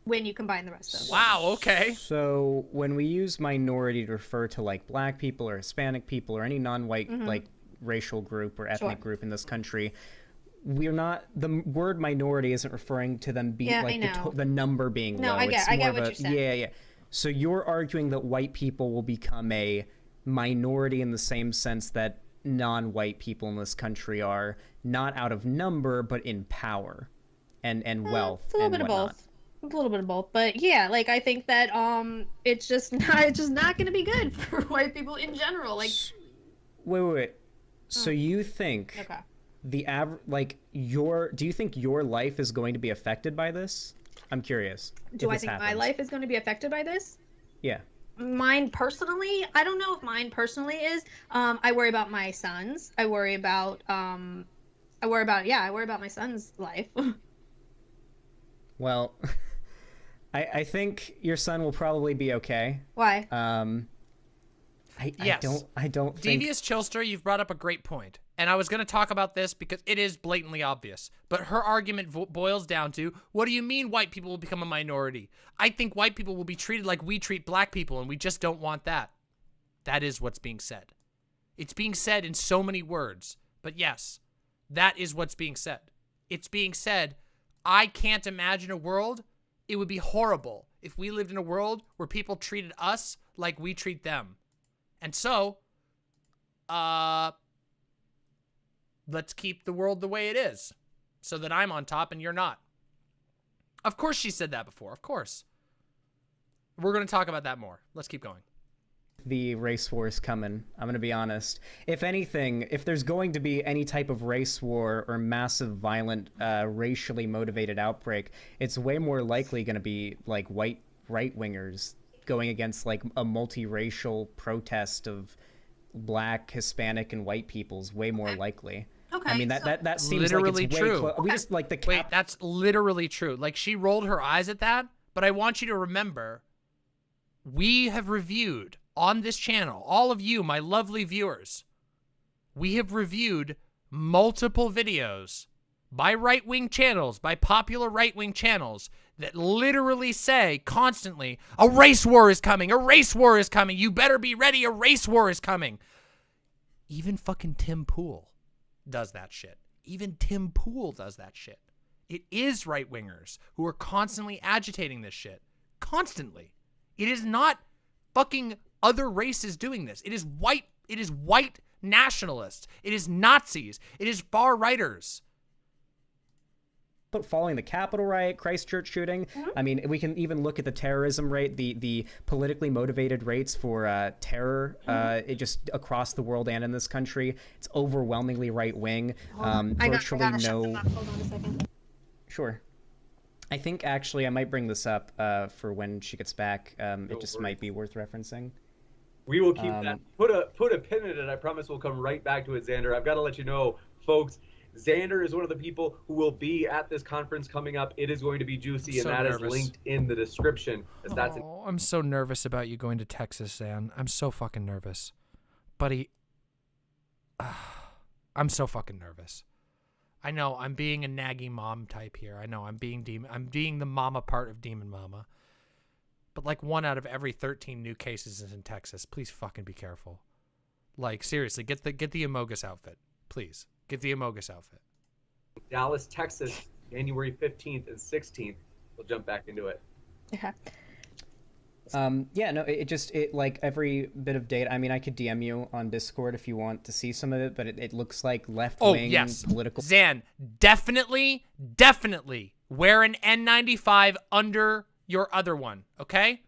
When you combine the rest of them. Wow, okay. So when we use minority to refer to like black people or Hispanic people or any non-white like racial group or ethnic group in this country, we're not, the word minority isn't referring to them being the number being low. I get what you're saying. Yeah. So you're arguing that white people will become a minority in the same sense that non-white people in this country are, not out of number, but in power and wealth. It's a little bit of both. A little bit of both. But yeah, like I think that it's just not gonna be good for white people in general. Like Wait. So you think do you think your life is going to be affected by this? I'm curious. Do I think my life is going to be affected by this? Yeah. Mine personally, I don't know if mine personally is. I worry about my sons. I worry about my son's life. Well, I think your son will probably be okay. Why? I don't think... Devious Chillster, you've brought up a great point. And I was going to talk about this because it is blatantly obvious. But her argument boils down to, what do you mean white people will become a minority? I think white people will be treated like we treat black people, and we just don't want that. That is what's being said. It's being said in so many words. But yes, that is what's being said. It's being said, I can't imagine a world. It would be horrible if we lived in a world where people treated us like we treat them. And so, let's keep the world the way it is so that I'm on top and you're not. Of course she said that before. Of course. We're going to talk about that more. Let's keep going. The race war is coming. I'm going to be honest. If anything, if there's going to be any type of race war or massive, violent, racially motivated outbreak, it's way more likely going to be like white right-wingers going against like a multiracial protest of black, Hispanic, and white people's way more likely. Okay. I mean, that seems literally like it's true. way we just like the Wait, that's literally true. Like, she rolled her eyes at that, but I want you to remember, we have reviewed on this channel, all of you, my lovely viewers, we have reviewed multiple videos by right-wing channels, by popular right-wing channels, that literally say constantly, a race war is coming, a race war is coming, you better be ready, a race war is coming. Even fucking Tim Pool does that shit. Even Tim Pool does that shit. It is right-wingers who are constantly agitating this shit. Constantly. It is not fucking other races doing this. It is white nationalists. It is Nazis. It is far-righters. But following the Capitol riot, Christchurch shooting, I mean, we can even look at the terrorism rate, the politically motivated rates for terror, it just across the world and in this country. It's overwhelmingly right-wing. Virtually no. Hold on a second. Sure. I think actually I might bring this up for when she gets back. It just might be worth referencing. We will keep that. Put a pin in it. I promise we'll come right back to it, Xander. I've got to let you know, folks. Xander is one of the people who will be at this conference coming up. It is going to be juicy, and that is linked in the description. I'm so nervous about you going to Texas, Zan. I'm so fucking nervous. Buddy, I'm so fucking nervous. I know I'm being a naggy mom type here. I know I'm being the mama part of Demon Mama. But like 1 out of every 13 new cases is in Texas. Please fucking be careful. Like seriously, get the Amogus outfit. Please. Get the Amogus outfit. Dallas, Texas, January 15th and 16th. We'll jump back into it. Okay. Yeah, no, it like every bit of data. I mean, I could DM you on Discord if you want to see some of it, but it looks like left-wing political. Zan, definitely wear an N95 under your other one, okay?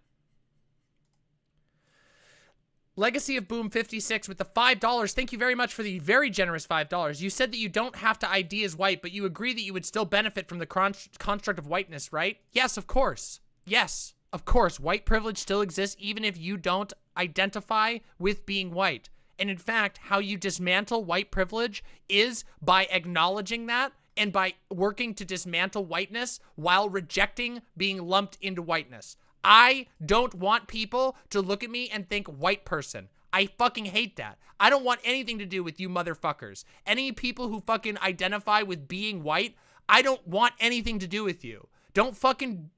Legacy of Boom 56 with the $5. Thank you very much for the very generous $5. You said that you don't have to ID as white, but you agree that you would still benefit from the construct of whiteness, right? Yes, of course. Yes, of course. White privilege still exists even if you don't identify with being white. And in fact, how you dismantle white privilege is by acknowledging that and by working to dismantle whiteness while rejecting being lumped into whiteness. I don't want people to look at me and think white person. I fucking hate that. I don't want anything to do with you motherfuckers. Any people who fucking identify with being white, I don't want anything to do with you. Don't fucking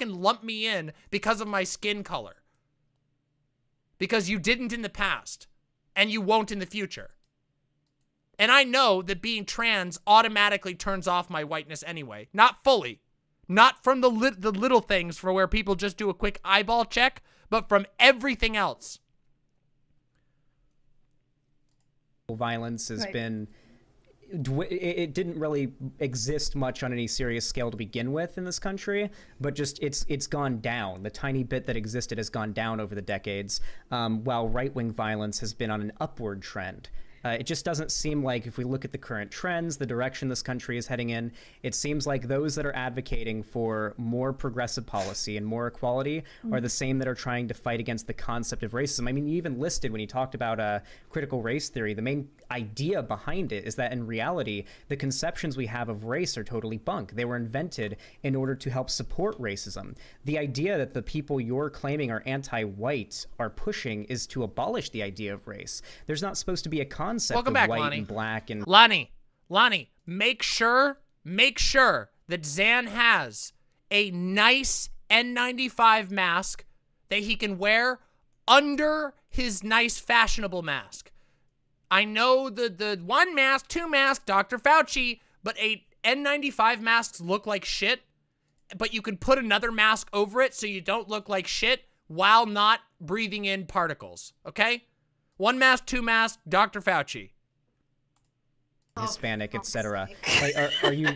lump me in because of my skin color. Because you didn't in the past, and you won't in the future. And I know that being trans automatically turns off my whiteness anyway. Not fully. Not from the little things for where people just do a quick eyeball check, but from everything else. Violence has been... It didn't really exist much on any serious scale to begin with in this country, but just it's gone down. The tiny bit that existed has gone down over the decades, while right-wing violence has been on an upward trend. It just doesn't seem like, if we look at the current trends, the direction this country is heading in, it seems like those that are advocating for more progressive policy and more equality are the same that are trying to fight against the concept of racism. I mean, you even listed, when you talked about critical race theory, the main idea behind it is that in reality, the conceptions we have of race are totally bunk. They were invented in order to help support racism. The idea that the people you're claiming are anti-white are pushing is to abolish the idea of race. There's not supposed to be a concept Welcome of back, white Lonnie. and black and... Lonnie, make sure that Zan has a nice N95 mask that he can wear under his nice fashionable mask. I know the one mask, two mask, Dr. Fauci, but a N95 masks look like shit, but you can put another mask over it so you don't look like shit while not breathing in particles, okay? One mask, two mask, Dr. Fauci. Hispanic, etc. Like, are you...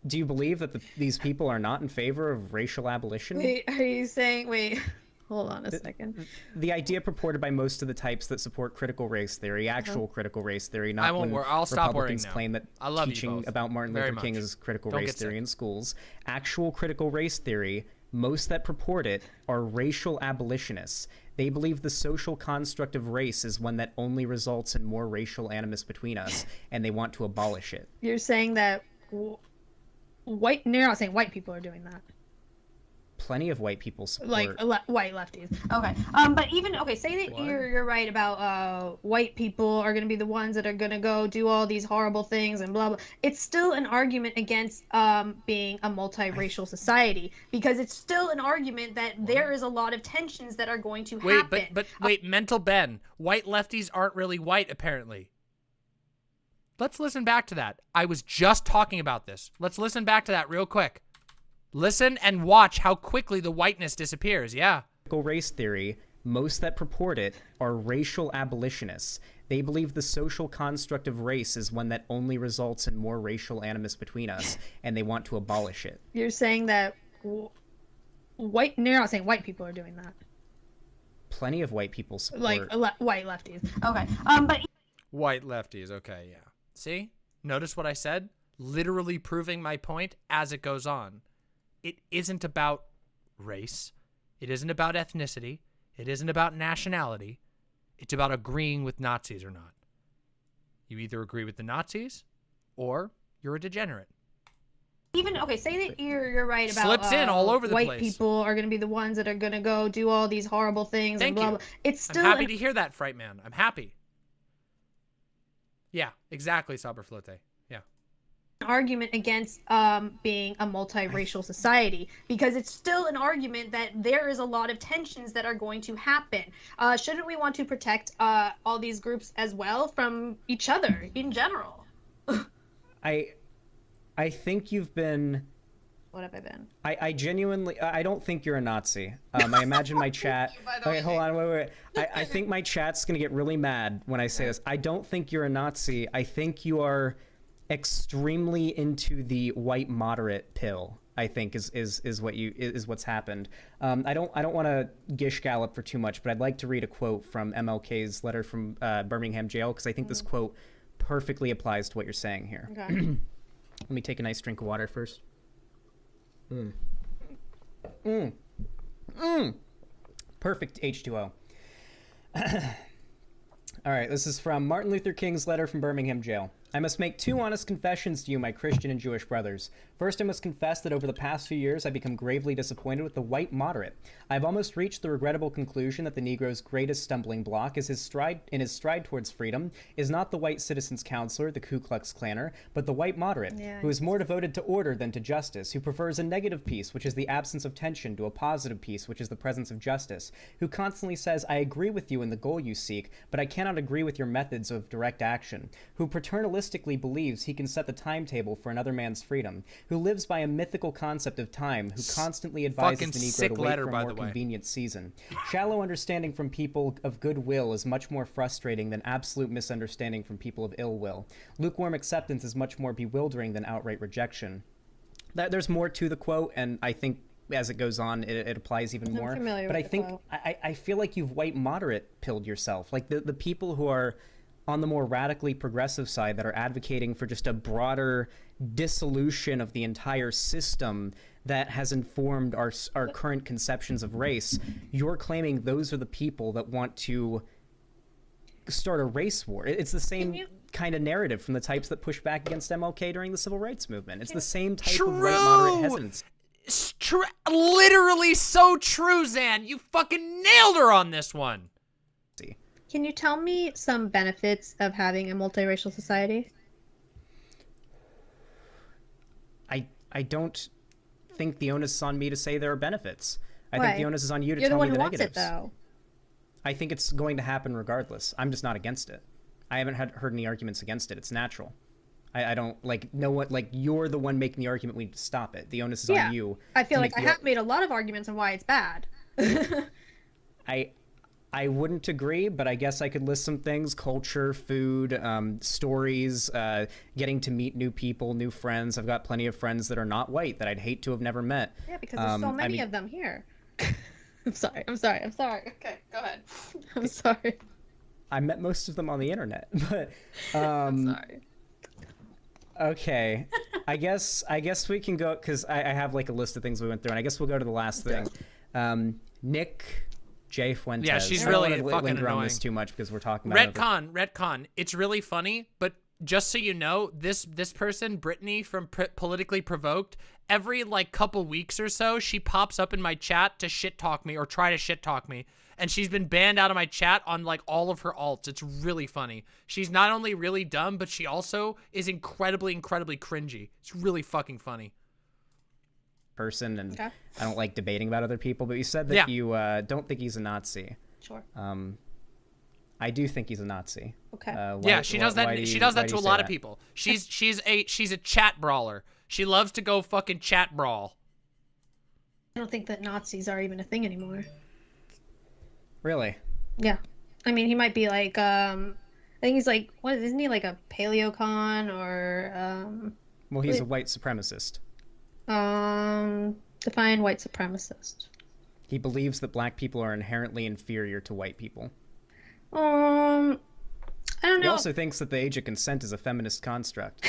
Do you believe that these people are not in favor of racial abolition? Wait, are you saying... Wait, hold on a second. The idea purported by most of the types that support critical race theory, actual critical race theory, not when I'll stop Republicans worrying now. claim that I love teaching about Martin Luther King is critical race theory in schools. Actual critical race theory, most that purport it are racial abolitionists. They believe the social construct of race is one that only results in more racial animus between us, and they want to abolish it. You're saying that white... No, you're not saying white people are doing that. Plenty of white people support... Like, white lefties. Okay. But even... Okay, say that you're right about white people are going to be the ones that are going to go do all these horrible things and blah, blah. It's still an argument against being a multiracial society, because it's still an argument that there is a lot of tensions that are going to happen. But wait, Mental Ben, white lefties aren't really white, apparently. Let's listen back to that. I was just talking about this. Let's listen back to that real quick. Listen and watch how quickly the whiteness disappears, yeah. Critical race theory, most that purport it are racial abolitionists. They believe the social construct of race is one that only results in more racial animus between us, and they want to abolish it. You're saying that white? No, you're not saying white people are doing that. Plenty of white people support. Like white lefties. Okay. But White lefties. Okay, yeah. See? Notice what I said? Literally proving my point as it goes on. It isn't about race. It isn't about ethnicity. It isn't about nationality. It's about agreeing with Nazis or not. You either agree with the Nazis or you're a degenerate. even okay, say that you're right about Slips in all over the white place. people are going to be the ones that are going to go do all these horrible things Thank and blah you. blah. It's still I'm happy to hear that, Fright Man. I'm happy. Yeah, exactly, Saberflote. Yeah. an argument against being a multiracial society, because it's still an argument that there is a lot of tensions that are going to happen. Shouldn't we want to protect all these groups as well from each other in general? I think you've been... What have I been? I genuinely... I don't think you're a Nazi. I imagine my chat... Okay, hold on, wait. I think my chat's going to get really mad when I say this. I don't think you're a Nazi. I think you are extremely into the white moderate pill, I think is what's happened. I don't want to gish gallop for too much, but I'd like to read a quote from MLK's letter from Birmingham jail, because I think this quote perfectly applies to what you're saying here. Okay. Let me take a nice drink of water first. Perfect H2O. All right, this is from Martin Luther King's letter from Birmingham jail. I must make two honest confessions to you, my Christian and Jewish brothers. First, I must confess that over the past few years, I've become gravely disappointed with the white moderate. I've almost reached the regrettable conclusion that the Negro's greatest stumbling block is his stride towards freedom is not the white citizens' counselor, the Ku Klux Klanner, but the white moderate, who is more devoted to order than to justice, who prefers a negative peace, which is the absence of tension, to a positive peace, which is the presence of justice, who constantly says, I agree with you in the goal you seek, but I cannot agree with your methods of direct action, who paternalistically believes he can set the timetable for another man's freedom, who lives by a mythical concept of time, who constantly advises the Negro to wait for a more convenient season. Shallow understanding from people of goodwill is much more frustrating than absolute misunderstanding from people of ill will. Lukewarm acceptance is much more bewildering than outright rejection. There's more to the quote, and I think as it goes on, it applies even more. But I think I feel like you've white moderate pilled yourself. Like the people who are on the more radically progressive side that are advocating for just a broader dissolution of the entire system that has informed our current conceptions of race, you're claiming those are the people that want to start a race war. It's the same kind of narrative from the types that push back against MLK during the civil rights movement. It's the same type of white moderate hesitance. Literally so true, Zan. You fucking nailed her on this one. Can you tell me some benefits of having a multiracial society? I don't think the onus is on me to say there are benefits. I think the onus is on you to tell me the negatives. You're the one who wants it, though. I think it's going to happen regardless. I'm just not against it. I haven't heard any arguments against it. It's natural. I don't know what you're the one making the argument. We need to stop it. The onus is on you. I feel like I have made a lot of arguments on why it's bad. I wouldn't agree, but I guess I could list some things: culture, food, stories, getting to meet new people, new friends. I've got plenty of friends that are not white that I'd hate to have never met. Yeah, because there's so many of them here. I'm sorry. Okay, go ahead. I'm sorry. I met most of them on the internet, but I'm sorry. Okay, I guess we can go, because I have a list of things we went through, and I guess we'll go to the last thing. Nick J. Fuentes. Yeah, she's really fucking annoying. On this too much because we're talking about retcon. It's really funny, but just so you know, this person, Brittany from Politically Provoked, every couple weeks or so, she pops up in my chat to shit talk me or try to shit talk me, and she's been banned out of my chat on all of her alts. It's really funny. She's not only really dumb, but she also is incredibly cringy. It's really fucking funny. Person, and I don't like debating about other people, but you said that you don't think he's a Nazi. Sure. I do think he's a Nazi. Okay. She does that. She does that to a lot of people. She's a chat brawler. She loves to go fucking chat brawl. I don't think that Nazis are even a thing anymore. Really? Yeah. I mean, he might be I think he's like, what isn't he like a paleocon or Well, he's a white supremacist. Define white supremacist. He believes that black people are inherently inferior to white people. I don't know. He also thinks that the age of consent is a feminist construct.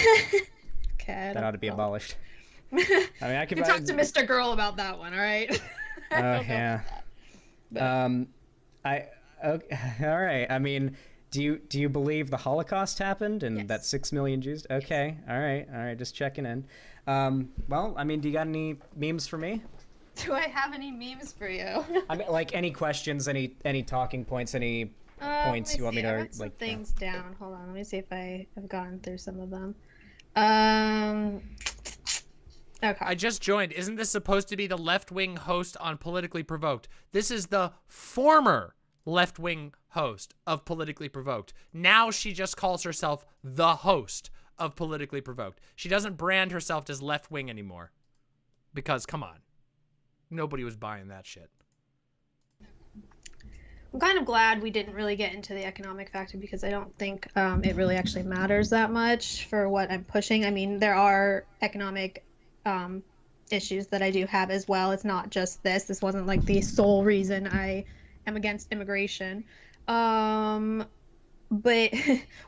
Okay, that ought to be abolished. I mean, I could talk to Mr. Girl about that one, all right? Oh yeah. Okay, all right. I mean, do you believe the Holocaust happened and that 6 million Jews? Okay, all right. Just checking in. Well, I mean, do you got any memes for me? Do I have any memes for you? I mean, like any questions, any talking points, any points you want me to I wrote some like? things down. Hold on, let me see if I have gone through some of them. Okay. I just joined. Isn't this supposed to be the left-wing host on Politically Provoked? This is the former left-wing host of Politically Provoked. Now she just calls herself the host of Politically Provoked. She doesn't brand herself as left-wing anymore. Because, come on. Nobody was buying that shit. I'm kind of glad we didn't really get into the economic factor because I don't think it really actually matters that much for what I'm pushing. I mean, there are economic issues that I do have as well. It's not just this. This wasn't like the sole reason I am against immigration. But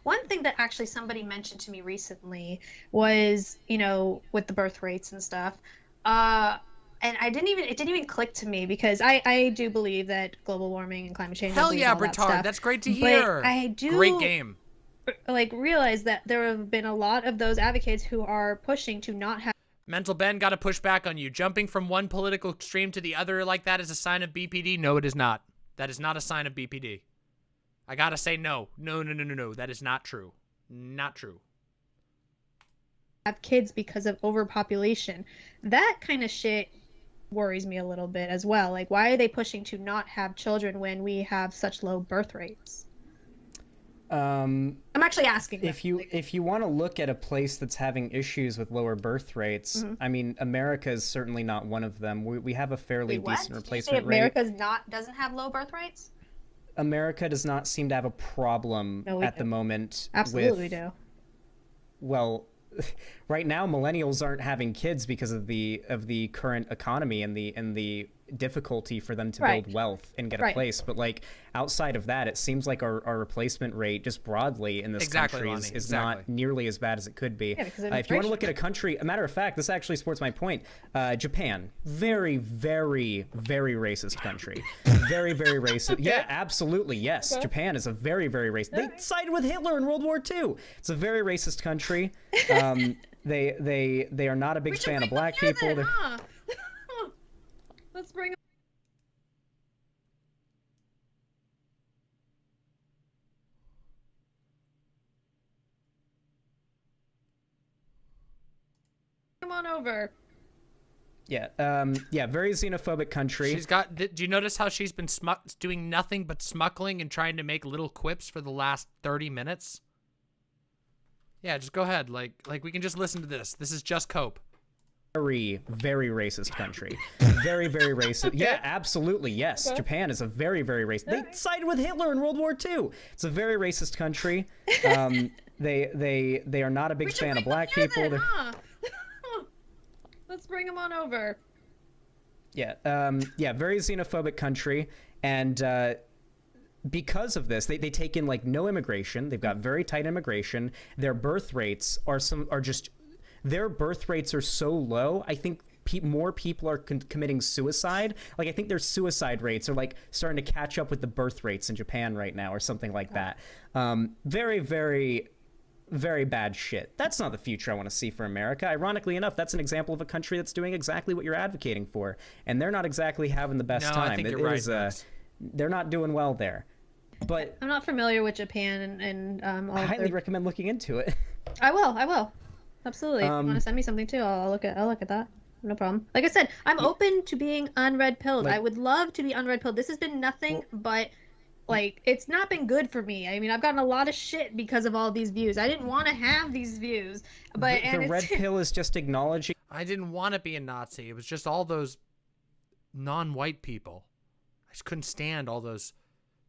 one thing that actually somebody mentioned to me recently was, you know, with the birth rates and stuff. And it didn't even click to me because I do believe that global warming and climate change. Hell yeah, Brittany. That's great to hear. But I do great game. Like realize that there have been a lot of those advocates who are pushing to not have. Mental Ben got to push back on you. Jumping from one political extreme to the other like that is a sign of BPD? No, it is not. That is not a sign of BPD. I got to say no. No. That is not true. Not true. Have kids because of overpopulation. That kind of shit worries me a little bit as well. Like, why are they pushing to not have children when we have such low birth rates? I'm actually asking. If you want to look at a place that's having issues with lower birth rates, I mean, America is certainly not one of them. We have a fairly decent replacement rate. America doesn't have low birth rates? America does not seem to have a problem at the moment. Absolutely, we do. Well, right now millennials aren't having kids because of the current economy and the difficulty for them to build wealth and get a place. But like outside of that, it seems like our replacement rate just broadly in this country is not nearly as bad as it could be. If you want to look at a country, a matter of fact, this actually supports my point. Japan, very, very, very racist country. Very, very racist. Yeah, absolutely. Yes. Okay. Japan is a very, very racist. They sided with Hitler in World War II. It's a very racist country. They are not a big fan of black people. Then, Let's bring come on over. Yeah, very xenophobic country. She's got. Do you notice how she's been doing nothing but smuggling and trying to make little quips for the last 30 minutes? Yeah, just go ahead. Like we can just listen to this. This is just cope. Very, very racist country. Very, very racist. Okay. Yeah, absolutely. Yes. Okay. Japan is a very, very racist. They sided with Hitler in World War II. It's a very racist country. They are not a big fan of black people. Then, Let's bring them on over. Yeah. Very xenophobic country. And because of this, they take in like no immigration. They've got very tight immigration. Their birth rates their birth rates are so low, I think more people are committing suicide. Like, I think their suicide rates are, like, starting to catch up with the birth rates in Japan right now or something like that. Very, very, very bad shit. That's not the future I want to see for America. Ironically enough, that's an example of a country that's doing exactly what you're advocating for. And they're not exactly having the best time. I think you're right. They're not doing well there. But I'm not familiar with Japan and all I highly recommend looking into it. I will. Absolutely. If you want to send me something too, I'll look at that. No problem. Like I said, I'm open to being unred pilled. I would love to be unred pilled. This has been nothing but like, it's not been good for me. I mean, I've gotten a lot of shit because of all these views. I didn't want to have these views, but the red pill is just acknowledging. I didn't want to be a Nazi. It was just all those non-white people. I just couldn't stand all those.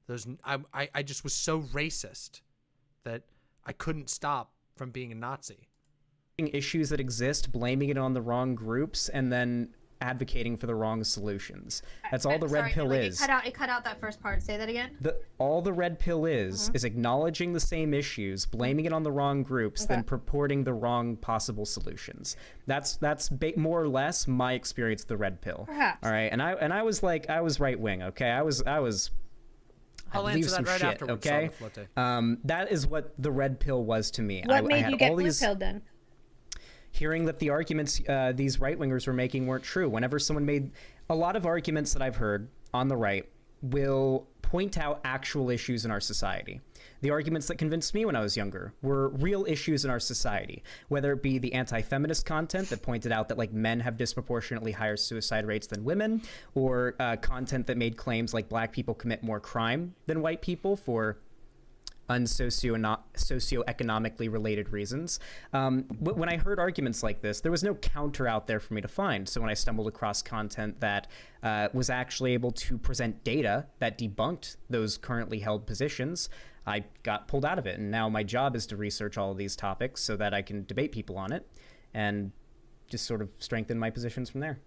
I just was so racist. that I couldn't stop from being a Nazi. Issues that exist, blaming it on the wrong groups, and then advocating for the wrong solutions. That's all the red pill is. It cut out that first part. Say that again. All the red pill is acknowledging the same issues, blaming it on the wrong groups, then purporting the wrong possible solutions. That's more or less my experience of the red pill. Perhaps. All right, and I was right wing. Okay, I believe some shit. Afterwards, okay, that is what the red pill was to me. What made you get blue pilled then? Hearing that the arguments these right-wingers were making weren't true. Whenever someone made a lot of arguments that I've heard on the right will point out actual issues in our society. The arguments that convinced me when I was younger were real issues in our society, whether it be the anti-feminist content that pointed out that like men have disproportionately higher suicide rates than women, or content that made claims like black people commit more crime than white people for socioeconomically related reasons. When I heard arguments like this, there was no counter out there for me to find. So when I stumbled across content that was actually able to present data that debunked those currently held positions, I got pulled out of it. And now my job is to research all of these topics so that I can debate people on it and just sort of strengthen my positions from there.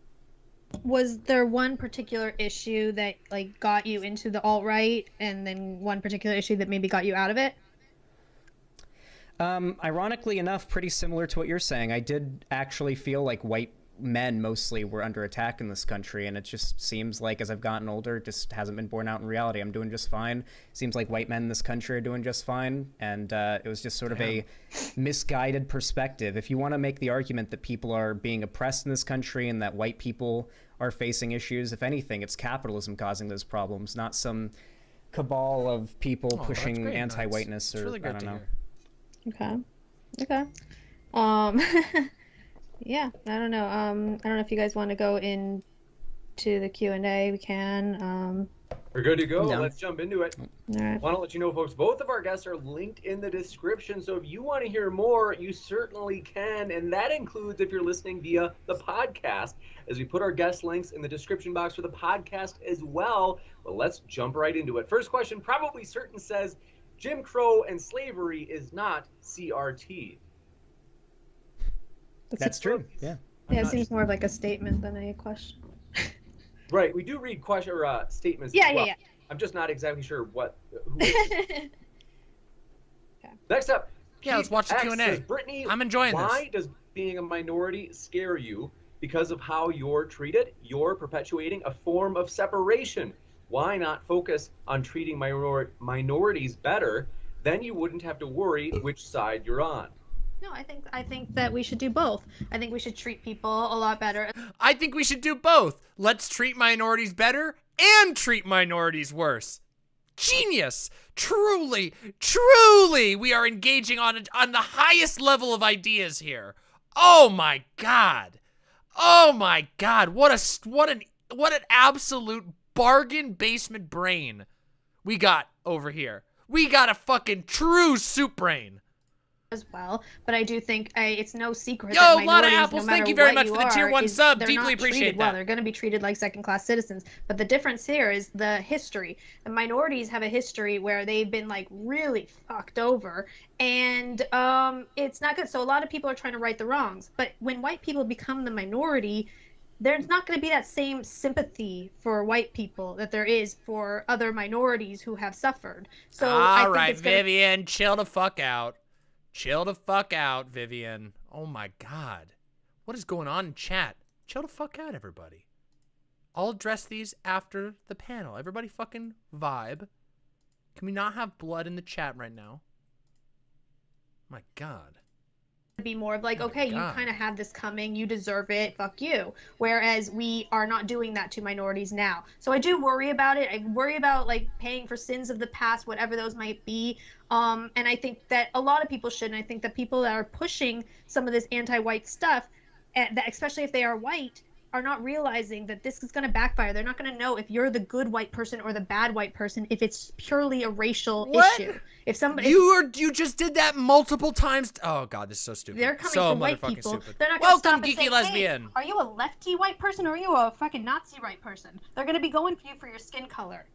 Was there one particular issue that like got you into the alt-right, and then one particular issue that maybe got you out of it? Ironically enough, pretty similar to what you're saying. I did actually feel like white men mostly were under attack in this country, and it just seems like as I've gotten older, it just hasn't been borne out in reality. I'm doing just fine. Seems like white men in this country are doing just fine, and it was just sort of a misguided perspective. If you want to make the argument that people are being oppressed in this country and that white people are facing issues, if anything, it's capitalism causing those problems, not some cabal of people pushing anti-whiteness or really I don't know. Okay. Yeah, I don't know. I don't know if you guys want to go into the Q&A. We can. We're good to go. Let's jump into it. All right. Want to let you know, folks, both of our guests are linked in the description. So if you want to hear more, you certainly can. And that includes if you're listening via the podcast, as we put our guest links in the description box for the podcast as well. But let's jump right into it. First question, probably certain, says, Jim Crow and slavery is not CRT. That's true. Yeah. Yeah, it seems more of like a statement than a question. Right. We do read statements. Yeah, as well. yeah. I'm just not exactly sure who okay. Next up. Yeah, let's watch the Q&A. Says, Brittany, I'm enjoying this. Why does being a minority scare you? Because of how you're treated? You're perpetuating a form of separation. Why not focus on treating minorities better? Then you wouldn't have to worry which side you're on. No, I think that we should do both. I think we should treat people a lot better. I think we should do both. Let's treat minorities better and treat minorities worse. Genius! Truly, we are engaging on the highest level of ideas here. Oh my God! What an absolute bargain basement brain we got over here. We got a fucking true soup brain. As well, but I do think it's no secret. Yo, that a lot of minorities, apples. No Thank you very much you for the tier 1 sub. Deeply appreciate that. Well, they're going to be treated like second-class citizens. But the difference here is the history. The minorities have a history where they've been like really fucked over, and it's not good. So a lot of people are trying to right the wrongs. But when white people become the minority, there's not going to be that same sympathy for white people that there is for other minorities who have suffered. So all right, Vivian, chill the fuck out. Chill the fuck out, Vivian. Oh my God. What is going on in chat? Chill the fuck out, everybody. I'll address these after the panel. Everybody fucking vibe. Can we not have blood in the chat right now? My God. Be more of like, okay, you kind of had this coming, you deserve it, fuck you. Whereas we are not doing that to minorities now. So I do worry about it. I worry about like paying for sins of the past, whatever those might be. And I think that a lot of people should. And I think that people that are pushing some of this anti-white stuff, especially if they are white, are not realizing that this is going to backfire. They're not going to know if you're the good white person or the bad white person if it's purely a racial issue. If somebody you just did that multiple times. Oh God, this is so stupid. They're coming so from white people. Stupid. They're not going to stop and geeky say, lesbian. Hey, are you a lefty white person or are you a fucking Nazi white person? They're going to be going for you for your skin color.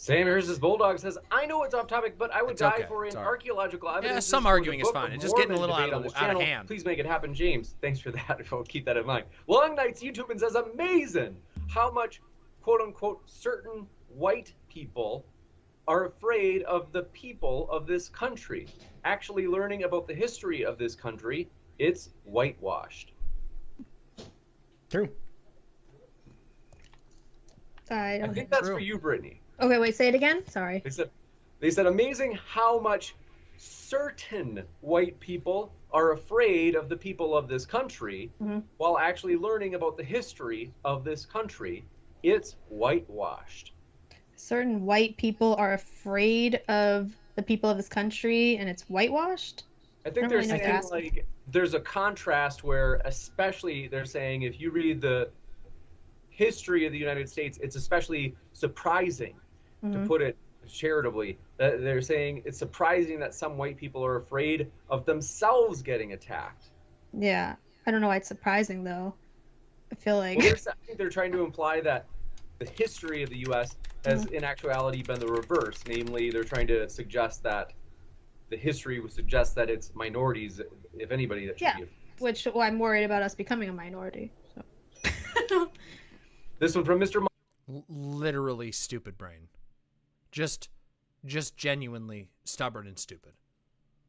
Sam Harris's Bulldog says, I know it's off topic, but I would It's die okay. for It's an all right. archaeological evidence. some arguing is fine. It's just getting a little out on of this out of channel. hand. Please make it happen, James. Thanks for that. I'll keep that in mind. Long Nights YouTube and says, amazing how much quote unquote certain white people are afraid of the people of this country. Actually learning about the history of this country, it's whitewashed. True. I think that's for you, Brittany. Okay, wait, say it again. Sorry. They said amazing how much certain white people are afraid of the people of this country while actually learning about the history of this country. It's whitewashed. Certain white people are afraid of the people of this country, and it's whitewashed? I think there's a contrast where, especially, they're saying if you read the history of the United States, it's especially surprising, to put it charitably, that they're saying it's surprising that some white people are afraid of themselves getting attacked. Yeah. I don't know why it's surprising, though. I feel like... Well, I think they're trying to imply that the history of the U.S. has, in actuality, been the reverse. Namely, they're trying to suggest that the history would suggest that it's minorities, if anybody, that should be. Which, well, I'm worried about us becoming a minority. So. This one from Mr. Literally stupid brain. Just genuinely stubborn and stupid.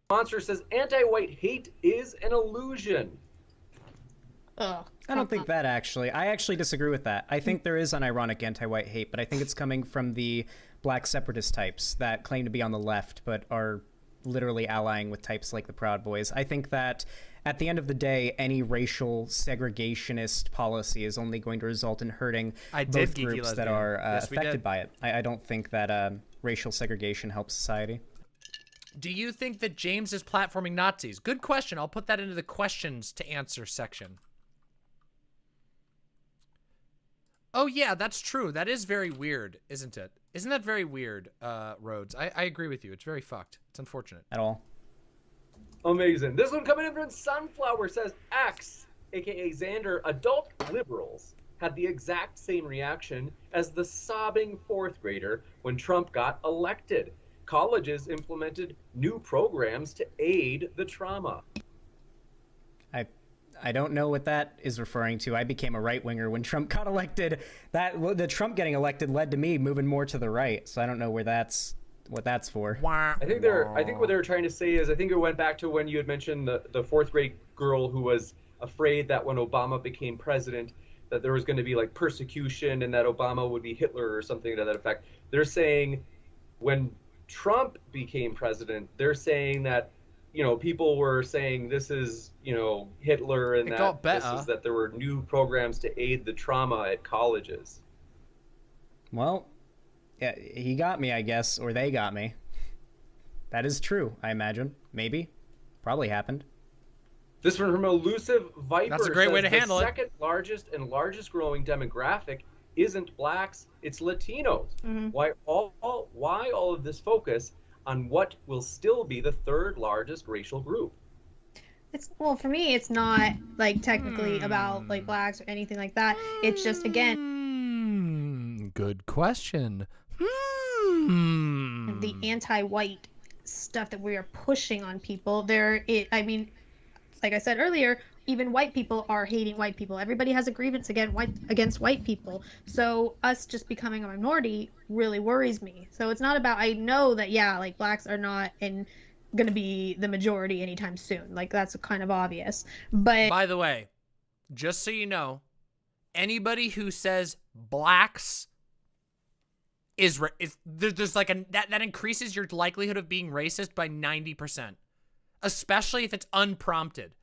Monster says anti-white hate is an illusion. Ugh. I don't think that, actually. I actually disagree with that. I think there is unironic anti-white hate, but I think it's coming from the black separatist types that claim to be on the left but are literally allying with types like the Proud Boys. I think that at the end of the day, any racial segregationist policy is only going to result in hurting both groups that are affected by it. I don't think that racial segregation helps society. Do you think that James is platforming Nazis? Good question. I'll put that into the questions to answer section. Oh, yeah, that's true. That is very weird, isn't it? Isn't that very weird, Rhodes? I agree with you. It's very fucked. It's unfortunate. At all. Amazing. This one coming in from Sunflower says, X, a.k.a. Xander, adult liberals had the exact same reaction as the sobbing fourth grader when Trump got elected. Colleges implemented new programs to aid the trauma. I don't know what that is referring to. I became a right-winger when Trump got elected. The Trump getting elected led to me moving more to the right, so I don't know what that's for. I think what they were trying to say is, I think it went back to when you had mentioned the fourth grade girl who was afraid that when Obama became president that there was going to be like persecution and that Obama would be Hitler or something to that effect. They're saying when Trump became president, they're saying that, you know, people were saying this is, you know, Hitler, and that there were new programs to aid the trauma at colleges. Well, yeah, he got me, I guess, or they got me. That is true, I imagine. Maybe. Probably happened. This one from Elusive Viper. That's a great way to handle it. The second largest and largest growing demographic isn't blacks, it's Latinos. Why all of this focus on what will still be the third largest racial group? Well, for me, it's not like technically about like blacks or anything like that. It's just, again, good question. The anti-white stuff that we are pushing on people. I mean, like I said earlier, even white people are hating white people. Everybody has a grievance against white people. So us just becoming a minority really worries me. So it's not about, I know that, yeah, like blacks are not going to be the majority anytime soon. Like that's kind of obvious. But by the way, just so you know, anybody who says blacks there's like that increases your likelihood of being racist by 90%, especially if it's unprompted.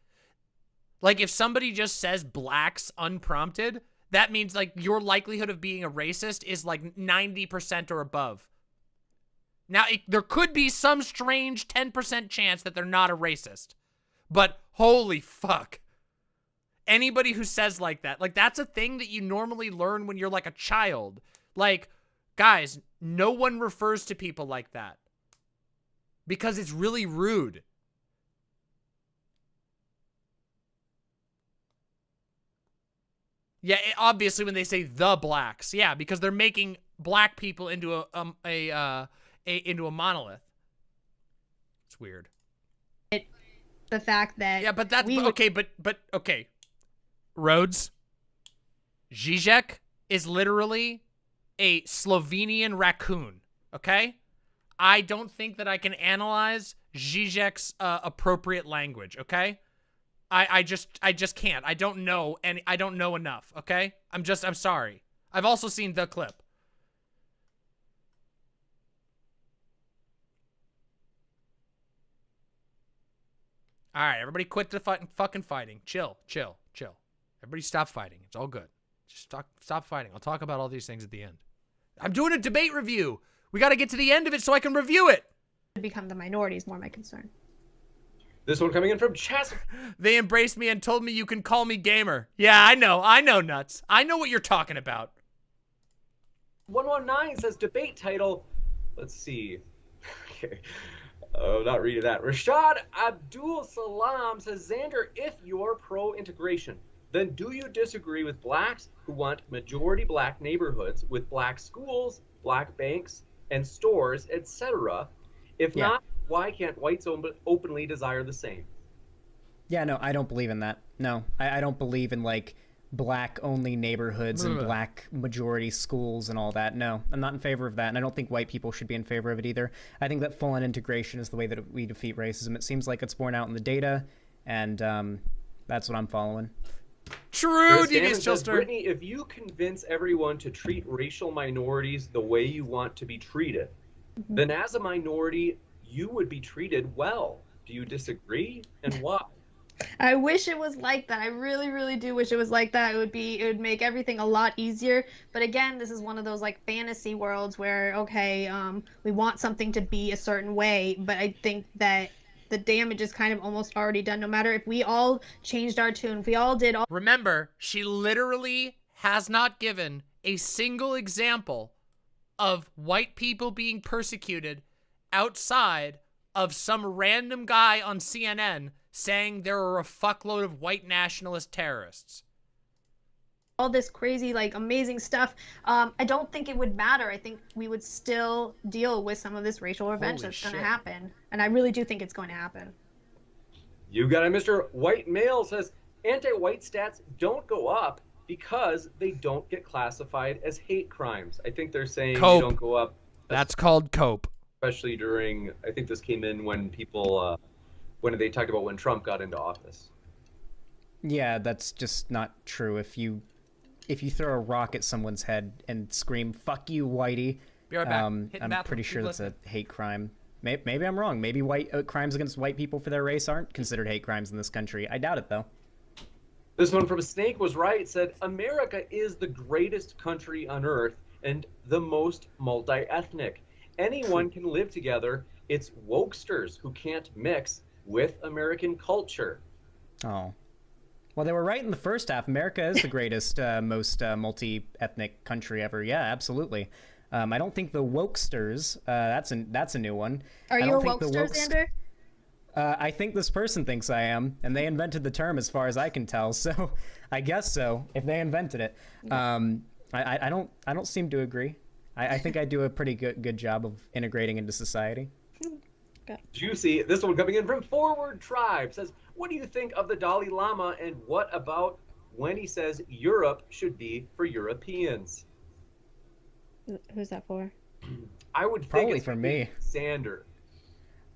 Like, if somebody just says blacks unprompted, that means, like, your likelihood of being a racist is, like, 90% or above. Now, there could be some strange 10% chance that they're not a racist. But, holy fuck. Anybody who says like that, like, that's a thing that you normally learn when you're, like, a child. Like, guys, no one refers to people like that. Because it's really rude. Yeah, obviously when they say the blacks. Yeah, because they're making black people into a monolith. It's weird. The fact that yeah, but that's okay. But okay, Rhodes. Zizek is literally a Slovenian raccoon. Okay, I don't think that I can analyze Zizek's appropriate language. Okay, I just can't. I don't know, and I don't know enough. Okay, I'm sorry. I've also seen the clip. All right, everybody quit the fucking fighting. Chill. Everybody stop fighting. It's all good. Just stop fighting. I'll talk about all these things at the end. I'm doing a debate review. We got to get to the end of it so I can review it. To become the minority is more my concern. This one coming in from Chas. They embraced me and told me you can call me gamer. Yeah, I know, nuts. I know what you're talking about. 119 says debate title. Let's see. Okay. Oh, not reading that. Rashad Abdul Salam says, Xander, if you're pro-integration, then do you disagree with blacks who want majority black neighborhoods with black schools, black banks, and stores, etc.? If not, why can't whites openly desire the same? Yeah, no, I don't believe in that. No, I don't believe in, like, black-only neighborhoods and black majority schools and all that. No, I'm not in favor of that, and I don't think white people should be in favor of it either. I think that full-on integration is the way that we defeat racism. It seems like it's borne out in the data, and that's what I'm following. True, Devious Chilster. Brittany, if you convince everyone to treat racial minorities the way you want to be treated, then as a minority, you would be treated well. Do you disagree, and why? I wish it was like that. I really, really do wish it was like that. It would make everything a lot easier. But again, this is one of those like fantasy worlds where, okay, we want something to be a certain way, but I think that the damage is kind of almost already done. No matter if we all changed our tune, if we all did all. Remember, she literally has not given a single example of white people being persecuted outside of some random guy on CNN saying there are a fuckload of white nationalist terrorists. All this crazy, like, amazing stuff. I don't think it would matter. I think we would still deal with some of this racial revenge that's going to happen. And I really do think it's going to happen. You got it, Mr. White Male says, anti-white stats don't go up because they don't get classified as hate crimes. I think they're saying they don't go up. That's called cope. Especially during, I think this came in when people, when they talked about when Trump got into office. Yeah, that's just not true. If you throw a rock at someone's head and scream "fuck you, whitey," be right back. I'm pretty sure that's a hate crime. Maybe I'm wrong. Maybe crimes against white people for their race aren't considered hate crimes in this country. I doubt it, though. This one from Snake was right. Said America is the greatest country on earth and the most multi-ethnic. Anyone can live together. It's wokesters who can't mix with American culture. Oh. Well, they were right in the first half. America is the greatest, most multi-ethnic country ever. Yeah, absolutely. I don't think the wokesters, that's a new one. Are you a wokester, Xander? I think this person thinks I am, and they invented the term as far as I can tell, so I guess so, if they invented it. I don't seem to agree. I think I do a pretty good job of integrating into society. Juicy. This one coming in from Forward Tribe says, what do you think of the Dalai Lama, and what about when he says Europe should be for Europeans? Who's that for? I would think probably it's for me. Xander.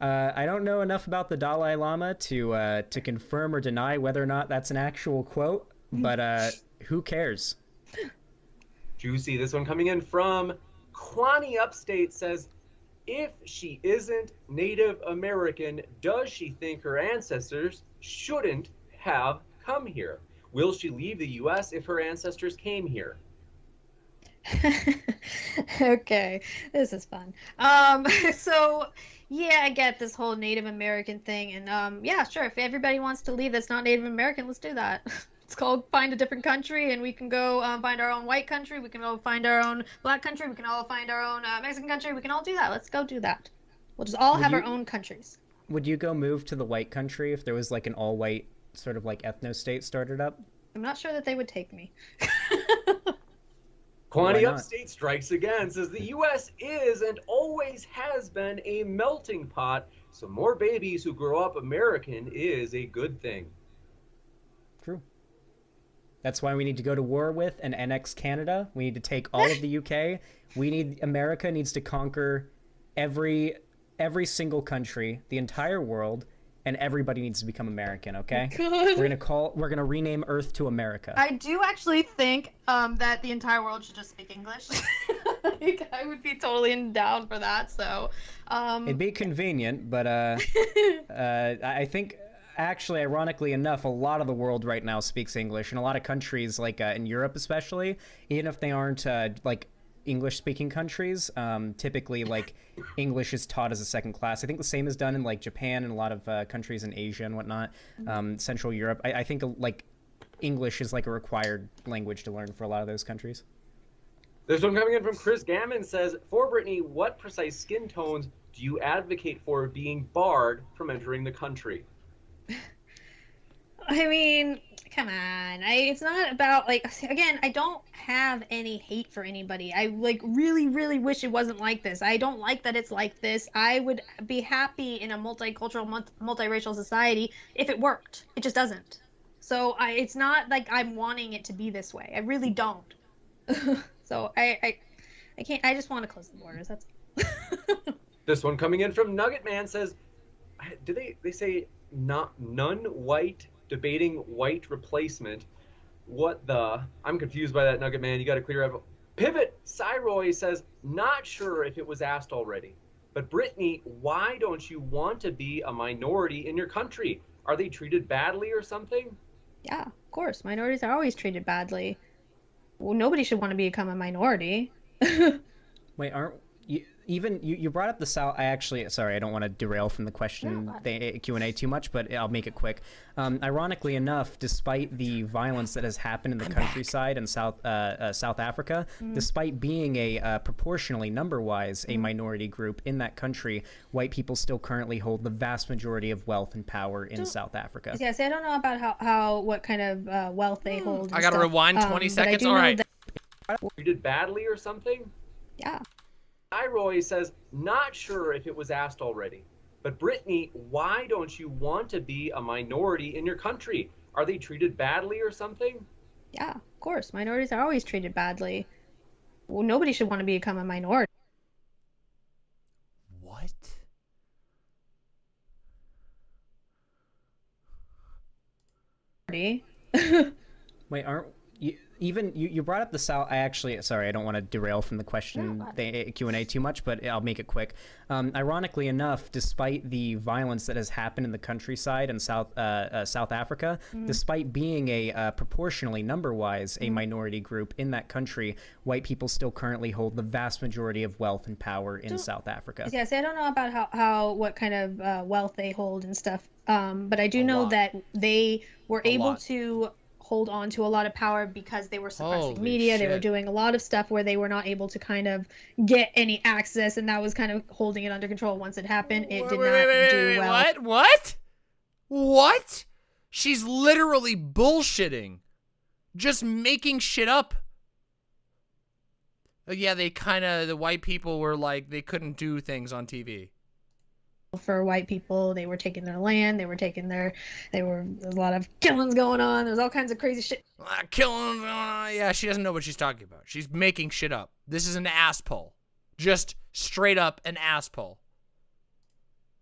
I don't know enough about the Dalai Lama to confirm or deny whether or not that's an actual quote, but who cares? Juicy. This one coming in from Kwani Upstate says, if she isn't Native American, does she think her ancestors shouldn't have come here? Will she leave the U.S. if her ancestors came here? Okay, this is fun. So yeah, I get this whole Native American thing, and yeah, sure, if everybody wants to leave that's not Native American, let's do that. It's called find a different country, and we can go find our own white country, we can all find our own black country, we can all find our own Mexican country, we can all do that. Let's go do that. We'll just all have our own countries. Would you go move to the white country if there was like an all-white sort of like ethno-state started up? I'm not sure that they would take me. Quantity Why not? Upstate strikes again, says the U.S. is and always has been a melting pot, so more babies who grow up American is a good thing. True. That's why we need to go to war with and annex Canada. We need to take all of the UK. America needs to conquer every single country, the entire world, and everybody needs to become American, okay? Good. We're gonna rename Earth to America. I do actually think that the entire world should just speak English. Like, I would be totally down for that. So, It'd be convenient, but I think actually, ironically enough, a lot of the world right now speaks English, and a lot of countries, like in Europe especially, even if they aren't like English-speaking countries, typically like English is taught as a second class. I think the same is done in like Japan and a lot of countries in Asia and whatnot, Central Europe. I think like English is like a required language to learn for a lot of those countries. There's one coming in from Chris Gammon, says, for Brittany, what precise skin tones do you advocate for being barred from entering the country? I mean, come on. It's not about, like, again, I don't have any hate for anybody. I, like, really, really wish it wasn't like this. I don't like that it's like this. I would be happy in a multicultural, multiracial society if it worked. It just doesn't. So it's not like I'm wanting it to be this way. I really don't. So I can't. I just want to close the borders. That's This one coming in from Nugget Man says, do they say not non-white debating white replacement? What the? I'm confused by that, Nugget Man. You got to clear up. Pivot Cyroy says, not sure if it was asked already, but Brittany, why don't you want to be a minority in your country? Are they treated badly or something? Yeah, of course. Minorities are always treated badly. Well, nobody should want to become a minority. Wait, aren't you, even you brought up the South? Sorry, I don't want to derail from the question, the Q&A too much, but I'll make it quick. Ironically enough, despite the violence that has happened in the countryside in South Africa, despite being a proportionally, number-wise, a minority group in that country, white people still currently hold the vast majority of wealth and power in South Africa. Yes, I don't know about what kind of wealth they hold. I gotta rewind 20 seconds. All right. Treated badly or something? Yeah. Cyroy says, not sure if it was asked already, but Brittany, why don't you want to be a minority in your country? Are they treated badly or something? Yeah, of course. Minorities are always treated badly. Well, nobody should want to become a minority. What? Wait, aren't you brought up the South? Sorry, I don't want to derail from the question, the Q&A too much, but I'll make it quick. Ironically enough, despite the violence that has happened in the countryside in South Africa, despite being a proportionally, number-wise, a minority group in that country, white people still currently hold the vast majority of wealth and power in South Africa. Yes, I don't know about what kind of wealth they hold and stuff, but I do know that they were able to hold on to a lot of power because they were suppressing media. They were doing a lot of stuff where they were not able to kind of get any access, and that was kind of holding it under control. Once it happened, it did not do well. What? She's literally bullshitting. Just making shit up. Yeah, the white people were like, they couldn't do things on TV. For white people, they were taking their land, there were a lot of killings going on, there's all kinds of crazy shit. Killing, yeah, she doesn't know what she's talking about. She's making shit up. This is an ass pull. Just straight up an ass pull.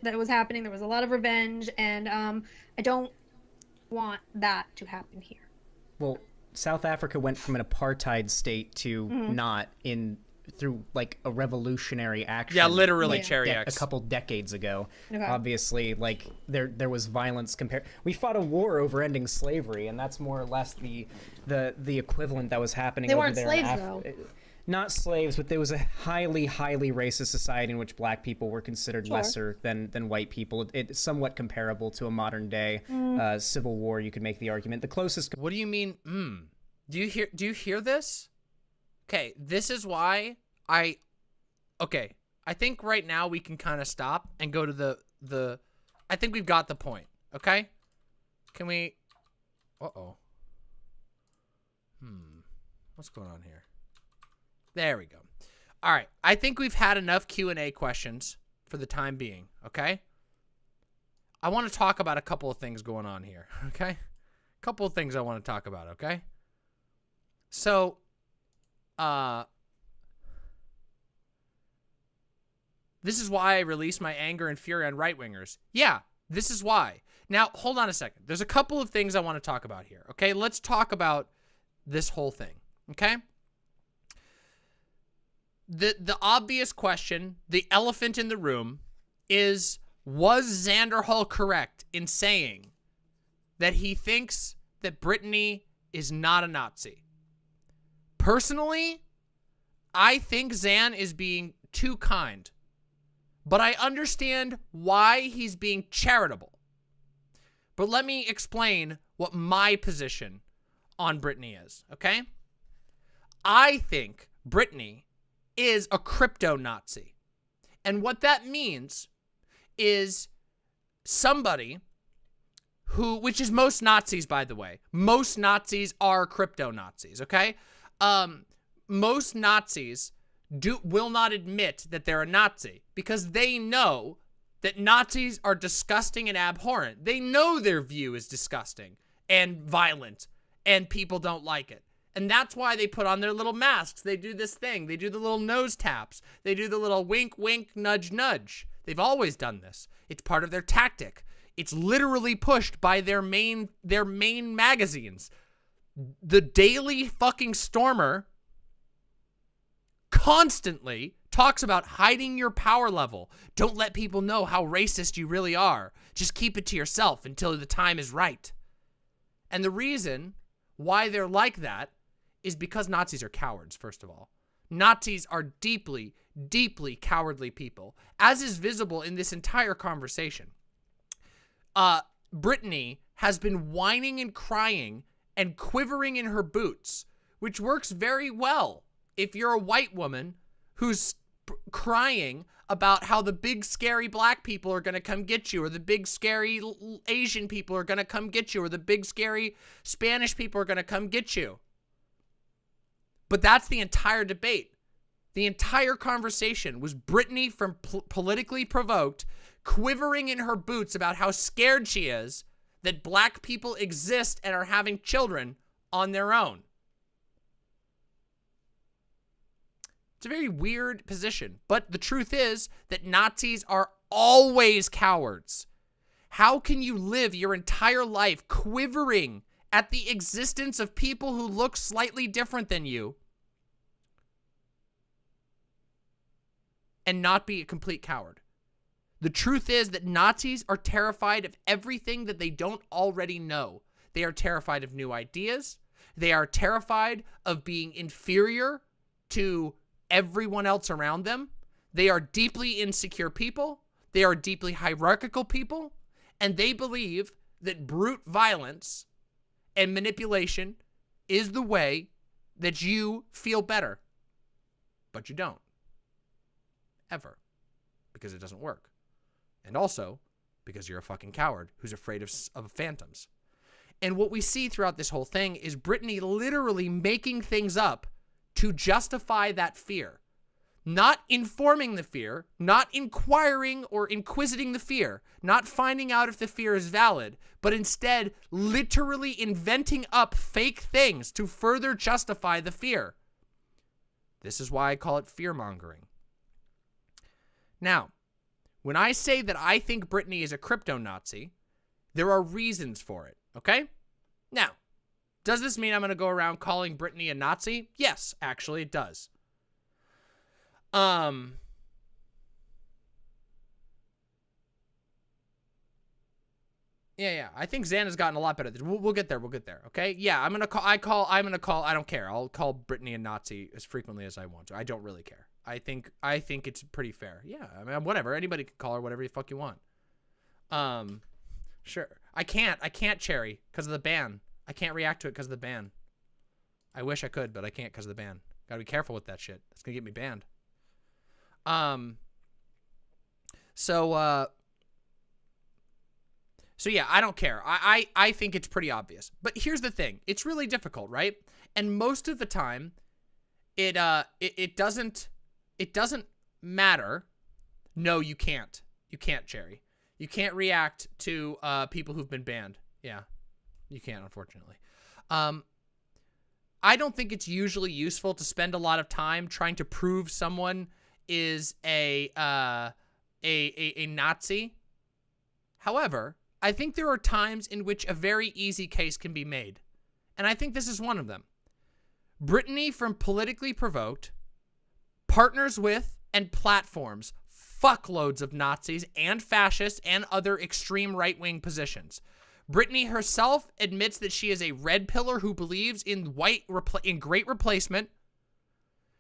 That was happening. There was a lot of revenge, and I don't want that to happen here. Well, South Africa went from an apartheid state to not through like a revolutionary action. Yeah, literally Cherry X. A couple decades ago. Okay. Obviously, like there was violence compared. We fought a war over ending slavery, and that's more or less the equivalent that was happening They over weren't there. slaves, though. Not slaves, but there was a highly, highly racist society in which black people were considered lesser than white people. It's somewhat comparable to a modern day civil war. You could make the argument. The closest. What do you mean? Do you hear this? Okay, this is why I think right now we can kind of stop and go to the I think we've got the point, okay? Can we what's going on here? There we go. All right. I think we've had enough Q&A questions for the time being, okay? I want to talk about a couple of things going on here, okay? A couple of things I want to talk about, okay? So, this is why I release my anger and fury on right-wingers. Yeah, this is why. Now, hold on a second. There's a couple of things I want to talk about here, okay? Let's talk about this whole thing, okay? The obvious question, the elephant in the room, is, was Xanderhal correct in saying that he thinks that Brittany is not a Nazi? Personally, I think Xan is being too kind, but I understand why he's being charitable. But let me explain what my position on Brittany is, okay? I think Brittany is a crypto-Nazi. And what that means is somebody who, which is most Nazis, by the way. Most Nazis are crypto-Nazis, okay? Most Nazis will not admit that they're a Nazi because they know that Nazis are disgusting and abhorrent. They know their view is disgusting and violent and people don't like it. And that's why they put on their little masks. They do this thing. They do the little nose taps. They do the little wink, wink, nudge, nudge. They've always done this. It's part of their tactic. It's literally pushed by their main magazines. The Daily fucking Stormer constantly talks about hiding your power level. Don't let people know how racist you really are. Just keep it to yourself until the time is right. And the reason why they're like that is because Nazis are cowards, first of all. Nazis are deeply, deeply cowardly people, as is visible in this entire conversation. Brittany has been whining and crying and quivering in her boots, which works very well if you're a white woman who's crying about how the big scary black people are going to come get you, or the big scary Asian people are going to come get you, or the big scary Spanish people are going to come get you. But that's the entire debate. The entire conversation was Brittany, from politically provoked, quivering in her boots about how scared she is that black people exist and are having children on their own. It's a very weird position, but the truth is that Nazis are always cowards. How can you live your entire life quivering at the existence of people who look slightly different than you and not be a complete coward? The truth is that Nazis are terrified of everything that they don't already know. They are terrified of new ideas. They are terrified of being inferior to everyone else around them. They are deeply insecure people. They are deeply hierarchical people. And they believe that brute violence and manipulation is the way that you feel better. But you don't. Ever. Because it doesn't work. And also, because you're a fucking coward who's afraid of phantoms. And what we see throughout this whole thing is Brittany literally making things up to justify that fear. Not informing the fear, not inquiring or inquisiting the fear, not finding out if the fear is valid, but instead literally inventing up fake things to further justify the fear. This is why I call it fear-mongering. Now, when I say that I think Brittany is a crypto-Nazi, there are reasons for it, okay? Now, does this mean I'm going to go around calling Brittany a Nazi? Yes, actually, it does. Yeah, I think Xan has gotten a lot better at this. We'll get there. Okay. Yeah, I'm gonna call. I don't care. I'll call Brittany a Nazi as frequently as I want to. I don't really care. I think it's pretty fair. Yeah. I mean, whatever. Anybody can call her whatever the fuck you want. Sure. I can't, Cherry, because of the ban. I can't react to it because of the ban. I wish I could, but I can't because of the ban. Gotta be careful with that shit. It's gonna get me banned. So yeah, I don't care. I think it's pretty obvious. But here's the thing. It's really difficult, right? And most of the time, it doesn't matter. No, you can't. You can't, Cherry. You can't react to people who've been banned. Yeah, you can't, unfortunately. I don't think it's usually useful to spend a lot of time trying to prove someone is a Nazi. However, I think there are times in which a very easy case can be made, and I think this is one of them. Brittany from Politically Provoked partners with and platforms fuckloads of Nazis and fascists and other extreme right-wing positions. Brittany herself admits that she is a red pillar who believes in great replacement.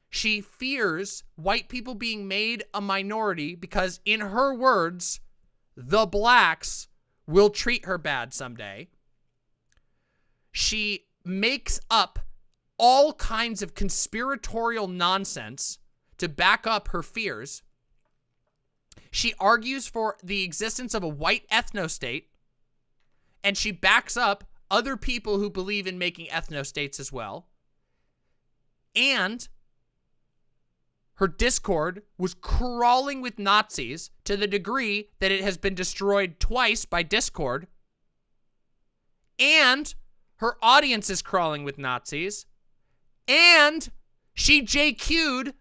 She fears white people being made a minority because, in her words, the blacks will treat her bad someday. She makes up all kinds of conspiratorial nonsense to back up her fears. She argues for the existence of a white ethno-state, and she backs up other people who believe in making ethno-states as well. And her Discord was crawling with Nazis to the degree that it has been destroyed twice by Discord. And her audience is crawling with Nazis. And she JQ'd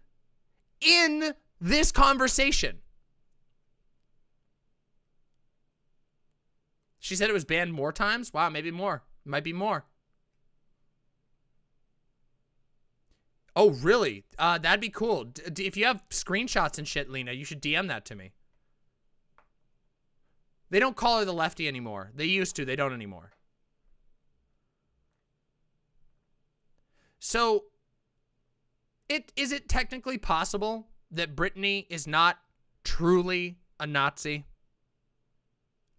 in this conversation. She said it was banned more times? Wow, maybe more. Might be more. Oh, really? That'd be cool. If you have screenshots and shit, Lena, you should DM that to me. They don't call her the lefty anymore. They used to. They don't anymore. So, is it technically possible that Brittany is not truly a Nazi?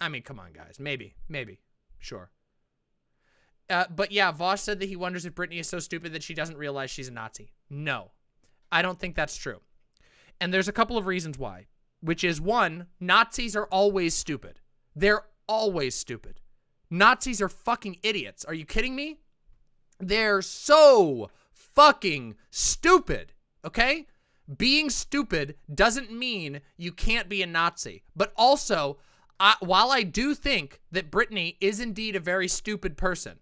I mean, come on, guys. Maybe. Sure. But yeah, Vosh said that he wonders if Brittany is so stupid that she doesn't realize she's a Nazi. No, I don't think that's true. And there's a couple of reasons why, which is, one, Nazis are always stupid. They're always stupid. Nazis are fucking idiots. Are you kidding me? They're so fucking stupid, okay? Being stupid doesn't mean you can't be a Nazi. But also, while I do think that Brittany is indeed a very stupid person,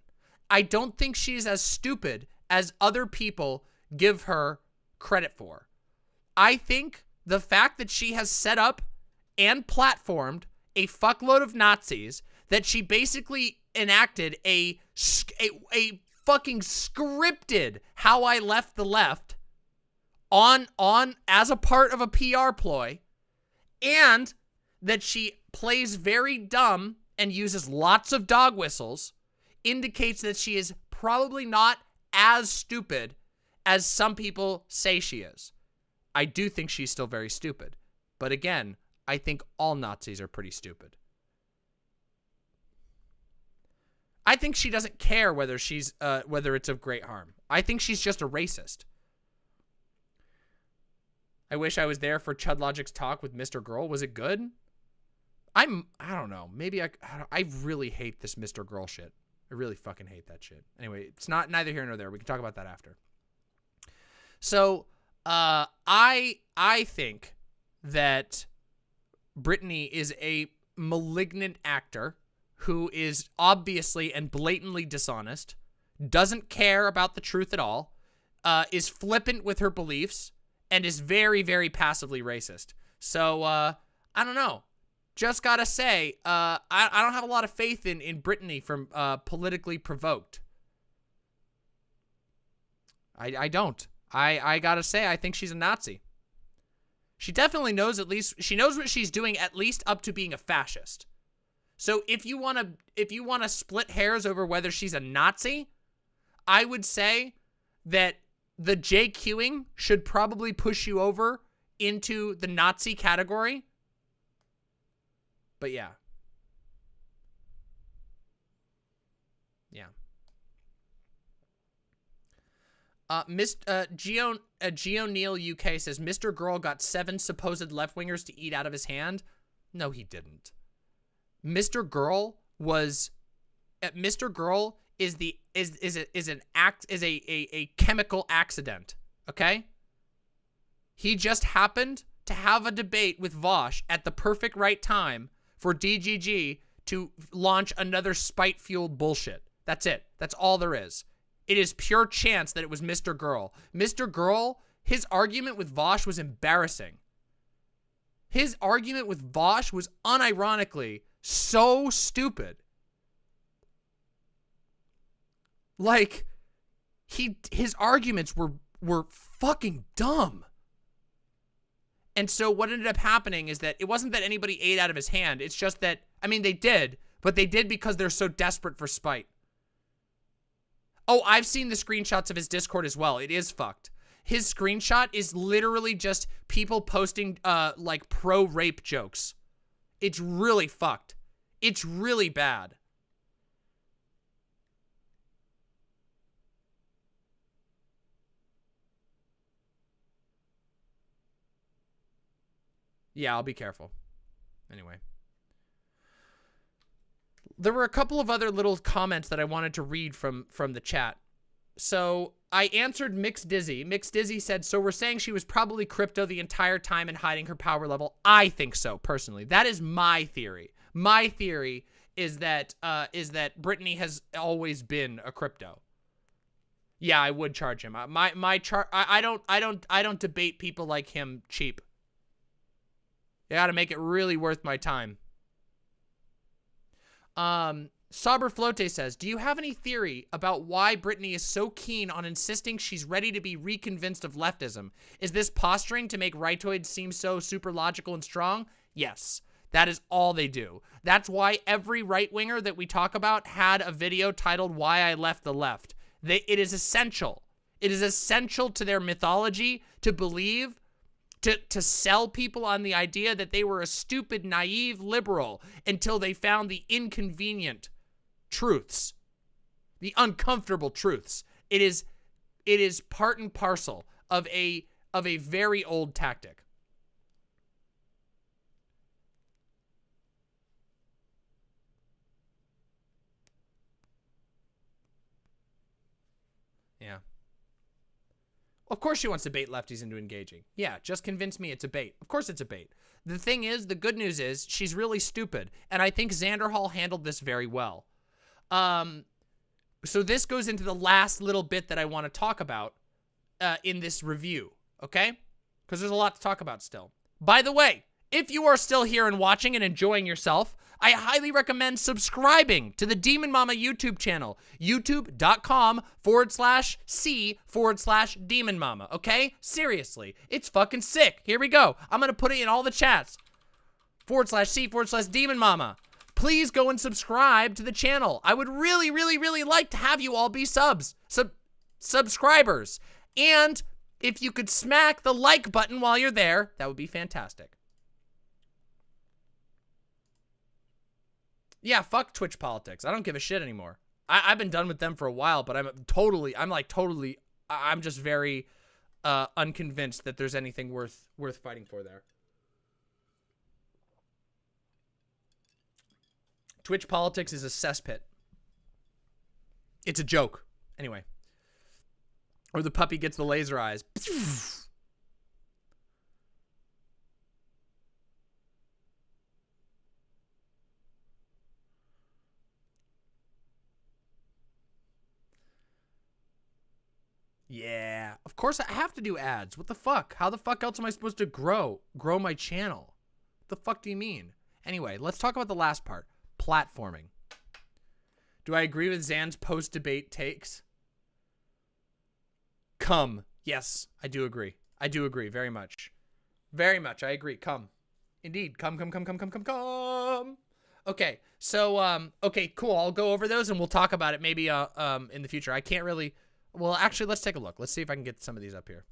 I don't think she's as stupid as other people give her credit for. I think the fact that she has set up and platformed a fuckload of Nazis, that she basically enacted a fucking scripted How I Left the Left on as a part of a PR ploy, and that she plays very dumb and uses lots of dog whistles, indicates that she is probably not as stupid as some people say she is. I do think she's still very stupid. But again, I think all Nazis are pretty stupid. I think she doesn't care whether she's whether it's of great harm. I think she's just a racist. I wish I was there for Chud Logic's talk with Mr. Girl. Was it good? I don't know. Maybe I really hate this Mr. Girl shit. I really fucking hate that shit. Anyway, it's neither here nor there. We can talk about that after. So, I think that Brittany is a malignant actor who is obviously and blatantly dishonest, doesn't care about the truth at all, is flippant with her beliefs, and is very, very passively racist. So, I don't know. Just gotta say, I don't have a lot of faith in Brittany from Politically Provoked. I don't. I gotta say, I think she's a Nazi. She definitely knows she knows what she's doing, at least up to being a fascist. So if you wanna split hairs over whether she's a Nazi, I would say that the JQing should probably push you over into the Nazi category. But yeah. Yeah. Geo Neil UK says, Mr. Girl got 7 supposed left-wingers to eat out of his hand. No, he didn't. Mr. Girl is a chemical accident. okay? He just happened to have a debate with Vosh at the perfect right time for DGG to launch another spite-fueled bullshit. That's it. That's all there is. It is pure chance that it was Mr. Girl. Mr. Girl, his argument with Vosh was embarrassing. His argument with Vosh was unironically so stupid. Like, his arguments were fucking dumb. And so what ended up happening is that it wasn't that anybody ate out of his hand. It's just that, I mean, they did, but they did because they're so desperate for spite. Oh, I've seen the screenshots of his Discord as well. It is fucked. His screenshot is literally just people posting, like, pro-rape jokes. It's really fucked. It's really bad. Yeah, I'll be careful. Anyway. There were a couple of other little comments that I wanted to read from the chat. So I answered Mixed Dizzy. Mixed Dizzy said, so we're saying she was probably crypto the entire time and hiding her power level. I think so, personally. That is my theory. My theory is that Brittany has always been a crypto. Yeah, I would charge him. I don't debate people like him cheap. You gotta make it really worth my time. Saber Flote says, do you have any theory about why Brittany is so keen on insisting she's ready to be reconvinced of leftism? Is this posturing to make rightoids seem so super logical and strong? Yes, that is all they do. That's why every right-winger that we talk about had a video titled Why I Left the Left. It is essential. It is essential to their mythology to believe, to sell people on the idea that they were a stupid, naive liberal until they found the inconvenient truths, the uncomfortable truths. It is part and parcel of a very old tactic. Yeah. Of course she wants to bait lefties into engaging. Yeah, just convince me it's a bait. Of course it's a bait. The thing is, the good news is, she's really stupid. And I think Xanderhal handled this very well. So this goes into the last little bit that I want to talk about in this review, okay? Because there's a lot to talk about still. By the way, if you are still here and watching and enjoying yourself, I highly recommend subscribing to the Demon Mama YouTube channel, youtube.com/c/Demon Mama, okay? Seriously, it's fucking sick. Here we go. I'm gonna put it in all the chats. /c/Demon Mama. Please go and subscribe to the channel. I would really, really, really like to have you all be subscribers. And if you could smack the like button while you're there, that would be fantastic. Yeah, fuck Twitch politics. I don't give a shit anymore. I've been done with them for a while, but I'm just very unconvinced that there's anything worth fighting for there. Twitch politics is a cesspit. It's a joke. Anyway. Or the puppy gets the laser eyes. Yeah, of course I have to do ads. What the fuck? How the fuck else am I supposed to grow my channel? What the fuck do you mean? Anyway, let's talk about the last part. Platforming. Do I agree with Zan's post-debate takes? Come. Yes, I do agree. I do agree very much. Very much, I agree. Come. Indeed. Come. Okay, so, okay, cool. I'll go over those and we'll talk about it maybe in the future. I can't really... Well, actually, let's take a look. Let's see if I can get some of these up here.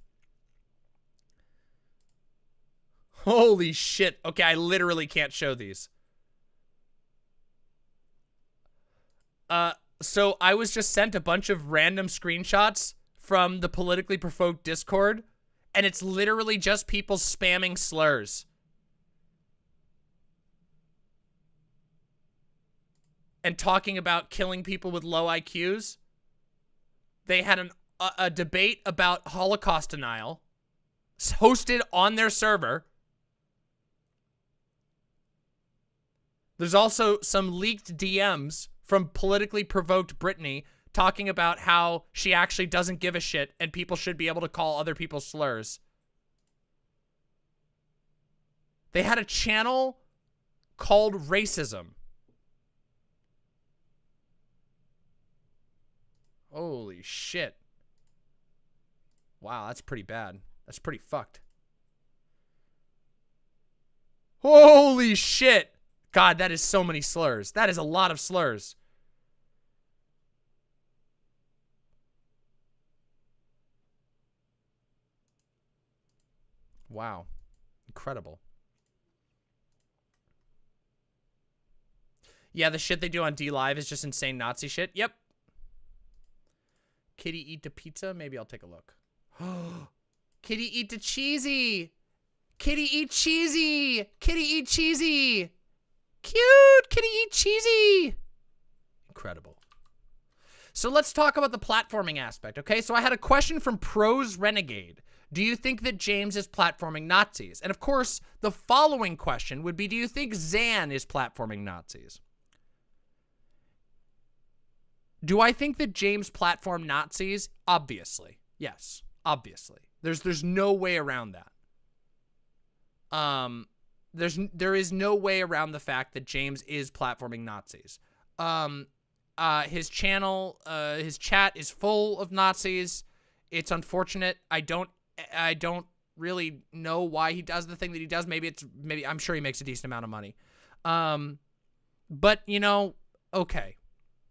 Holy shit. Okay, I literally can't show these. So I was just sent a bunch of random screenshots from the politically provoked Discord, and it's literally just people spamming slurs. And talking about killing people with low IQs. They had an a debate about Holocaust denial hosted on their server. There's also some leaked DMs from politically provoked Brittany talking about how she actually doesn't give a shit and people should be able to call other people slurs. They had a channel called Racism. Holy shit. Wow, that's pretty bad. That's pretty fucked. Holy shit. God, that is so many slurs. That is a lot of slurs. Wow. Incredible. Yeah, the shit they do on D-Live is just insane Nazi shit. Yep. Kitty eat the pizza? Maybe I'll take a look. Kitty eat the cheesy. Kitty eat cheesy. Kitty eat cheesy. Cute. Kitty eat cheesy. Incredible. So let's talk about the platforming aspect, okay? So I had a question from Pros Renegade. Do you think that James is platforming Nazis? And of course, the following question would be, do you think Xan is platforming Nazis? Do I think that James platformed Nazis? Obviously. Yes. Obviously. There's no way around that. There is no way around the fact that James is platforming Nazis. His channel, his chat is full of Nazis. It's unfortunate. I don't really know why he does the thing that he does. Maybe I'm sure he makes a decent amount of money. But you know, okay.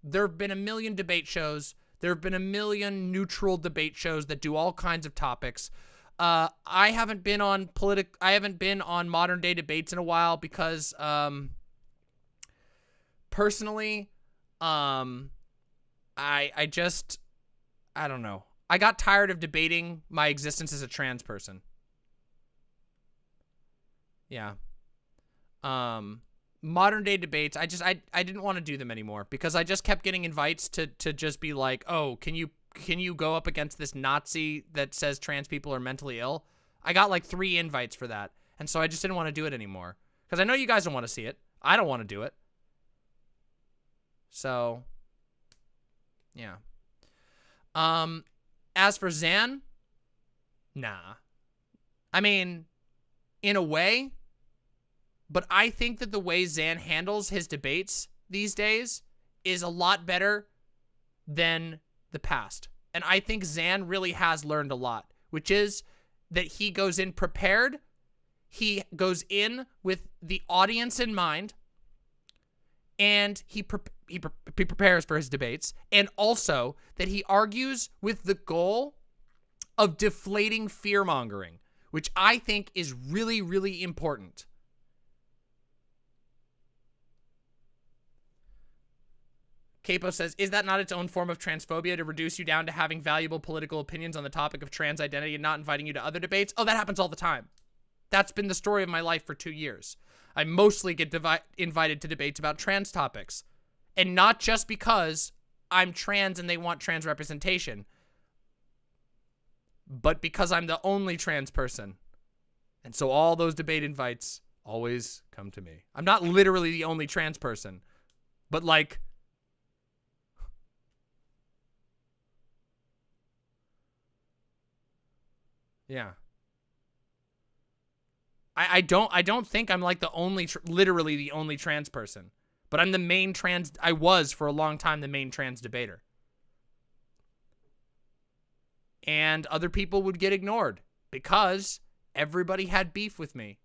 There have been a million debate shows. There have been a million neutral debate shows that do all kinds of topics. I haven't been on modern day debates in a while because, personally, I don't know. I got tired of debating my existence as a trans person. Yeah. Modern day debates, I didn't want to do them anymore because I just kept getting invites to just be like, oh, can you go up against this Nazi that says trans people are mentally ill? I got like 3 invites for that. And so I just didn't want to do it anymore. Because I know you guys don't want to see it. I don't want to do it. So, yeah. As for Xan, nah. I mean, in a way, but I think that the way Xan handles his debates these days is a lot better than the past. And I think Xan really has learned a lot, which is that he goes in prepared. He goes in with the audience in mind, and he prepares for his debates, and also that he argues with the goal of deflating fear-mongering, which I think is really, really important. Capo says, is that not its own form of transphobia to reduce you down to having valuable political opinions on the topic of trans identity and not inviting you to other debates? Oh, that happens all the time. That's been the story of my life for 2 years. I mostly get invited to debates about trans topics. And not just because I'm trans and they want trans representation, but because I'm the only trans person. And so all those debate invites always come to me. I'm not literally the only trans person, but like, yeah. I don't think I'm like the only, literally the only trans person, but I'm the main trans, I was for a long time the main trans debater. And other people would get ignored because everybody had beef with me.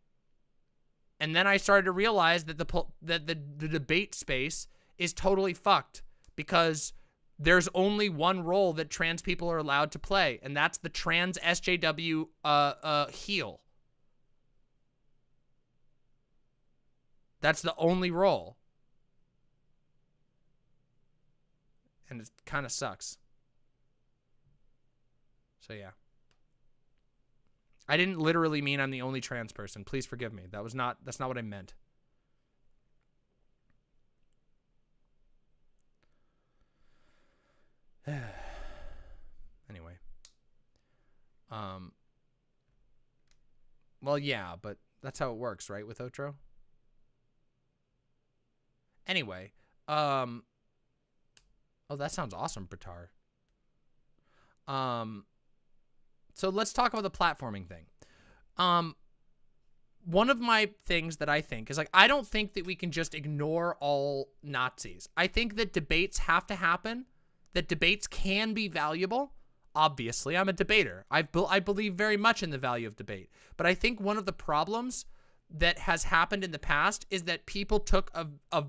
And then I started to realize that the debate space is totally fucked because there's only one role that trans people are allowed to play, and that's the trans SJW heel. That's the only role. And it kind of sucks. So yeah. I didn't literally mean I'm the only trans person. Please forgive me. That's not what I meant. Anyway. Well, yeah, but that's how it works, right, with Otro? Anyway, oh, that sounds awesome, Britar. So let's talk about the platforming thing. One of my things that I think is, like, I don't think that we can just ignore all Nazis. I think that debates have to happen, that debates can be valuable. Obviously, I'm a debater. I believe very much in the value of debate. But I think one of the problems that has happened in the past is that people took a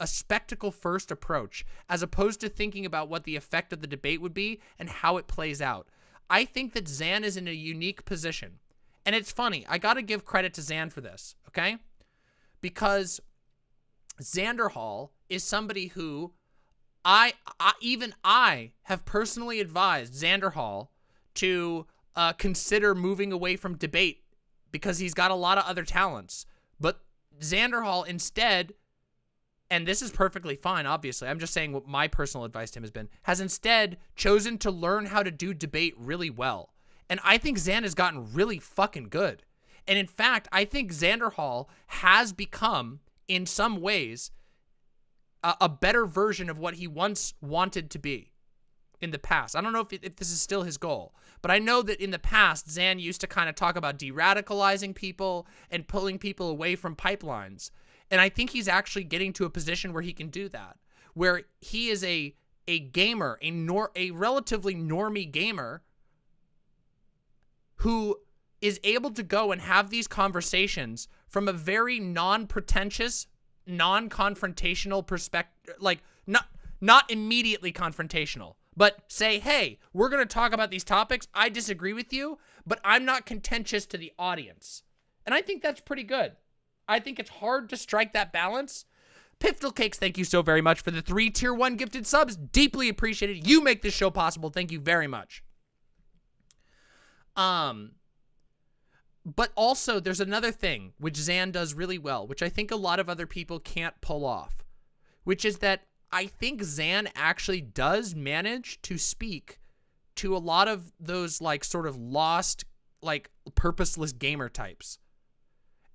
spectacle-first approach as opposed to thinking about what the effect of the debate would be and how it plays out. I think that Xan is in a unique position. And it's funny. I got to give credit to Xan for this, okay? Because Xanderhal is somebody who even I have personally advised Xanderhal to consider moving away from debate because he's got a lot of other talents. But Xanderhal instead, and this is perfectly fine, obviously, I'm just saying what my personal advice to him has instead chosen to learn how to do debate really well. And I think Xan has gotten really fucking good. And in fact, I think Xanderhal has become, in some ways, a better version of what he once wanted to be in the past. I don't know if this is still his goal, but I know that in the past, Xan used to kind of talk about de-radicalizing people and pulling people away from pipelines. And I think he's actually getting to a position where he can do that, where he is a gamer, a relatively normie gamer who is able to go and have these conversations from a very non-pretentious, non-confrontational perspective, like not immediately confrontational, but say, hey, we're going to talk about these topics. I disagree with you, but I'm not contentious to the audience. And I think that's pretty good. I think it's hard to strike that balance. Piftle Cakes, thank you so very much for the 3 tier 1 gifted subs. Deeply appreciated. You make this show possible. Thank you very much. But also there's another thing which Xan does really well, which I think a lot of other people can't pull off, which is that I think Xan actually does manage to speak to a lot of those, like, sort of lost, like, purposeless gamer types.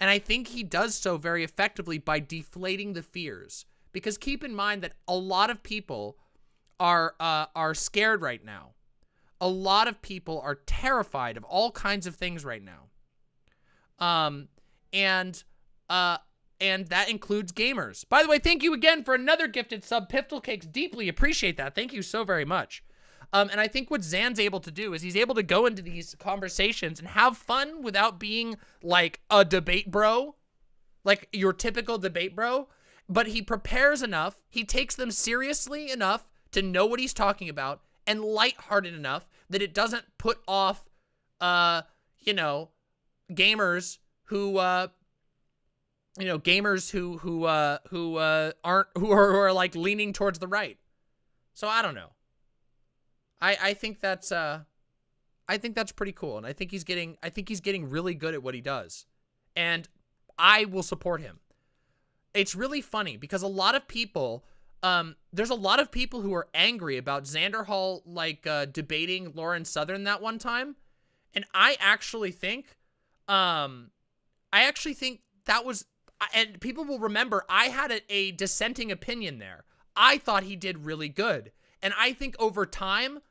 And I think he does so very effectively by deflating the fears, because keep in mind that a lot of people are scared right now. A lot of people are terrified of all kinds of things right now. And that includes gamers. By the way, thank you again for another gifted sub, Piftle Cakes. Deeply appreciate that. Thank you so very much. And I think what Xan's able to do is he's able to go into these conversations and have fun without being like a debate bro, like your typical debate bro, but he prepares enough. He takes them seriously enough to know what he's talking about, and lighthearted enough that it doesn't put off, you know, gamers who are like leaning towards the right. So I don't know. I think that's pretty cool, and I think he's getting really good at what he does, and I will support him. It's really funny because a lot of people. There's a lot of people who are angry about Xanderhal, like, debating Lauren Southern that one time. And I actually think that was, and people will remember, I had a dissenting opinion there. I thought he did really good. And I think over time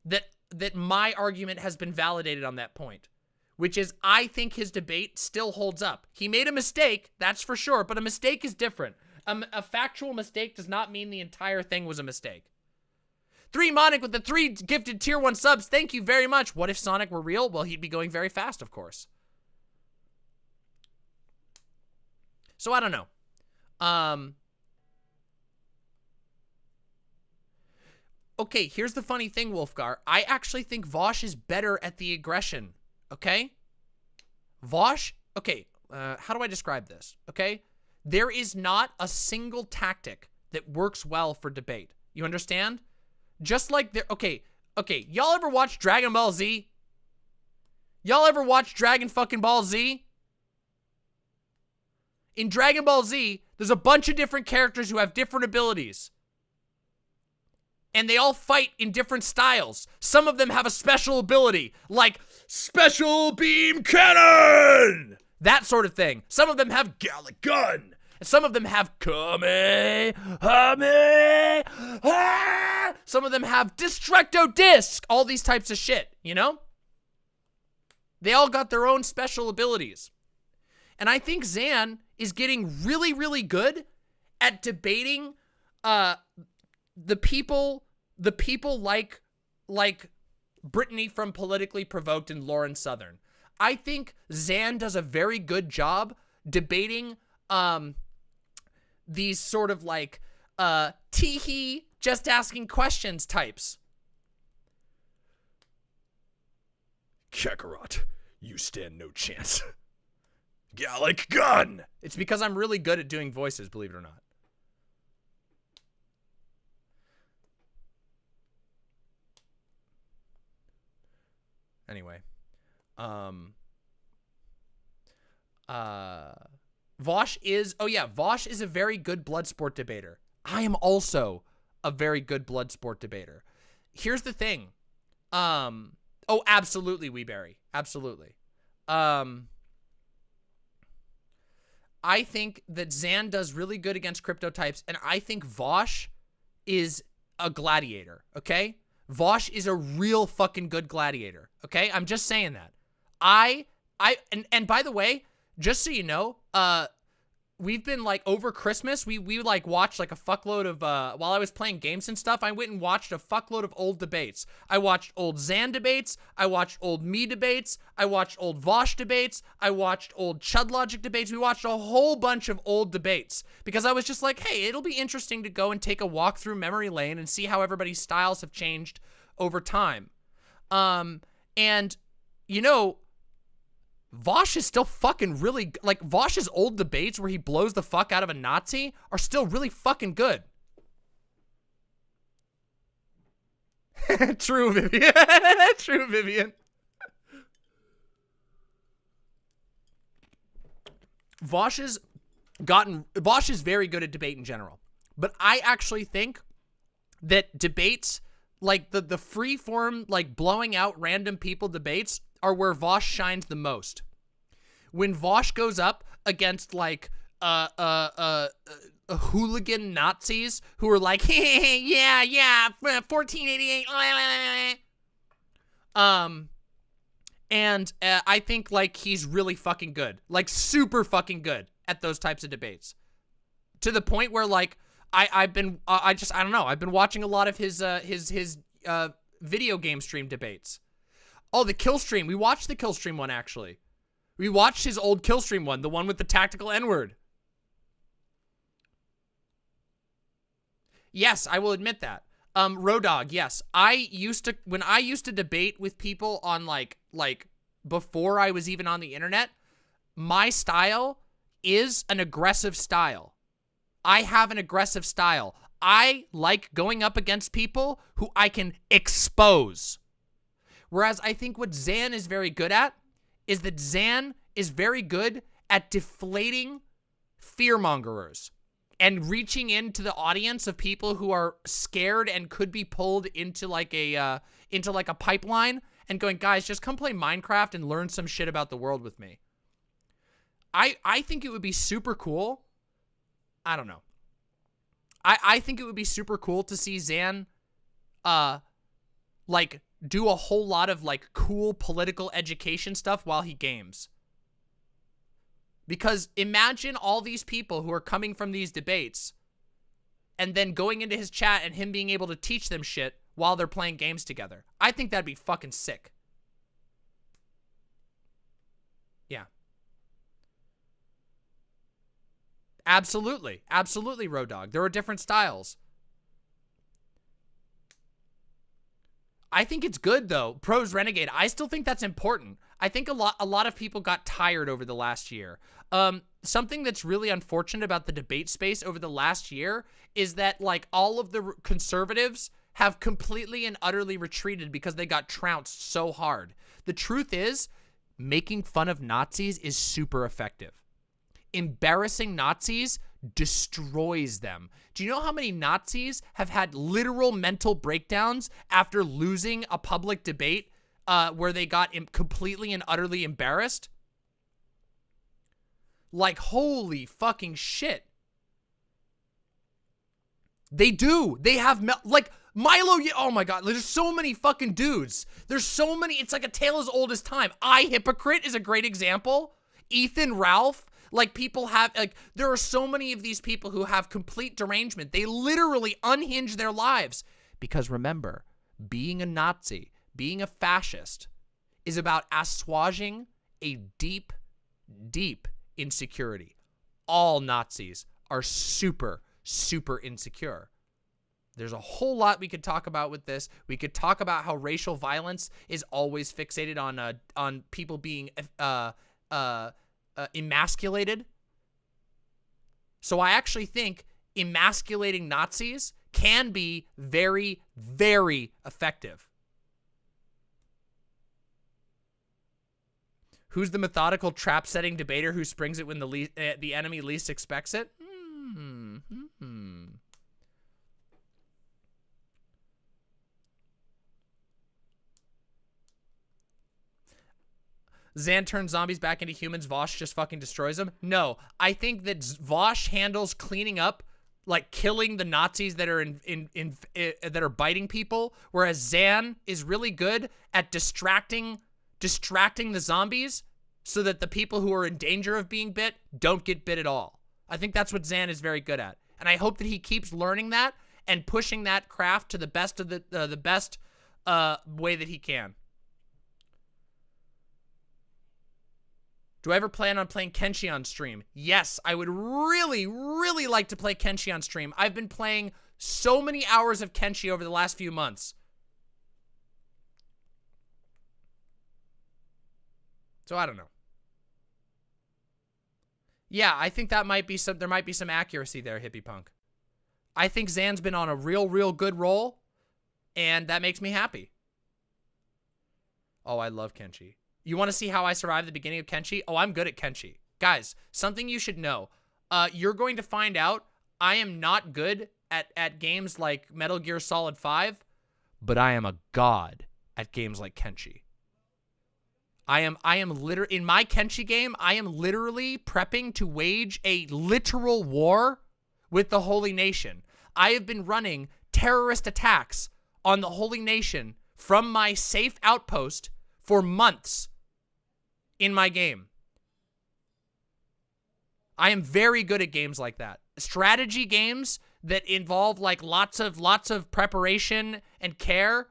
that my argument has been validated on that point, which is I think his debate still holds up. He made a mistake, that's for sure, but a mistake is different. A factual mistake does not mean the entire thing was a mistake. 3 Monic with the 3 gifted tier 1 subs. Thank you very much. What if Sonic were real? Well, he'd be going very fast, of course. So I don't know. Okay, here's the funny thing, Wolfgar. I actually think Vosh is better at the aggression, okay? Vosh, okay, how do I describe this, okay? There is not a single tactic that works well for debate. You understand? Just like there, okay, y'all ever watch Dragon Ball Z? Y'all ever watch Dragon fucking Ball Z? In Dragon Ball Z, there's a bunch of different characters who have different abilities. And they all fight in different styles. Some of them have a special ability, like Special Beam Cannon! That sort of thing. Some of them have Gallic Gun. And some of them have Kamehameha. Some of them have Destructo Disc. All these types of shit, you know? They all got their own special abilities. And I think Xan is getting really, really good at debating the people like Brittany from Politically Provoked and Lauren Southern. I think Xan does a very good job debating these sort of like tee-hee, just asking questions types. Kakarot, you stand no chance. Gallic Gun! It's because I'm really good at doing voices, believe it or not. Anyway. Vosh is, Vosh is a very good Bloodsport debater. I am also a very good Bloodsport debater. Here's the thing. Oh, absolutely, Weeberry. Absolutely. I think that Xan does really good against crypto types, and I think Vosh is a gladiator, okay? Vosh is a real fucking good gladiator, okay? I'm just saying that. And by the way, just so you know, we've been like over Christmas, we like watched like a fuckload of, while I was playing games and stuff, I went and watched a fuckload of old debates. I watched old Xan debates, I watched old me debates, I watched old Vosh debates, I watched old Chud Logic debates, we watched a whole bunch of old debates. Because I was just like, hey, it'll be interesting to go and take a walk through memory lane and see how everybody's styles have changed over time. And, you know, Vosh is still fucking really, like, Vosh's old debates where he blows the fuck out of a Nazi are still really fucking good. True, Vivian. True, Vivian. Vosh is very good at debate in general. But I actually think that debates, like the free form, like blowing out random people debates, are where Vosh shines the most. When Vosh goes up against like hooligan Nazis who are like, yeah, 1488. And I think like he's really fucking good, like super fucking good at those types of debates, to the point where like I've been watching a lot of his video game stream debates. Oh, the kill stream. We watched the kill stream one, actually. We watched his old kill stream one, the one with the tactical N-word. Yes, I will admit that. Rodog, yes. When I used to debate with people on like before I was even on the internet, my style is an aggressive style. I have an aggressive style. I like going up against people who I can expose. Whereas I think what Xan is very good at is that Xan is very good at deflating fearmongerers and reaching into the audience of people who are scared and could be pulled into like a pipeline and going, guys, just come play Minecraft and learn some shit about the world with me. I think it would be super cool. I don't know. I think it would be super cool to see Xan like do a whole lot of like cool political education stuff while he games. Because imagine all these people who are coming from these debates and then going into his chat and him being able to teach them shit while they're playing games together. I think that'd be fucking sick. Yeah. Absolutely. Absolutely, Rodog. There are different styles. I think it's good, though. Pros Renegade. I still think that's important. I think a lot of people got tired over the last year. Something that's really unfortunate about the debate space over the last year is that, like, all of the conservatives have completely and utterly retreated because they got trounced so hard. The truth is, making fun of Nazis is super effective. Embarrassing Nazis destroys them. Do you know how many Nazis have had literal mental breakdowns after losing a public debate where they got completely and utterly embarrassed? Like, holy fucking shit. They do. They have, like, Milo, oh my god, there's so many fucking dudes. There's so many, it's like a tale as old as time. Hypocrite is a great example. Ethan Ralph, like, people have, like, there are so many of these people who have complete derangement. They literally unhinge their lives. Because remember, being a Nazi, being a fascist, is about assuaging a deep, deep insecurity. All Nazis are super, super insecure. There's a whole lot we could talk about with this. We could talk about how racial violence is always fixated on people being emasculated. So I actually think emasculating Nazis can be very, very effective. Who's the methodical trap-setting debater who springs it when the enemy least expects it? Xan turns zombies back into humans. Vosh just fucking destroys them. No, I think that Vosh handles cleaning up, like killing the Nazis that are that are biting people, whereas Xan is really good at distracting the zombies so that the people who are in danger of being bit don't get bit at all. I think that's what Xan is very good at, and I hope that he keeps learning that and pushing that craft to the best of the best way that he can. Do I ever plan on playing Kenshi on stream? Yes, I would really, really like to play Kenshi on stream. I've been playing so many hours of Kenshi over the last few months. So I don't know. Yeah, I think that might be there might be some accuracy there, Hippie Punk. I think Xan's been on a real good roll, and that makes me happy. Oh, I love Kenshi. You want to see how I survived the beginning of Kenshi? Oh, I'm good at Kenshi. Guys, something you should know. You're going to find out I am not good at games like Metal Gear Solid 5, but I am a god at games like Kenshi. I am literally, in my Kenshi game, I am literally prepping to wage a literal war with the Holy Nation. I have been running terrorist attacks on the Holy Nation from my safe outpost for months in my game. I am very good at games like that. Strategy games that involve like lots of preparation and care.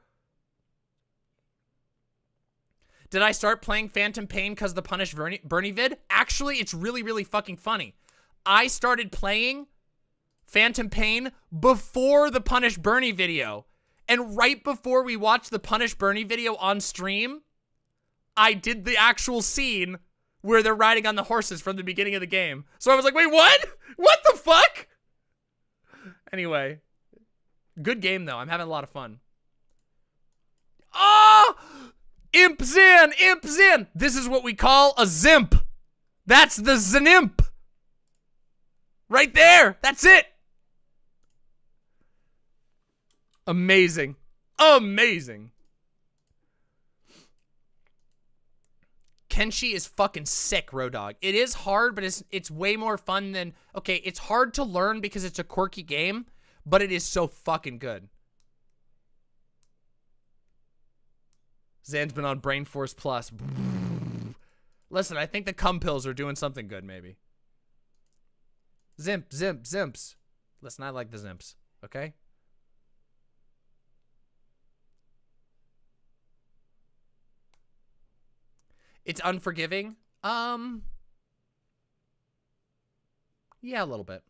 Did I start playing Phantom Pain because of the Punish Bernie vid? Actually, it's really fucking funny. I started playing Phantom Pain before the Punish Bernie video. And right before we watched the Punish Bernie video on stream, I did the actual scene where they're riding on the horses from the beginning of the game. So I was like, wait, what? What the fuck? Anyway, good game though. I'm having a lot of fun. Oh! Imp Zan! Imp Zan! This is what we call a Zimp. That's the Zanimp. Right there. That's it. Amazing. Amazing. Kenshi is fucking sick, Rodog. It is hard, but it's way more fun than... Okay, it's hard to learn because it's a quirky game, but it is so fucking good. Zan's been on Brain Force Plus. Listen, I think the cum pills are doing something good, maybe. Zimps. Listen, I like the Zimps, okay? It's unforgiving. Yeah, a little bit.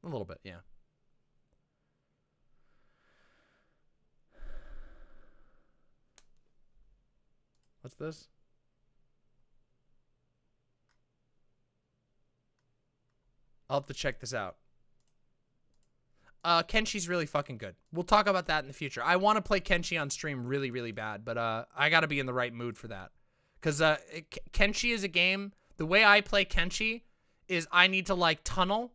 A little bit, yeah. What's this? I'll have to check this out. Kenshi's really fucking good. We'll talk about that in the future. I want to play Kenshi on stream really bad, but I got to be in the right mood for that. Because Kenshi is a game, the way I play Kenshi is I need to like tunnel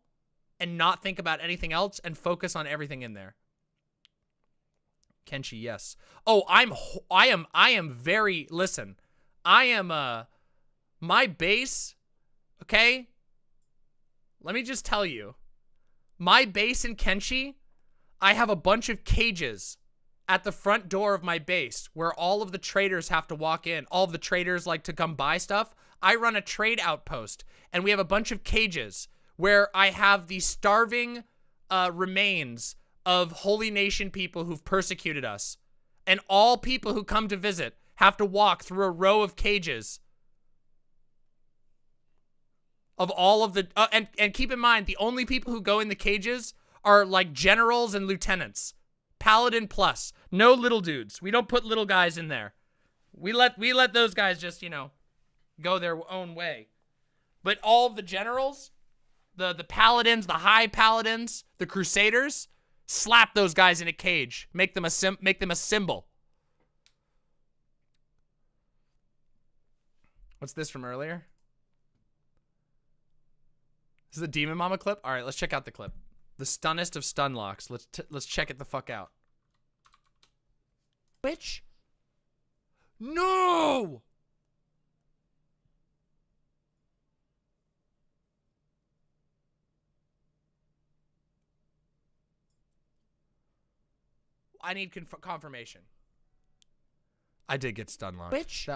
and not think about anything else and focus on everything in there. Kenshi, yes. Oh, I am very, listen, I am, my base, okay? Let me just tell you, my base in Kenshi, I have a bunch of cages at the front door of my base where all of the traders have to walk in. All of the traders like to come buy stuff. I run a trade outpost, and we have a bunch of cages where I have the starving remains of Holy Nation people who've persecuted us. And all people who come to visit have to walk through a row of cages of all of the... and keep in mind, the only people who go in the cages are like generals and lieutenants. Paladin plus. No little dudes. We don't put little guys in there. We let those guys just, you know, go their own way. But all of the generals, the paladins, the high paladins, the crusaders, slap those guys in a cage. Make them a symbol. What's this from earlier? This is a Demon Mama clip? All right, let's check out the clip. The stunnest of stun locks. Let's check it the fuck out. Bitch. No! I need confirmation. I did get stun locked. Bitch.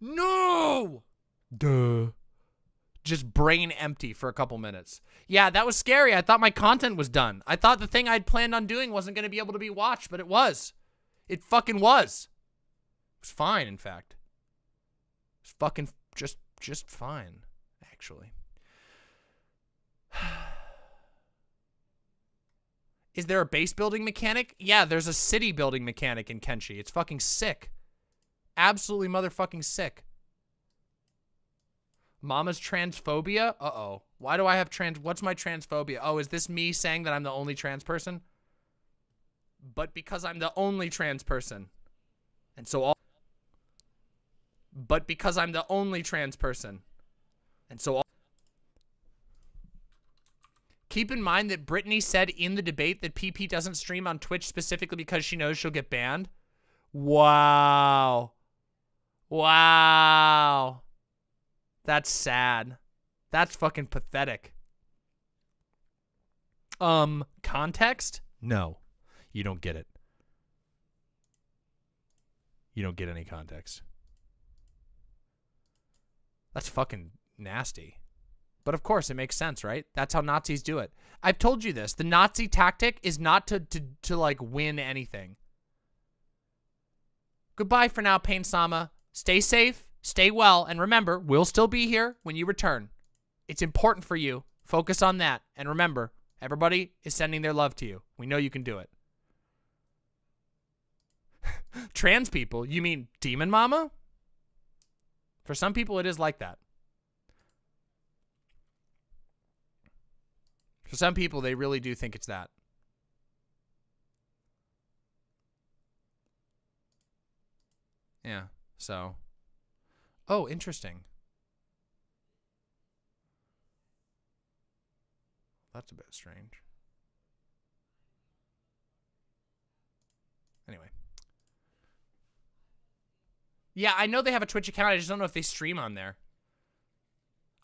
No! Duh. Just brain empty for a couple minutes. Yeah, that was scary. I thought my content was done. I thought the thing I'd planned on doing wasn't going to be able to be watched, but it was. It fucking was. It was fine, in fact. It was fucking just fine, actually. Is there a base building mechanic? Yeah, there's a city building mechanic in Kenshi. It's fucking sick. Absolutely motherfucking sick. Mama's transphobia? Uh-oh. Why do I have what's my transphobia? Oh, is this me saying that I'm the only trans person? But because I'm the only trans person. And so But because I'm the only trans person. And so keep in mind that Brittany said in the debate that PP doesn't stream on Twitch specifically because she knows she'll get banned. Wow. Wow. That's sad. That's fucking pathetic. Context? No. You don't get it. You don't get any context. That's fucking nasty. But of course, it makes sense, right? That's how Nazis do it. I've told you this. The Nazi tactic is not to like win anything. Goodbye for now, Pain Sama. Stay safe. Stay well, and remember, we'll still be here when you return. It's important for you. Focus on that. And remember, everybody is sending their love to you. We know you can do it. Trans people? You mean Demon Mama? For some people, it is like that. For some people, they really do think it's that. Yeah, so... Oh, interesting. That's a bit strange. Anyway. Yeah, I know they have a Twitch account. I just don't know if they stream on there.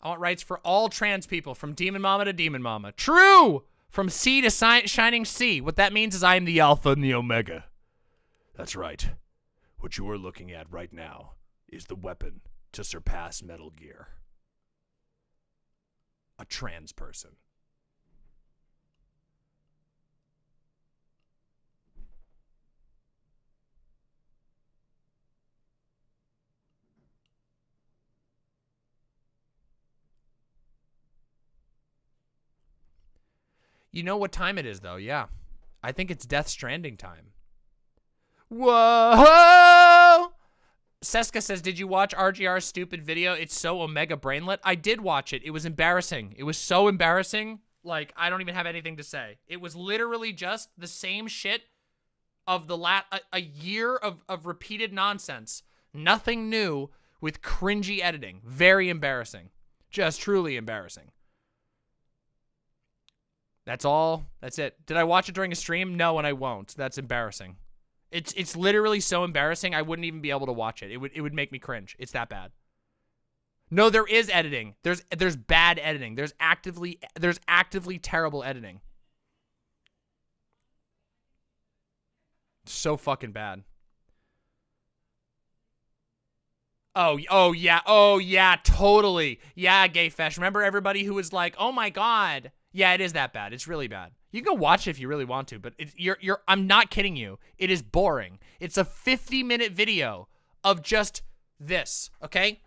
I want rights for all trans people, from Demon Mama to Demon Mama. True! From C to Shining C. What that means is I am the Alpha and the Omega. That's right. What you are looking at right now is the weapon to surpass Metal Gear. A trans person. You know what time it is, though, yeah. I think it's Death Stranding time. Whoa! Seska says, did you watch RGR's stupid video? It's so Omega Brainlet. I did watch it. It was embarrassing. It was so embarrassing. Like, I don't even have anything to say. It was literally just the same shit of the a year of repeated nonsense. Nothing new with cringy editing. Very embarrassing. Just truly embarrassing. That's all. That's it. Did I watch it during a stream? No, and I won't. That's embarrassing. It's literally so embarrassing I wouldn't even be able to watch it. It would make me cringe. It's that bad. No, there is editing. There's bad editing. There's actively terrible editing. So fucking bad. Oh yeah, totally. Yeah, Gay Fesh. Remember everybody who was like, "Oh my god." Yeah, it is that bad. It's really bad. You can go watch it if you really want to, but I'm not kidding you. It is boring. It's a 50-minute video of just this, okay?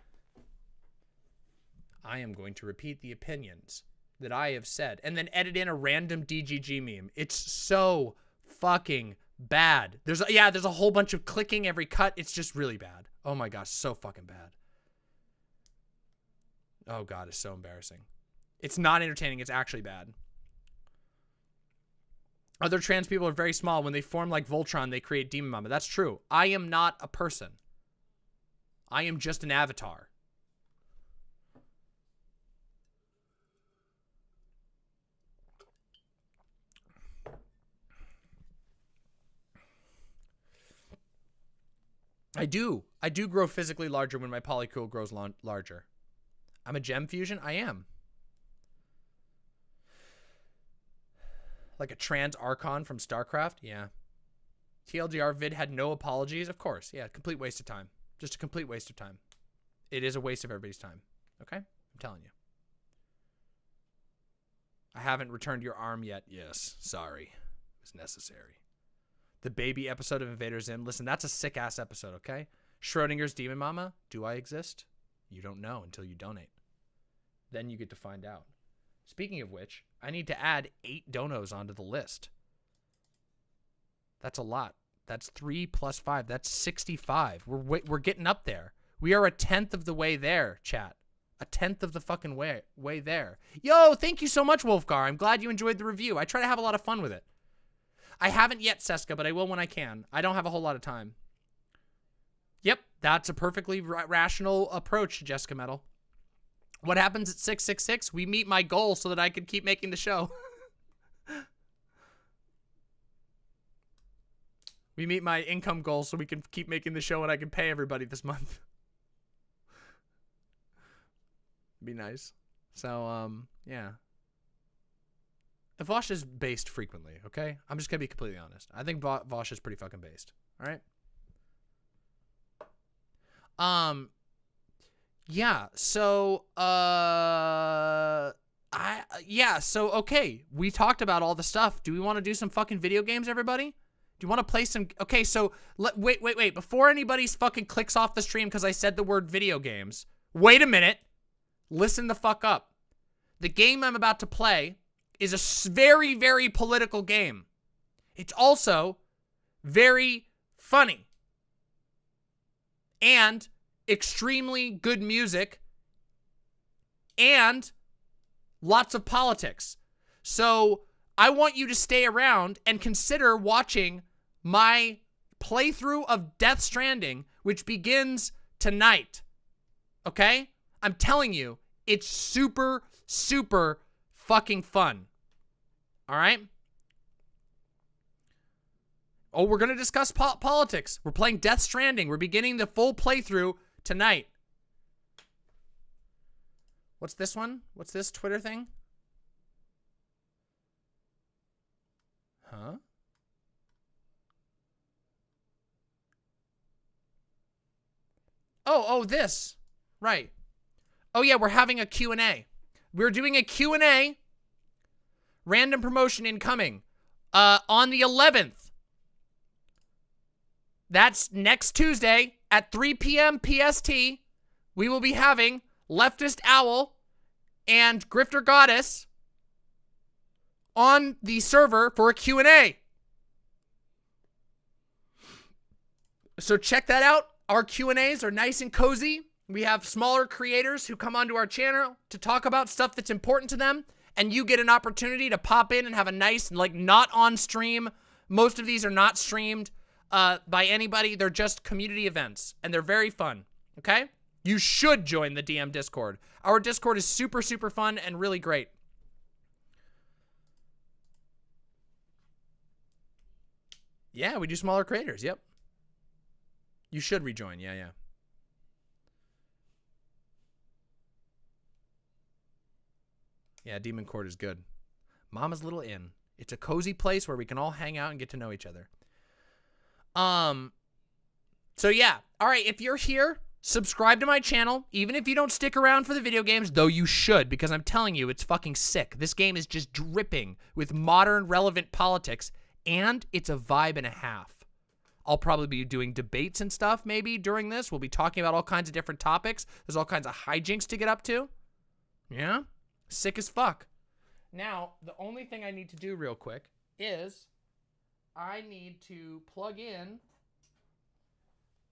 I am going to repeat the opinions that I have said and then edit in a random DGG meme. It's so fucking bad. There's a whole bunch of clicking every cut. It's just really bad. Oh my gosh, so fucking bad. Oh god, it's so embarrassing. It's not entertaining. It's actually bad. Other trans people are very small. When they form like Voltron, they create Demon Mama. That's true. I am not a person. I am just an avatar. I do grow physically larger when my polycule grows larger. I'm a gem fusion? I am. Like a trans Archon from StarCraft? Yeah. TLDR vid had no apologies? Of course. Yeah, complete waste of time. Just a complete waste of time. It is a waste of everybody's time. Okay? I'm telling you. I haven't returned your arm yet. Yes. Sorry. It was necessary. The baby episode of Invader Zim. Listen, that's a sick-ass episode, okay? Schrodinger's Demon Mama. Do I exist? You don't know until you donate. Then you get to find out. Speaking of which, I need to add 8 donos onto the list. That's a lot. That's 3 plus 5. That's 65. We're getting up there. We are 1/10 of the way there, chat. 1/10 of the fucking way there. Yo, thank you so much, Wolfgar. I'm glad you enjoyed the review. I try to have a lot of fun with it. I haven't yet, Seska, but I will when I can. I don't have a whole lot of time. Yep, that's a perfectly rational approach, Jessica Metal. What happens at 666? We meet my goal so that I can keep making the show. We meet my income goal so we can keep making the show and I can pay everybody this month. Be nice. So, yeah. Vosh is based frequently, okay? I'm just gonna be completely honest. I think Vosh is pretty fucking based. All right? Yeah, so, okay, we talked about all the stuff. Do we want to do some fucking video games, everybody? Do you want to play some, okay, so, wait, before anybody fucking clicks off the stream because I said the word video games, wait a minute, listen the fuck up. The game I'm about to play is a very, very political game. It's also very funny. And extremely good music, and lots of politics. So I want you to stay around and consider watching my playthrough of Death Stranding, which begins tonight. Okay? I'm telling you, it's super, super fucking fun. All right? Oh, we're going to discuss politics. We're playing Death Stranding. We're beginning the full playthrough tonight. What's this one? What's this Twitter thing? Huh? Oh, this. Right. Oh, yeah, we're having a Q&A. We're doing a Q&A. Random promotion incoming. On the 11th. That's next Tuesday at 3 p.m. PST. We will be having Leftist Owl and Grifter Goddess on the server for a Q&A. So check that out. Our Q&As are nice and cozy. We have smaller creators who come onto our channel to talk about stuff that's important to them, and you get an opportunity to pop in and have a nice, like, not on stream. Most of these are not streamed by anybody. They're just community events, and they're very fun, okay? You should join the DM Discord. Our Discord is super, super fun and really great. Yeah, we do smaller creators. Yep. You should rejoin. Yeah, yeah. Yeah, Demon Court is good. Mama's Little Inn. It's a cozy place where we can all hang out and get to know each other. So yeah. All right, if you're here, subscribe to my channel, even if you don't stick around for the video games, though you should, because I'm telling you, it's fucking sick. This game is just dripping with modern, relevant politics, and it's a vibe and a half. I'll probably be doing debates and stuff maybe during this. We'll be talking about all kinds of different topics. There's all kinds of hijinks to get up to. Yeah? Sick as fuck. Now, the only thing I need to do real quick is I need to plug in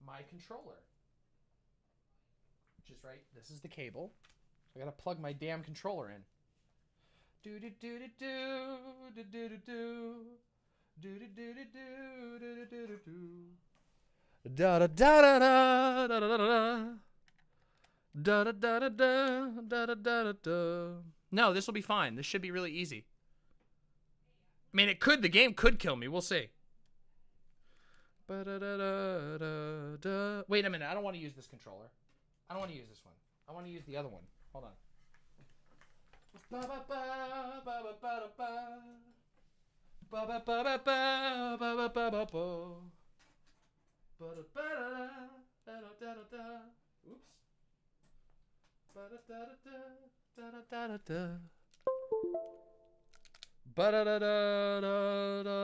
my controller. Which is right, this is the cable. So I gotta plug my damn controller in. Do do do do do do do do do. Do do do do do do do do do. Da da da da da da da da. Da da da da da da da da da. No, this will be fine. This should be really easy. I mean, it could. The game could kill me. We'll see. Wait a minute. I don't want to use this controller. I don't want to use this one. I want to use the other one. Hold on. Ba ba ba ba ba ba ba. Ba ba ba ba ba ba ba ba ba ba. Ba da ba da da da da da. Oops. Ba da da da da da da da. Ba da da da da da.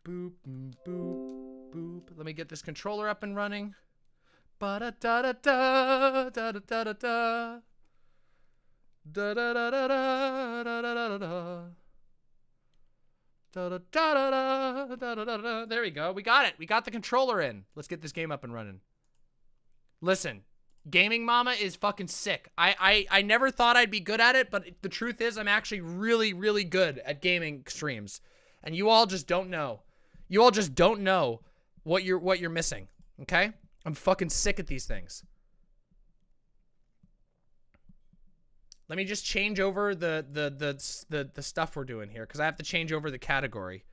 Boop boop boop. Let me get this controller up and running. Ba da da da da da da da da. Da da da da da da da da da. Da da da da da da da da. There we go. We got it. We got the controller in. Let's get this game up and running. Listen, Gaming Mama is fucking sick. I never thought I'd be good at it, but the truth is I'm actually really, really good at gaming streams. And you all just don't know. You all just don't know what you're missing. Okay? I'm fucking sick at these things. Let me just change over the stuff we're doing here, because I have to change over the category.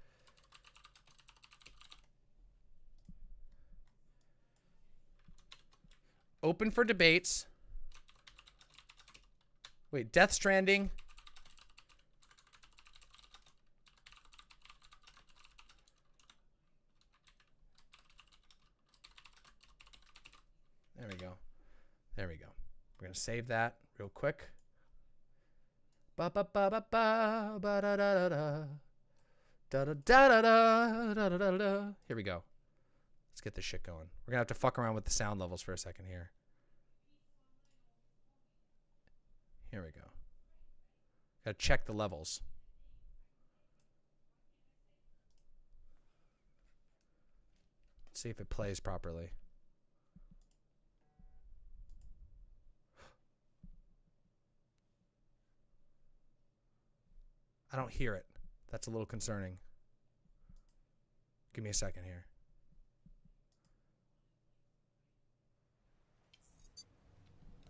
Open for debates. Wait, Death Stranding. There we go. There we go. We're gonna save that real quick. Ba ba ba ba ba ba da da da da da da da da da da da da. Here we go. Let's get this shit going. We're gonna have to fuck around with the sound levels for a second here. Here we go. Gotta check the levels. Let's see if it plays properly. I don't hear it. That's a little concerning. Give me a second here.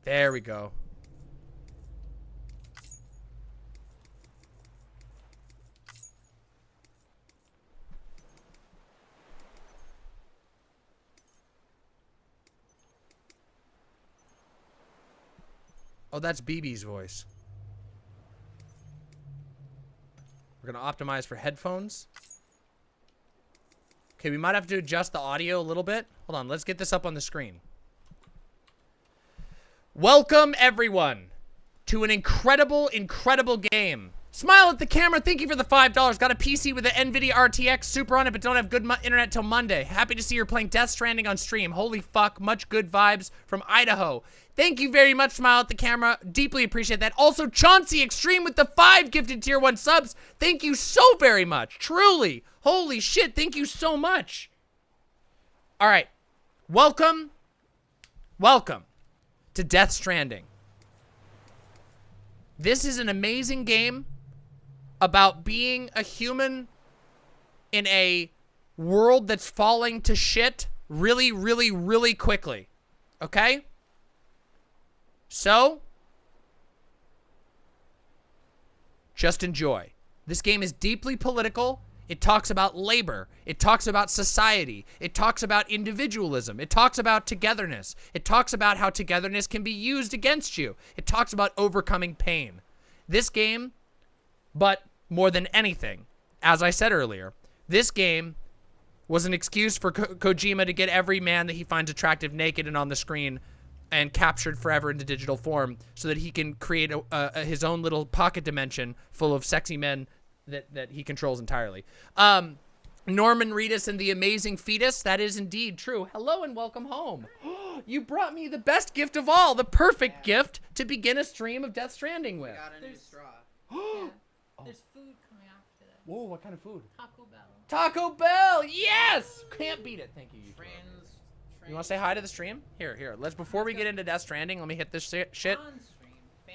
There we go. Oh, that's BB's voice. We're going to optimize for headphones. Okay, we might have to adjust the audio a little bit. Hold on, let's get this up on the screen. Welcome, everyone, to an incredible, incredible game. Smile at the camera. Thank you for the $5. Got a PC with an NVIDIA RTX Super on it, but don't have good internet till Monday. Happy to see you're playing Death Stranding on stream. Holy fuck, much good vibes from Idaho. Thank you very much, Smile at the camera. Deeply appreciate that. Also, Chauncey Extreme with the 5 gifted tier 1 subs. Thank you so very much. Truly. Holy shit, thank you so much. All right. Welcome. Welcome to Death Stranding. This is an amazing game about being a human in a world that's falling to shit really, really, really quickly. Okay? So, just enjoy. This game is deeply political. It talks about labor. It talks about society. It talks about individualism. It talks about togetherness. It talks about how togetherness can be used against you. It talks about overcoming pain. This game, but more than anything, as I said earlier, this game was an excuse for Kojima to get every man that he finds attractive naked and on the screen and captured forever into digital form so that he can create his own little pocket dimension full of sexy men that he controls entirely. Norman Reedus and the Amazing Fetus, that is indeed true. Hello and welcome home. You brought me the best gift of all, the perfect gift to begin a stream of Death Stranding with. Got a new straw. Yeah. There's food coming after this. Whoa, what kind of food? Taco Bell. Taco Bell, yes! Can't beat it, thank you. You want to say hi to the stream? Here. Before we get into Death Stranding, let me hit this shit.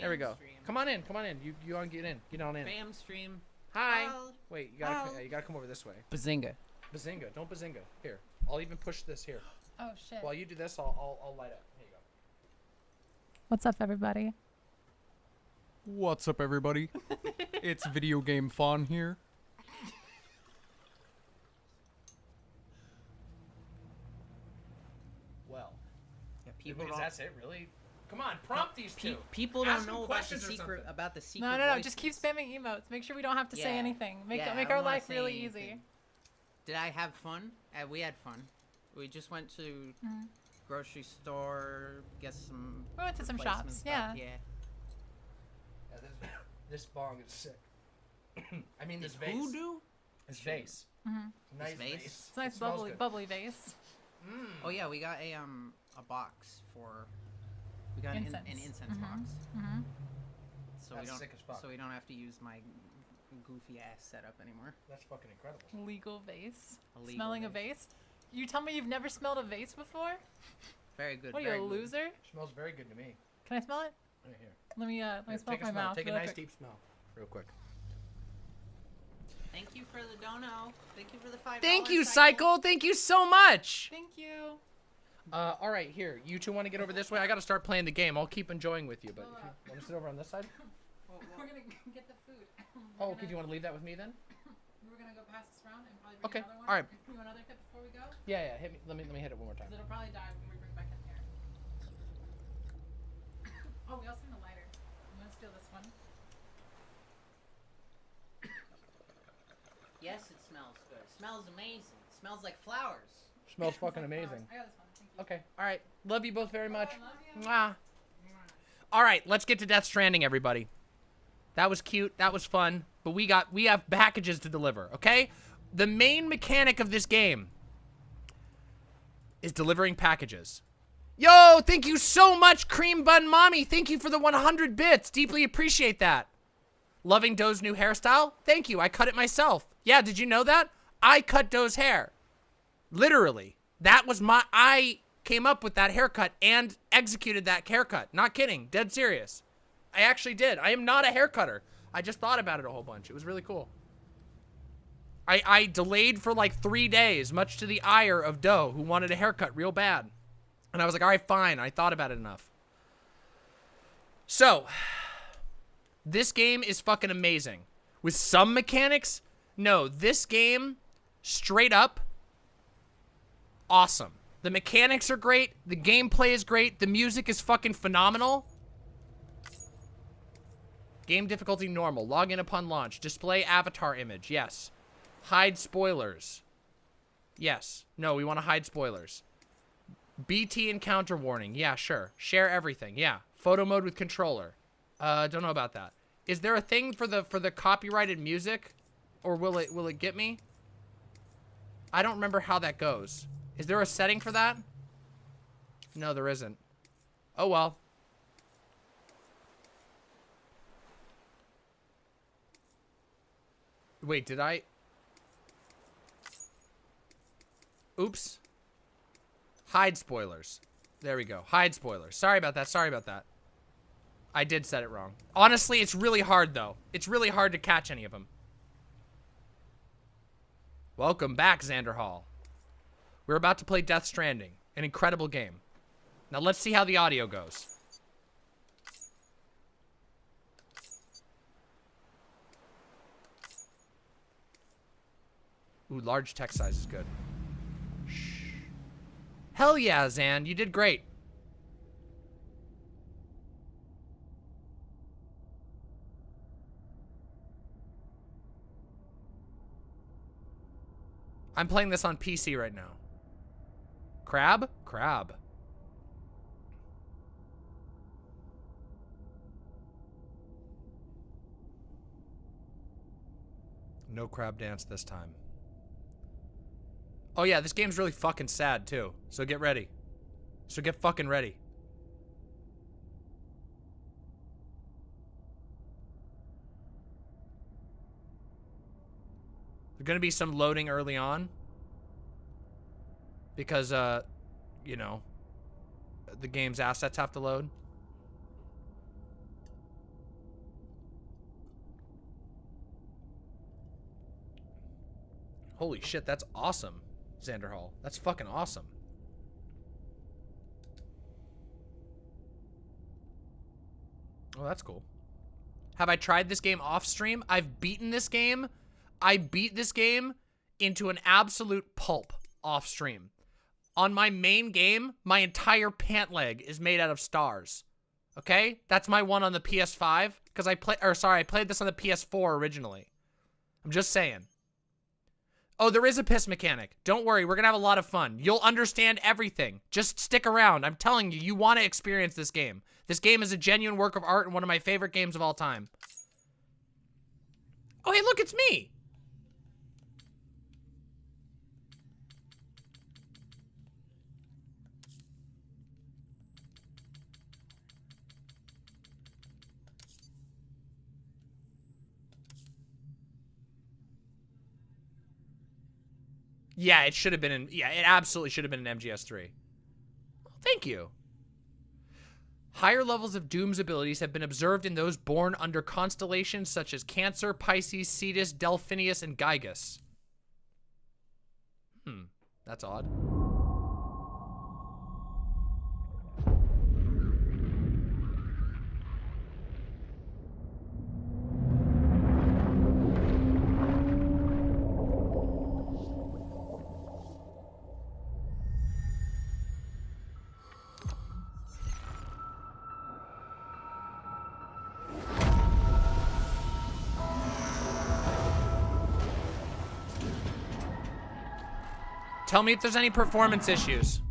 There we go. Come on in. You want to get in? Get on in. Fam stream. Hi. Wait, you gotta come over this way. Bazinga. Don't bazinga. Here, I'll even push this here. Oh shit. While you do this, I'll light up. Here you go. What's up, everybody? What's up, everybody? It's Video Game Fawn here. Well, yeah, people that's it, really? Come on, prompt these two. People don't know about the secret. No. Just keep spamming emotes. Make sure we don't have to say anything. Make our life really easy. Did I have fun? We had fun. We just went to grocery store, get some. We went to some shops. Stuff. Yeah. This bong is sick. I mean, this vase. Hoodoo? This vase. Nice vase. It's a nice bubbly vase. Oh yeah, we got a box for. We got an incense box. So we don't have to use my goofy ass setup anymore. That's fucking incredible. Legal vase. Smelling a vase. You tell me you've never smelled a vase before? Very good. What are you, a loser? Smells very good to me. Can I smell it? Right here. Let me smell it with my mouth. Take a nice deep smell, real quick. Thank you for the dono. Thank you for the $5. Thank you, Cycle. Thank you so much. Thank you. All right, here. You two want to get over this way? I got to start playing the game. I'll keep enjoying with you, but want to sit over on this side? We're gonna get the food. Oh, okay. Do you want to leave that with me then? We're gonna go pass this round and probably bring another one. All right. You want another tip before we go? Yeah. Hit me. Let me hit it one more time. It'll probably die when we bring back in here. Oh, we also need a lighter. I'm gonna steal this one. Yes, it smells good. It smells amazing. It smells like flowers. Smells fucking amazing. I got this one. Thank you. Okay. All right. Love you both very much. Love you. Mwah. All right. Let's get to Death Stranding, everybody. That was cute. That was fun. But we have packages to deliver. Okay. The main mechanic of this game is delivering packages. Yo, thank you so much, Cream Bun Mommy. Thank you for the 100 bits. Deeply appreciate that. Loving Doe's new hairstyle. Thank you. I cut it myself. Yeah. Did you know that? I cut Doe's hair. Literally. That was I came up with that haircut and executed that haircut. Not kidding. Dead serious. I actually did. I am not a hair cutter. I just thought about it a whole bunch. It was really cool. I delayed for like 3 days, much to the ire of Doe, who wanted a haircut real bad. And I was like, all right, fine. I thought about it enough. So, this game is fucking amazing. With some mechanics, no, this game, straight up, awesome. The mechanics are great. The gameplay is great. The music is fucking phenomenal. Game difficulty normal. Log in upon launch. Display avatar image. Yes. Hide spoilers. Yes. No, we want to hide spoilers. BT encounter warning. Yeah, sure. Share everything. Yeah. Photo mode with controller. Don't know about that. Is there a thing for the copyrighted music? Or will it get me? I don't remember how that goes. Is there a setting for that? No, there isn't. Oh, well. Wait, did I? Oops. Hide spoilers. There we go. Hide spoilers. Sorry about that. Sorry about that. I did set it wrong. Honestly, it's really hard, though. It's really hard to catch any of them. Welcome back, Xanderhal. We're about to play Death Stranding, an incredible game. Now let's see how the audio goes. Ooh, large text size is good. Shh. Hell yeah, Zan, you did great. I'm playing this on PC right now. Crab? Crab. No crab dance this time. Oh yeah, this game's really fucking sad too. So get ready. So get fucking ready. There's gonna be some loading early on. Because, you know, the game's assets have to load. Holy shit, that's awesome, Xanderhal. That's fucking awesome. Oh, that's cool. Have I tried this game off stream? I've beaten this game. I beat this game into an absolute pulp off stream. On my main game, my entire pant leg is made out of stars. Okay? That's my one on the PS5. Because I played this on the PS4 originally. I'm just saying. Oh, there is a piss mechanic. Don't worry, we're gonna have a lot of fun. You'll understand everything. Just stick around. I'm telling you, you want to experience this game. This game is a genuine work of art and one of my favorite games of all time. Oh, hey, look, it's me. Yeah, it should have been in... Yeah, it absolutely should have been in MGS3. Well, thank you. Higher levels of Doom's abilities have been observed in those born under constellations such as Cancer, Pisces, Cetus, Delphinius, and Gygus. That's odd. Tell me if there's any performance issues.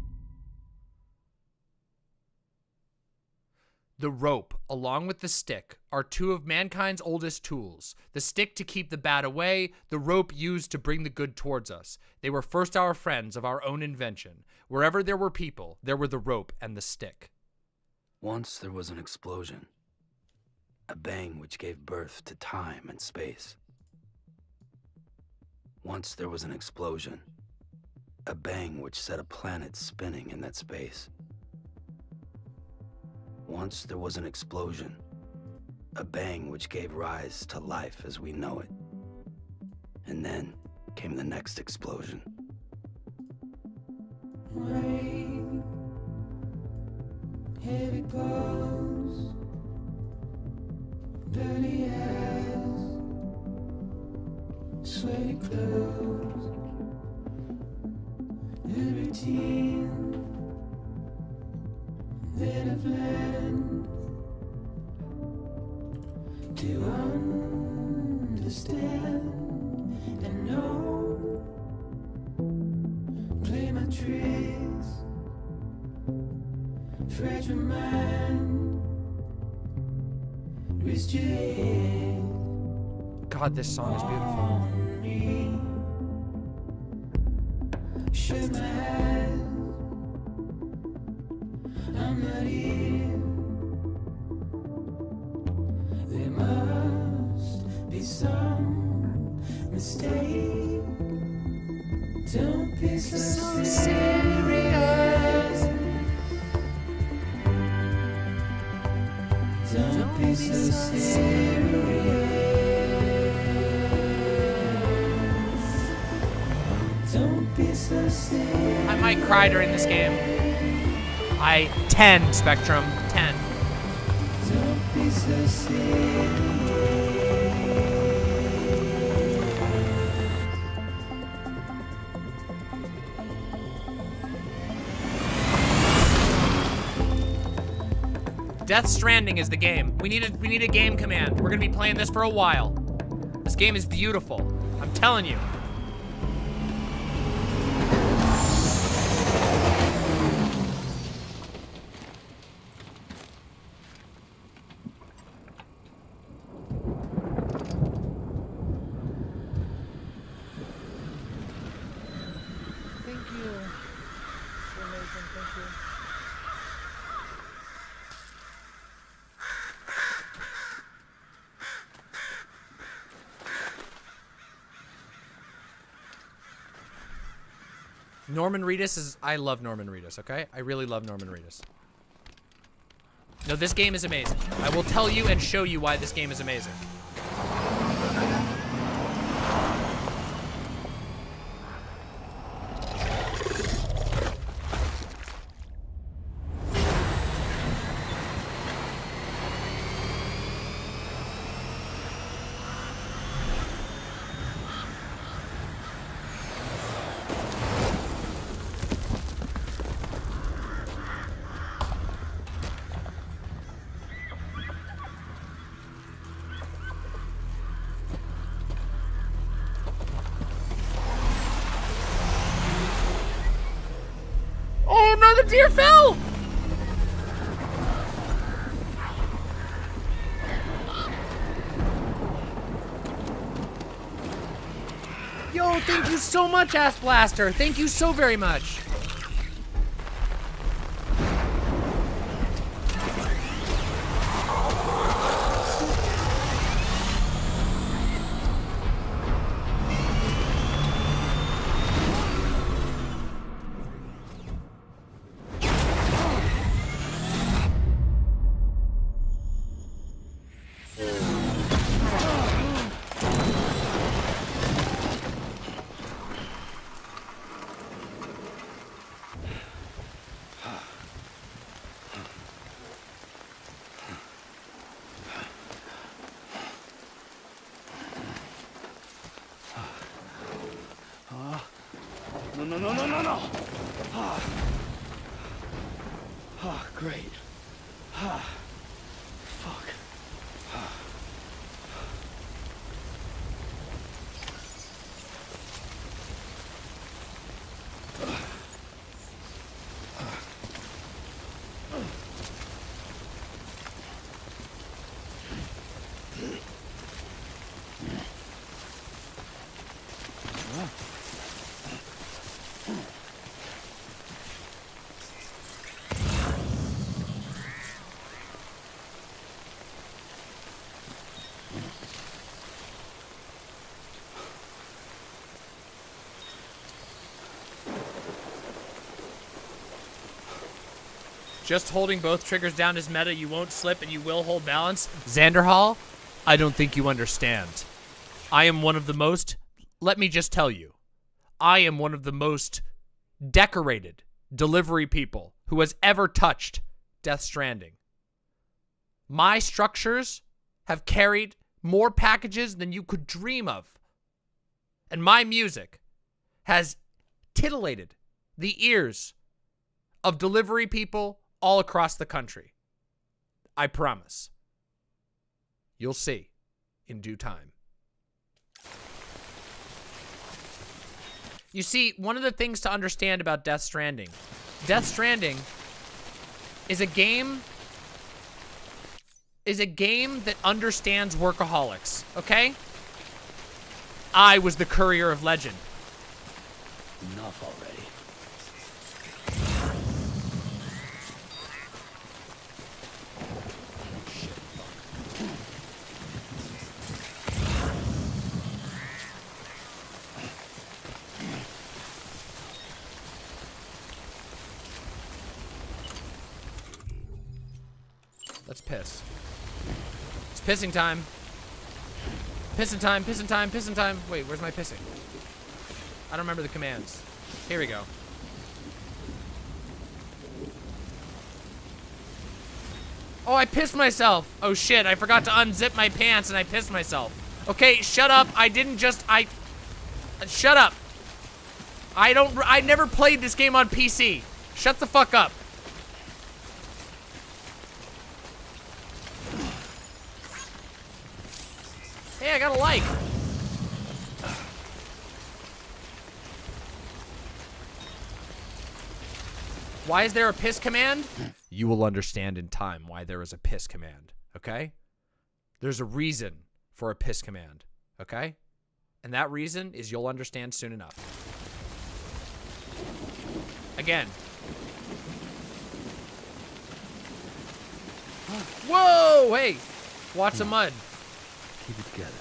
The rope, along with the stick, are two of mankind's oldest tools. The stick to keep the bad away, the rope used to bring the good towards us. They were first our friends of our own invention. Wherever there were people, there were the rope and the stick. Once there was an explosion. A bang which gave birth to time and space. Once there was an explosion. A bang which set a planet spinning in that space. Once there was an explosion. A bang which gave rise to life as we know it. And then came the next explosion. Rain, heavy clothes, dirty eyes, sweaty clothes. The routine that I've learned to understand and know. Play my tricks, fragile mind, wrist your head. God, this song is beautiful. Shut my eyes, I'm not here. There must be some mistake. Don't be so serious. Don't be so serious. Don't be so I might cry during this game. 10, Spectrum. 10. Don't be so serious. Death Stranding is the game. We need a game command. We're gonna be playing this for a while. This game is beautiful. I'm telling you. Thank you. You're amazing. Thank you. Norman Reedus is, I love Norman Reedus, okay? I really love Norman Reedus. No, this game is amazing. I will tell you and show you why this game is amazing. Oh no, the deer fell! Yo, thank you so much, Ass Blaster. Thank you so very much. No. Great. Fuck. Just holding both triggers down is meta. You won't slip and you will hold balance. Xanderhal, I don't think you understand. I am one of the most, let me just tell you, I am one of the most decorated delivery people who has ever touched Death Stranding. My structures have carried more packages than you could dream of. And my music has titillated the ears of delivery people all across the country. I promise. You'll see in due time. You see, one of the things to understand about Death Stranding is a game that understands workaholics, okay? I was the courier of legend. Enough already. Let's piss. It's pissing time. Pissing time, pissing time, pissing time. Wait, where's my pissing? I don't remember the commands. Here we go. Oh, I pissed myself. Oh shit, I forgot to unzip my pants and I pissed myself. Okay, shut up. I didn't just, shut up. I never played this game on PC. Shut the fuck up. Hey, I got a like. Why is there a piss command? You will understand in time why there is a piss command, okay? There's a reason for a piss command, okay? And that reason is you'll understand soon enough. Again. Whoa, hey, watch the mud. Keep it together.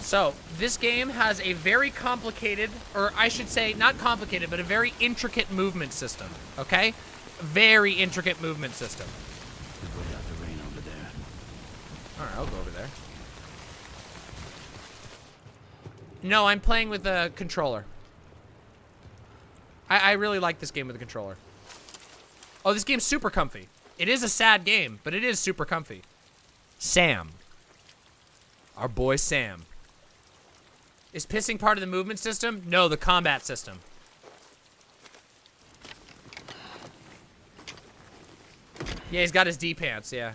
So, this game has a very complicated, or I should say not complicated, but a very intricate movement system, okay? Very intricate movement system. Good way out the rain over there. Alright, I'll go over there. No, I'm playing with a controller. I really like this game with a controller. Oh, this game's super comfy. It is a sad game, but it is super comfy. Sam. Our boy Sam. Is pissing part of the movement system? No, the combat system. Yeah, he's got his D-pants, yeah.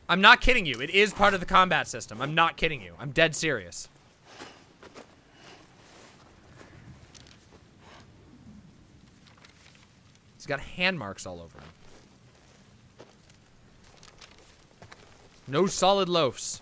I'm not kidding you. It is part of the combat system. I'm not kidding you. I'm dead serious. He's got hand marks all over him. No solid loafs.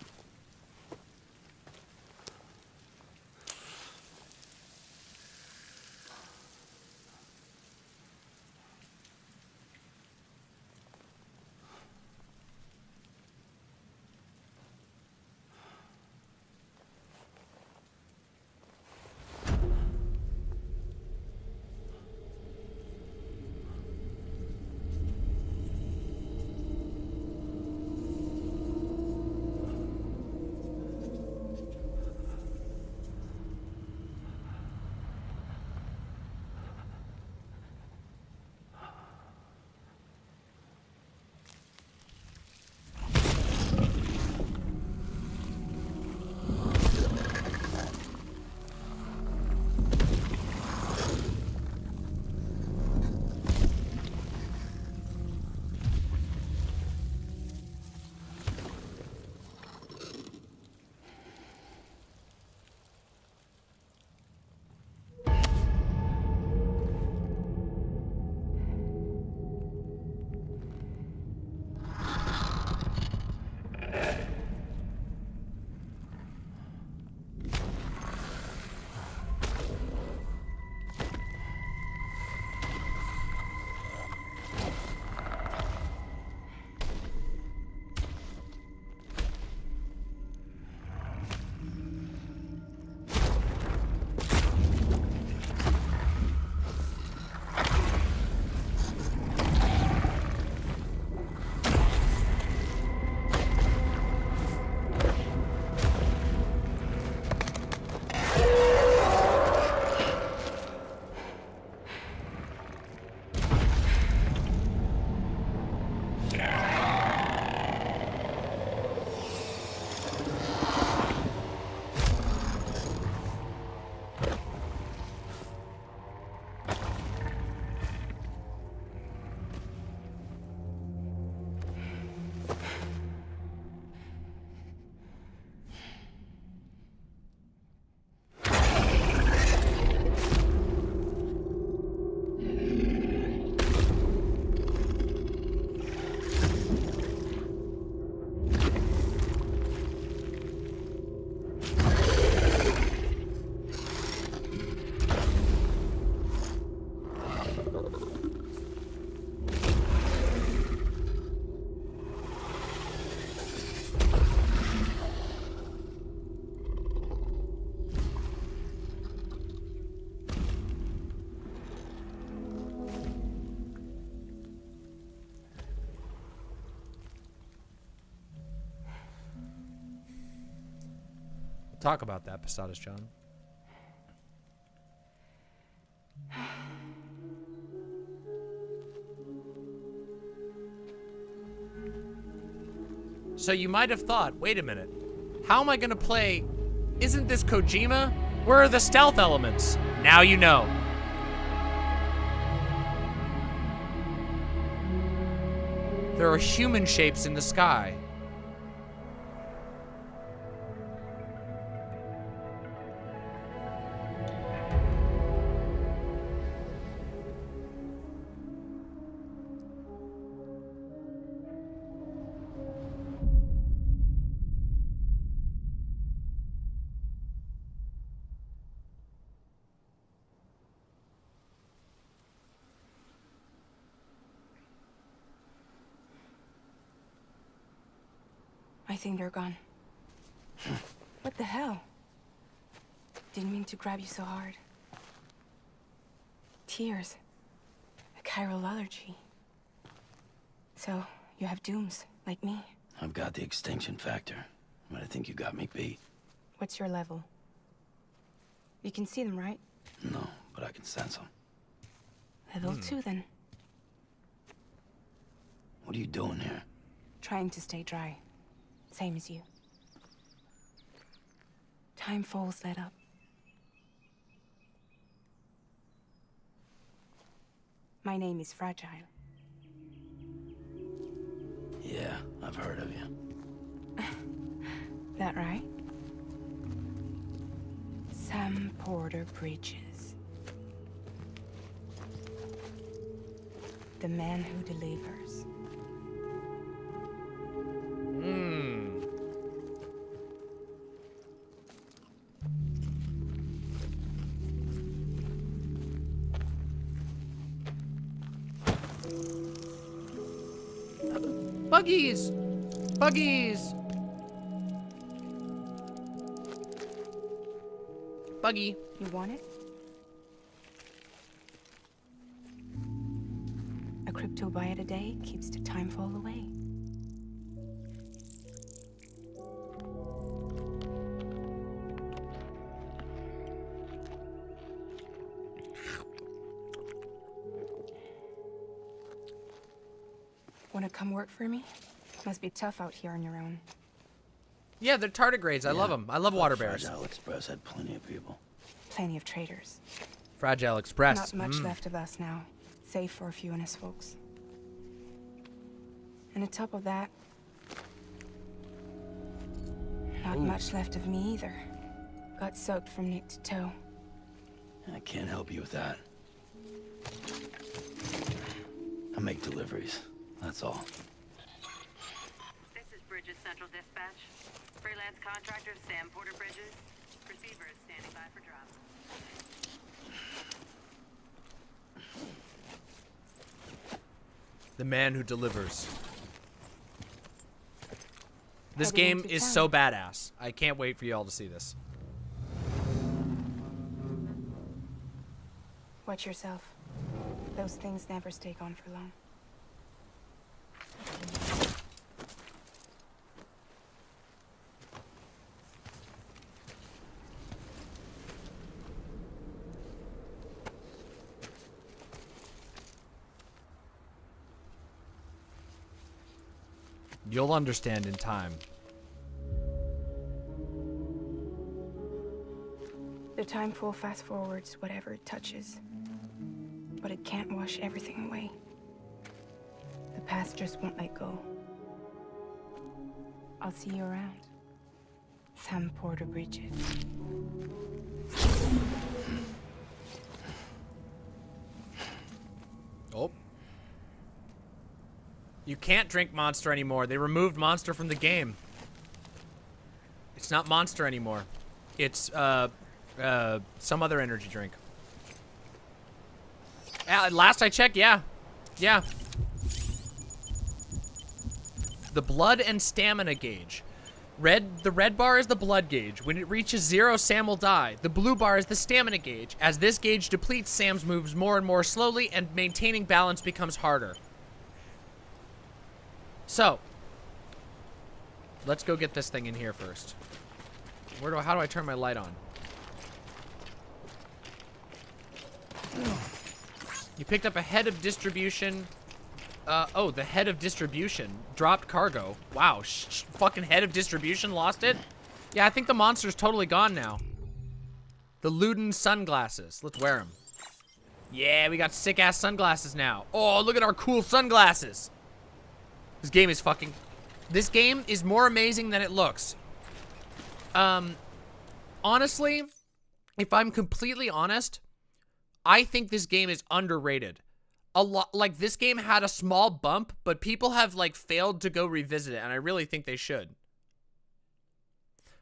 Talk about that, PosadistJohn. So you might have thought, wait a minute, how am I gonna play? Isn't this Kojima? Where are the stealth elements? Now you know. There are human shapes in the sky. I think they're gone. What the hell? Didn't mean to grab you so hard. Tears. A chiral allergy. So, you have dooms, like me. I've got the extinction factor, but I think you got me beat. What's your level? You can see them, right? No, but I can sense them. Level 2, then. What are you doing here? Trying to stay dry. Same as you. Time falls let up. My name is Fragile. Yeah, I've heard of you. That right? Sam Porter Bridges. The man who delivers. Buggies! Buggies! Buggy. You want it? A crypto buy a day keeps the time fall away. Wanna come work for me? Must be tough out here on your own. Yeah, they're tardigrades. I love them. I love water bears. Fragile Express had plenty of people. Plenty of traders. Fragile Express. Not much left of us now, save for a few honest folks. And on top of that, not much left of me either. Got soaked from neck to toe. I can't help you with that. I make deliveries. That's all. This is Bridges Central Dispatch. Freelance contractor Sam Porter Bridges. Receiver is standing by for drop. The man who delivers. This game is so badass. I can't wait for y'all to see this. Watch yourself. Those things never stay gone for long. You'll understand in time. The time full fast forwards whatever it touches. But it can't wash everything away. The past just won't let go. I'll see you around. Sam Porter Bridges. Oh. You can't drink Monster anymore. They removed Monster from the game. It's not Monster anymore. It's some other energy drink. Last I checked, yeah. Yeah. The blood and stamina gauge. The red bar is the blood gauge. When it reaches 0, Sam will die. The blue bar is the stamina gauge. As this gauge depletes, Sam moves more and more slowly, and maintaining balance becomes harder. So, let's go get this thing in here first. How do I turn my light on? You picked up a head of distribution. Oh, the head of distribution dropped cargo. Wow, fucking head of distribution lost it? Yeah, I think the monster's totally gone now. The Luden sunglasses. Let's wear them. Yeah, we got sick-ass sunglasses now. Oh, look at our cool sunglasses. This game is fucking... This game is more amazing than it looks. Honestly, if I'm completely honest, I think this game is underrated. A lot, like, this game had a small bump, but people have, like, failed to go revisit it, and I really think they should.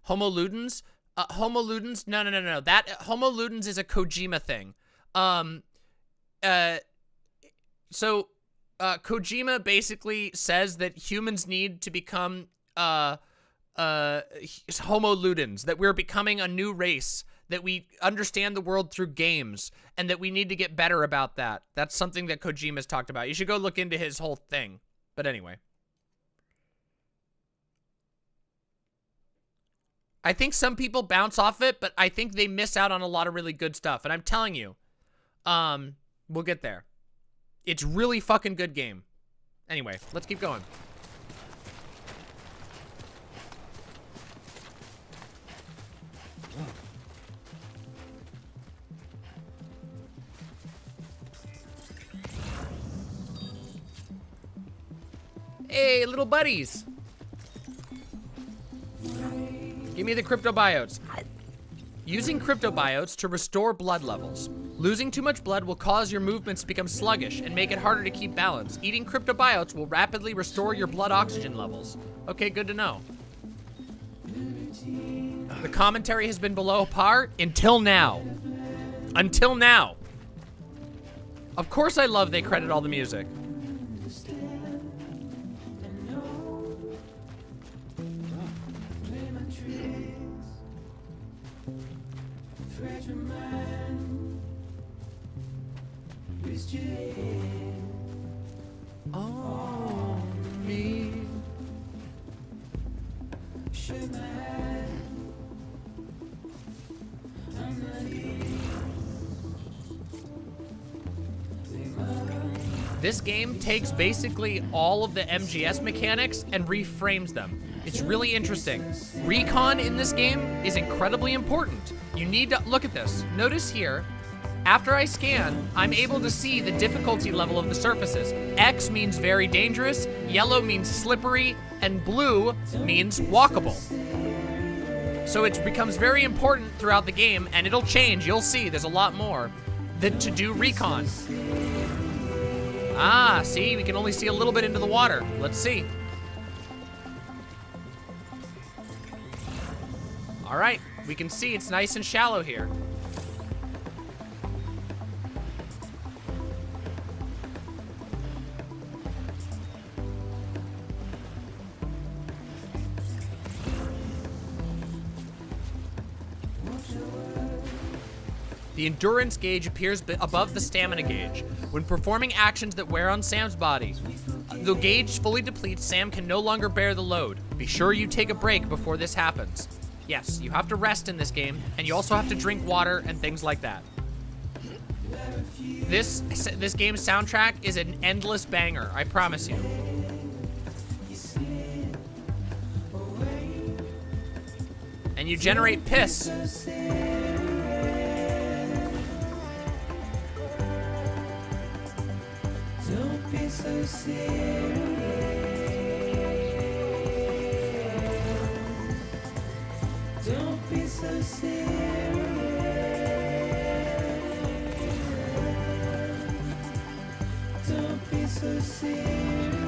Homo Ludens? Homo Ludens? No. That, Homo Ludens is a Kojima thing. Kojima basically says that humans need to become, Homo Ludens, that we're becoming a new race, that we understand the world through games, and that we need to get better about that. That's something that Kojima's talked about. You should go look into his whole thing. But anyway. I think some people bounce off it, but I think they miss out on a lot of really good stuff. And I'm telling you, we'll get there. It's really fucking good game. Anyway, let's keep going. Hey, little buddies. Give me the cryptobiotes. Using cryptobiotes to restore blood levels. Losing too much blood will cause your movements to become sluggish and make it harder to keep balance. Eating cryptobiotes will rapidly restore your blood oxygen levels. Okay, good to know. The commentary has been below par until now. Until now. Of course I love they credit all the music. On me. This game takes basically all of the MGS mechanics and reframes them. It's really interesting. Recon in this game is incredibly important. You need to look at this. Notice here, after I scan, I'm able to see the difficulty level of the surfaces. X means very dangerous, yellow means slippery, and blue means walkable. So it becomes very important throughout the game, and it'll change. You'll see there's a lot more than to do recon. Ah, see, we can only see a little bit into the water. Let's see. All right, we can see it's nice and shallow here. The endurance gauge appears above the stamina gauge. When performing actions that wear on Sam's body, the gauge fully depletes, Sam can no longer bear the load. Be sure you take a break before this happens. Yes, you have to rest in this game, and you also have to drink water and things like that. This game's soundtrack is an endless banger, I promise you. And you generate piss. Don't be so serious. Don't be so serious. Don't be so serious.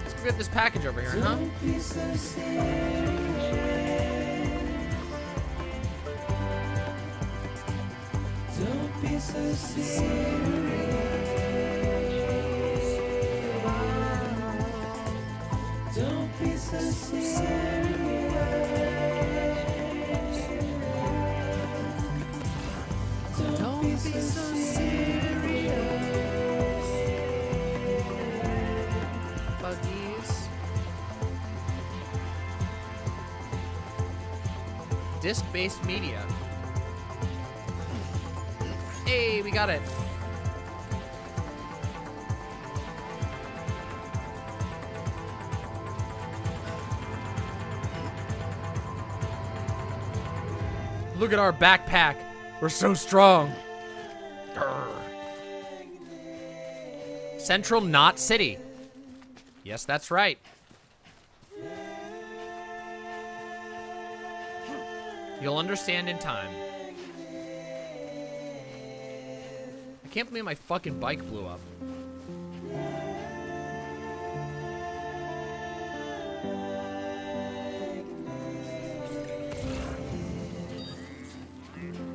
Let's get this package over here, huh? Don't be so serious. Don't be so serious. Don't be so serious. Don't be so serious. Buggies. disc-based media. Hey, we got it. Look at our backpack. We're so strong. Grr. Central Knot City. Yes, that's right. You'll understand in time. I can't believe my fucking bike blew up.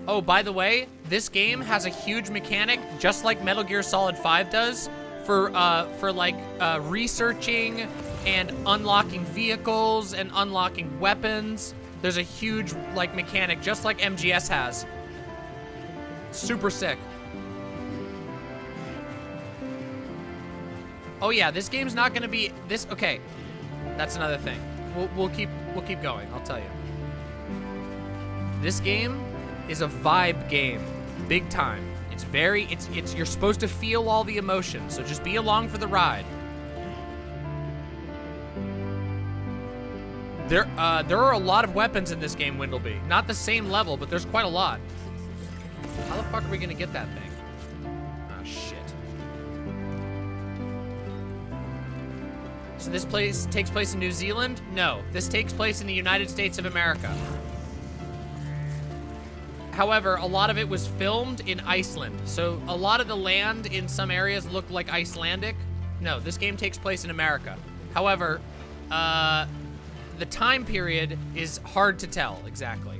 Oh, by the way, this game has a huge mechanic, just like Metal Gear Solid 5 does, for researching and unlocking vehicles and unlocking weapons. There's a huge, like, mechanic, just like MGS has. Super sick. Oh yeah, this game's not gonna be this. Okay, that's another thing. We'll keep going. I'll tell you. This game is a vibe game, big time. It's you're supposed to feel all the emotions, so just be along for the ride. There are a lot of weapons in this game, Windleby. Not the same level, but there's quite a lot. How the fuck are we gonna get that thing? Ah, shit. So this place takes place in New Zealand? No, this takes place in the United States of America. However, a lot of it was filmed in Iceland, so a lot of the land in some areas looked like Icelandic. No, this game takes place in America. However, the time period is hard to tell exactly.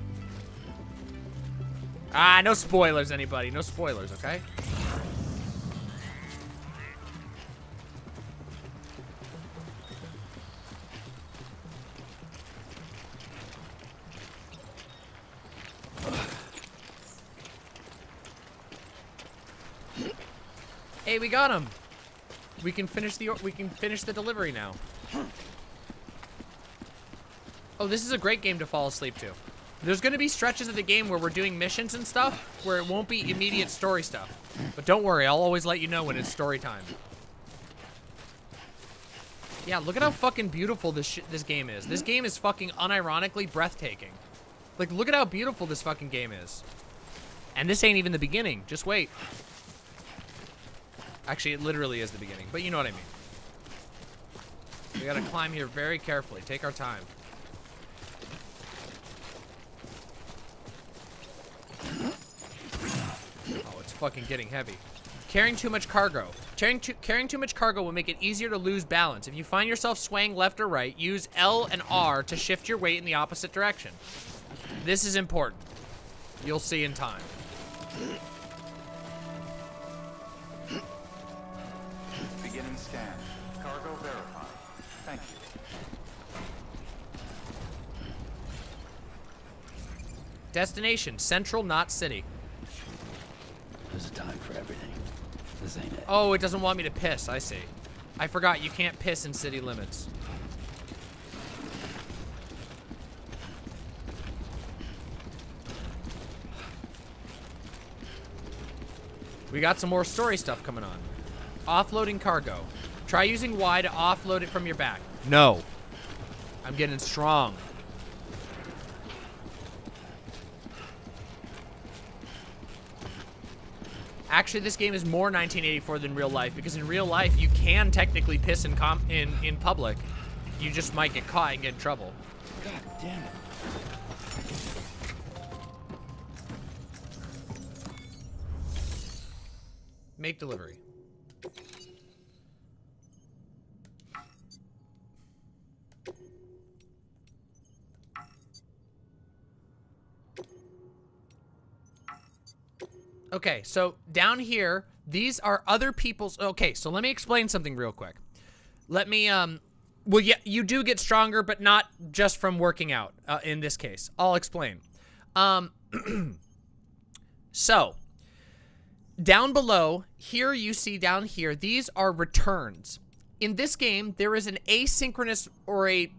Ah, no spoilers, anybody. No spoilers, okay? Hey, we got him. We can finish the delivery now. Oh, this is a great game to fall asleep to. There's gonna be stretches of the game where we're doing missions and stuff where it won't be immediate story stuff. But don't worry, I'll always let you know when it's story time. Yeah, look at how fucking beautiful this game is. This game is fucking unironically breathtaking. Like, look at how beautiful this fucking game is. And this ain't even the beginning. Just wait. Actually, it literally is the beginning, but you know what I mean. We gotta climb here very carefully. Take our time. Oh, it's fucking getting heavy. Carrying too much cargo. Carrying too much cargo will make it easier to lose balance. If you find yourself swaying left or right, use L and R to shift your weight in the opposite direction. This is important. You'll see in time. Beginning scan. Cargo verified. Thank you. Destination, Central Knot City. There's a time for everything. This ain't it. Oh, it doesn't want me to piss, I see. I forgot you can't piss in city limits. We got some more story stuff coming on. Offloading cargo. Try using Y to offload it from your back. No. I'm getting strong. Actually, this game is more 1984 than real life, because in real life, you can technically piss in public. You just might get caught and get in trouble. God damn it. Make delivery. Okay, so down here, these are other people's... Okay, so let me explain something real quick. Let me, well, yeah, you do get stronger, but not just from working out, in this case. I'll explain. So, down below, here you see down here, these are returns. In this game, there is an asynchronous, or a...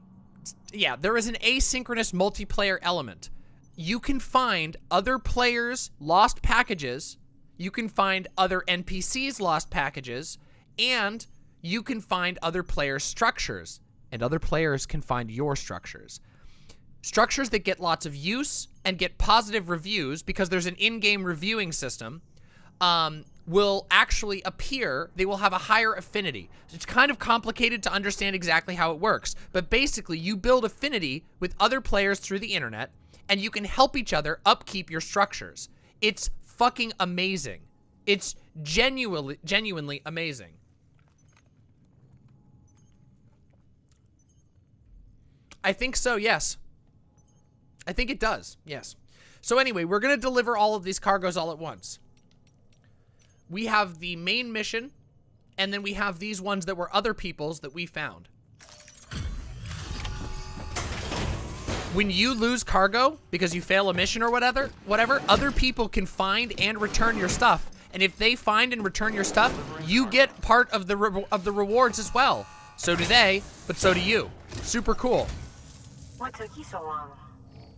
Yeah, there is an asynchronous multiplayer element. you can find other players' lost packages, you can find other NPCs' lost packages, and you can find other players' structures, and other players can find your structures. Structures that get lots of use and get positive reviews because there's an in-game reviewing system will actually appear. They will have a higher affinity. It's kind of complicated to understand exactly how it works, but basically you build affinity with other players through the internet and you can help each other upkeep your structures. It's fucking amazing. It's genuinely amazing. I think so, yes. I think it does, yes. So anyway, we're going to deliver all of these cargoes all at once. We have the main mission, and then we have these ones that were other people's that we found. When you lose cargo because you fail a mission or whatever, other people can find and return your stuff. And if they find and return your stuff, you get part of the rewards as well. So do they, but so do you. Super cool. What took you so long?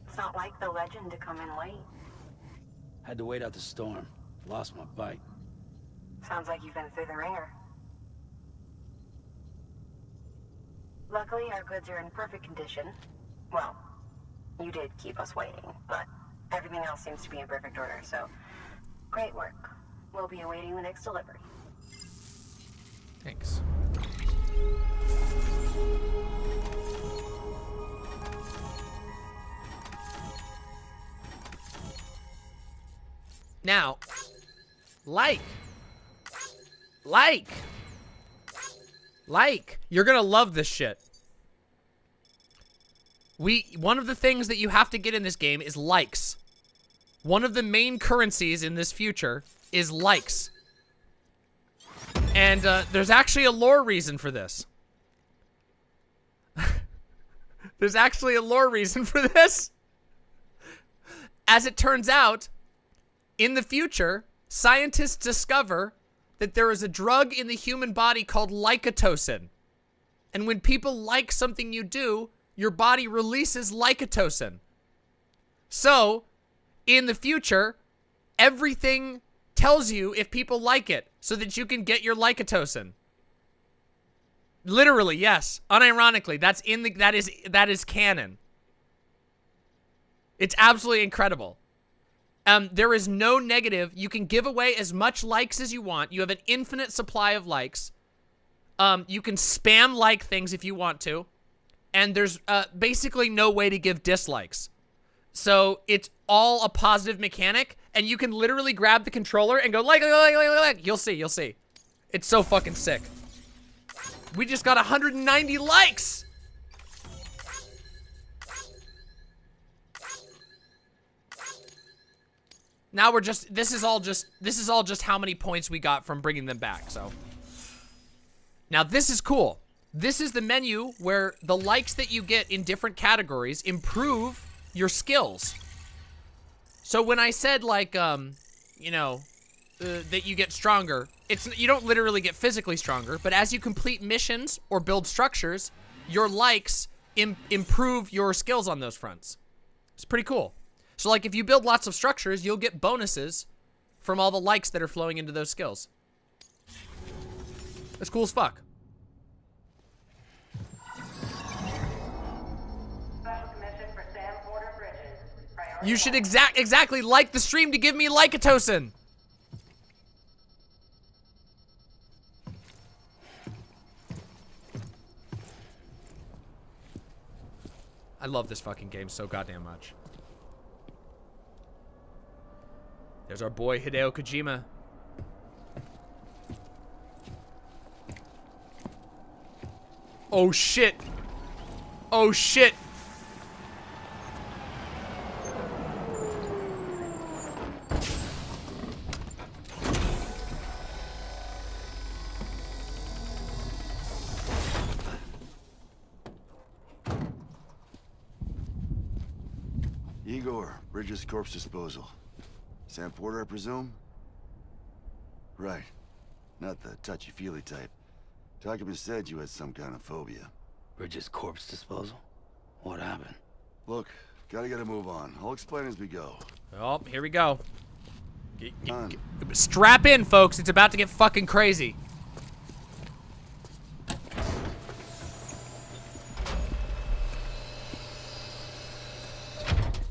It's not like the legend to come in late. Had to wait out the storm. Lost my bike. Sounds like you've been through the ringer. Luckily, our goods are in perfect condition. Well, you did keep us waiting, but everything else seems to be in perfect order, so great work. We'll be awaiting the next delivery. Thanks. Now, like, you're gonna love this shit. One of the things that you have to get in this game is likes. One of the main currencies in this future is likes. And there's actually a lore reason for this. There's actually a lore reason for this. As it turns out, in the future, scientists discover that there is a drug in the human body called lycotocin. And when people like something you do, your body releases lycotocin. So, in the future, everything tells you if people like it so that you can get your lycotocin. Literally, yes. Unironically, that is canon. It's absolutely incredible. There is no negative. You can give away as much likes as you want. You have an infinite supply of likes. You can spam like things if you want to. And there's basically no way to give dislikes. So it's all a positive mechanic. And you can literally grab the controller and go like. You'll see. It's so fucking sick. We just got 190 likes. Now we're just, this is all just how many points we got from bringing them back, so. Now this is cool. This is the menu where the likes that you get in different categories improve your skills. So when I said like, you know, that you get stronger, you don't literally get physically stronger, but as you complete missions or build structures, your likes improve your skills on those fronts. It's pretty cool. So like if you build lots of structures, you'll get bonuses from all the likes that are flowing into those skills. That's cool as fuck. You should exactly like the stream to give me lycotocin. I love this fucking game so goddamn much. There's our boy Hideo Kojima. Oh shit. Oh shit. Igor, Bridges Corpse Disposal. Sam Porter, I presume? Right. Not the touchy-feely type. Takuma said you had some kind of phobia. Bridges Corpse Disposal? What happened? Look, Gotta get a move on. I'll explain as we go. Oh, here we go. Strap in, folks. It's about to get fucking crazy.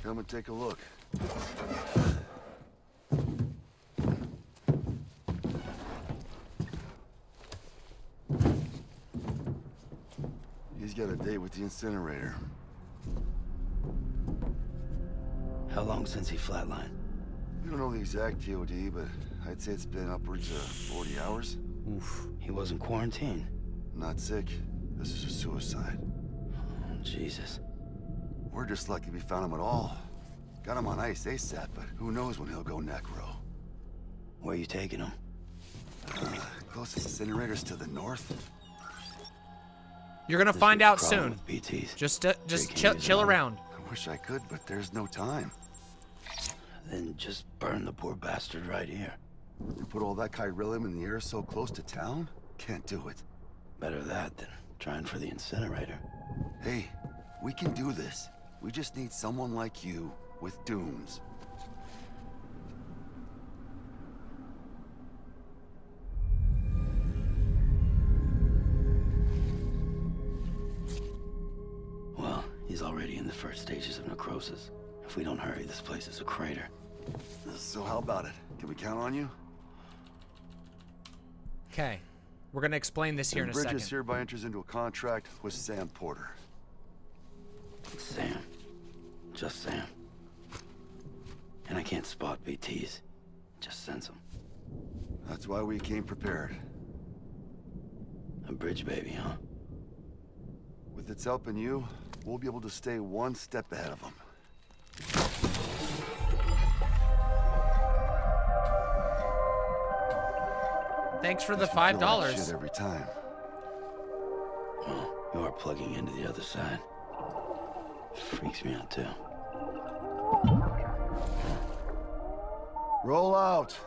Come and take a look. He's got a date with the incinerator. How long since he flatlined? We don't know the exact TOD, but I'd say it's been upwards of 40 hours. Oof. He wasn't quarantined. Not sick. This is a suicide. Oh, Jesus. We're just lucky we found him at all. Got him on ice ASAP, but who knows when he'll go necro. Where are you taking him? Closest incinerator's to the north. You're gonna find out Crawling soon. with BTs. Just chill around. I wish I could, but there's no time. Then just burn the poor bastard right here. You put all that chiralium in the air so close to town? Can't do it. Better that than trying for the incinerator. Hey, we can do this. We just need someone like you with dooms. Well, he's already in the first stages of necrosis. If we don't hurry, this place is a crater. So how about it? Can we count on you? Okay. We're gonna explain this here in a second. Bridges hereby enters into a contract with Sam Porter. Sam. Just Sam. And I can't spot BTs. Just sense them. That's why we came prepared. A bridge baby, huh? With its help and you, we'll be able to stay one step ahead of them. Thanks for the Feel like $5. shit every time. Well, you are plugging into the other side. Freaks me out too. Roll out.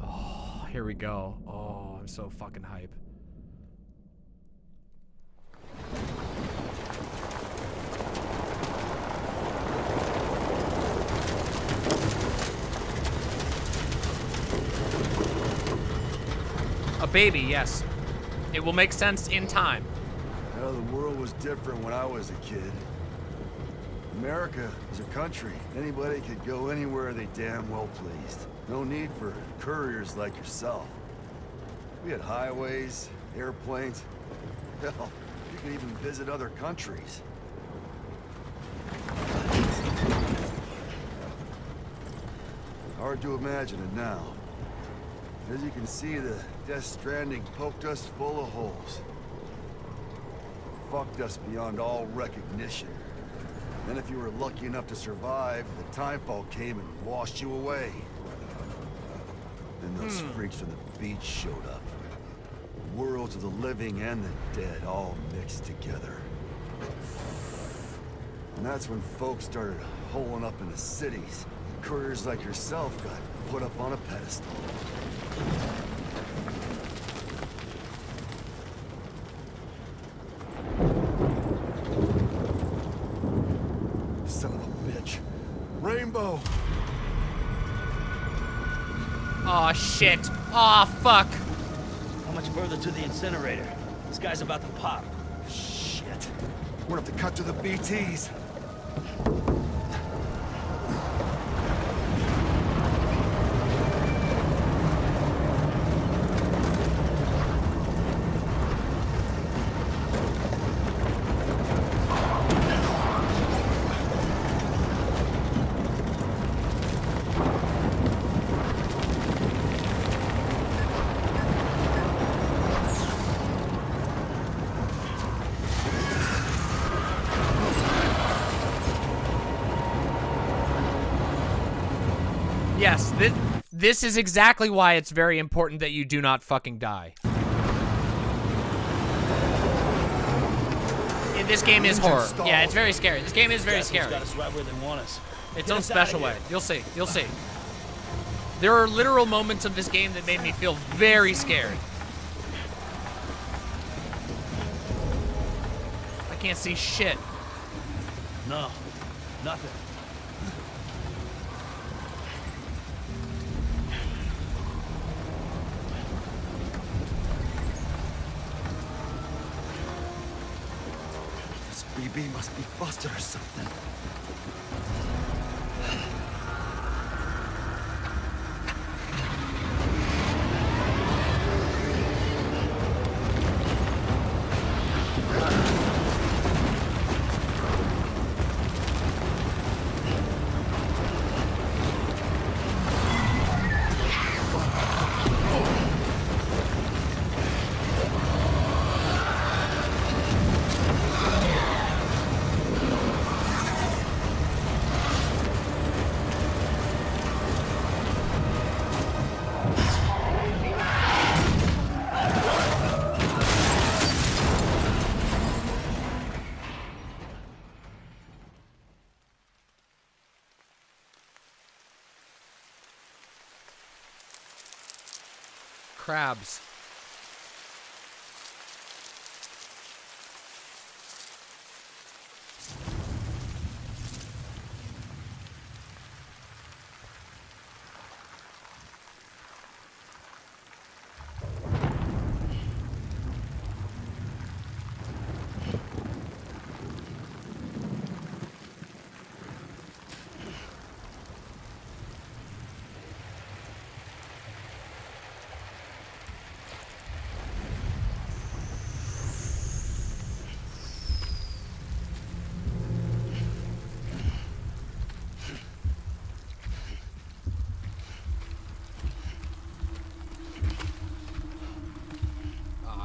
Oh, here we go. Oh, I'm so fucking hype. A baby, yes. It will make sense in time. The world was different when I was a kid. America was a country. Anybody could go anywhere they damn well pleased. No need for couriers like yourself. We had highways, airplanes. Hell, you could even visit other countries. Hard to imagine it now. As you can see, the Death Stranding poked us full of holes. Fucked us beyond all recognition. Then if you were lucky enough to survive, the timefall came and washed you away. Then those freaks from the beach showed up. Worlds of the living and the dead all mixed together. And that's when folks started holing up in the cities. Couriers like yourself got put up on a pedestal. Son of a bitch. Rainbow! Aw, shit. Aw, fuck. How much further to the incinerator? This guy's about to pop. Shit. We're gonna have to cut to the BTs. Yes, this is exactly why it's very important that you do not fucking die. this game is horror. Yeah, it's very scary. This game is very scary. Got us right where they want us. Its own special way. You'll see. You'll see. There are literal moments of this game that made me feel very scared. I can't see shit. No, nothing. This BB must be busted or something. Crabs.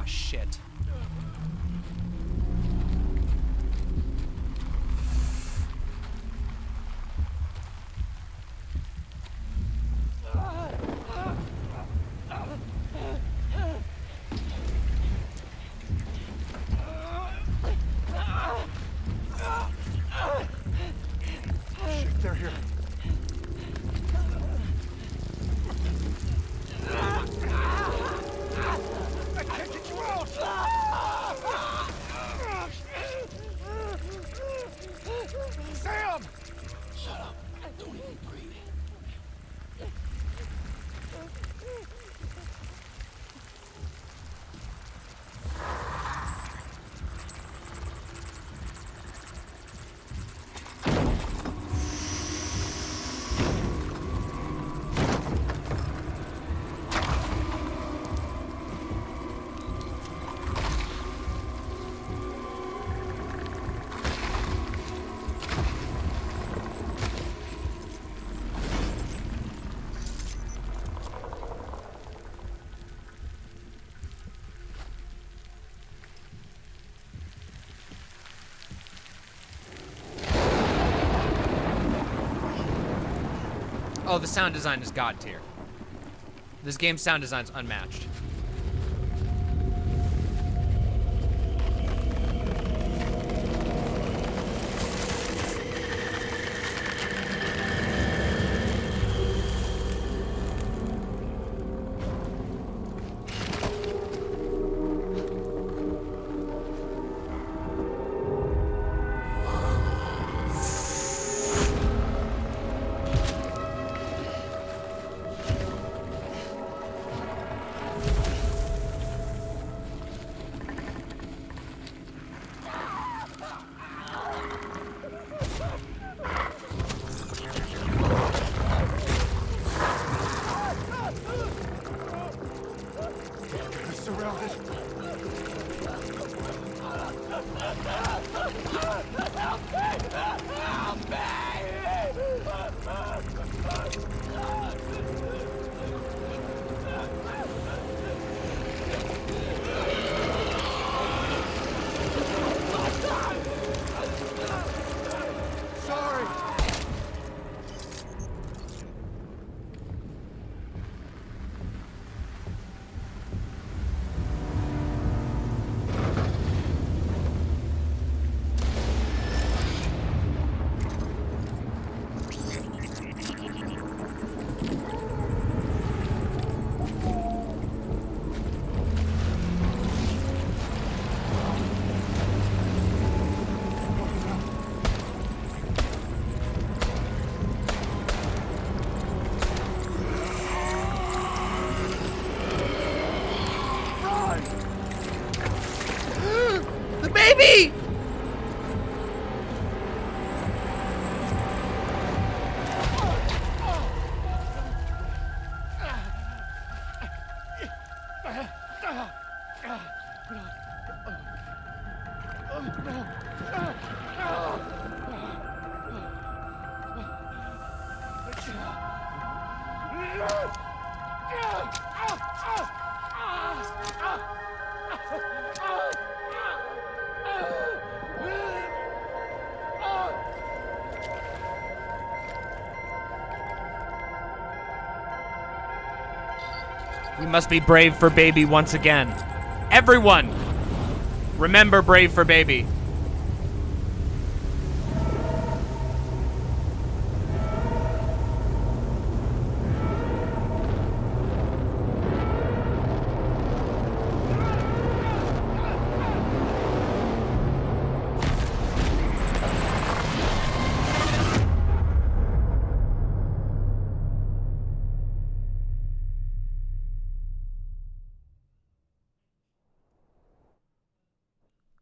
Shit. Shit, they're here. I can't get you out! Sam! Shut up. Don't even breathe. Oh, the sound design is god tier. This game's sound design is unmatched. We must be brave for baby once again. Everyone, remember brave for baby.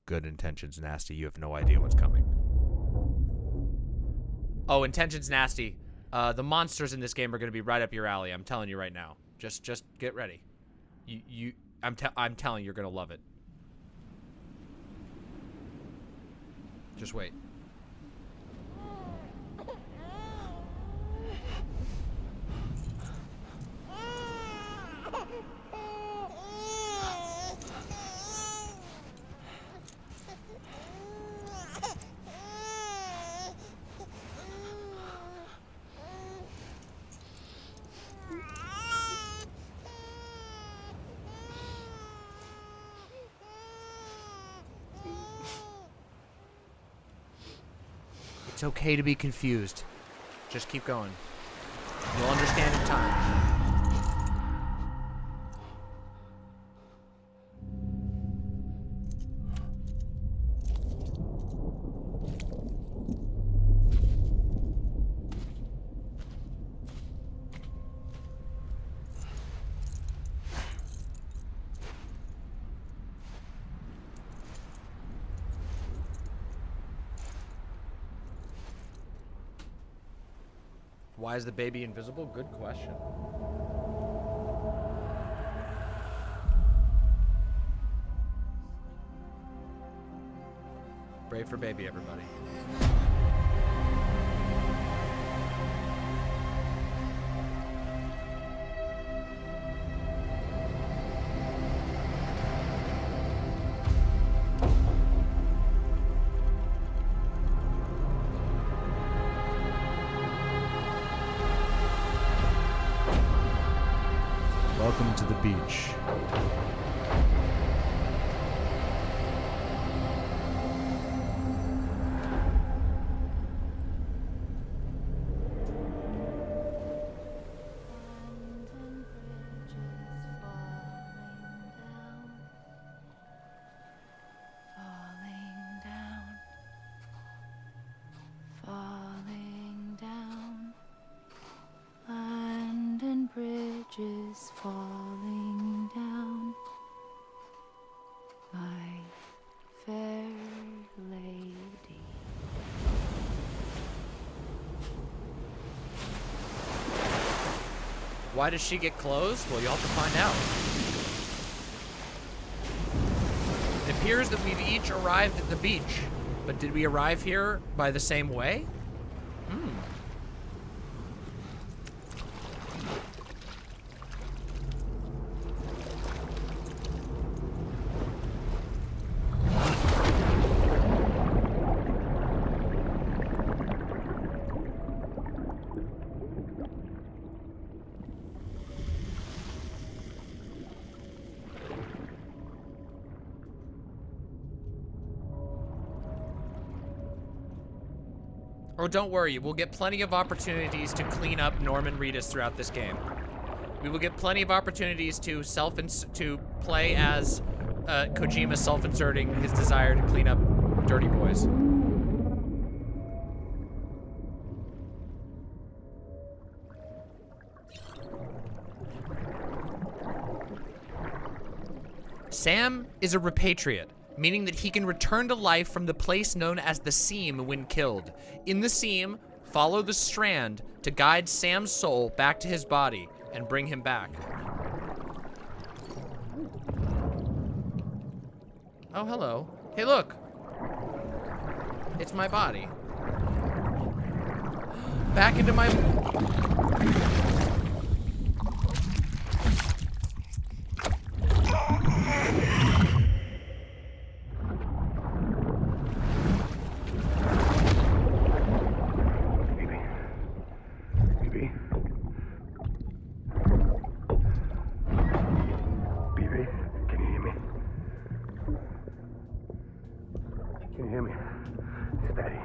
Good intentions, nasty. You have no idea what's coming. Oh, intentions, nasty. The monsters in this game are going to be right up your alley. I'm telling you right now. Just get ready. I'm telling you, you're going to love it. Just wait. It's okay to be confused. Just keep going. You'll understand in time. Why is the baby invisible? Good question. Brave for baby, everybody. Welcome to the beach. Falling down, land and bridges falling down, my fair lady. Why does she get clothes? Well, you'll have to find out. It appears that we've each arrived at the beach, but did we arrive here by the same way? Oh, don't worry, we'll get plenty of opportunities to clean up Norman Reedus throughout this game. We will get plenty of opportunities to play as Kojima self-inserting his desire to clean up dirty boys. Sam is a repatriate, meaning that he can return to life from the place known as the Seam when killed. In the Seam, follow the strand to guide Sam's soul back to his body and bring him back. Oh, hello. Hey, look. It's my body. Back into my... Steady.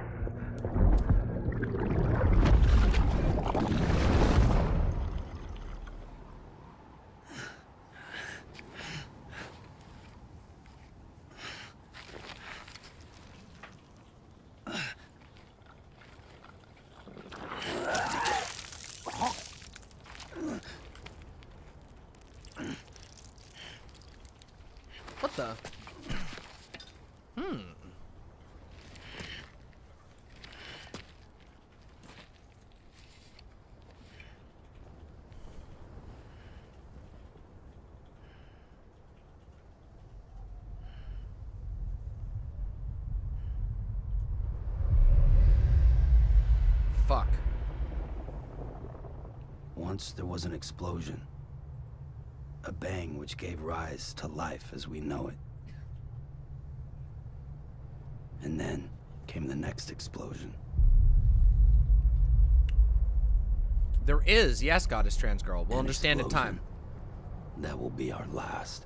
What the? Fuck. Once there was an explosion. A bang which gave rise to life as we know it. And then came the next explosion. There is, yes, Goddess Trans Girl. We'll understand in time. That will be our last.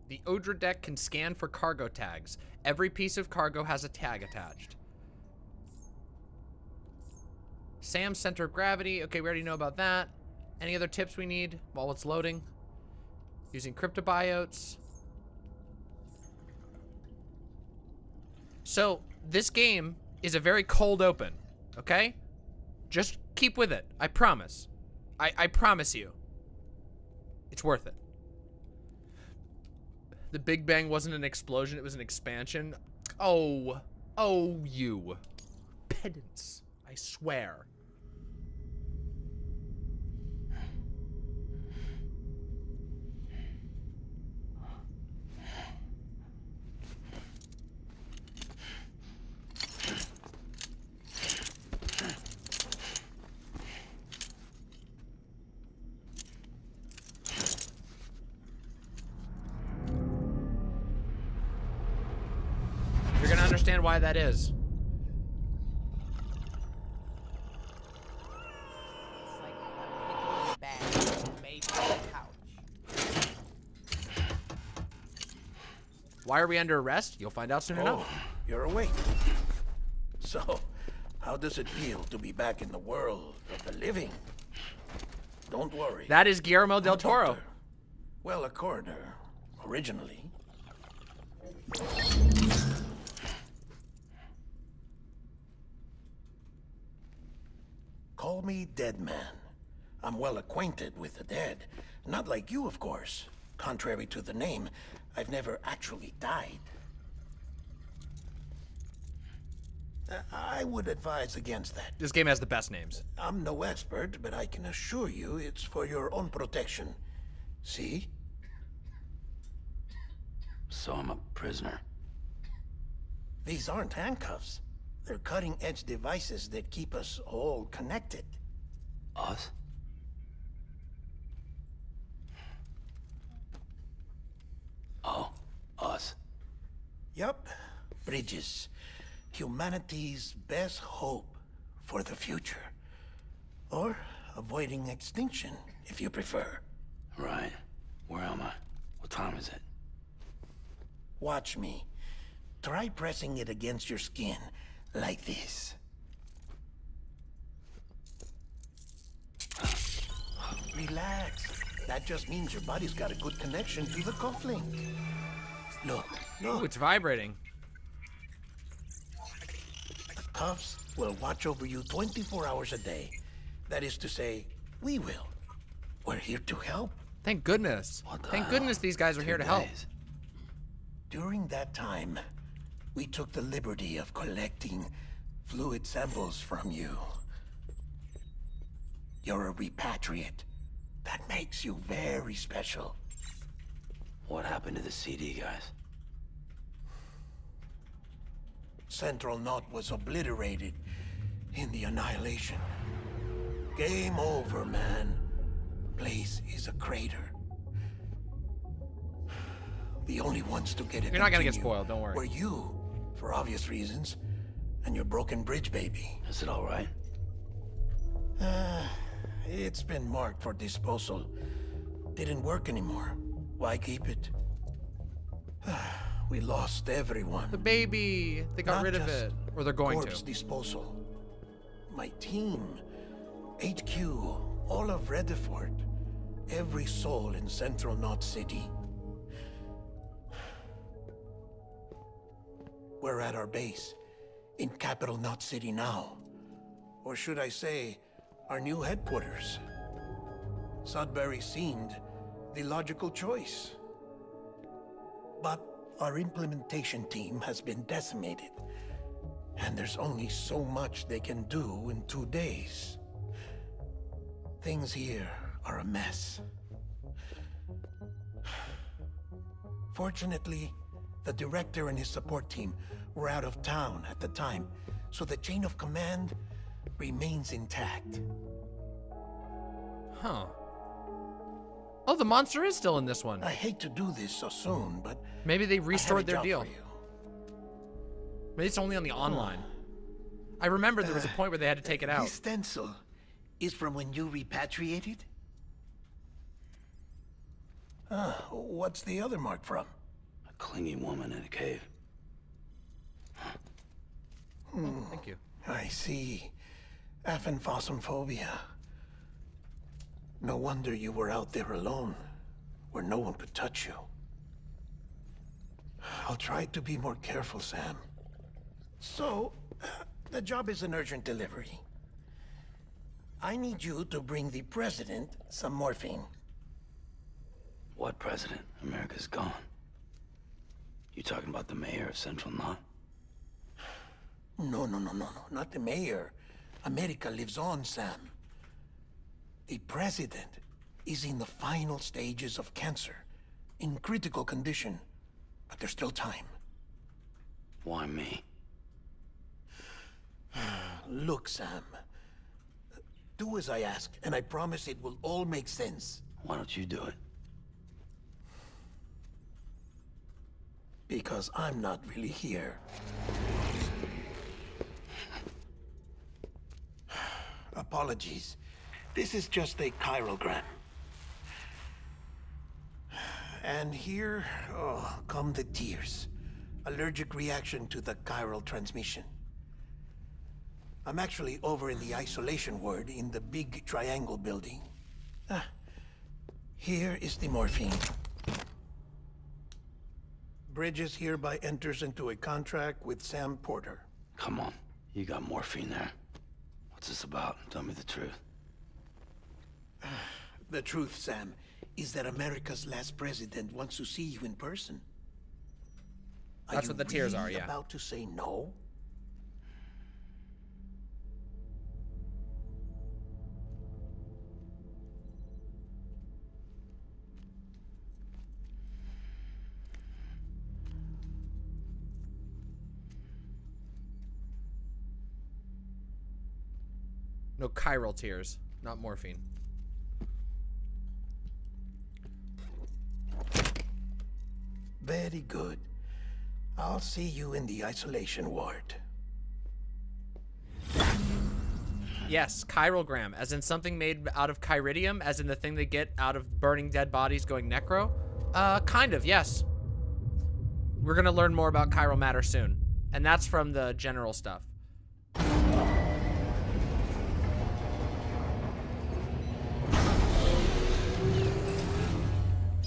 The Odra deck can scan for cargo tags. Every piece of cargo has a tag attached. Sam's center of gravity. Okay, we already know about that. Any other tips we need while it's loading? Using cryptobiotes. So, this game is a very cold open, okay? Just keep with it. I promise. I promise you. It's worth it. The Big Bang wasn't an explosion, it was an expansion. Oh, you pedants, I swear. You're gonna understand why that is. Why are we under arrest? You'll find out soon enough. You're awake. So, how does it feel to be back in the world of the living? Don't worry. That is Guillermo del Toro. Doctor. Well, a coroner, originally. Call me Dead Man. I'm well acquainted with the dead. Not like you, of course. Contrary to the name, I've never actually died. I would advise against that. This game has the best names. I'm no expert, but I can assure you it's for your own protection. See? So I'm a prisoner. These aren't handcuffs. They're cutting-edge devices that keep us all connected. Us? Oh, us. Yup. Bridges. Humanity's best hope for the future. Or avoiding extinction, if you prefer. Right. Where am I? What time is it? Watch me. Try pressing it against your skin, like this. Relax. That just means your body's got a good connection to the cufflink. Look, look. Ooh, it's vibrating. The cuffs will watch over you 24 hours a day. That is to say, we will. We're here to help. Thank goodness. Thank goodness these guys are here to help. During that time, we took the liberty of collecting fluid samples from you. You're a repatriate. That makes you very special. What happened to the CD guys? Central Knot was obliterated in the Annihilation. Game over, man. Place is a crater. The only ones to get it. You're not gonna get spoiled, don't worry. Were you, for obvious reasons, and your broken bridge baby. Is it all right? It's been marked for disposal. Didn't work anymore. Why keep it? We lost everyone. The baby. They got rid of it. Or they're going corpse to. disposal. My team. HQ. All of Redefort. Every soul in Central Knot City. We're at our base. In Capital Knot City now. Or should I say, our new headquarters. Sudbury seemed the logical choice. But our implementation team has been decimated. And there's only so much they can do in 2 days. Things here are a mess. Fortunately, the director and his support team were out of town at the time, so the chain of command remains intact. Huh. Oh, the monster is still in this one. I hate to do this so soon, but maybe they restored their job deal. for you. Maybe it's only on the online. I remember there was a point where they had to take it out. This stencil is from when you repatriated? What's the other mark from? A clingy woman in a cave. Thank you. I see. Aphenphosmphobia. No wonder you were out there alone, where no one could touch you. I'll try to be more careful, Sam. So, the job is an urgent delivery. I need you to bring the president some morphine. What president? America's gone. You talking about the mayor of Central Knot? No, not the mayor. America lives on, Sam. The president is in the final stages of cancer, in critical condition, but there's still time. Why me? Look, Sam. Do as I ask, and I promise it will all make sense. Why don't you do it? Because I'm not really here. Apologies. This is just a chirogram. And here, come the tears. Allergic reaction to the chiral transmission. I'm actually over in the isolation ward in the big triangle building. Here is the morphine. Bridges hereby enters into a contract with Sam Porter. Come on, you got morphine there. What's this about? Tell me the truth. The truth, Sam, is that America's last president wants to see you in person. That's what the tears are, yeah. About to say no? No chiral tears, not morphine. Very good. I'll see you in the isolation ward. Yes, chirogram, as in something made out of chiridium, as in the thing they get out of burning dead bodies going necro. Kind of, yes. We're gonna learn more about chiral matter soon. And that's from the general stuff.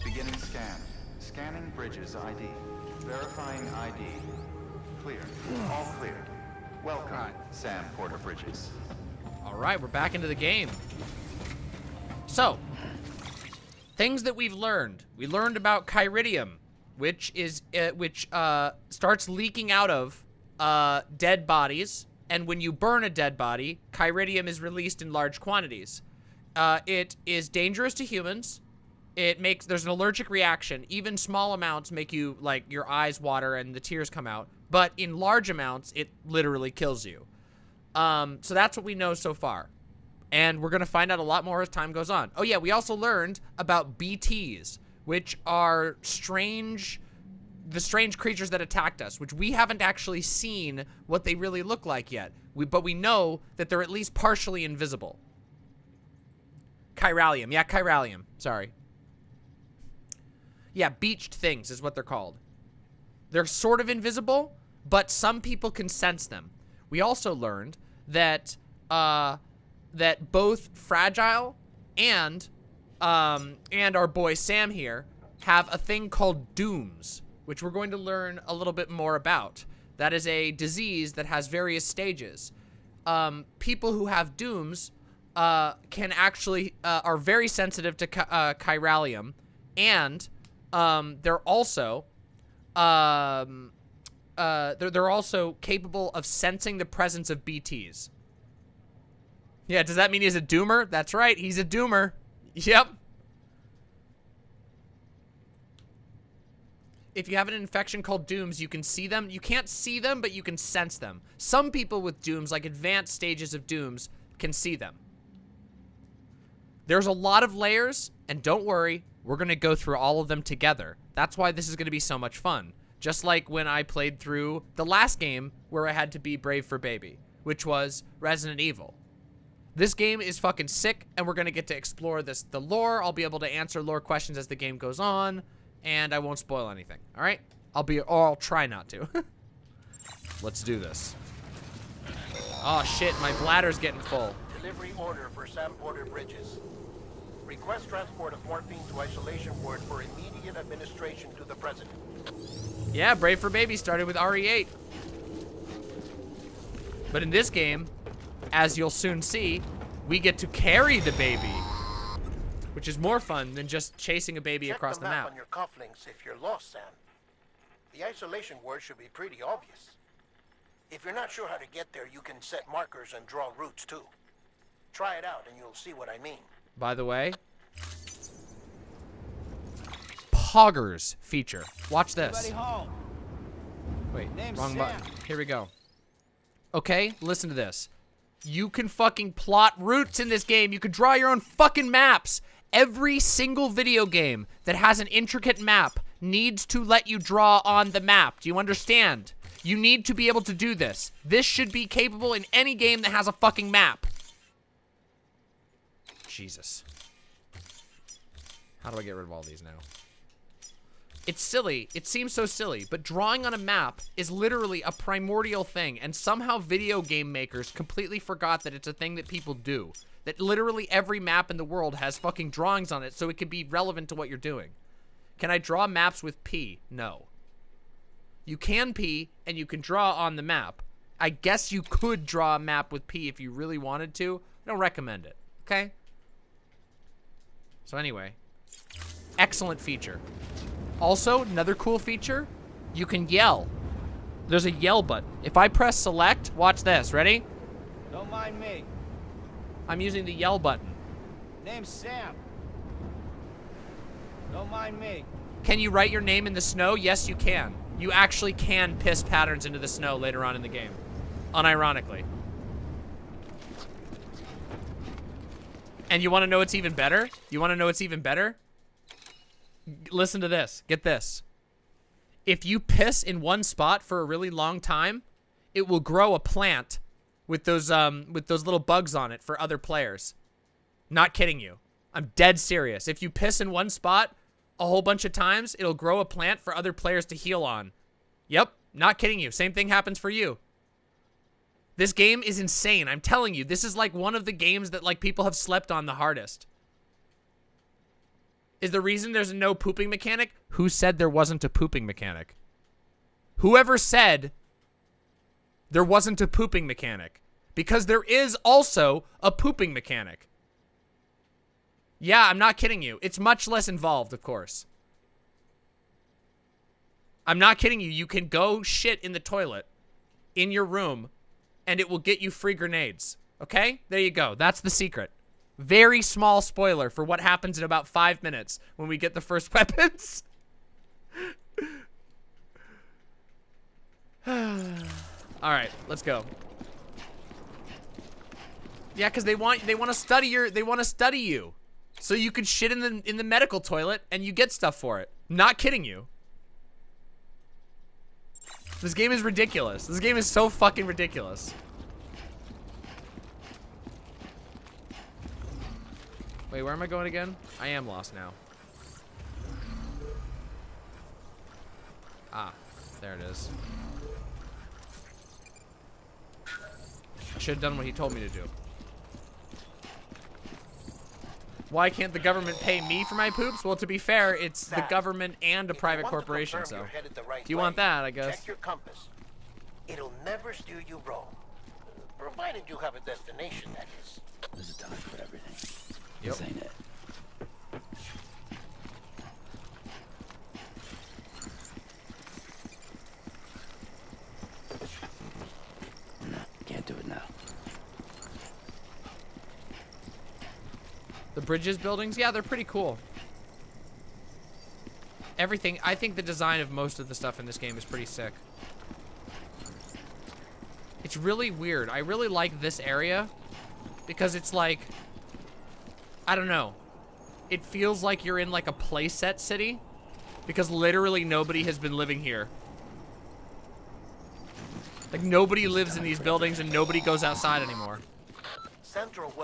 Beginning scan. Scanning Bridges ID. Verifying ID. Clear. All cleared. Welcome, Sam Porter Bridges. All right, we're back into the game. So, things that we've learned. We learned about chiridium, which starts leaking out of dead bodies, and when you burn a dead body, chiridium is released in large quantities. It is dangerous to humans. There's an allergic reaction. Even small amounts make you, like, your eyes water and the tears come out. But in large amounts, it literally kills you. So that's what we know so far. And we're going to find out a lot more as time goes on. Oh yeah, we also learned about BTs, which are the strange creatures that attacked us, which we haven't actually seen what they really look like yet. But we know that they're at least partially invisible. Chiralium. Yeah, chiralium. Sorry. Yeah, beached things is what they're called. They're sort of invisible, but some people can sense them. We also learned that that both Fragile and our boy Sam here have a thing called dooms, which we're going to learn a little bit more about. That is a disease that has various stages. People who have dooms can actually are very sensitive to chiralium, and they're also they're also capable of sensing the presence of BTs. Yeah, does that mean he's a doomer? That's right, he's a doomer. Yep. If you have an infection called dooms, you can see them. You can't see them, but you can sense them. Some people with dooms, like advanced stages of dooms, can see them. There's a lot of layers, and don't worry, we're going to go through all of them together. That's why this is going to be so much fun. Just like when I played through the last game where I had to be brave for baby, which was Resident Evil. This game is fucking sick, and we're going to get to explore the lore. I'll be able to answer lore questions as the game goes on, and I won't spoil anything, all right? I'll try not to. Let's do this. Oh, shit, my bladder's getting full. Delivery order for Sam Porter Bridges. Request transport of morphine to isolation ward for immediate administration to the president. Yeah, Brave for Baby started with RE8. But in this game, as you'll soon see, we get to carry the baby, which is more fun than just chasing a baby across the map. On your cufflinks if you're lost, Sam. The isolation word should be pretty obvious. If you're not sure how to get there, you can set markers and draw routes too. Try it out and you'll see what I mean. By the way, Poggers feature. Watch this. Wait, wrong button. Here we go. Okay, listen to this. You can fucking plot routes in this game. You can draw your own fucking maps. Every single video game that has an intricate map needs to let you draw on the map. Do you understand? You need to be able to do this. This should be capable in any game that has a fucking map. Jesus. How do I get rid of all these now? It's silly. It seems so silly, but drawing on a map is literally a primordial thing, and somehow video game makers completely forgot that it's a thing that people do. That literally every map in the world has fucking drawings on it, so it can be relevant to what you're doing. Can I draw maps with P? No. You can P, and you can draw on the map. I guess you could draw a map with P if you really wanted to. I don't recommend it, okay? So anyway, excellent feature. Also, another cool feature, you can yell. There's a yell button. If I press select, watch this, ready? Don't mind me. I'm using the yell button. Name's Sam. Don't mind me. Can you write your name in the snow? Yes, you can. You actually can piss patterns into the snow later on in the game. Unironically. And you want to know what's even better? You want to know what's even better? Listen to this. Get this. If you piss in one spot for a really long time, it will grow a plant with those little bugs on it for other players. Not kidding you. I'm dead serious. If you piss in one spot a whole bunch of times, it'll grow a plant for other players to heal on. Yep, not kidding you. Same thing happens for you. This game is insane. I'm telling you, this is like one of the games that like people have slept on the hardest. Is the reason there's a no pooping mechanic? Who said there wasn't a pooping mechanic? Whoever said there wasn't a pooping mechanic? Because there is also a pooping mechanic. Yeah, I'm not kidding you. It's much less involved, of course. I'm not kidding you. You can go shit in the toilet in your room and it will get you free grenades. Okay? There you go. That's the secret. Very small spoiler for what happens in about 5 minutes when we get the first weapons. Alright, let's go. Yeah, because they want to study you. So you could shit in the medical toilet and you get stuff for it. Not kidding you. This game is ridiculous. This game is so fucking ridiculous. Wait, where am I going again? I am lost now. Ah, there it is. I should have done what he told me to do. Why can't the government pay me for my poops? Well, to be fair, it's the government and a private corporation, so. If you want that, I guess. Check your compass. It'll never steer you wrong. Provided you have a destination, that is. There's a time for everything. Yep. This ain't it. No, can't do it now. The bridges buildings, yeah, they're pretty cool. Everything, I think the design of most of the stuff in this game is pretty sick. It's really weird. I really like this area because it's like, I don't know. It feels like you're in like a playset city because literally nobody has been living here. Like nobody lives in these buildings and nobody goes outside anymore.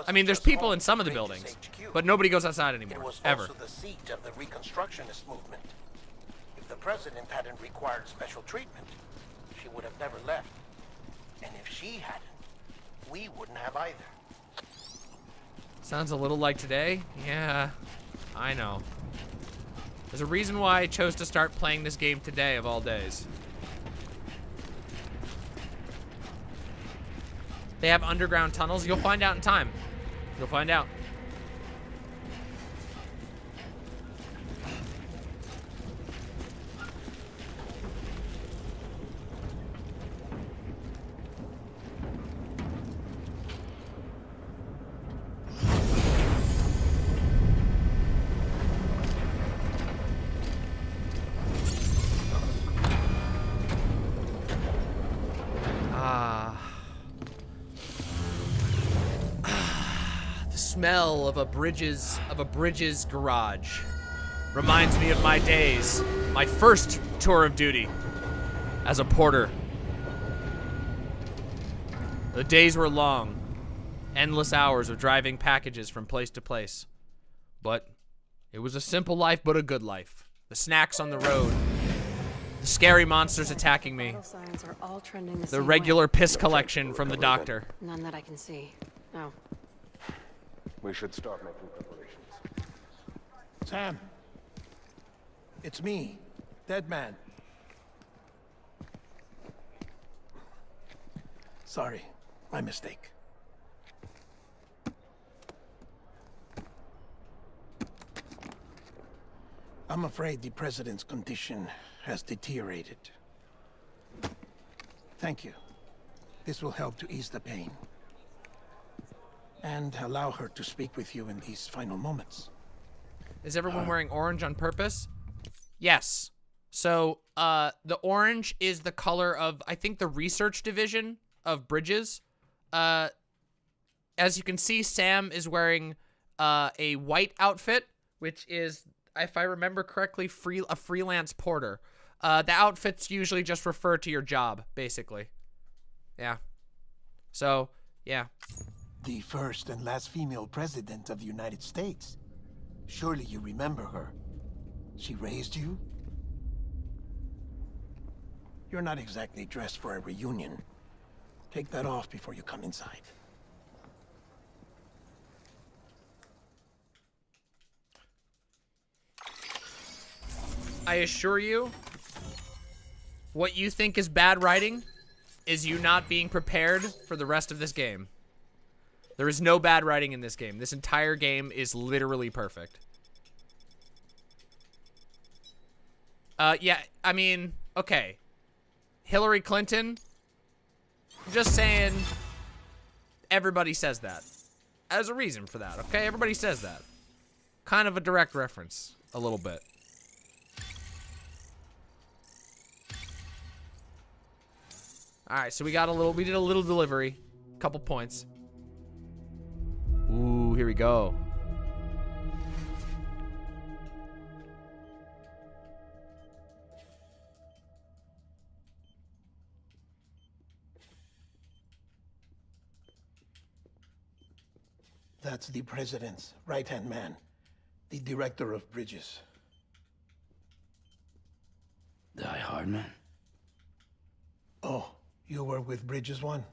I mean, there's people in some of the buildings, but nobody goes outside anymore, it was ever. also the seat of the Reconstructionist movement. If the president hadn't required special treatment, she would have never left. And if she hadn't, we wouldn't have either. Sounds a little like today. Yeah, I know. There's a reason why I chose to start playing this game today of all days. They have underground tunnels. You'll find out in time. You'll find out. Smell of a bridges garage reminds me of my days, my first tour of duty as a porter. The days were long, endless hours of driving packages from place to place. But it was a simple life, but a good life. The snacks on the road, the scary monsters attacking me, Signs are all trending the same regular way. piss collection from the doctor. None that I can see. No. We should start making preparations. Sam. It's me, Dead Man. Sorry, my mistake. I'm afraid the president's condition has deteriorated. Thank you. This will help to ease the pain. And allow her to speak with you in these final moments. Is everyone wearing orange on purpose? Yes. So, the orange is the color of, I think, the research division of Bridges. As you can see, Sam is wearing a white outfit, which is, if I remember correctly, a freelance porter. The outfits usually just refer to your job, basically. Yeah. So, yeah. The first and last female president of the United States. Surely you remember her. She raised you? You're not exactly dressed for a reunion. Take that off before you come inside. I assure you, what you think is bad writing is you not being prepared for the rest of this game. There is no bad writing in this game. This entire game is literally perfect. Yeah, I mean, okay. Hillary Clinton, just saying, everybody says that. There's a reason for that, okay? Everybody says that. Kind of a direct reference, a little bit. Alright, so we did a little delivery. Couple points. Ooh, here we go. That's the president's right-hand man, the director of bridges. Die Hard Man? Oh, you were with Bridges 1?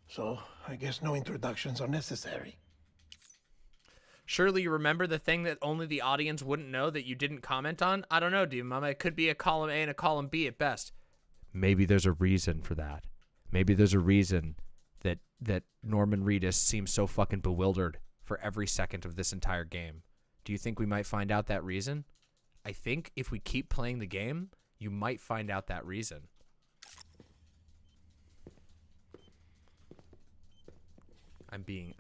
So, I guess no introductions are necessary. Surely you remember the thing that only the audience wouldn't know that you didn't comment on? I don't know, dude, Mama. It could be a column A and a column B at best. Maybe there's a reason for that. Maybe there's a reason that Norman Reedus seems so fucking bewildered for every second of this entire game. Do you think we might find out that reason? I think if we keep playing the game, you might find out that reason. I'm being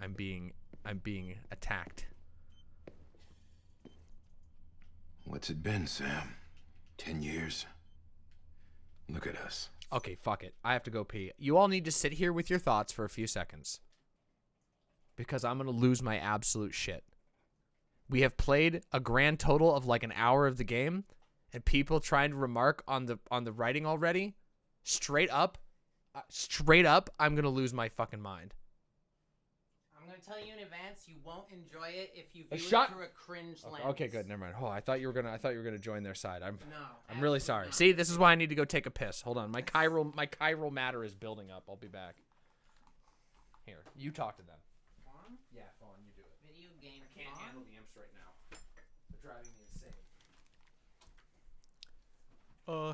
attacked. What's it been, Sam? 10 years? Look at us. Okay, fuck it. I have to go pee. You all need to sit here with your thoughts for a few seconds. Because I'm going to lose my absolute shit. We have played a grand total of like an hour of the game, and people trying to remark on the writing already. Straight up, I'm going to lose my fucking mind. I'm going to tell you in advance, you won't enjoy it if you view Shut- it through a cringe lens. Okay, good. Never mind. Oh, I thought you were gonna join their side. I'm really sorry. not. See, this is why I need to go take a piss. Hold on. My chiral matter is building up. I'll be back. Here, you talk to them. Fawn? Yeah, Fawn, you do it. Video game. I can't handle the imps right now. They're driving me insane.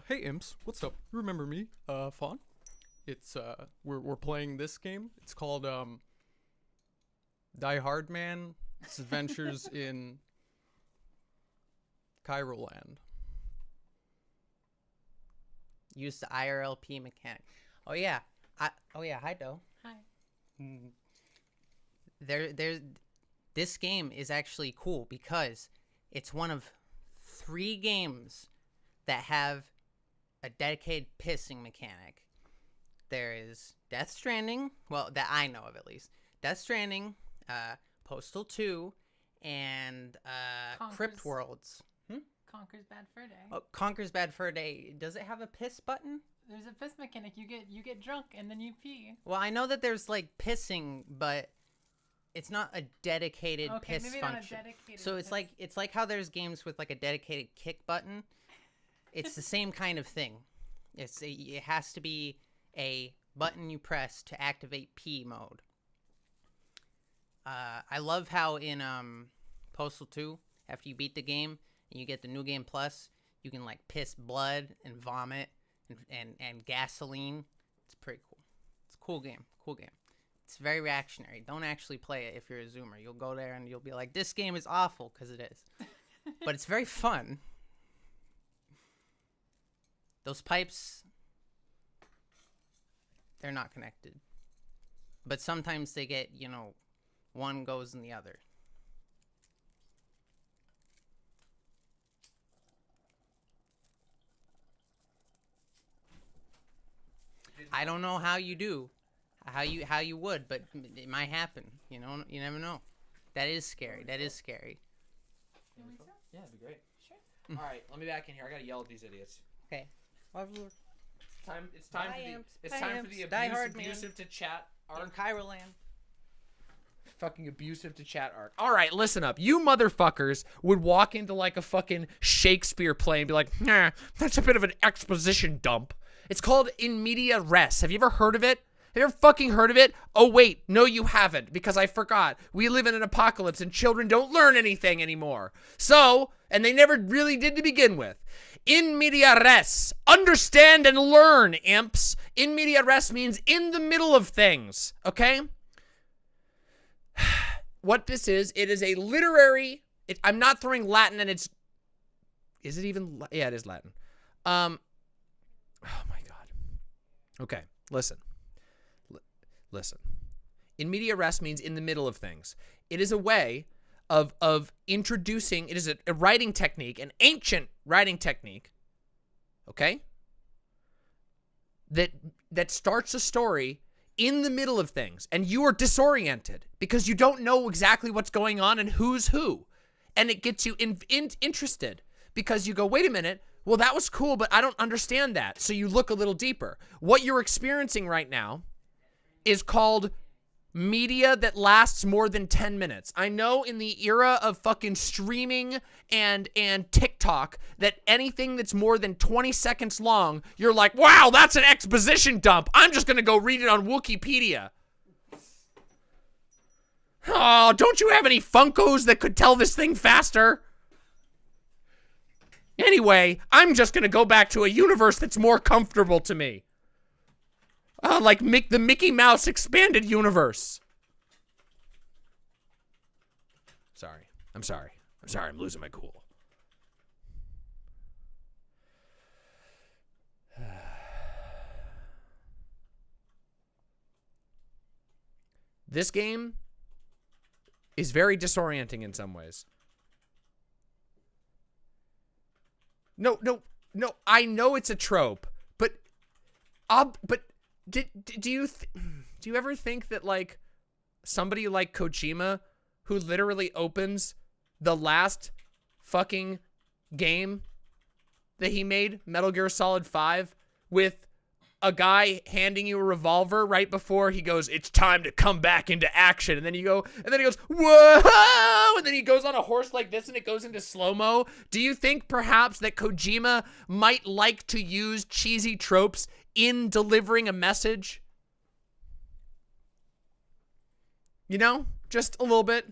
Hey imps, what's up? You remember me, Fawn? It's we're playing this game. It's called Die Hard Man. It's Adventures in Cairo Land. Use the IRLP mechanic. Oh yeah. Hi Doe. Hi. This game is actually cool because it's one of 3 games that have a dedicated pissing mechanic. There is Death Stranding, well, that I know of at least. Death Stranding, Postal 2, and Crypt Worlds. Conquer's Bad Fur Day. Oh, Conquer's Bad Fur Day. Does it have a piss button? There's a piss mechanic. You get drunk and then you pee. Well, I know that there's like pissing, but it's not a dedicated piss maybe function. not a dedicated So it's like how there's games with like a dedicated kick button. It's the same kind of thing. It has to be a button you press to activate pee mode. I love how in Postal 2, after you beat the game and you get the new game plus, you can like piss blood and vomit and gasoline. It's pretty cool. It's a cool game. Cool game. It's very reactionary. Don't actually play it if you're a Zoomer. You'll go there and you'll be like, this game is awful, because it is. But it's very fun. Those pipes, they're not connected. But sometimes they get, one goes in the other. I don't know how you do, how you would, but it might happen. You never know. That is scary. That is scary. Yeah, that'd be great. Sure. All right, let me back in here. I gotta yell at these idiots. Okay. It's time for the abusive to chat arc. Cairo Land. Fucking abusive to chat arc. All right, listen up. You motherfuckers would walk into like a fucking Shakespeare play and be like, nah, that's a bit of an exposition dump. It's called In Media Res. Have you ever heard of it? Have you ever fucking heard of it? Oh, wait. No, you haven't, because I forgot. We live in an apocalypse and children don't learn anything anymore. So, and they never really did to begin with. In media res. Understand and learn, imps. In media res means in the middle of things, okay? What this is, it is a literary... I'm not throwing Latin and it's... Is it even... Yeah, it is Latin. Oh, my God. Okay, listen. Listen. In media res means in the middle of things. It is a way of introducing, it is a writing technique, an ancient writing technique, okay, that starts a story in the middle of things, and you are disoriented because you don't know exactly what's going on and who's who, and it gets you interested because you go, wait a minute, well, that was cool, but I don't understand that, so you look a little deeper. What you're experiencing right now is called media that lasts more than 10 minutes. I know in the era of fucking streaming and TikTok that anything that's more than 20 seconds long, you're like, wow, that's an exposition dump. I'm just gonna go read it on Wikipedia. Oh, don't you have any Funkos that could tell this thing faster? Anyway, I'm just gonna go back to a universe that's more comfortable to me. Like the Mickey Mouse expanded universe. Sorry. I'm sorry. I'm losing my cool. This game is very disorienting in some ways. No. I know it's a trope, but do you ever think that like somebody like Kojima, who literally opens the last fucking game that he made, Metal Gear Solid 5, with a guy handing you a revolver right before he goes, it's time to come back into action. And then he goes, whoa! And then he goes on a horse like this and it goes into slow-mo. Do you think perhaps that Kojima might like to use cheesy tropes in delivering a message? You know, just a little bit.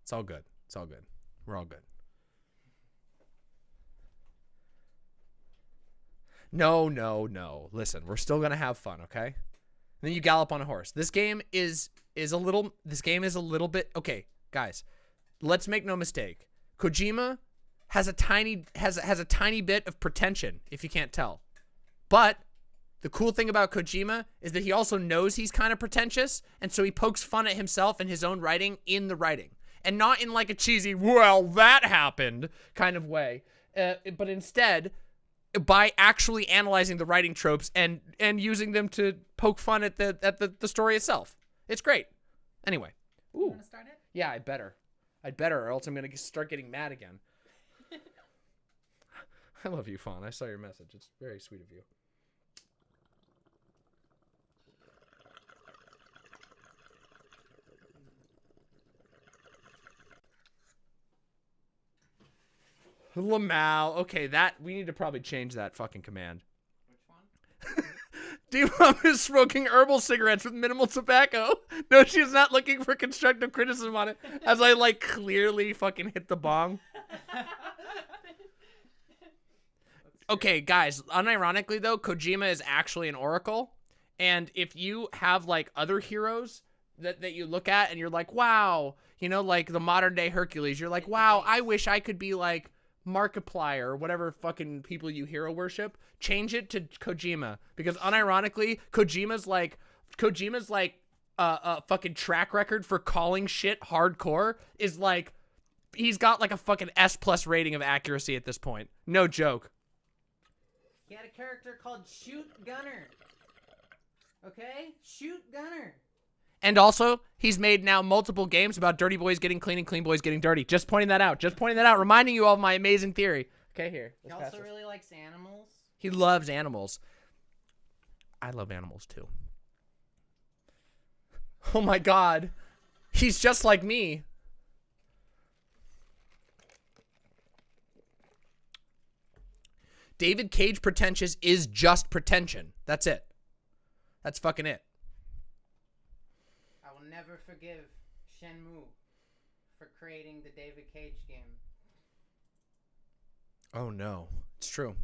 It's all good. It's all good. We're all good. No. Listen, we're still gonna have fun, okay? And then you gallop on a horse. This game is a little bit, okay, guys. Let's make no mistake. Kojima has a tiny bit of pretension, if you can't tell. But the cool thing about Kojima is that he also knows he's kind of pretentious, and so he pokes fun at himself and his own writing in the writing. And not in like a cheesy, well, that happened kind of way. But instead, by actually analyzing the writing tropes and using them to poke fun at the story itself. It's great. Anyway. Ooh. You want to start it? Yeah, I'd better, or else I'm going to start getting mad again. I love you, Fawn. I saw your message. It's very sweet of you. Lamau. Okay, we need to probably change that fucking command. Which one? D-Mom is smoking herbal cigarettes with minimal tobacco. No, she's not looking for constructive criticism on it. As I like clearly fucking hit the bong. Okay, guys, unironically though, Kojima is actually an oracle. And if you have like other heroes that you look at and you're like, wow, you know, like the modern day Hercules, you're like, wow, I wish I could be like Markiplier or whatever fucking people you hero worship. Change it to Kojima, because unironically, Kojima's like fucking track record for calling shit hardcore is like, he's got like a fucking S+ rating of accuracy at this point. No joke. He had a character called Shoot Gunner. Okay? Shoot Gunner. And also, he's made now multiple games about dirty boys getting clean and clean boys getting dirty. Just pointing that out. Reminding you all of my amazing theory. Okay, here. He also really likes animals. He loves animals. I love animals too. Oh my god. He's just like me. David Cage pretentious is just pretension. That's it. That's fucking it. I will never forgive Shenmue for creating the David Cage game. Oh no, it's true.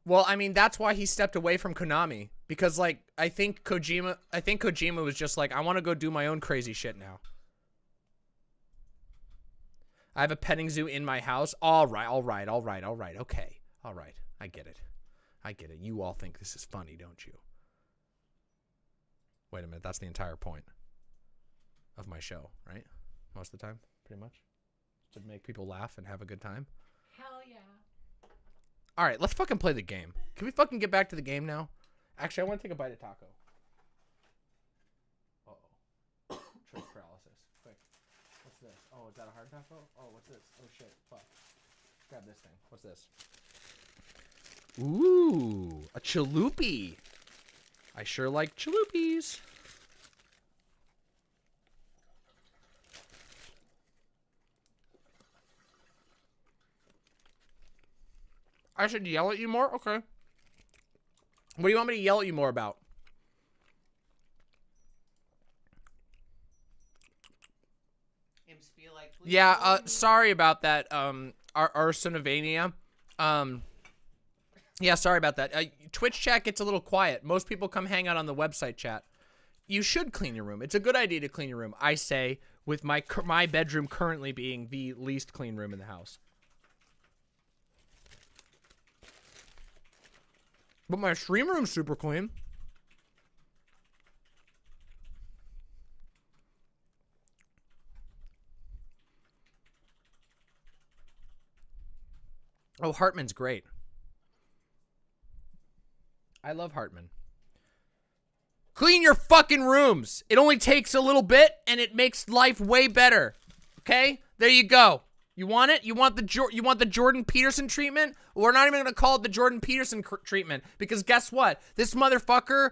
Well, I mean, that's why he stepped away from Konami, because like I think Kojima was just like, I want to go do my own crazy shit now. I have a petting zoo in my house. All right. Okay. All right. I get it. You all think this is funny, don't you? Wait a minute. That's the entire point of my show, right? Most of the time, pretty much. To make people laugh and have a good time. Hell yeah. All right. Let's fucking play the game. Can we fucking get back to the game now? Actually, I want to take a bite of taco. Uh-oh. Choice paralysis. Quick. What's this? Oh, is that a hard taco? Oh, what's this? Oh, shit. Fuck. Grab this thing. What's this? Ooh, a chalupi. I sure like chalupies. I should yell at you more? Okay. What do you want me to yell at you more about? Yeah, sorry about that, Arsonovania. Yeah, sorry about that. Twitch chat gets a little quiet. Most people come hang out on the website chat. You should clean your room. It's a good idea to clean your room, I say, with my bedroom currently being the least clean room in the house. But my stream room's super clean. Oh, Hartman's great. I love Hartman. Clean your fucking rooms. It only takes a little bit, and it makes life way better. Okay? There you go. You want it? You want the Jordan Peterson treatment? We're not even going to call it the Jordan Peterson treatment, because guess what? This motherfucker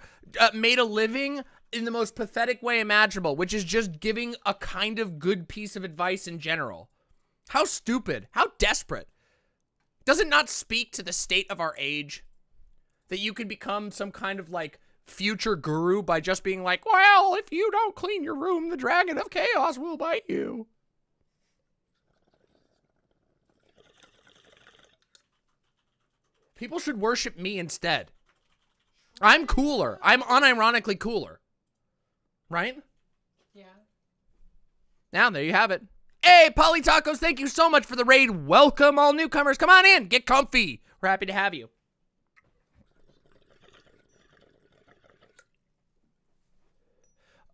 made a living in the most pathetic way imaginable, which is just giving a kind of good piece of advice in general. How stupid. How desperate. Does it not speak to the state of our age? That you can become some kind of, like, future guru by just being like, well, if you don't clean your room, the dragon of chaos will bite you. People should worship me instead. I'm cooler. I'm unironically cooler. Right? Yeah. Now, there you have it. Hey, Polly Tacos, thank you so much for the raid. Welcome, all newcomers. Come on in. Get comfy. We're happy to have you.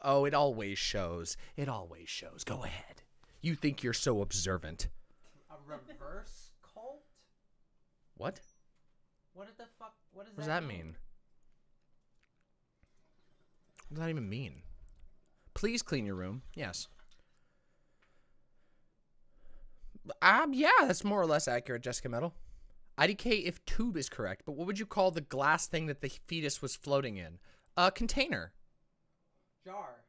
Oh, it always shows. It always shows. Go ahead. You think you're so observant. A reverse cult? What? What the fuck? What What does that mean? What does that even mean? Please clean your room. Yes. Yeah, that's more or less accurate, Jessica Metal. IDK if tube is correct, but what would you call the glass thing that the fetus was floating in? A container. Jar.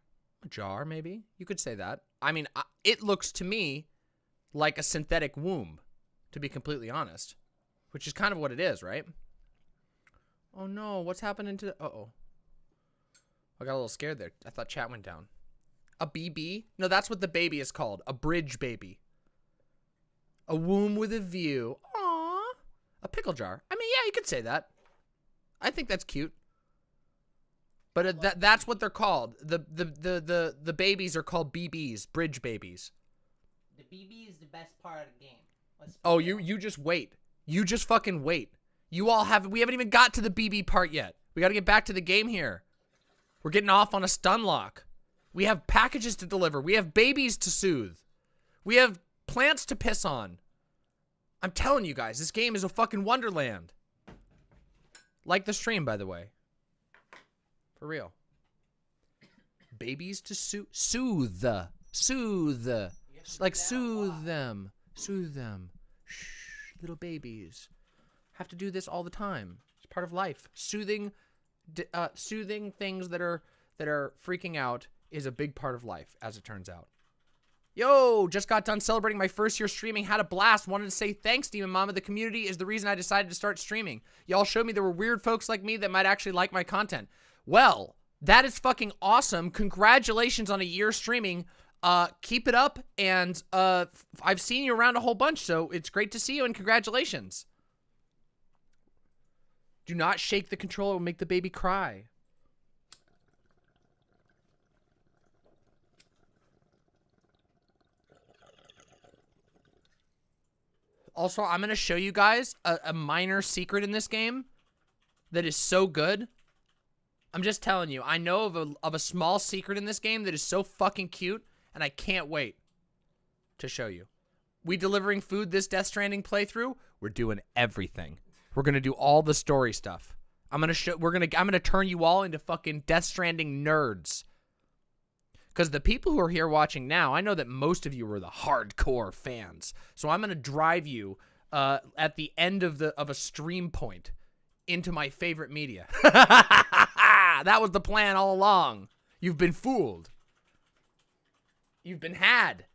A jar, maybe? You could say that. I mean, it looks to me like a synthetic womb, to be completely honest. Which is kind of what it is, right? Oh no, what's happening to... Uh-oh. I got a little scared there. I thought chat went down. A BB? No, that's what the baby is called. A bridge baby. A womb with a view. Aww. A pickle jar. I mean, yeah, you could say that. I think that's cute. But that's what they're called. The babies are called BBs, bridge babies. The BB is the best part of the game. Oh, you just wait. You just fucking wait. We haven't even got to the BB part yet. We got to get back to the game here. We're getting off on a stun lock. We have packages to deliver. We have babies to soothe. We have plants to piss on. I'm telling you guys, this game is a fucking wonderland. Like the stream, by the way. For real. Babies to soothe. Soothe. Like soothe them. Soothe them. Shh, little babies. Have to do this all the time. It's part of life. Soothing things that are freaking out is a big part of life, as it turns out. Yo, just got done celebrating my first year streaming. Had a blast. Wanted to say thanks, Demon Mama. The community is the reason I decided to start streaming. Y'all showed me there were weird folks like me that might actually like my content. Well, that is fucking awesome. Congratulations on a year streaming. Keep it up, and I've seen you around a whole bunch, so it's great to see you, and congratulations. Do not shake the controller. It will make the baby cry. Also, I'm going to show you guys a minor secret in this game that is so good. I'm just telling you. I know of a small secret in this game that is so fucking cute, and I can't wait to show you. We delivering food this Death Stranding playthrough? We're doing everything. We're going to do all the story stuff. I'm going to turn you all into fucking Death Stranding nerds. Because the people who are here watching now, I know that most of you are the hardcore fans. So I'm going to drive you at the end of a stream point into my favorite media. That was the plan all along. You've been fooled. You've been had.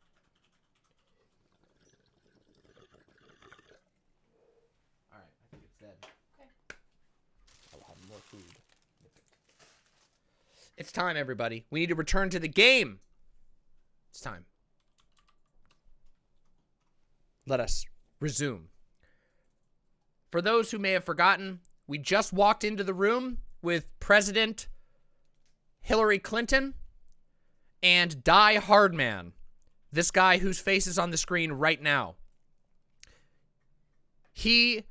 All right, I think it's dead. Okay. I'll have more food. It's time, everybody. We need to return to the game. It's time. Let us resume. For those who may have forgotten, we just walked into the room with President Hillary Clinton and Die Hardman, this guy whose face is on the screen right now. He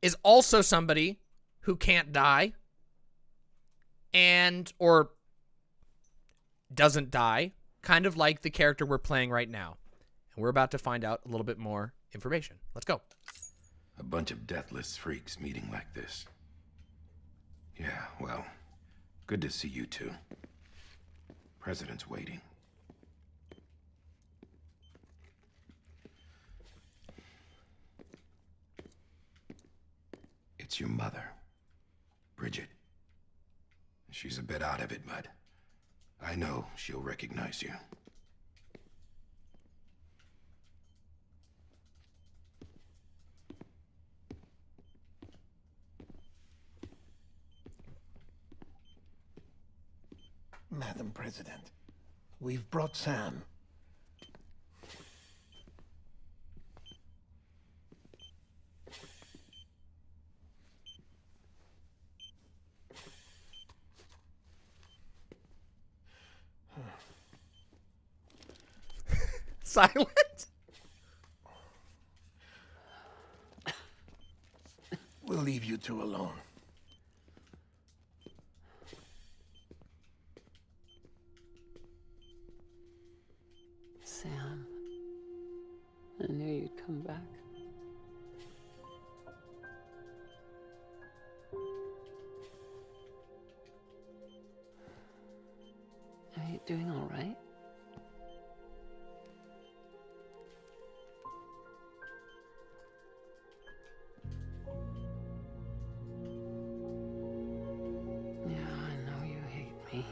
is also somebody who can't die or doesn't die, kind of like the character we're playing right now. And we're about to find out a little bit more information. Let's go. A bunch of deathless freaks meeting like this. Yeah, well, good to see you two. President's waiting. It's your mother, Bridget. She's a bit out of it, but I know she'll recognize you. Madam President, we've brought Sam. Silent? We'll leave you two alone. Sam, I knew you'd come back. Are you doing all right? Yeah, I know you hate me.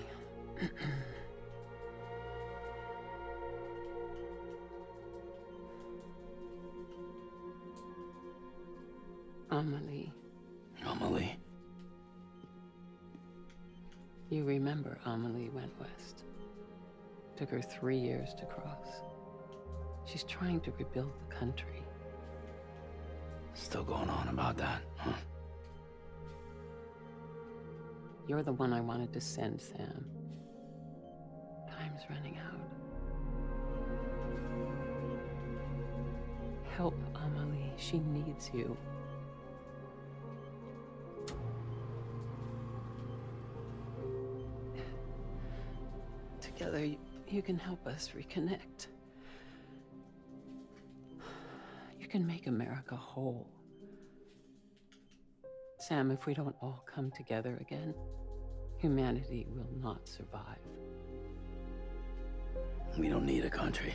Amelie. Amelie? You remember Amelie went west. Took her 3 years to cross. She's trying to rebuild the country. Still going on about that, huh? You're the one I wanted to send, Sam. Time's running out. Help Amelie. She needs you. Together, you can help us reconnect. You can make America whole. Sam, if we don't all come together again, humanity will not survive. We don't need a country.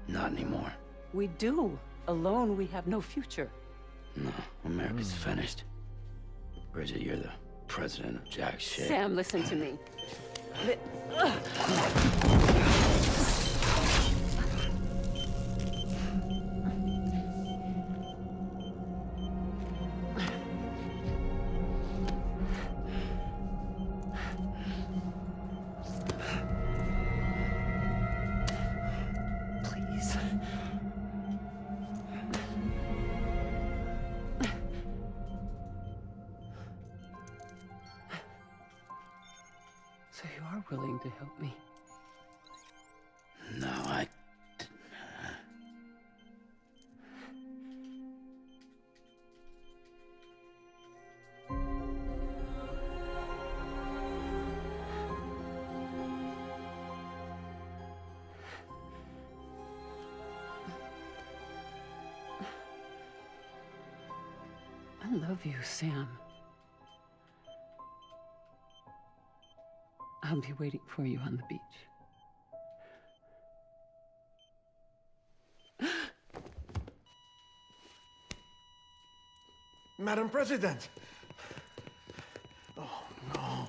Not anymore. We do. Alone, we have no future. No, America's finished. Bridget, you're the president of jack shit. Sam, listen to me. Please. So you are willing to help me? No, I... I love you, Sam. I'll be waiting for you on the beach. Madam President! Oh, no.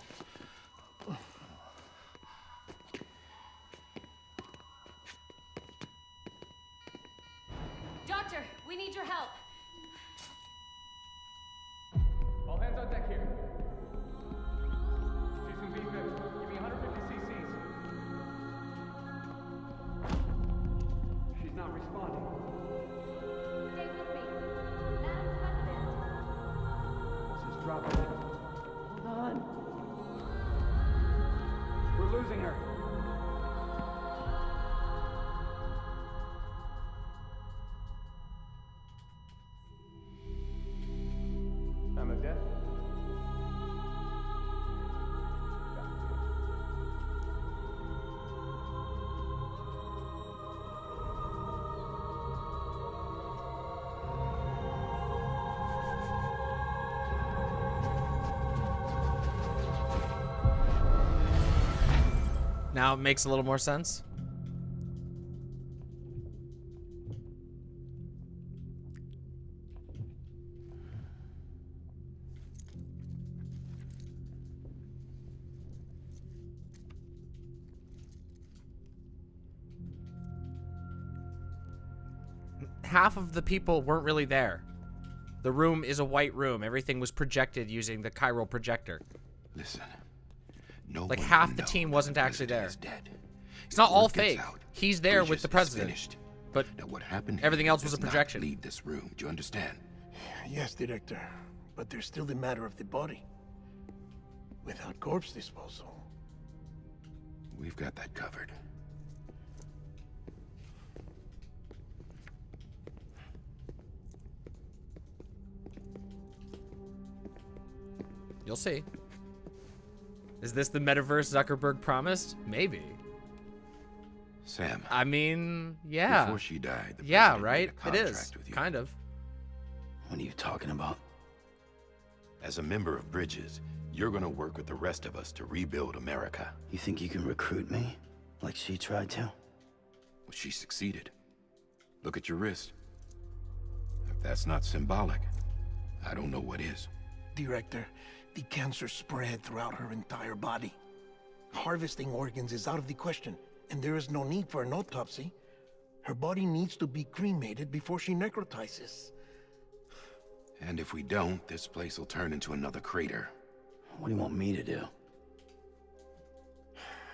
We need your help. All hands on deck here. She's gonna be good. Give me 150 cc's. She's not responding. Stay with me. Madam President. This is dropping. Hold on. We're losing her. Time of death? Now it makes a little more sense. Half of the people weren't really there. The room is a white room. Everything was projected using the chiral projector. Listen. No Like one half can the know team that wasn't the actually there. president is dead. It's not If all word gets fake. out, He's there with Bridges the is president. finished. But Now what happened everything here else was a does not projection. leave this room. Do you understand? Yes, Director. But there's still the matter of the body. Without corpse disposal. We've got that covered. You'll see. Is this the metaverse Zuckerberg promised? Maybe. Sam. I mean, yeah. Before she died, the yeah, president right? made a It contract is. with you. Kind of. What are you talking about? As a member of Bridges, you're gonna work with the rest of us to rebuild America. You think you can recruit me? Like she tried to? Well, she succeeded. Look at your wrist. If that's not symbolic, I don't know what is. Director, the cancer spread throughout her entire body. Harvesting organs is out of the question, and there is no need for an autopsy. Her body needs to be cremated before she necrotizes. And if we don't, this place will turn into another crater. What do you want me to do?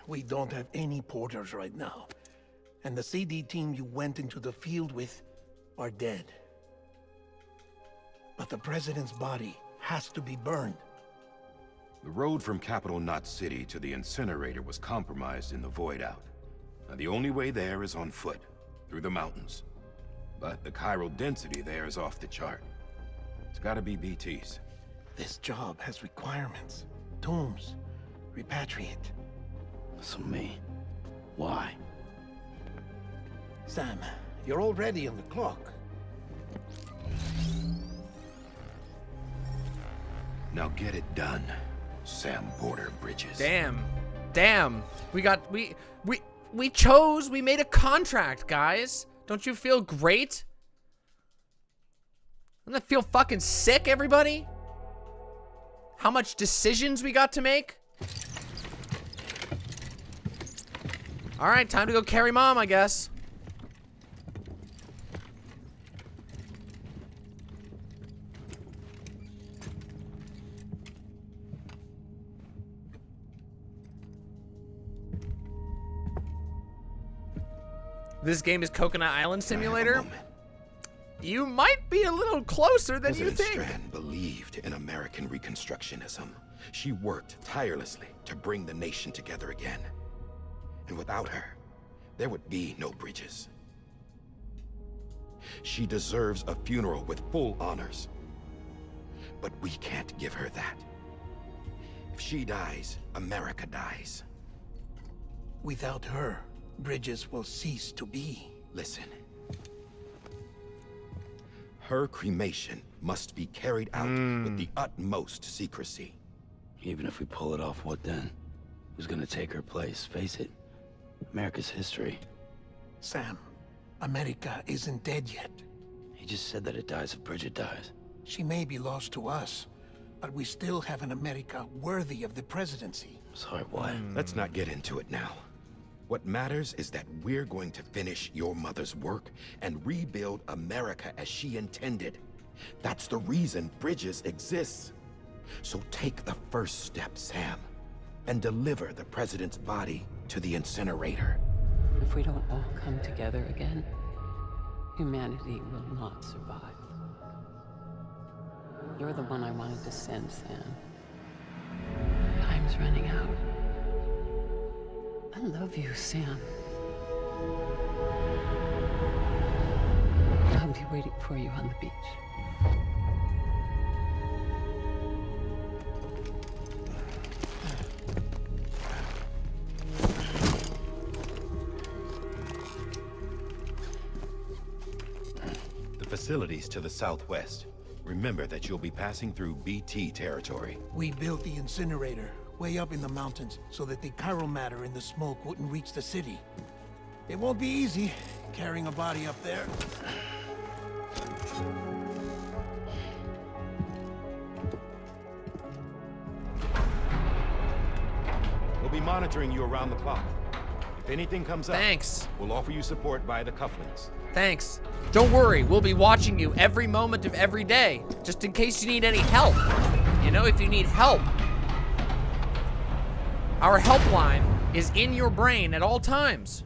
We don't have any porters right now. And the CD team you went into the field with are dead. But the president's body has to be burned. The road from Capital Knot City to the incinerator was compromised in the void out. Now, the only way there is on foot, through the mountains. But the chiral density there is off the chart. It's gotta be BTs. This job has requirements. Tombs. Repatriate. So me. Why? Sam, you're already on the clock. Now get it done, Sam Porter Bridges. Damn. Damn. We chose, we made a contract, guys. Don't you feel great? Doesn't that feel fucking sick, everybody? How much decisions we got to make? All right, time to go carry mom, I guess. This game is Coconut Island Simulator. You might be a little closer than you President think. Strand believed in American Reconstructionism. She worked tirelessly to bring the nation together again. And without her, there would be no Bridges. She deserves a funeral with full honors. But we can't give her that. If she dies, America dies. Without her, Bridges will cease to be. Listen. Her cremation must be carried out with the utmost secrecy. Even if we pull it off, what then? Who's gonna take her place? Face it, America's history. Sam, America isn't dead yet. He just said that it dies if Bridget dies. She may be lost to us, but we still have an America worthy of the presidency. Sorry, what? Let's not get into it now. What matters is that we're going to finish your mother's work and rebuild America as she intended. That's the reason Bridges exists. So take the first step, Sam, and deliver the president's body to the incinerator. If we don't all come together again, humanity will not survive. You're the one I wanted to send, Sam. Time's running out. I love you, Sam. I'll be waiting for you on the beach. The facilities to the southwest. Remember that you'll be passing through BT territory. We built the incinerator way up in the mountains so that the chiral matter in the smoke wouldn't reach the city. It won't be easy carrying a body up there. We'll be monitoring you around the clock. If anything comes up, Thanks. We'll offer you support via the cufflinks. Thanks. Don't worry, we'll be watching you every moment of every day, just in case you need any help. You know, if you need help. Our helpline is in your brain at all times.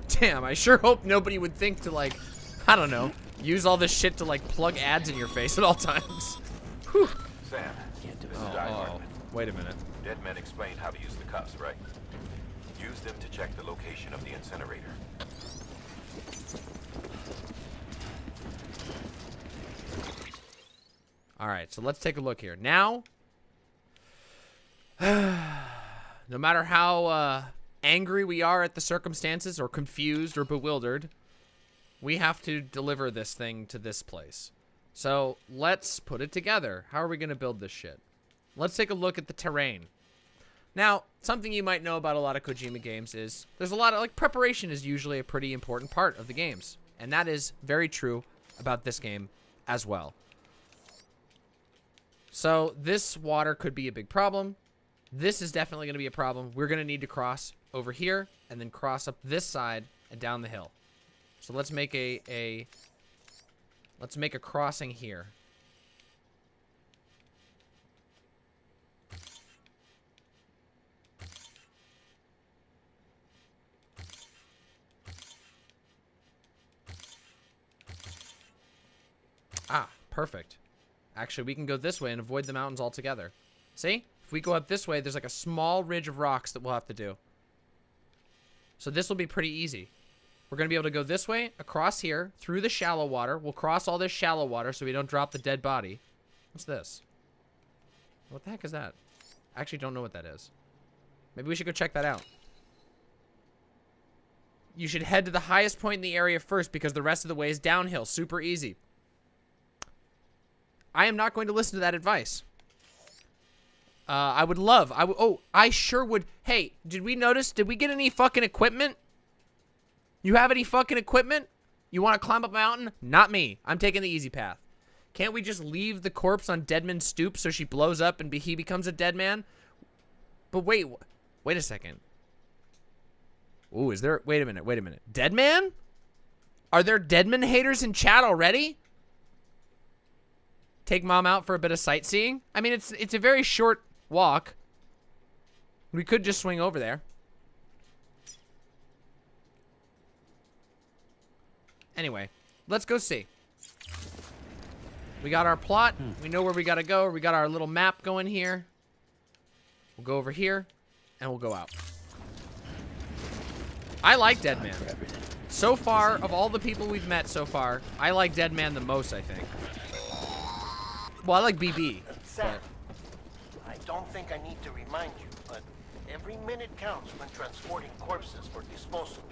Damn, I sure hope nobody would think to, like, I don't know, use all this shit to, like, plug ads in your face at all times. Whew. Sam, this is Wait a minute. Dead men explained how to use the cuffs, right? Use them to check the location of the incinerator. All right, so let's take a look here. Now, no matter how angry we are at the circumstances or confused or bewildered, we have to deliver this thing to this place. So let's put it together. How are we going to build this shit? Let's take a look at the terrain. Now, something you might know about a lot of Kojima games is there's a lot of, like, preparation is usually a pretty important part of the games. And that is very true about this game as well. So this water could be a big problem. This is definitely going to be a problem. We're going to need to cross over here and then cross up this side and down the hill. So let's make let's make a crossing here. Ah, perfect. Actually, we can go this way and avoid the mountains altogether. See? If we go up this way, there's like a small ridge of rocks that we'll have to do. So this will be pretty easy. We're going to be able to go this way, across here, through the shallow water. We'll cross all this shallow water so we don't drop the dead body. What's this? What the heck is that? I actually don't know what that is. Maybe we should go check that out. You should head to the highest point in the area first because the rest of the way is downhill. Super easy. I am not going to listen to that advice. I sure would. Hey, did we get any fucking equipment? You have any fucking equipment? You want to climb up a mountain? Not me. I'm taking the easy path. Can't we just leave the corpse on Deadman's stoop so she blows up and he becomes a dead man? But wait a second. Ooh, wait a minute. Deadman? Are there Deadman haters in chat already? Take mom out for a bit of sightseeing? I mean, it's a very short walk. We could just swing over there. Anyway, let's go see. We got our plot. We know where we gotta go. We got our little map going here. We'll go over here, and we'll go out. I like Deadman. So far, of all the people we've met so far, I like Deadman the most, I think. Well, I like BB. Sam, I don't think I need to remind you, but every minute counts when transporting corpses for disposal.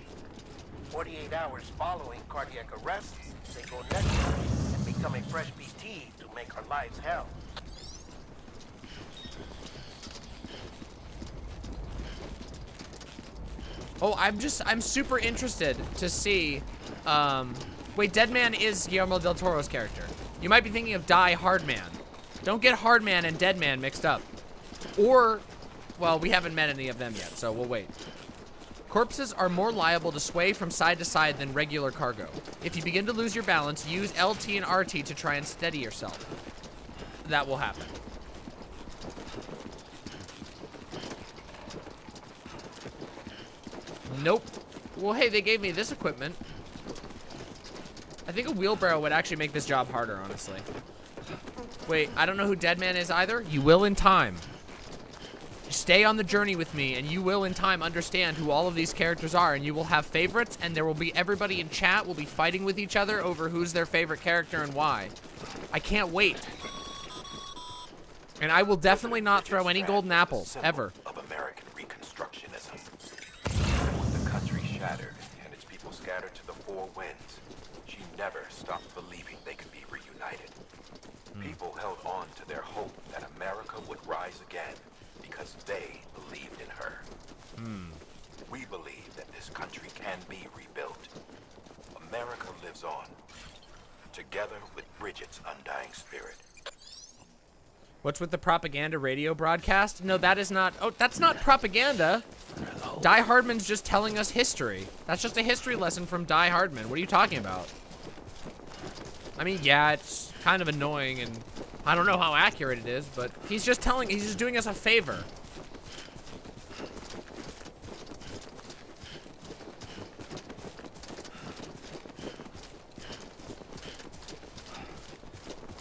48 hours following cardiac arrest, they go negative and become a fresh BT to make our lives hell. Oh, I'm super interested to see, wait, Deadman is Guillermo del Toro's character. You might be thinking of Die Hard Man. Don't get Hard Man and Dead Man mixed up. Or, well, we haven't met any of them yet, so we'll wait. Corpses are more liable to sway from side to side than regular cargo. If you begin to lose your balance, use LT and RT to try and steady yourself. That will happen. Nope. Well, hey, they gave me this equipment. I think a wheelbarrow would actually make this job harder, honestly. Wait, I don't know who Deadman is either. You will in time. Stay on the journey with me, and you will in time understand who all of these characters are, and you will have favorites, and there will be everybody in chat will be fighting with each other over who's their favorite character and why. I can't wait. And I will definitely not throw any golden apples, ever. Of American Reconstructionism. With the country shattered and its people scattered to the four winds, she never stopped believing they could be reunited. People held on to their hope that America would rise again because they believed in her. We believe that this country can be rebuilt. America lives on, together with Bridget's undying spirit. What's with the propaganda radio broadcast? No, that is not. Oh, that's not propaganda. Die Hardman's just telling us history. That's just a history lesson from Die Hardman. What are you talking about? I mean, yeah, it's kind of annoying, and I don't know how accurate it is, but he's just doing us a favor.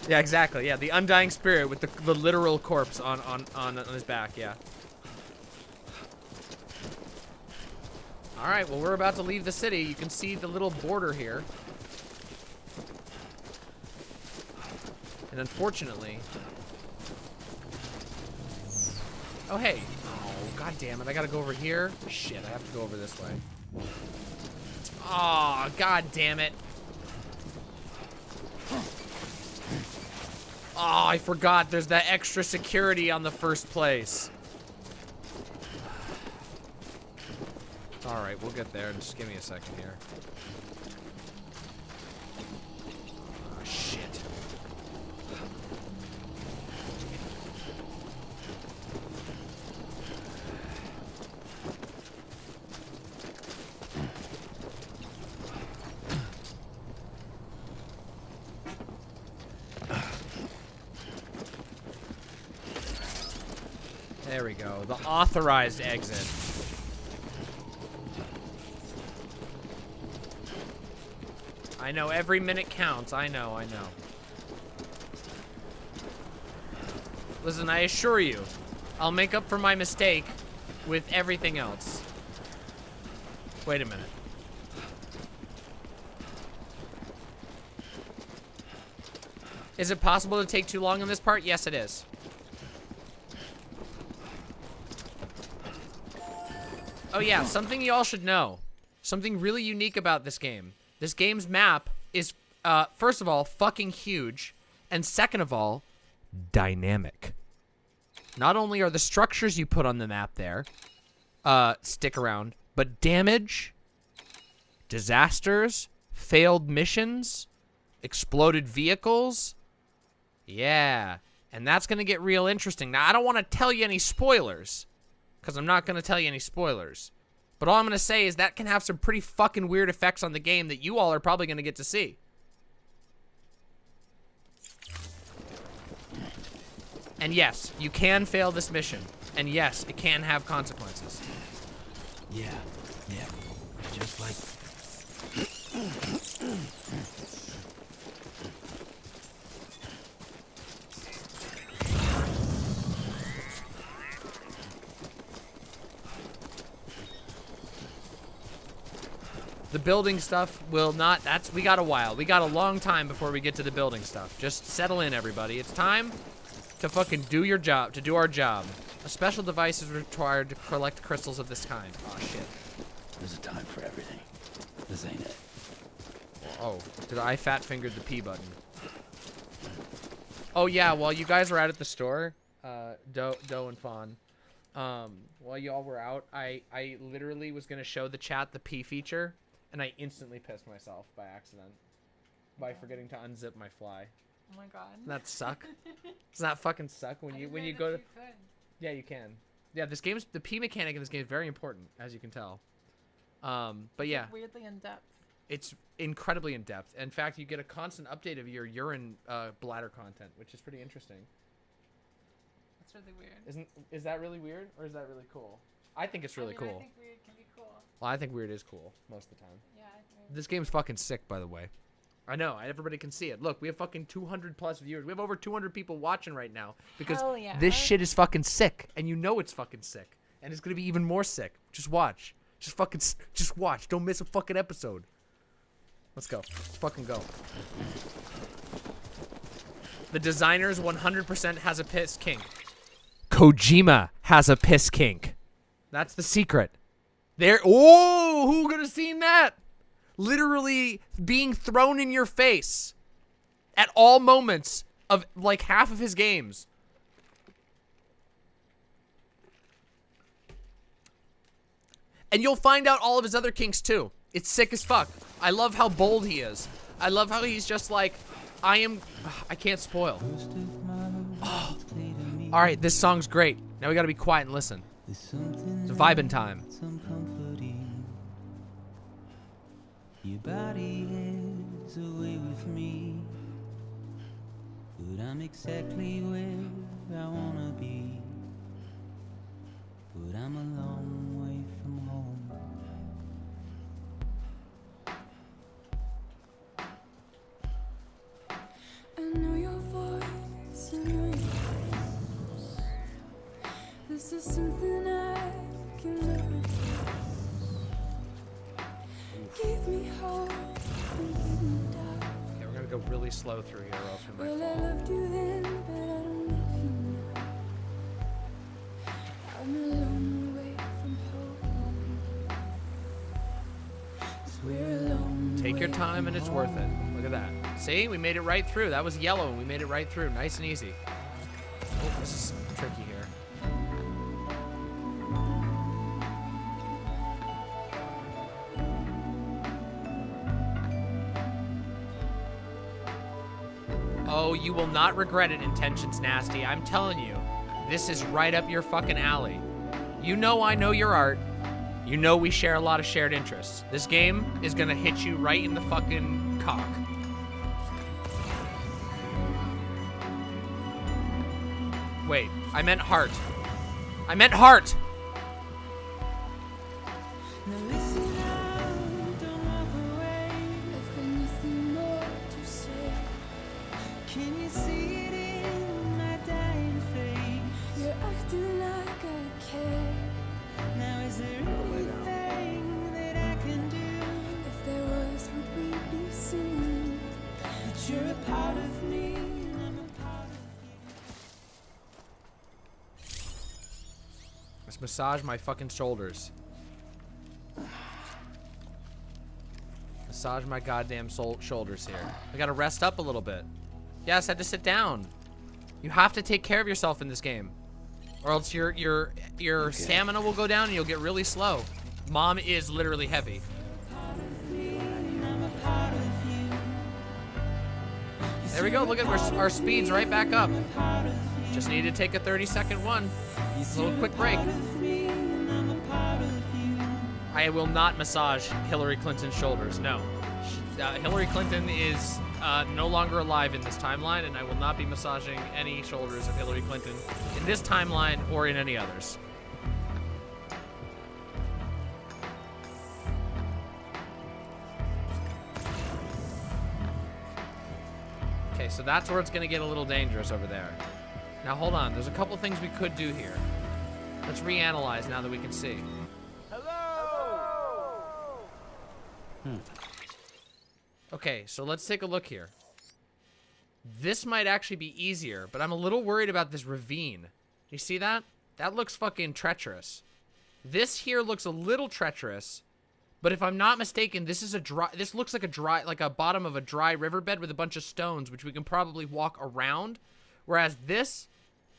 Yeah, exactly. Yeah, the undying spirit with the literal corpse on his back. Yeah. All right. Well, we're about to leave the city. You can see the little border here. And unfortunately, oh hey, oh god damn it! I gotta go over here. Shit, I have to go over this way. Oh god damn it! Oh, I forgot there's that extra security on the first place. Alright, we'll get there. Just give me a second here. Oh, shit. There we go. The authorized exit. I know every minute counts. I know. Listen, I assure you, I'll make up for my mistake with everything else. Wait a minute. Is it possible to take too long on this part? Yes, it is. Oh yeah, something you all should know. Something really unique about this game. This game's map is, first of all, fucking huge. And second of all, dynamic. Not only are the structures you put on the map there, stick around, but damage, disasters, failed missions, exploded vehicles. Yeah, and that's gonna get real interesting. Now, I don't want to tell you any spoilers, because I'm not going to tell you any spoilers. But all I'm going to say is that can have some pretty fucking weird effects on the game that you all are probably going to get to see. And yes, you can fail this mission. And yes, it can have consequences. Yeah. Just like... The building stuff will not, we got a while. We got a long time before we get to the building stuff. Just settle in, everybody. It's time to fucking do your job, to do our job. A special device is required to collect crystals of this kind. Oh, shit. There's a time for everything. This ain't it. Oh, did I fat-fingered the P button? Oh, yeah, while you guys were out at the store, Doe and Fawn, while y'all were out, I literally was going to show the chat the P feature. And I instantly pissed myself by accident. By forgetting to unzip my fly. Oh my god. Doesn't that suck? Doesn't that fucking suck when you go to? Yeah, you can. Yeah, the P mechanic in this game is very important, as you can tell. But yeah, It's weirdly in depth. it's incredibly in depth. In fact, you get a constant update of your urine bladder content, which is pretty interesting. That's really weird. Is that really weird, or is that really cool? I think it's really I cool. think weird can be cool. Well, I think weird is cool most of the time. Yeah. This game's fucking sick, by the way. I know, everybody can see it. Look, we have fucking 200 plus viewers. We have over 200 people watching right now because Hell yeah. this shit is fucking sick, and you know it's fucking sick, and it's gonna be even more sick. Just watch. Just watch. Don't miss a fucking episode. Let's go. Let's fucking go. The designers 100% has a piss kink. Kojima has a piss kink. That's the secret. Who could have seen that? Literally being thrown in your face at all moments of like half of his games. And you'll find out all of his other kinks too. It's sick as fuck. I love how bold he is. I love how he's just like, I can't spoil. Oh. All right, this song's great. Now we gotta be quiet and listen. It's vibing time. Your body is away with me, but I'm exactly where I wanna be. But I'm a long way from home. I know your voice, I know your face. This is something I can never refuse. Give me hope and give me doubt. Okay, we're gonna go really slow through here, or else we might Well, I fall. loved you then, but I don't love you now. I'm a long way from home. 'Cause we're a long Take your way time from and it's worth it. home. Look at that. See, we made it right through. That was yellow and we made it right through. Nice and easy. Oh, this is tricky here. Oh, you will not regret it, Intentions Nasty. I'm telling you, this is right up your fucking alley. You know I know your art. You know we share a lot of shared interests. This game is gonna hit you right in the fucking cock. Wait, I meant heart. I meant heart! Now listen now, don't walk away. I've got nothing more to say. Can you see it in my dying face? You're acting like I care. Now is there anything that I can do? If there was, would we be singing? That you're a part of me, and I'm a part of Let's massage my fucking shoulders. Massage my goddamn shoulders here. I gotta rest up a little bit. Yes, I had to sit down. You have to take care of yourself in this game, or else your stamina will go down and you'll get really slow. Mom is literally heavy. There we go. Look at our speeds right back up. Just need to take a 30-second one. A little quick break. I will not massage Hillary Clinton's shoulders. No. Hillary Clinton is no longer alive in this timeline, and I will not be massaging any shoulders of Hillary Clinton in this timeline or in any others. Okay, so that's where it's going to get a little dangerous over there. Now, hold on. There's a couple things we could do here. Let's reanalyze now that we can see. Okay, so let's take a look here. This might actually be easier, but I'm a little worried about this ravine. You see that? That looks fucking treacherous. This here looks a little treacherous, but if I'm not mistaken, this looks like a bottom of a dry riverbed with a bunch of stones, which we can probably walk around. Whereas this,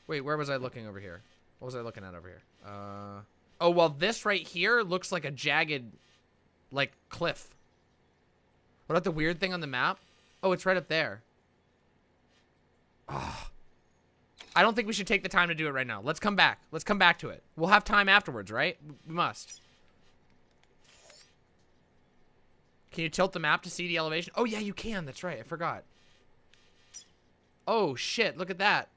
wait, where was I looking over here? What was I looking at over here? Oh, well, this right here looks like a jagged, like, cliff. What about the weird thing on the map? Oh, it's right up there. I don't think we should take the time to do it right now. Let's come back. Let's come back to it. We'll have time afterwards, right? We must. Can you tilt the map to see the elevation? Oh, yeah, you can. That's right. I forgot. Oh, shit. Look at that.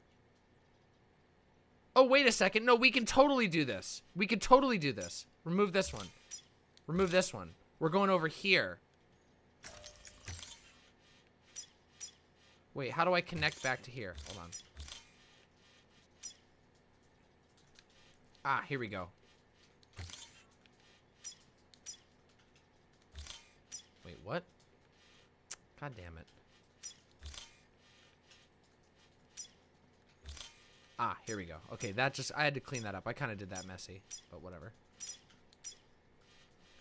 Oh, wait a second. No, we can totally do this. We can totally do this. Remove this one. Remove this one. We're going over here. Wait, how do I connect back to here? Hold on. Ah, here we go. Wait, what? God damn it. Ah, here we go. Okay, that just... I had to clean that up. I kind of did that messy, but whatever.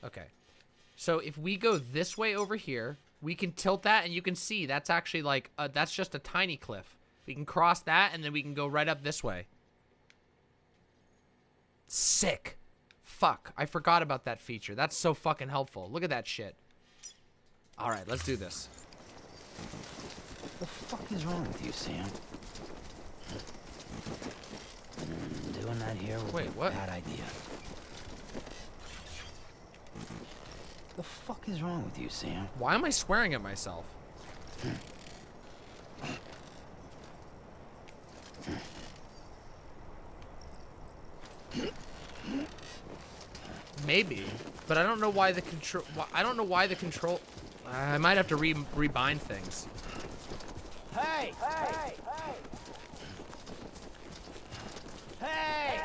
Okay. So if we go this way over here, we can tilt that, and you can see that's actually like... that's just a tiny cliff. We can cross that, and then we can go right up this way. Sick. Fuck. I forgot about that feature. That's so fucking helpful. Look at that shit. Alright, let's do this. What the fuck is wrong with you, Sam? Doing that here would be a bad idea. The fuck is wrong with you, Sam? Why am I swearing at myself? Maybe, but I don't know why the control. I don't know why the control. I might have to rebind things. Hey! Hey! Hey!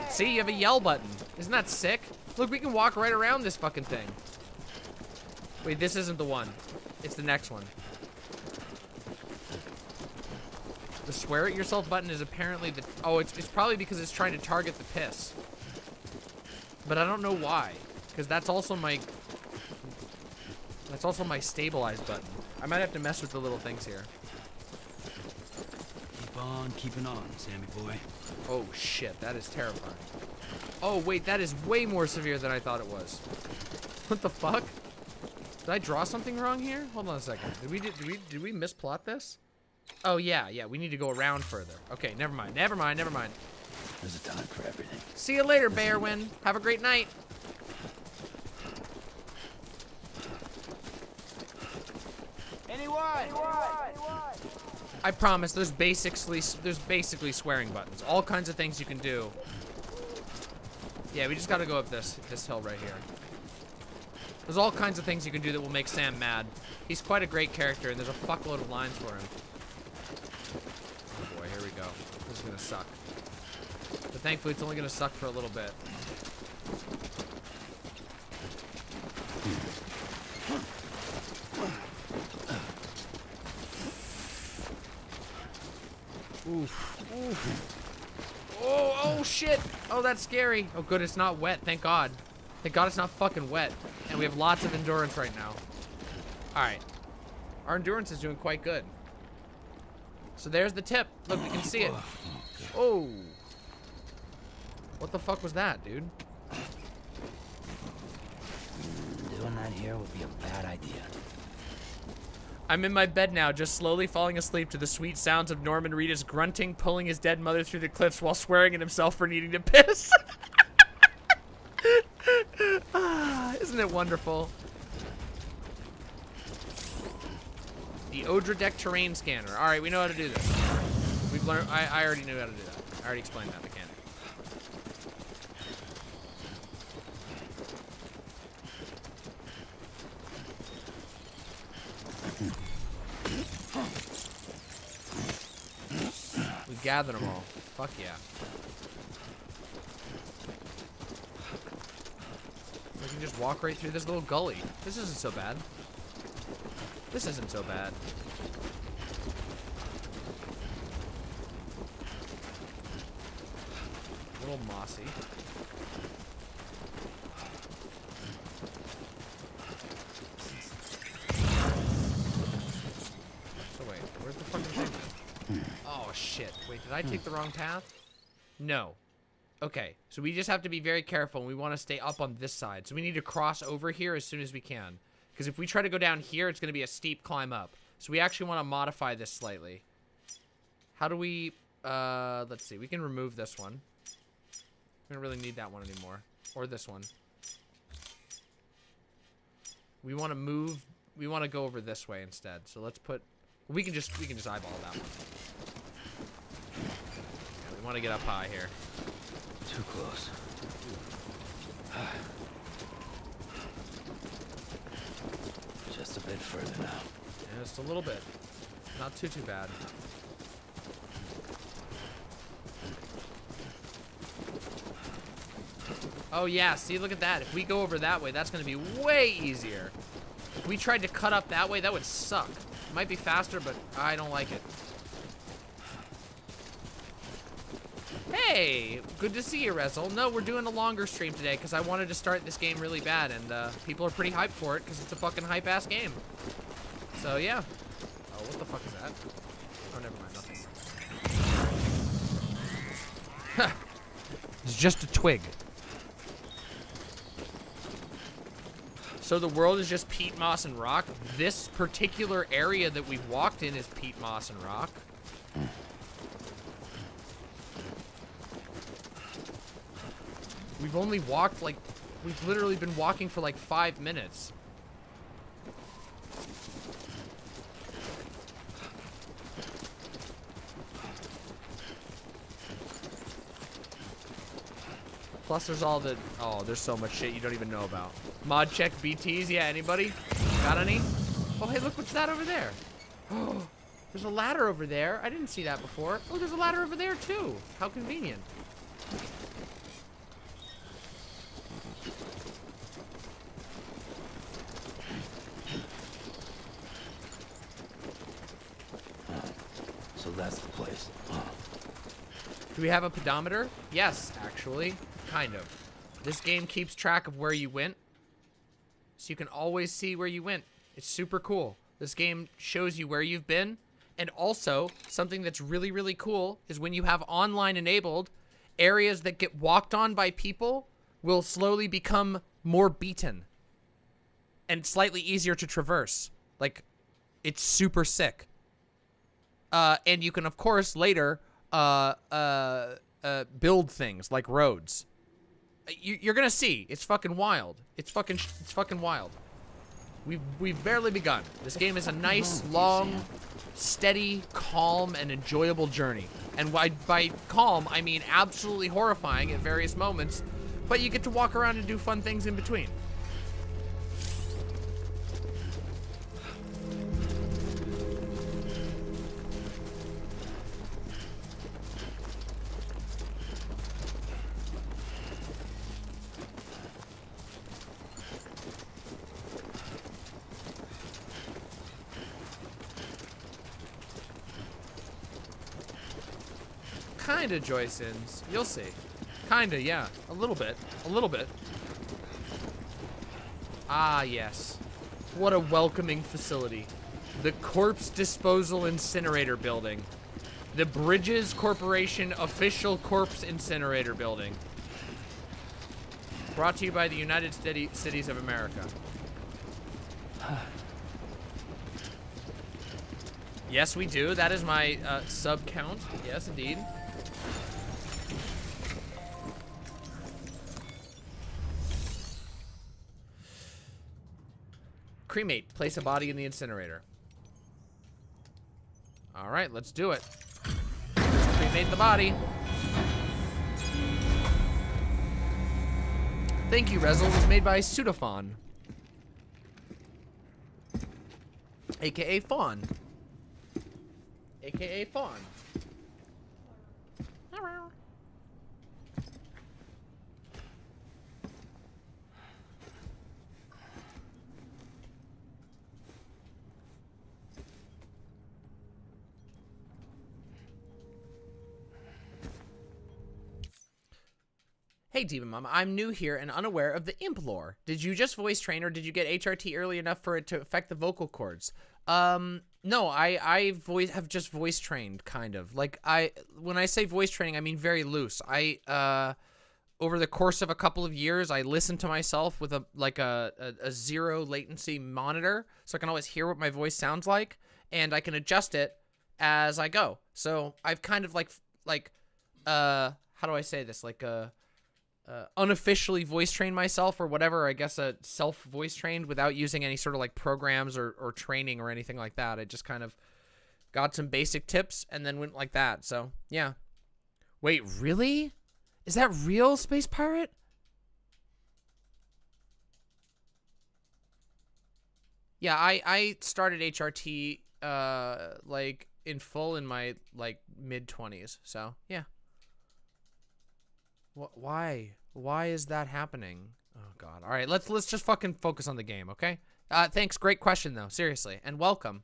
See, you have a yell button. Isn't that sick? Look, we can walk right around this fucking thing. Wait, this isn't the one. It's the next one. The swear at yourself button is apparently the... Oh, it's probably because it's trying to target the piss. But I don't know why. Because that's also my... That's also my stabilize button. I might have to mess with the little things here. Keep on keeping on, Sammy boy. Oh, shit. That is terrifying. Oh, wait. That is way more severe than I thought it was. What the fuck? Did I draw something wrong here? Hold on a second. Did we misplot this? Oh, yeah. We need to go around further. Okay, never mind. Never mind. There's a time for everything. See you later, Bearwin. Have a great night. Anyone? I promise, there's basically swearing buttons. All kinds of things you can do. Yeah, we just gotta go up this hill right here. There's all kinds of things you can do that will make Sam mad. He's quite a great character, and there's a fuckload of lines for him. Oh boy, here we go. This is gonna suck. But thankfully, it's only gonna suck for a little bit. Oof. Oh, shit. Oh, that's scary. Oh, good, it's not wet. Thank God. Thank God it's not fucking wet. And we have lots of endurance right now. All right. Our endurance is doing quite good. So there's the tip. Look, we can see it. Oh. What the fuck was that, dude? Doing that here would be a bad idea. I'm in my bed now, just slowly falling asleep to the sweet sounds of Norman Reedus grunting, pulling his dead mother through the cliffs while swearing at himself for needing to piss. Isn't it wonderful? The Odradek terrain scanner. All right, we know how to do this. We've learned. I already knew how to do that. I already explained that mechanic. We gathered them all. Fuck yeah. We can just walk right through this little gully. This isn't so bad. This isn't so bad. A little mossy. So wait, where's the fucking thing? Oh shit. Wait, did I take the wrong path? No. Okay, so we just have to be very careful, and we want to stay up on this side. So we need to cross over here as soon as we can. Because if we try to go down here, it's going to be a steep climb up. So we actually want to modify this slightly. How do we, let's see. We can remove this one. We don't really need that one anymore. Or this one. We want to move, we want to go over this way instead. So let's put, we can just eyeball that one. Yeah, we want to get up high here. Too close. Just a bit further now. Yeah, just a little bit. Not too bad. Oh yeah, see, look at that. If we go over that way, that's gonna be way easier. If we tried to cut up that way, that would suck. It might be faster, but I don't like it. Hey, good to see you, Rezel. No, we're doing a longer stream today because I wanted to start this game really bad, and people are pretty hyped for it because it's a fucking hype-ass game. So, yeah. Oh, what the fuck is that? Oh, never mind, nothing. It's just a twig. So the world is just peat, moss, and rock. This particular area that we've walked in is peat, moss, and rock. We've only walked like, we've literally been walking for like 5 minutes. Plus there's all the, oh, there's so much shit you don't even know about. Mod check BTs, yeah, anybody? Got any? Oh, hey, look, what's that over there? Oh, there's a ladder over there. I didn't see that before. Oh, there's a ladder over there too. How convenient. So that's the place. Do we have a pedometer? Yes, actually. Kind of. This game keeps track of where you went, so you can always see where you went. It's super cool. This game shows you where you've been, and also, something that's really, really cool is when you have online enabled, areas that get walked on by people will slowly become more beaten and slightly easier to traverse. Like, it's super sick. And you can, of course, later build things like roads. You're gonna see. It's fucking wild. It's fucking wild. We've barely begun. This game is a nice, long, steady, calm, and enjoyable journey. And by calm, I mean absolutely horrifying at various moments, but you get to walk around and do fun things in between. Kinda, Joysins. You'll see. Kinda, yeah. A little bit. A little bit. Ah, yes. What a welcoming facility. The Corpse Disposal Incinerator Building. The Bridges Corporation Official Corpse Incinerator Building. Brought to you by the United Cities of America. Yes, we do. That is my sub count. Yes, indeed. Cremate. Place a body in the incinerator. All right, let's do it. Let's cremate the body. Thank you, Rezel. It was made by Pseudophon. AKA Fawn. AKA Fawn. Hey, Demon Mama, I'm new here and unaware of the imp lore. Did you just voice train or did you get HRT early enough for it to affect the vocal cords? No, I have just voice trained, kind of. Like, when I say voice training, I mean very loose. Over the course of a couple of years, I listened to myself with a zero latency monitor, so I can always hear what my voice sounds like, and I can adjust it as I go. So I've kind of like how do I say this? Like unofficially voice trained myself or whatever. I guess self voice trained without using any sort of like programs or training or anything like that. I just kind of got some basic tips and then went like that. So yeah. Wait, really? Is that real, Space Pirate? Yeah, I started HRT like in full in my like mid-20s. So yeah. Why is that happening? Oh God! All right, let's just fucking focus on the game, okay? Thanks, great question though, seriously, and welcome.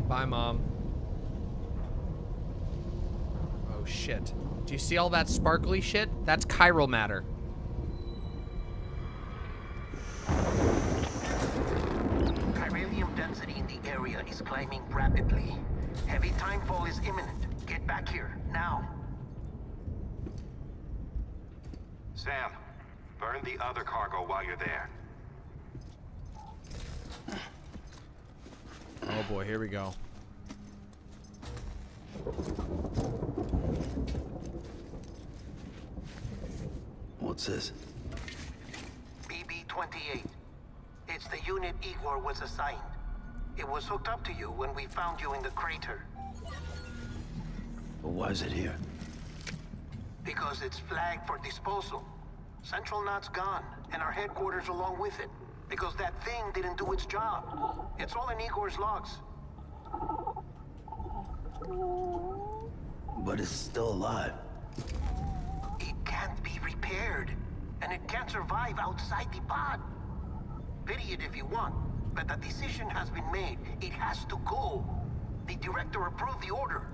Bye, Mom. Oh, shit. Do you see all that sparkly shit? That's chiral matter. Chiralium density in the area is climbing rapidly. Heavy timefall is imminent. Get back here, now. Sam, burn the other cargo while you're there. Oh boy, here we go. What's this? BB-28. It's the unit Igor was assigned. It was hooked up to you when we found you in the crater. But why is it here? Because it's flagged for disposal. Central Knot's gone, and our headquarters along with it. Because that thing didn't do its job. It's all in Igor's logs. But it's still alive. It can't be repaired, and it can't survive outside the pod. Pity it if you want, but the decision has been made. It has to go. The director approved the order.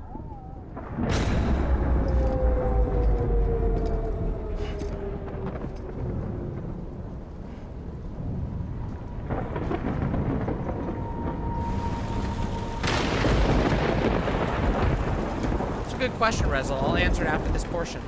Good question, Rezel. I'll answer it after this portion.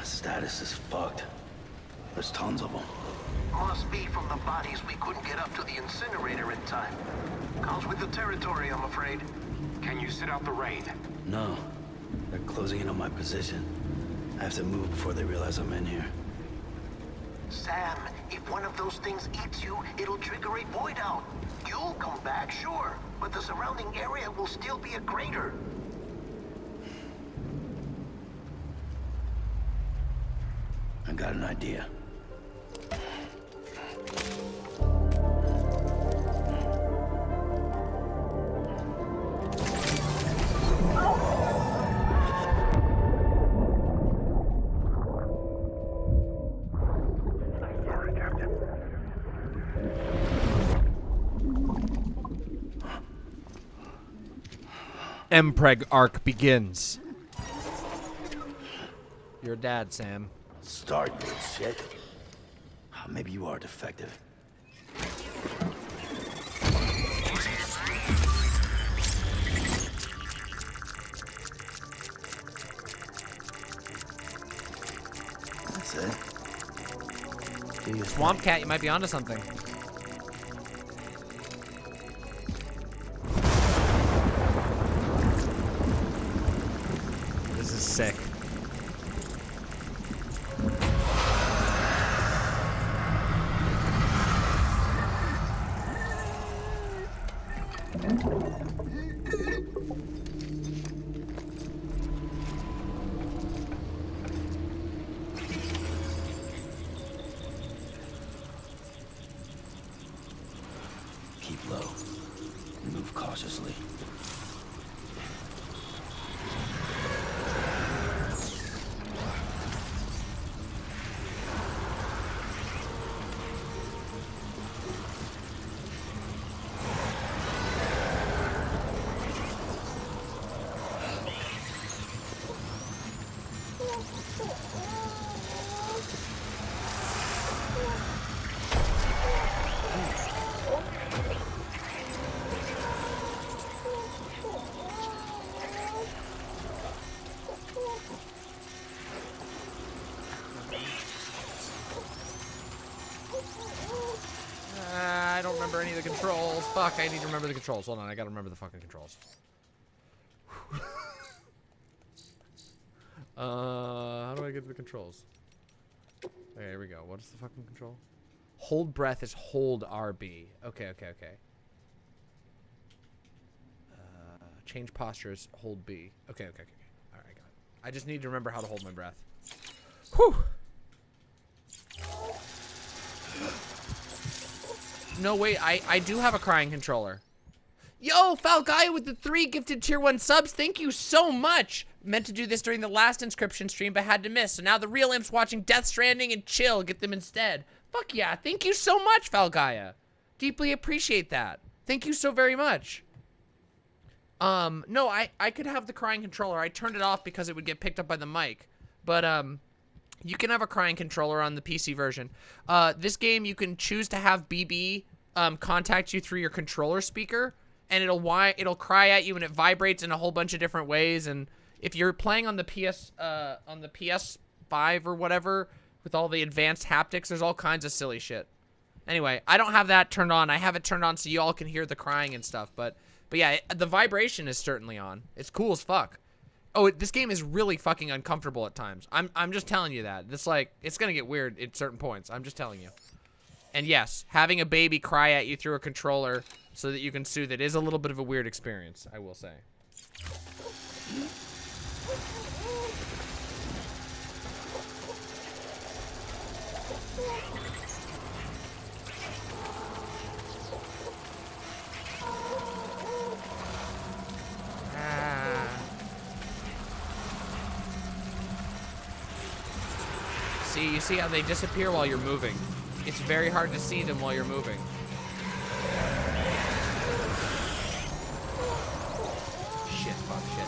Status is fucked. There's tons of them. Must be from the bodies we couldn't get up to the incinerator in time. Comes with the territory, I'm afraid. Can you sit out the rain? No. They're closing in on my position. I have to move before they realize I'm in here. Sam, if one of those things eats you, it'll trigger a void out. You'll come back, sure, but the surrounding area will still be a crater. I got an idea. Mpreg arc begins. Your dad, Sam. Start, you shit. Maybe you are defective. That's it. Swamp Cat, you might be onto something. sick. Keep low. Move cautiously. I don't remember any of the controls. Fuck, I need to remember the controls. Hold on, I gotta remember the fucking controls. How do I get to the controls? Okay, here we go. What is the fucking control? Hold breath is hold RB. Okay. Change posture is hold B. Okay. Alright, I got it. I just need to remember how to hold my breath. Whew! No, wait, I do have a crying controller. Yo, Falgaia with the 3 gifted tier 1 subs. Thank you so much. Meant to do this during the last inscription stream, but had to miss. So now the real imps watching Death Stranding and chill. Get them instead. Fuck yeah. Thank you so much, Falgaia. Deeply appreciate that. Thank you so very much. No, I could have the crying controller. I turned it off because it would get picked up by the mic. But, you can have a crying controller on the PC version. This game, you can choose to have BB contact you through your controller speaker, and it'll cry at you, and it vibrates in a whole bunch of different ways. And if you're playing on the PS5 or whatever with all the advanced haptics, there's all kinds of silly shit. Anyway, I don't have that turned on. I have it turned on so you all can hear the crying and stuff. But yeah, the vibration is certainly on. It's cool as fuck. Oh, this game is really fucking uncomfortable at times. I'm just telling you that. It's gonna get weird at certain points. I'm just telling you. And yes, having a baby cry at you through a controller so that you can soothe it is a little bit of a weird experience, I will say. See, you see how they disappear while you're moving. It's very hard to see them while you're moving. Shit, fuck, shit.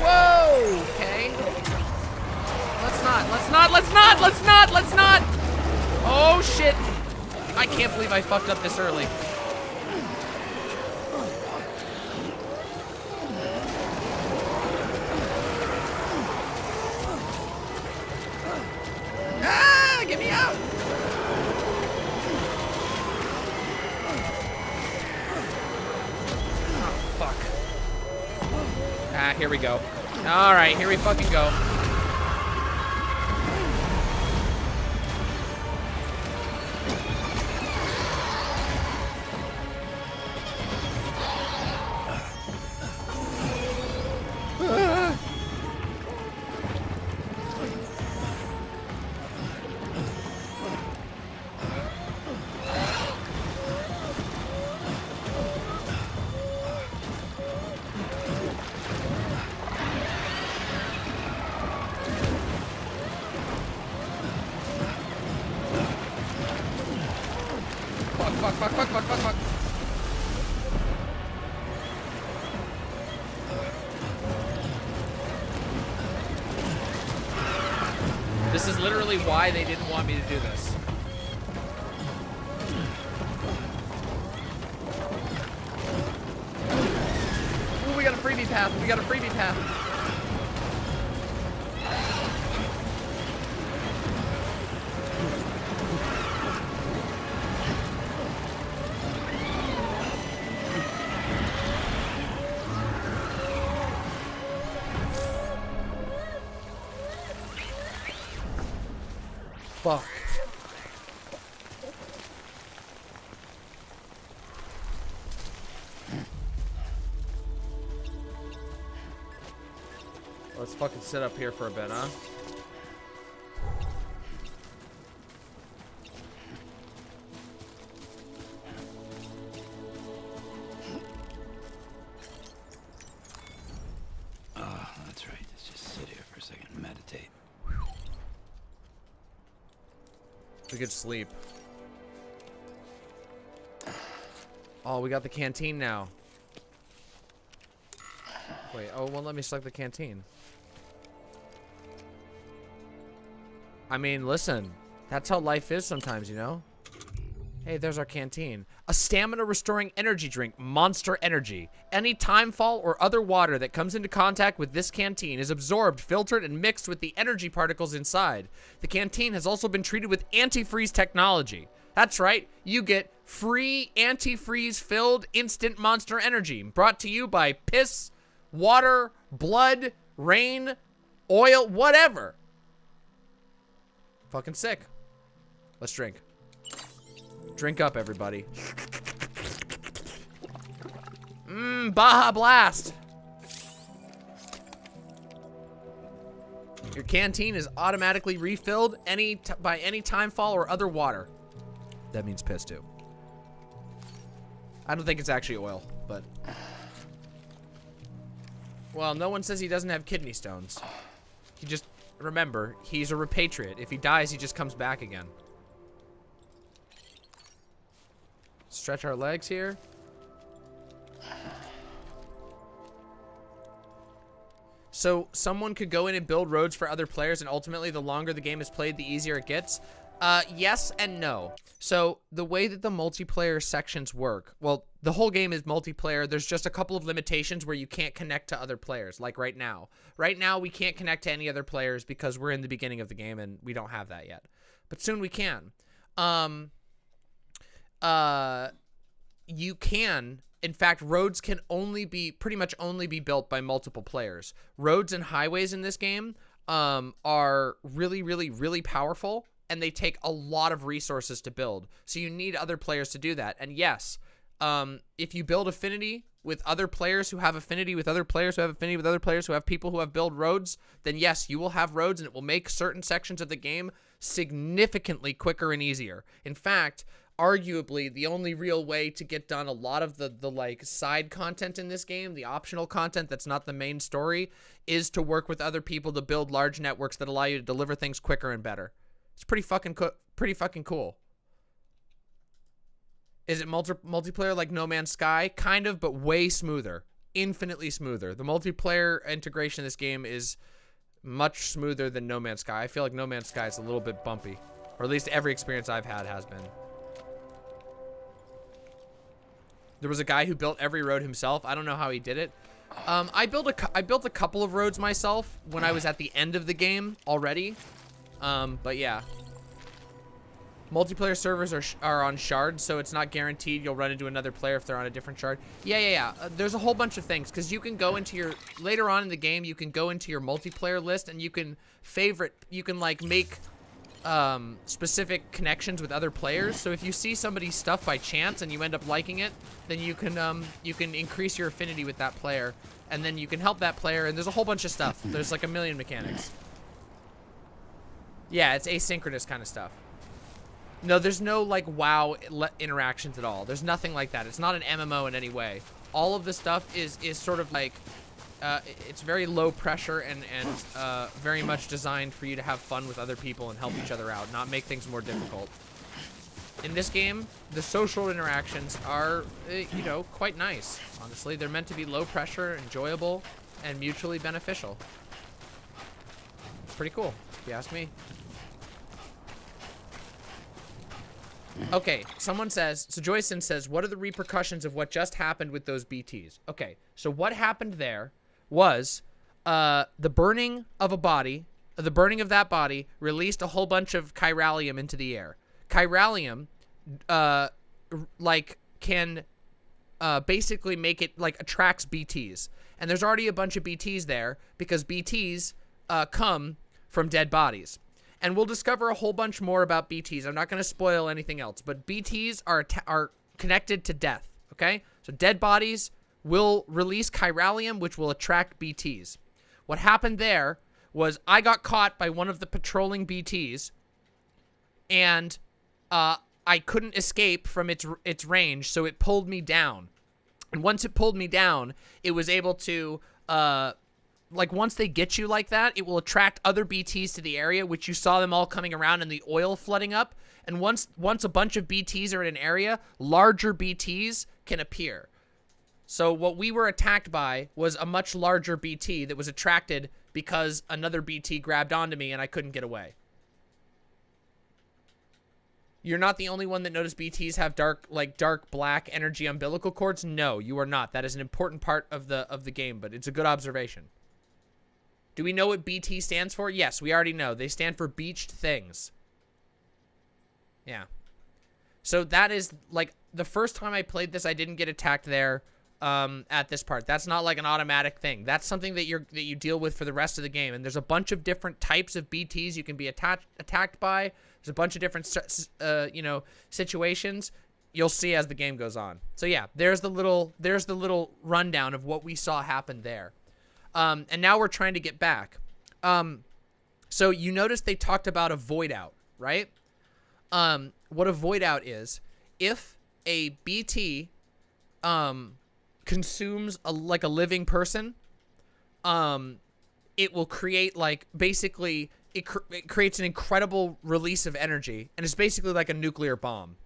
Whoa, okay. Let's not. Oh, shit. I can't believe I fucked up this early. Get me out! Oh, fuck. Ah, here we go. Alright, here we fucking go. Fuck. This is literally why they didn't want me to do this. Ooh, we got a freebie path. fuck. Let's fucking sit up here for a bit, huh? Oh, that's right. Let's just sit here for a second and meditate. We could sleep. Oh, we got the canteen now. Wait, oh, well, let me select the canteen. I mean, listen, that's how life is sometimes, you know? Hey, there's our canteen. A stamina restoring energy drink, Monster Energy. Any timefall or other water that comes into contact with this canteen is absorbed, filtered, and mixed with the energy particles inside. The canteen has also been treated with antifreeze technology. That's right, you get free antifreeze filled instant Monster Energy, brought to you by piss, water, blood, rain, oil, whatever. Fucking sick. Let's drink. Drink up, everybody. Baja Blast. Your canteen is automatically refilled by any timefall or other water. That means piss too. I don't think it's actually oil, but... Well, no one says he doesn't have kidney stones. He just... Remember, he's a repatriate. If he dies, he just comes back again. Stretch our legs here. So, someone could go in and build roads for other players, and ultimately, the longer the game is played, the easier it gets. Yes and no. So, the way that the multiplayer sections work, well, the whole game is multiplayer. There's just a couple of limitations where you can't connect to other players, like right now. Right now, we can't connect to any other players because we're in the beginning of the game and we don't have that yet. But soon we can. You can... In fact, roads can pretty much only be built by multiple players. Roads and highways in this game are really, really, really powerful, and they take a lot of resources to build. So you need other players to do that. And yes, if you build affinity with other players who have affinity with other players who have affinity with other players who have people who have built roads, then yes, you will have roads, and it will make certain sections of the game significantly quicker and easier. In fact, arguably the only real way to get done a lot of the like side content in this game, the optional content that's not the main story, is to work with other people to build large networks that allow you to deliver things quicker and better. It's pretty fucking cool. Is it multiplayer like No Man's Sky? Kind of, but way smoother. Infinitely smoother. The multiplayer integration in this game is much smoother than No Man's Sky. I feel like No Man's Sky is a little bit bumpy. Or at least every experience I've had has been. There was a guy who built every road himself. I don't know how he did it. I built a couple of roads myself when I was at the end of the game already. But yeah. Multiplayer servers are on shards, so it's not guaranteed you'll run into another player if they're on a different shard. Yeah. There's a whole bunch of things, because you can go into your... Later on in the game, you can go into your multiplayer list, and you can like, make... specific connections with other players. So if you see somebody's stuff by chance and you end up liking it, then you can increase your affinity with that player, and then you can help that player, and there's a whole bunch of stuff. There's like a million mechanics. Yeah, it's asynchronous kind of stuff. No, there's no like WoW interactions at all. There's nothing like that. It's not an MMO in any way. All of the stuff is sort of like it's very low pressure and very much designed for you to have fun with other people and help each other out, not make things more difficult. In this game, the social interactions are, you know, quite nice. Honestly, they're meant to be low pressure, enjoyable, and mutually beneficial. It's pretty cool, if you ask me. Okay, someone says, so Joyson says, what are the repercussions of what just happened with those BTs? Okay, so what happened there was the burning of a body, the burning of that body released a whole bunch of chiralium into the air. Chiralium, like, can basically make it, like, attracts BTs. And there's already a bunch of BTs there because BTs come from dead bodies. And we'll discover a whole bunch more about BTs. I'm not going to spoil anything else, but BTs are connected to death, okay? So dead bodies will release chiralium, which will attract BTs. What happened there was I got caught by one of the patrolling BTs, and I couldn't escape from its range, so it pulled me down. And once it pulled me down, it was able to, like, once they get you like that, it will attract other BTs to the area, which you saw them all coming around and the oil flooding up. And once a bunch of BTs are in an area, larger BTs can appear. So what we were attacked by was a much larger BT that was attracted because another BT grabbed onto me and I couldn't get away. You're not the only one that noticed BTs have dark black energy umbilical cords. No, you are not. That is an important part of the game, but it's a good observation. Do we know what BT stands for? Yes, we already know. They stand for beached things. Yeah. So that is, like, the first time I played this, I didn't get attacked there at this part. That's not like an automatic thing. That's something that you deal with for the rest of the game. And there's a bunch of different types of BTs you can be attacked by. There's a bunch of different, situations you'll see as the game goes on. So yeah, there's the little rundown of what we saw happen there. And now we're trying to get back. So you notice they talked about a void out, right? What a void out is, if a BT consumes a living person, it will create, like, basically it creates an incredible release of energy, and it's basically like a nuclear bomb.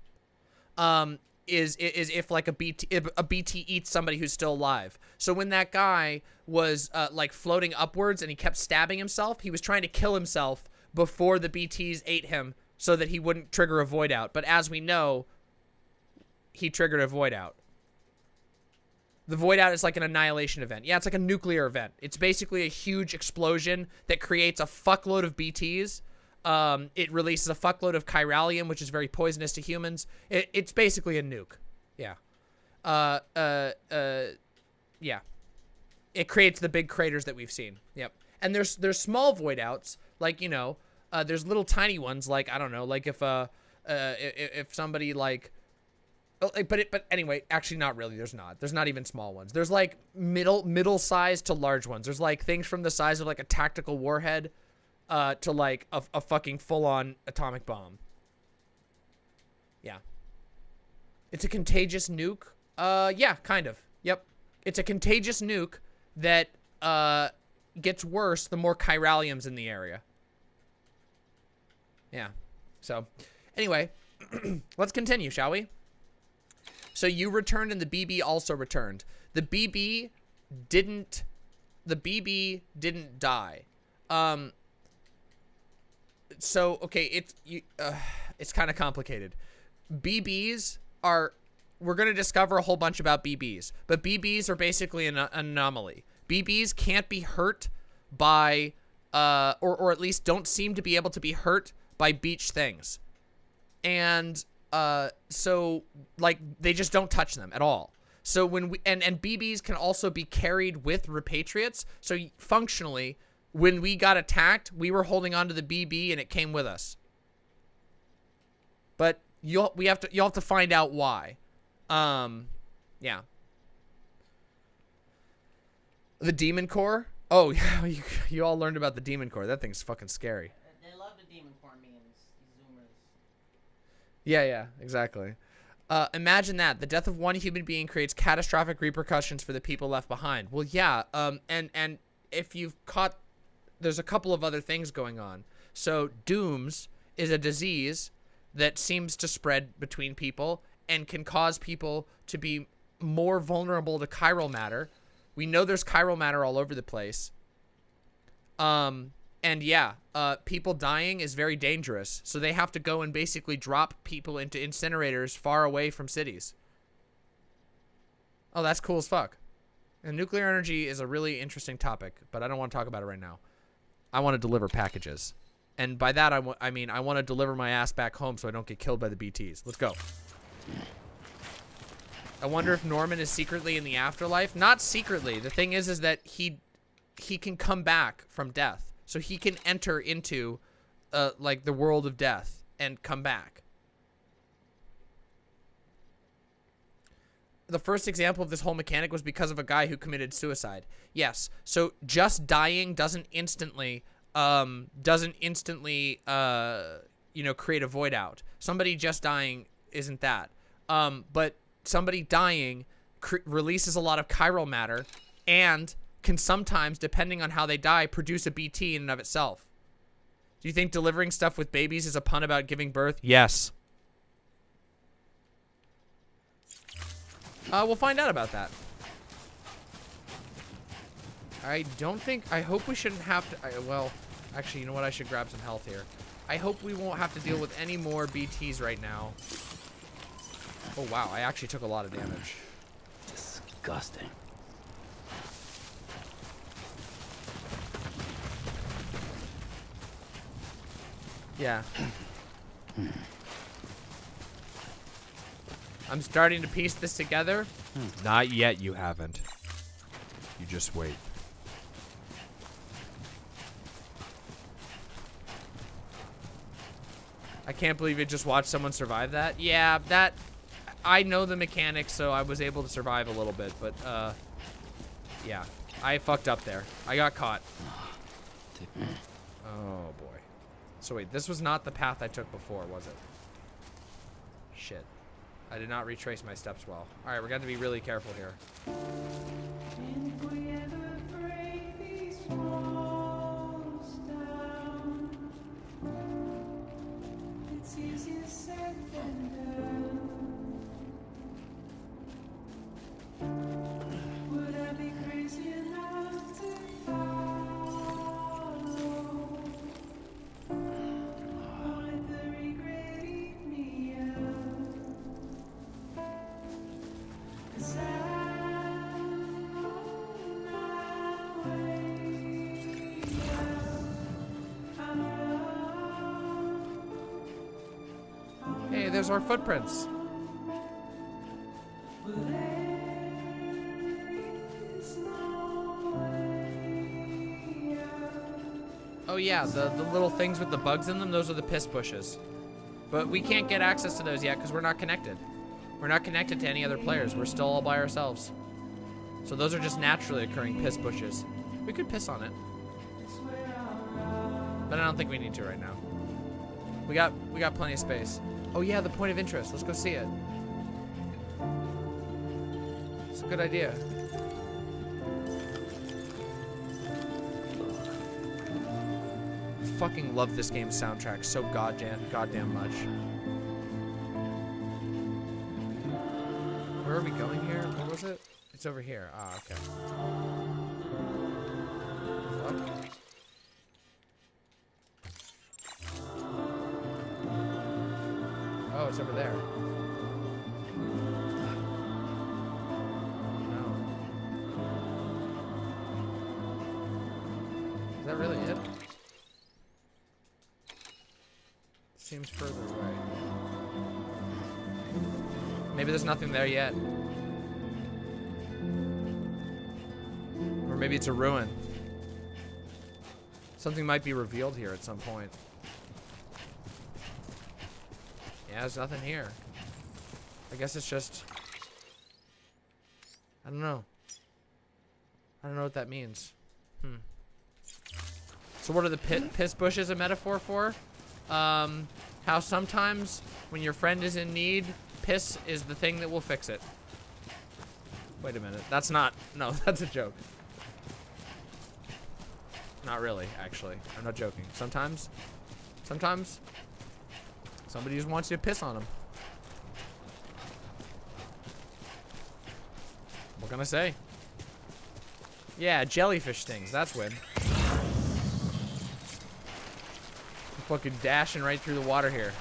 Is if like a BT eats somebody who's still alive. So when that guy was like floating upwards and he kept stabbing himself, he was trying to kill himself before the BTs ate him so that he wouldn't trigger a void out. But as we know, he triggered a void out. The void out is like an annihilation event. Yeah, it's like a nuclear event. It's basically a huge explosion that creates a fuckload of BTs. It releases a fuckload of chiralium, which is very poisonous to humans. It's basically a nuke. Yeah. Yeah. It creates the big craters that we've seen. Yep. And there's small void outs, like, you know, there's little tiny ones, like, I don't know, like if somebody, like, but anyway, actually not really. There's not even small ones. There's like middle sized to large ones. There's like things from the size of like a tactical warhead to like a fucking full-on atomic bomb. Yeah. It's a contagious nuke. Yeah, kind of. Yep. It's a contagious nuke that gets worse the more chiralium's in the area. Yeah. So, anyway, let's continue, shall we? So you returned and the BB also returned. The BB didn't die. So okay, it's kind of complicated. BBs are, we're going to discover a whole bunch about BBs, but BBs are basically an anomaly. BBs can't be hurt by or at least don't seem to be able to be hurt by beach things. And so, like, they just don't touch them at all. So when we, and BBs can also be carried with repatriates. So functionally, when we got attacked, we were holding on to the BB and it came with us. But you'll have to find out why. Yeah. The Demon Core? Oh, yeah, you all learned about the Demon Core. That thing's fucking scary. They love the Demon Core memes, these Zoomers. Yeah, exactly. Imagine that. The death of one human being creates catastrophic repercussions for the people left behind. Well, yeah, and if you've caught, there's a couple of other things going on. So Dooms is a disease that seems to spread between people and can cause people to be more vulnerable to chiral matter. We know there's chiral matter all over the place. And yeah, people dying is very dangerous. So they have to go and basically drop people into incinerators far away from cities. Oh, that's cool as fuck. And nuclear energy is a really interesting topic, but I don't want to talk about it right now. I want to deliver packages. And by that, I mean I want to deliver my ass back home so I don't get killed by the BTs. Let's go. I wonder if Norman is secretly in the afterlife. Not secretly. The thing is that he can come back from death. So he can enter into like the world of death and come back. The first example of this whole mechanic was because of a guy who committed suicide. Yes. So just dying doesn't instantly, you know, create a void out. Somebody just dying isn't that. But somebody dying releases a lot of chiral matter and can sometimes, depending on how they die, produce a BT in and of itself. Do you think delivering stuff with babies is a pun about giving birth? Yes. We'll find out about that. I hope we shouldn't have to, well, actually, you know what? I should grab some health here. I hope we won't have to deal with any more BTs right now. Oh, wow, I actually took a lot of damage. Disgusting. Yeah. I'm starting to piece this together. Not yet, you haven't. You just wait. I can't believe you just watched someone survive that. Yeah, that... I know the mechanics, so I was able to survive a little bit, but, yeah. I fucked up there. I got caught. Oh, boy. So wait, this was not the path I took before, was it? Shit. I did not retrace my steps well. Alright, we're going to be really careful here. Hey, there's our footprints. Oh yeah, the little things with the bugs in them, those are the piss bushes. But we can't get access to those yet because we're not connected. We're not connected to any other players. We're still all by ourselves. So those are just naturally occurring piss bushes. We could piss on it. But I don't think we need to right now. We got plenty of space. Oh yeah, the point of interest. Let's go see it. It's a good idea. Fucking love this game's soundtrack so goddamn much. Where are we going here? Where was it? It's over here. Ah, okay. Fuck. Oh, it's over there. No. Is that really it? Seems further away. Maybe there's nothing there yet. Or maybe it's a ruin. Something might be revealed here at some point. Yeah, there's nothing here. I guess it's just... I don't know. I don't know what that means. So what are the piss bushes a metaphor for? How sometimes when your friend is in need, piss is the thing that will fix it. Wait a minute. That's not... No, that's a joke. Not really, actually. I'm not joking. Sometimes somebody just wants you to piss on them. What can I say? Yeah, jellyfish stings. That's win. I'm fucking dashing right through the water here.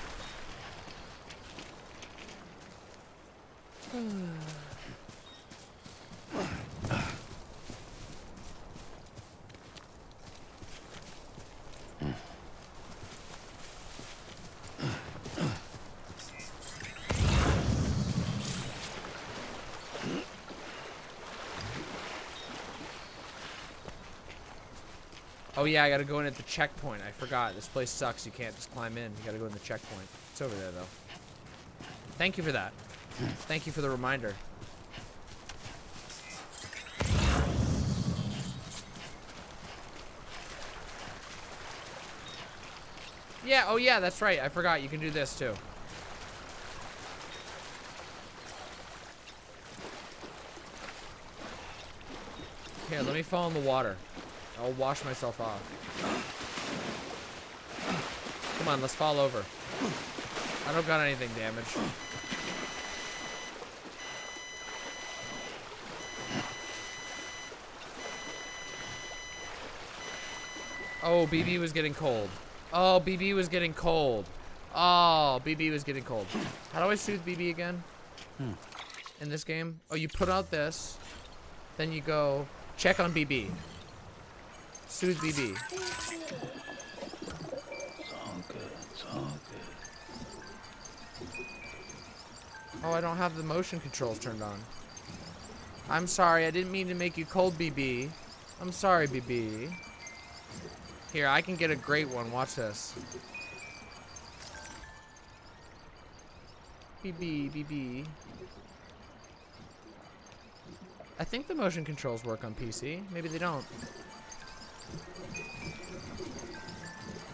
Oh Oh yeah, I gotta go in at the checkpoint. I forgot. This place sucks. You can't just climb in. You gotta go in the checkpoint. It's over there though. Thank you for that. Thank you for the reminder. Yeah, oh yeah, that's right. I forgot you can do this too. Here, let me fall in the water. I'll wash myself off. Come on, let's fall over. I don't got anything damaged. Oh, BB was getting cold. Oh, BB was getting cold. Oh, BB was getting cold. How do I soothe BB again? In this game? Oh, you put out this. Then you go check on BB. Soothe BB. It's all good. It's all good. Oh, I don't have the motion controls turned on. I'm sorry. I didn't mean to make you cold, BB. I'm sorry, BB. Here, I can get a great one. Watch this. BB, BB. I think the motion controls work on PC. Maybe they don't.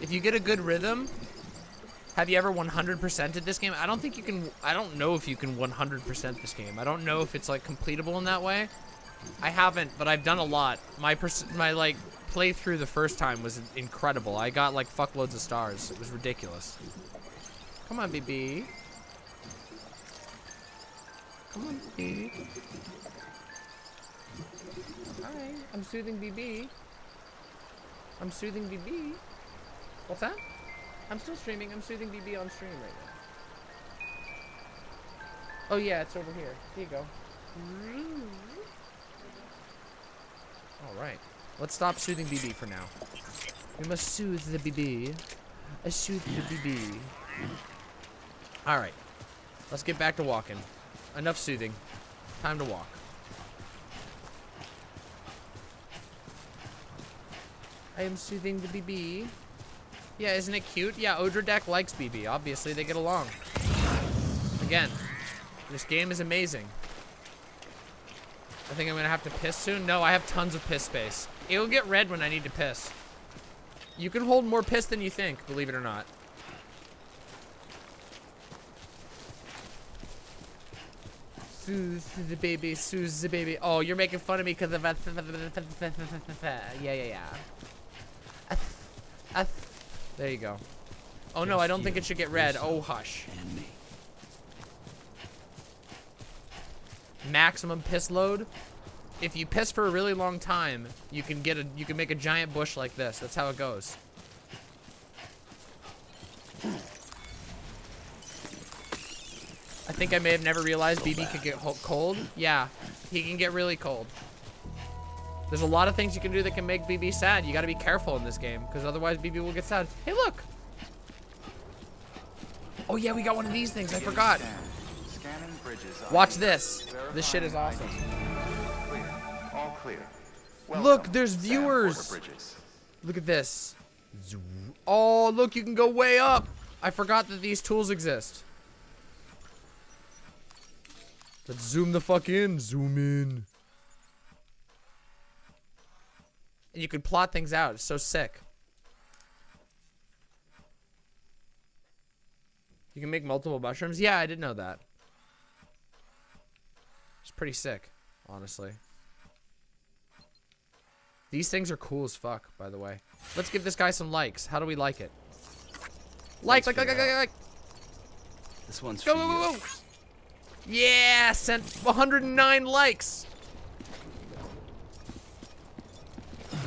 If you get a good rhythm, have you ever 100%ed this game? I don't think you can. I don't know if you can 100% this game. I don't know if it's like completable in that way. I haven't, but I've done a lot. My like playthrough the first time was incredible. I got like fuckloads of stars. It was ridiculous. Come on, BB. Come on, BB. Hi, I'm soothing BB. I'm soothing BB. What's that? I'm still streaming. I'm soothing BB on stream right now. Oh yeah, it's over here. Here you go. All right. Let's stop soothing BB for now. We must soothe the BB. I soothe the BB. All right. Let's get back to walking. Enough soothing. Time to walk. I am soothing the BB. Yeah, isn't it cute? Yeah, Odradek likes BB. Obviously, they get along. Again, this game is amazing. I think I'm gonna have to piss soon. No, I have tons of piss space. It will get red when I need to piss. You can hold more piss than you think, believe it or not. Soothe the baby, soothe the baby. Oh, you're making fun of me because of yeah. There you go. Oh no, I don't think it should get red. Oh hush. Maximum piss load. If you piss for a really long time, you can make a giant bush like this. That's how it goes. I think I may have never realized BB could get cold. Yeah, he can get really cold. There's a lot of things you can do that can make BB sad. You gotta be careful in this game, because otherwise BB will get sad. Hey, look! Oh yeah, we got one of these things. I forgot. Watch this. This shit is awesome. All clear. Look, there's viewers. Look at this. Oh, look, you can go way up. I forgot that these tools exist. Let's zoom the fuck in. Zoom in. And you can plot things out. It's so sick. You can make multiple mushrooms? Yeah, I didn't know that. It's pretty sick, honestly. These things are cool as fuck, by the way. Let's give this guy some likes. How do we like it? Like. This one's go, for go, you. go. Yeah, sent 109 likes.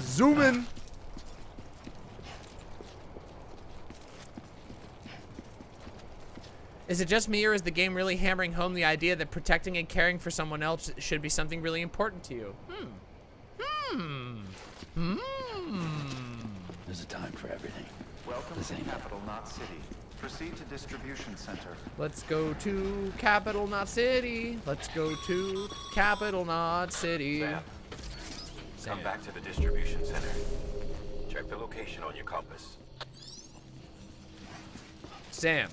Zoom in. Is it just me, or is the game really hammering home the idea that protecting and caring for someone else should be something really important to you? There's a time for everything. Welcome to Capital, not City. Proceed to distribution center. Let's go to Capital, not City. Let's go to Capital, not City. Sam, come back to the distribution center. Check the location on your compass. Sam,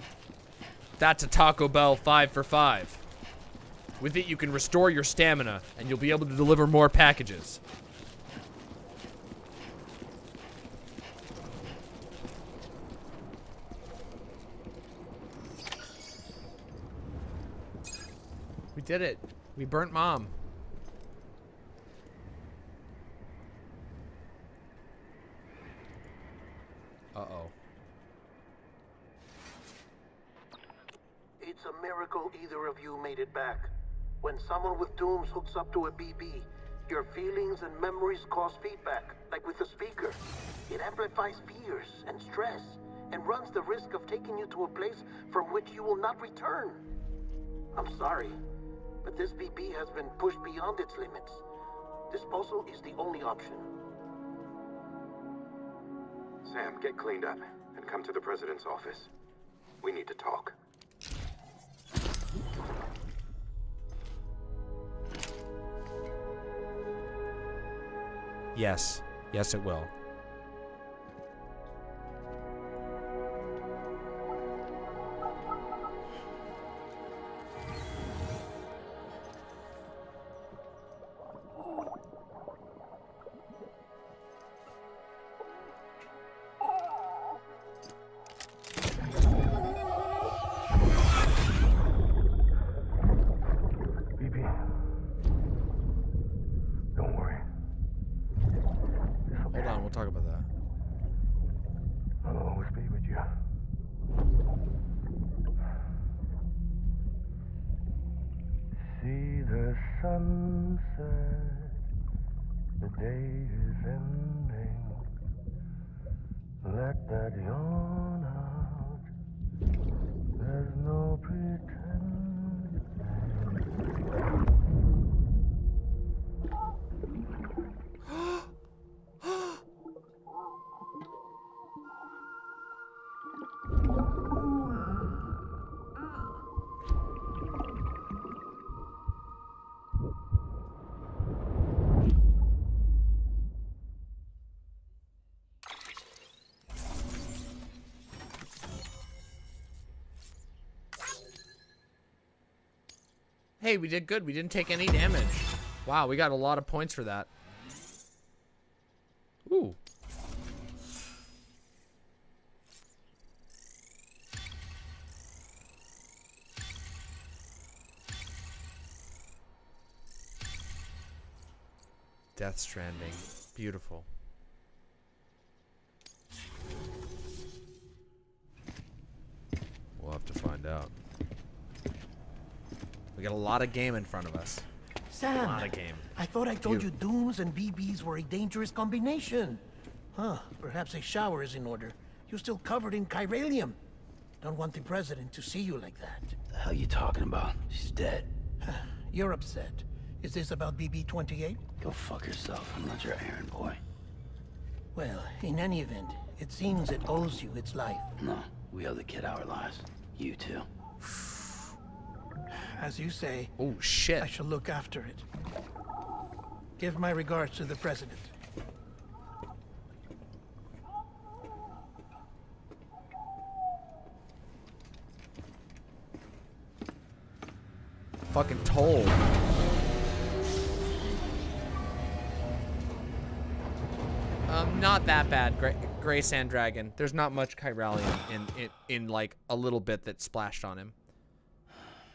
that's a Taco Bell 5 for 5. With it, you can restore your stamina, and you'll be able to deliver more packages. We did it. We burnt Mom. Uh-oh. It's a miracle either of you made it back. When someone with dooms hooks up to a BB, your feelings and memories cause feedback, like with a speaker. It amplifies fears and stress, and runs the risk of taking you to a place from which you will not return. I'm sorry, but this BB has been pushed beyond its limits. Disposal is the only option. Sam, get cleaned up and come to the president's office. We need to talk. Yes. Yes, it will. Hold on, we'll talk about that. I'll always be with you. See the sunset, the day is ending. Let that yawn out. There's no pretending. Hey, we did good. We didn't take any damage. Wow, we got a lot of points for that. Ooh. Death Stranding. Beautiful. We'll have to find out. We got a lot of game in front of us. Sam, a lot of game. I thought I told you dooms and BBs were a dangerous combination. Huh, perhaps a shower is in order. You're still covered in chiralium. Don't want the president to see you like that. The hell you talking about? She's dead. You're upset. Is this about BB-28? Go fuck yourself. I'm not your errand boy. Well, in any event, it seems it owes you its life. No, we owe the kid our lives. You too. As you say, oh shit, I shall look after it. Give my regards to the president. Fucking toll. Not that bad, Gray Sand Dragon. There's not much chiralium in like a little bit that splashed on him.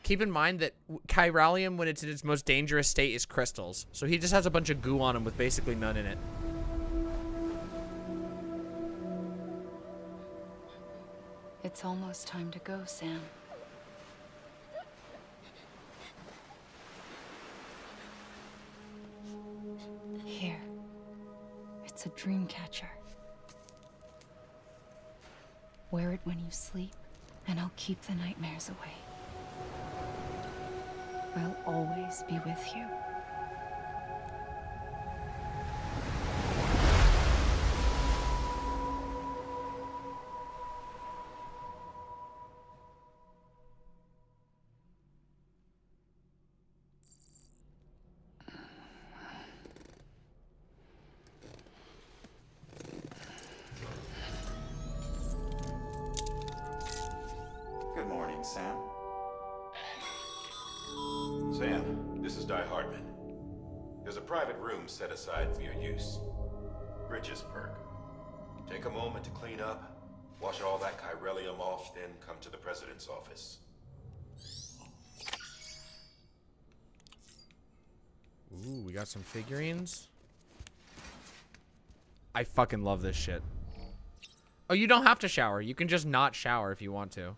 Keep in mind that chiralium, when it's in its most dangerous state, is crystals. So he just has a bunch of goo on him with basically none in it. It's almost time to go, Sam. Here. It's a dream catcher. Wear it when you sleep, and I'll keep the nightmares away. I'll always be with you. This is Di Hartman. There's a private room set aside for your use. Bridges perk. Take a moment to clean up, wash all that chiralium off, then come to the president's office. Ooh, we got some figurines. I fucking love this shit. Oh, you don't have to shower. You can just not shower if you want to.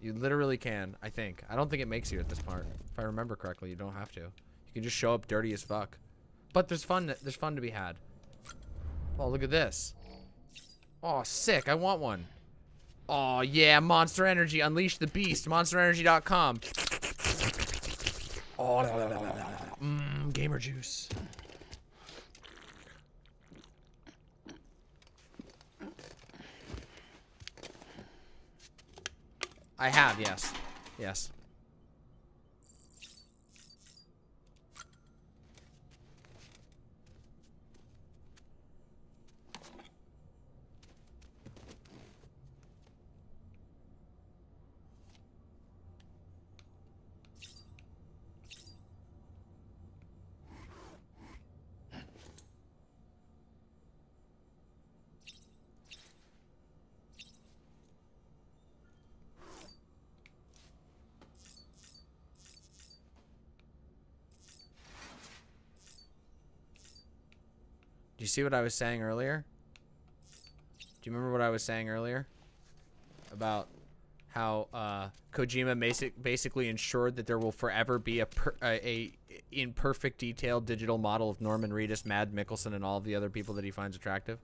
You literally can, I think. I don't think it makes you at this part. If I remember correctly, you don't have to. You can just show up dirty as fuck. But there's fun to be had. Oh, look at this. Oh, sick. I want one. Oh, yeah. Monster Energy. Unleash the beast. MonsterEnergy.com. Oh, gamer juice. I have, yes. Yes. Do you see what I was saying earlier? Do you remember what I was saying earlier? About how Kojima basically ensured that there will forever be a in perfect detail digital model of Norman Reedus, Mad Mikkelsen, and all of the other people that he finds attractive?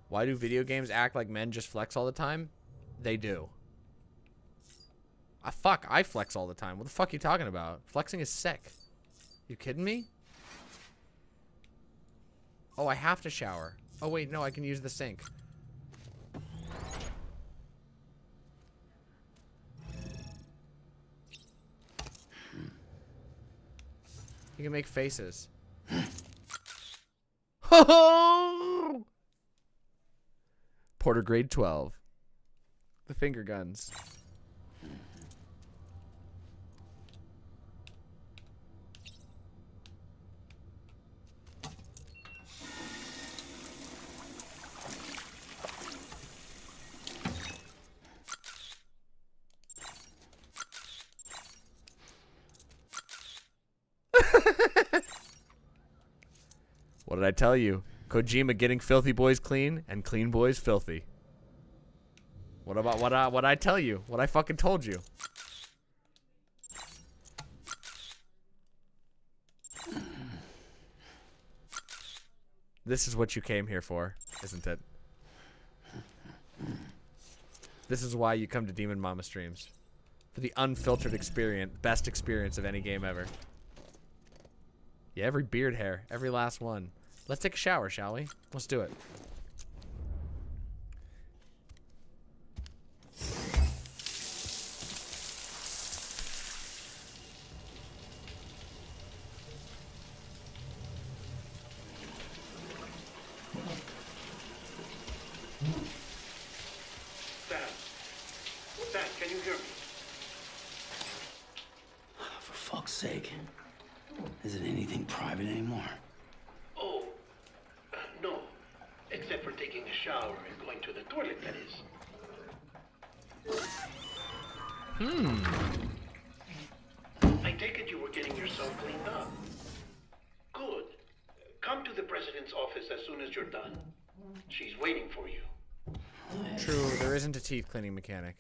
Why do video games act like men just flex all the time? They do. Fuck, I flex all the time. What the fuck are you talking about? Flexing is sick. You kidding me? Oh, I have to shower. Oh, wait, no, I can use the sink. You can make faces. Porter grade 12. The finger guns. What did I tell you? Kojima getting filthy boys clean and clean boys filthy. What about what I tell you? What I fucking told you? This is what you came here for, isn't it? This is why you come to Demon Mama streams. For the unfiltered experience, best experience of any game ever. Yeah, every beard hair, every last one. Let's take a shower, shall we? Let's do it. Sam, can you hear me? For fuck's sake. Isn't anything private anymore? Oh, no. Except for taking a shower and going to the toilet, that is. I take it you were getting yourself cleaned up. Good. Come to the president's office as soon as you're done. She's waiting for you. True, there isn't a teeth cleaning mechanic.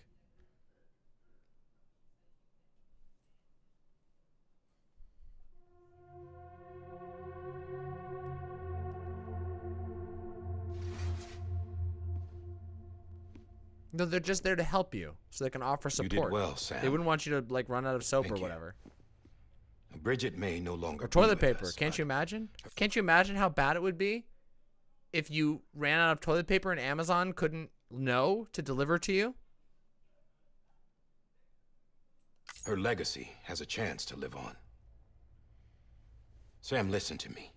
No, they're just there to help you, so they can offer support. You did well, Sam. They wouldn't want you to like run out of soap Thank or you. whatever. Bridget may no longer Or toilet be with paper. us, Can't but you imagine? Can't you imagine how bad it would be if you ran out of toilet paper and Amazon couldn't know to deliver to you? her legacy has a chance to live on. Sam, listen to me.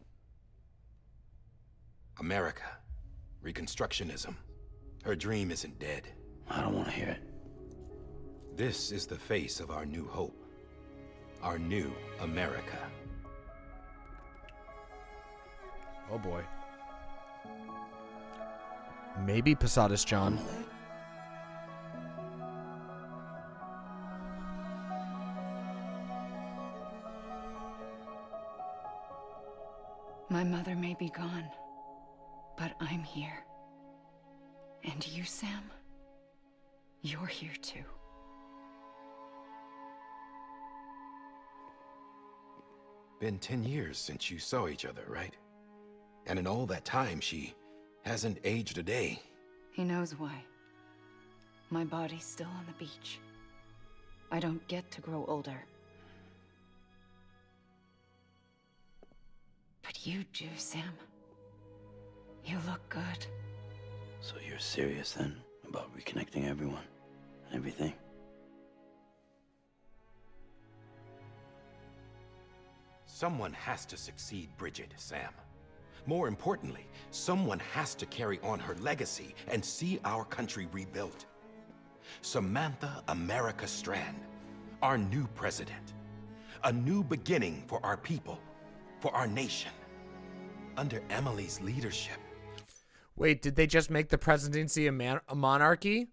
America, Reconstructionism, Her dream isn't dead. I don't want to hear it. This is the face of our new hope. Our new America. Oh boy. Maybe PosadistJohn. My mother may be gone, but I'm here. And you, Sam, you're here too. Been 10 years since you saw each other, right? And in all that time, she hasn't aged a day. He knows why. My body's still on the beach. I don't get to grow older. But you do, Sam. You look good. So you're serious then about reconnecting everyone and everything? Someone has to succeed Bridget, Sam. More importantly, someone has to carry on her legacy and see our country rebuilt. Samantha America Strand, our new president. A new beginning for our people, for our nation. Under Emily's leadership. Wait, did they just make the presidency a monarchy?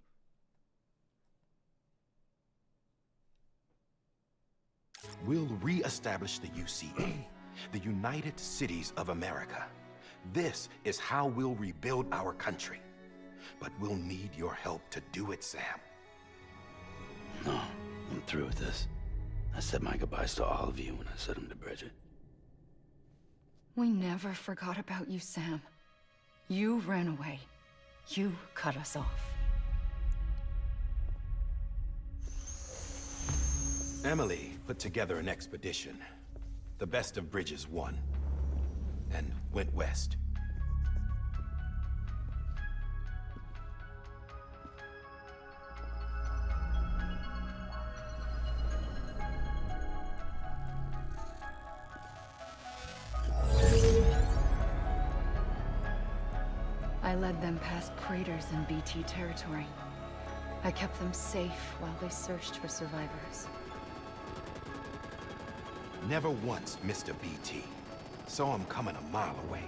We'll re-establish the UCA, the United Cities of America. This is how we'll rebuild our country. But we'll need your help to do it, Sam. No, I'm through with this. I said my goodbyes to all of you when I said them to Bridget. We never forgot about you, Sam. You ran away. You cut us off. Emily put together an expedition. The best of Bridges won. And went west. I led them past craters in BT territory. I kept them safe while they searched for survivors. Never once missed a BT. Saw him coming a mile away.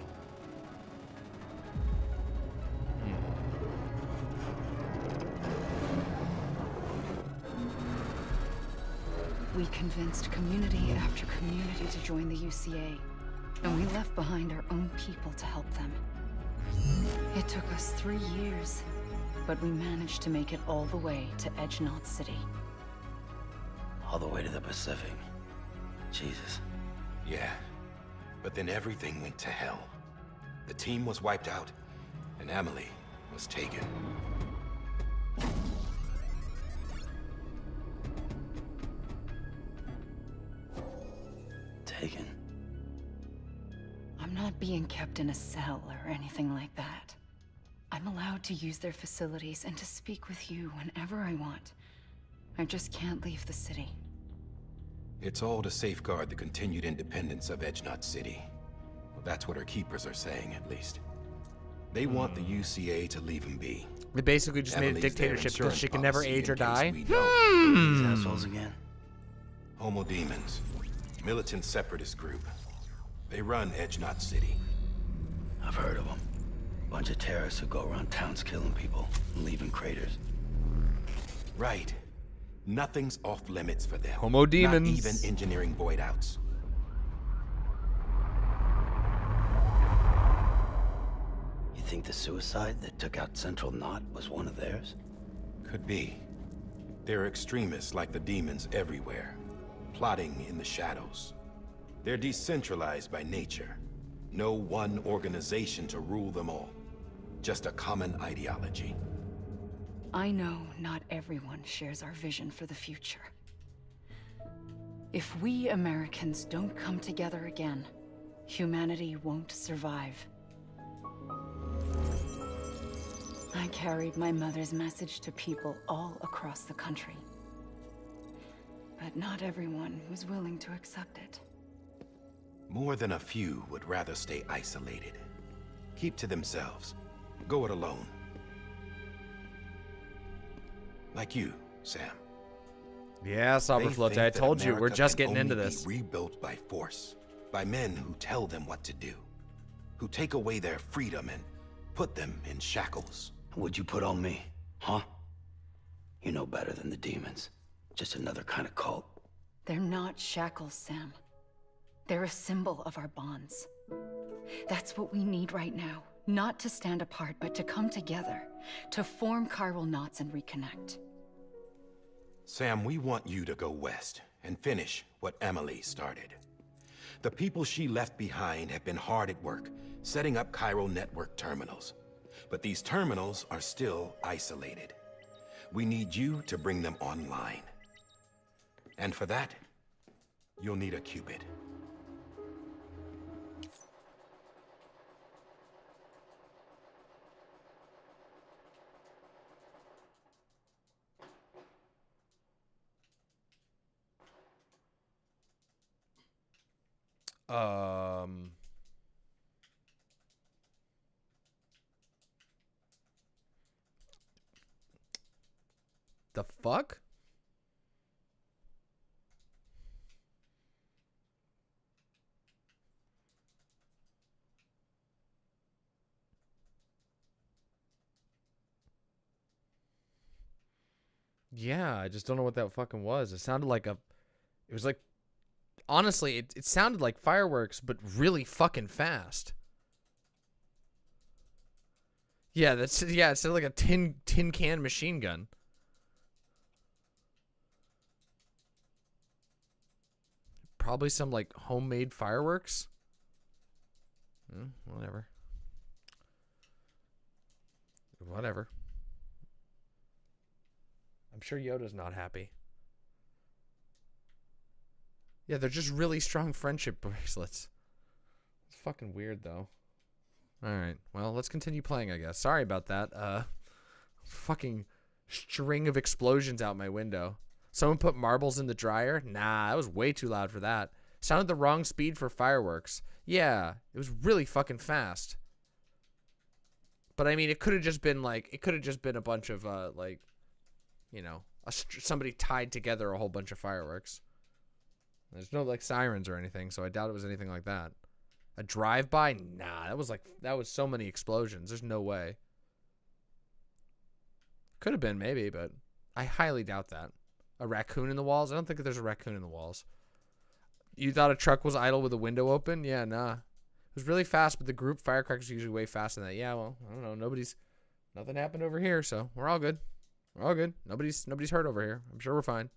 We convinced community after community to join the UCA, and we left behind our own people to help them. It took us 3 years, but we managed to make it all the way to Edgenot City. All the way to the Pacific. Jesus. Yeah, but then everything went to hell. The team was wiped out, and Emily was taken. Taken? I'm not being kept in a cell or anything like that. I'm allowed to use their facilities and to speak with you whenever I want. I just can't leave the city. It's all to safeguard the continued independence of Edgenot City. Well, that's what our keepers are saying, at least. They want the UCA to leave him be. They basically just made a Emily's their dictatorship because insurance she can never policy age or in case die. we don't. These assholes again? Homo Demons. Militant separatist group. They run Edgenot City. I've heard of them. Bunch of terrorists who go around towns killing people and leaving craters. Right. Nothing's off limits for them. Homo Demons. Not even engineering void outs. You think the suicide that took out Central Knot was one of theirs? Could be. There are extremists like the demons everywhere, plotting in the shadows. They're decentralized by nature. No one organization to rule them all. Just a common ideology. I know not everyone shares our vision for the future. If we Americans don't come together again, humanity won't survive. I carried my mother's message to people all across the country. But not everyone was willing to accept it. More than a few would rather stay isolated. Keep to themselves. Go it alone. Like you, Sam. Yeah, Soberflote, I told you, we're just getting into this. Rebuilt by force, by men who tell them what to do, who take away their freedom and put them in shackles. What'd you put on me, huh? You know better than the demons. Just another kind of cult. They're not shackles, Sam. They're a symbol of our bonds. That's what we need right now. Not to stand apart, but to come together. To form chiral knots and reconnect. Sam, we want you to go west and finish what Emily started. The people she left behind have been hard at work, setting up chiral network terminals. But these terminals are still isolated. We need you to bring them online. And for that, you'll need a Cupid. The fuck? Yeah, I just don't know what that fucking was. It sounded like it was like, honestly, it sounded like fireworks, but really fucking fast. Yeah, it sounded like a tin can machine gun. Probably some like homemade fireworks. Whatever. Whatever. I'm sure Yoda's not happy. Yeah, they're just really strong friendship bracelets. It's fucking weird though. Alright, well, let's continue playing, I guess. Sorry about that. Fucking string of explosions out my window. Someone put marbles in the dryer? Nah, that was way too loud for that. Sounded the wrong speed for fireworks. Yeah, it was really fucking fast. But I mean, it could have just been a bunch of, like, you know, somebody tied together a whole bunch of fireworks. There's no, like, sirens or anything, so I doubt it was anything like that. A drive-by? Nah, that was so many explosions. There's no way. Could have been, maybe, but I highly doubt that. A raccoon in the walls? I don't think there's a raccoon in the walls. You thought a truck was idle with a window open? Yeah, nah. It was really fast, but the group firecrackers are usually way faster than that. Yeah, well, I don't know. Nothing happened over here, so we're all good. We're all good. Nobody's hurt over here. I'm sure we're fine.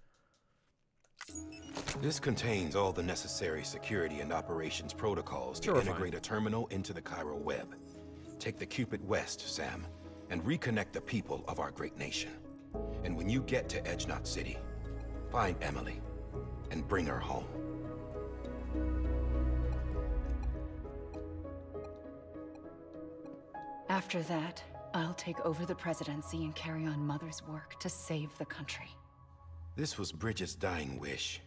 This contains all the necessary security and operations protocols to integrate a terminal into the chiral web. Take the Cupid west, Sam, and reconnect the people of our great nation. And when you get to Edge Knot City, find Emily and bring her home. After that, I'll take over the presidency and carry on Mother's work to save the country. This was Bridget's dying wish.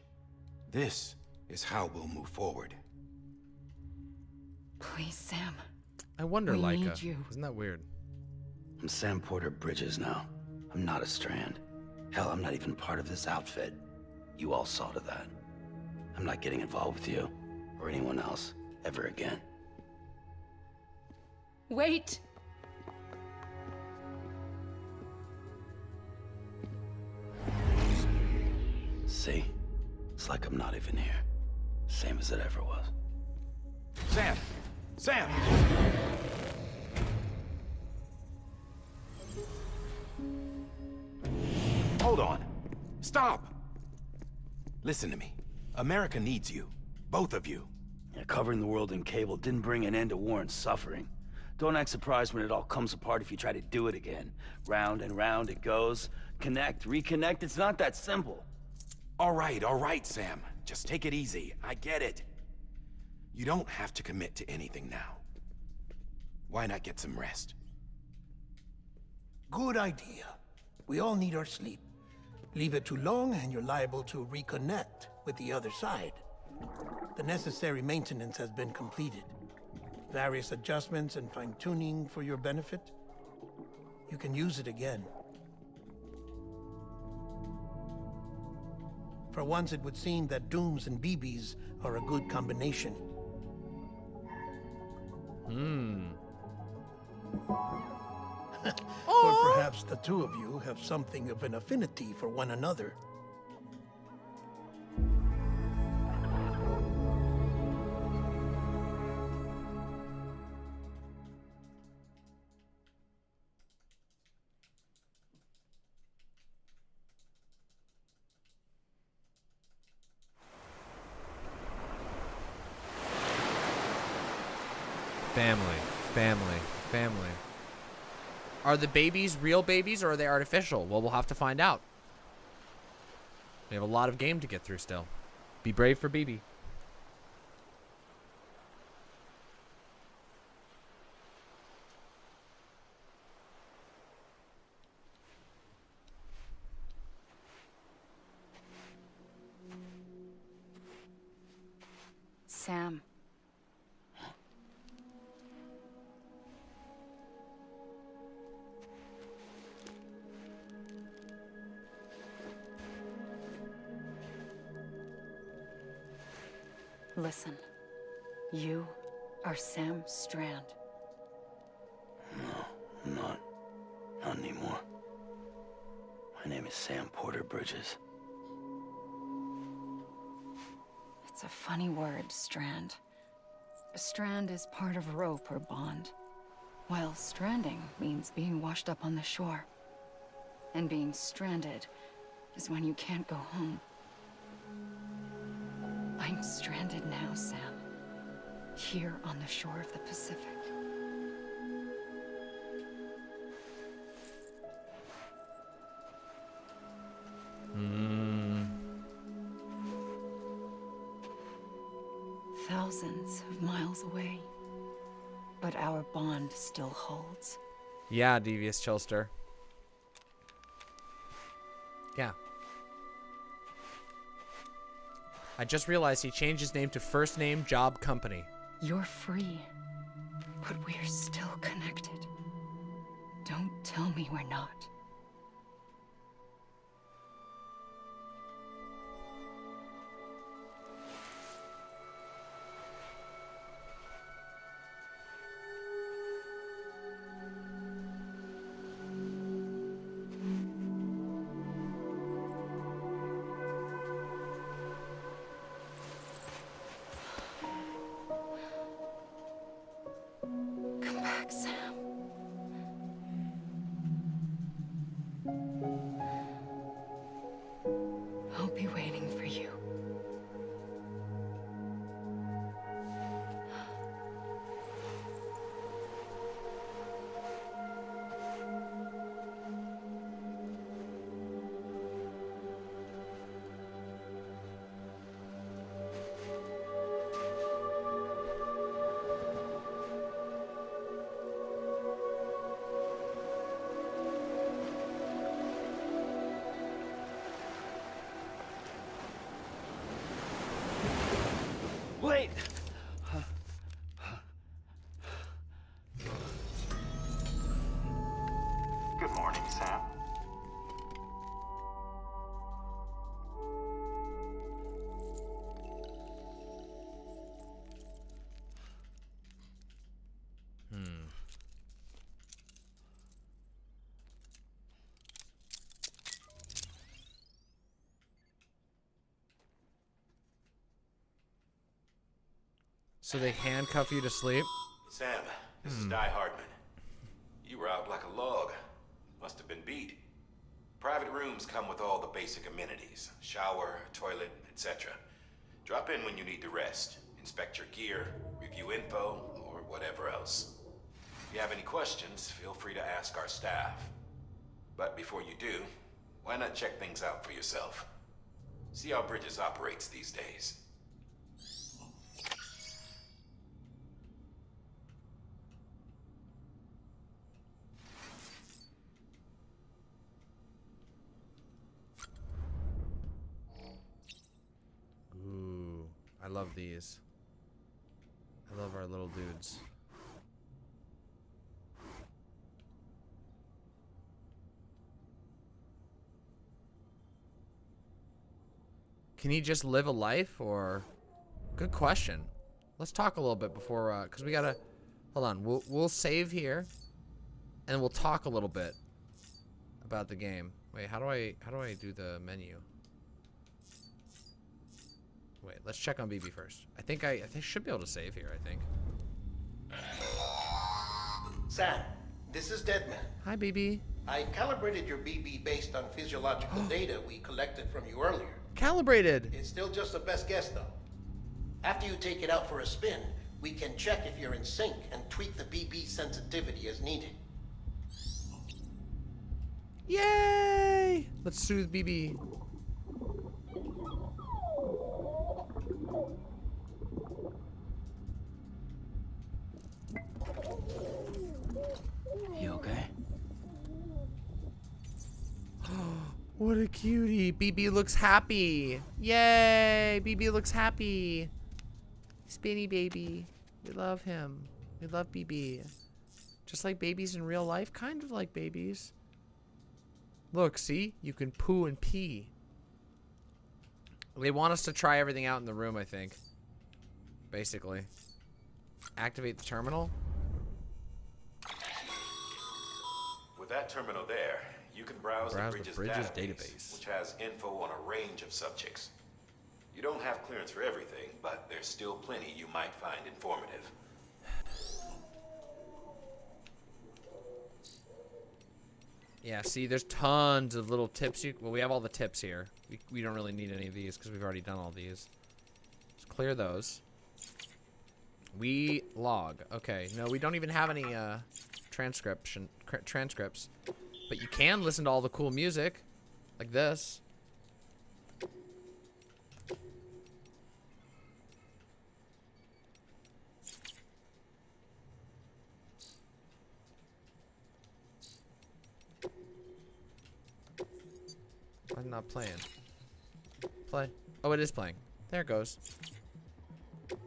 This is how we'll move forward. Please, Sam. I wonder, we Laika. need you. Isn't that weird? I'm Sam Porter Bridges now. I'm not a Strand. Hell, I'm not even part of this outfit. You all saw to that. I'm not getting involved with you, or anyone else, ever again. Wait! See? It's like I'm not even here. Same as it ever was. Sam! Sam! Hold on. Stop! Listen to me. America needs you. Both of you. Yeah, covering the world in cable didn't bring an end to war and suffering. Don't act surprised when it all comes apart if you try to do it again. Round and round it goes. Connect, reconnect, it's not that simple. All right, Sam. Just take it easy. I get it. You don't have to commit to anything now. Why not get some rest? Good idea. We all need our sleep. Leave it too long and you're liable to reconnect with the other side. The necessary maintenance has been completed. Various adjustments and fine-tuning for your benefit. You can use it again. For once, it would seem that Dooms and BBs are a good combination. Or perhaps the two of you have something of an affinity for one another. Family. Are the babies real babies or are they artificial? Well, we'll have to find out. We have a lot of game to get through still. Be brave for BB. Sam. Listen, you are Sam Strand. No, I'm not. Not anymore. My name is Sam Porter Bridges. It's a funny word, Strand. A strand is part of rope or bond, while stranding means being washed up on the shore. And being stranded is when you can't go home. I'm stranded now, Sam. Here on the shore of the Pacific. Thousands of miles away. But our bond still holds. Yeah, Devious Chillster. Yeah. I just realized he changed his name to First Name Job Company. You're free, but we're still connected. Don't tell me we're not. Come back, Sam. I'll be waiting for you. Wait! Good morning, Sam. So they handcuff you to sleep? Sam, this is Di Hardman. You were out like a log. Must have been beat. Private rooms come with all the basic amenities. Shower, toilet, etc. Drop in when you need to rest. Inspect your gear, review info, or whatever else. If you have any questions, feel free to ask our staff. But before you do, why not check things out for yourself? See how Bridges operates these days. Ooh, I love these. I love our little dudes. Can he just live a life, or? Good question. Let's talk a little bit before, cause we gotta. Hold on. We'll save here, and we'll talk a little bit about the game. Wait, how do I do the menu? Wait, let's check on BB first. I think I should be able to save here. I think. Sam, this is Deadman. Hi, BB. I calibrated your BB based on physiological data we collected from you earlier. Calibrated. It's still just a best guess, though. After you take it out for a spin, we can check if you're in sync and tweak the BB sensitivity as needed. Yay! Let's soothe BB. You okay? What a cutie. BB looks happy. Yay! BB looks happy. Spinny baby. We love him. We love BB. Just like babies in real life. Kind of like babies. Look, see? You can poo and pee. They want us to try everything out in the room, I think. Basically. Activate the terminal. With that terminal there, you can browse the Bridges database, which has info on a range of subjects. You don't have clearance for everything, but there's still plenty you might find informative. Yeah, see, there's tons of little tips. Well, we have all the tips here. We don't really need any of these because we've already done all these. Let's clear those. We log. Okay, no, we don't even have any transcripts. But you can listen to all the cool music, like this. Why is it not playing? Play. Oh, it is playing. There it goes. Do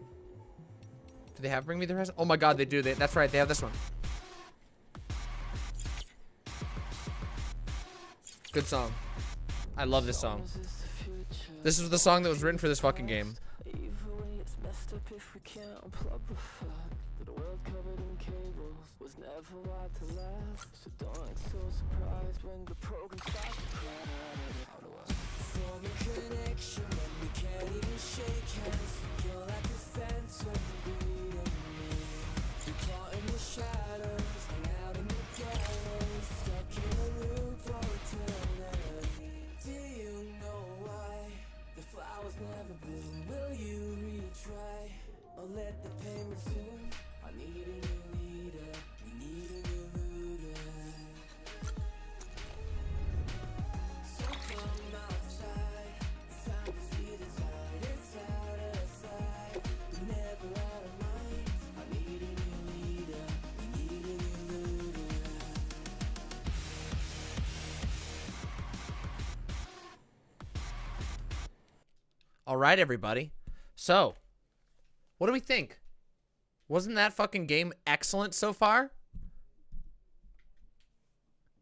they have Bring Me the Horizon? Oh my god, they do. That's right, they have this one. Good song. I love this song. This was the song that was written for this fucking game. Let the pain resume. I need a new leader. We need a new looter. So come outside. It's time to see the tide. It's out of sight. We're never out of mind. I need a new leader. We need a new looter. All right, everybody. So, what do we think? Wasn't that fucking game excellent so far? Are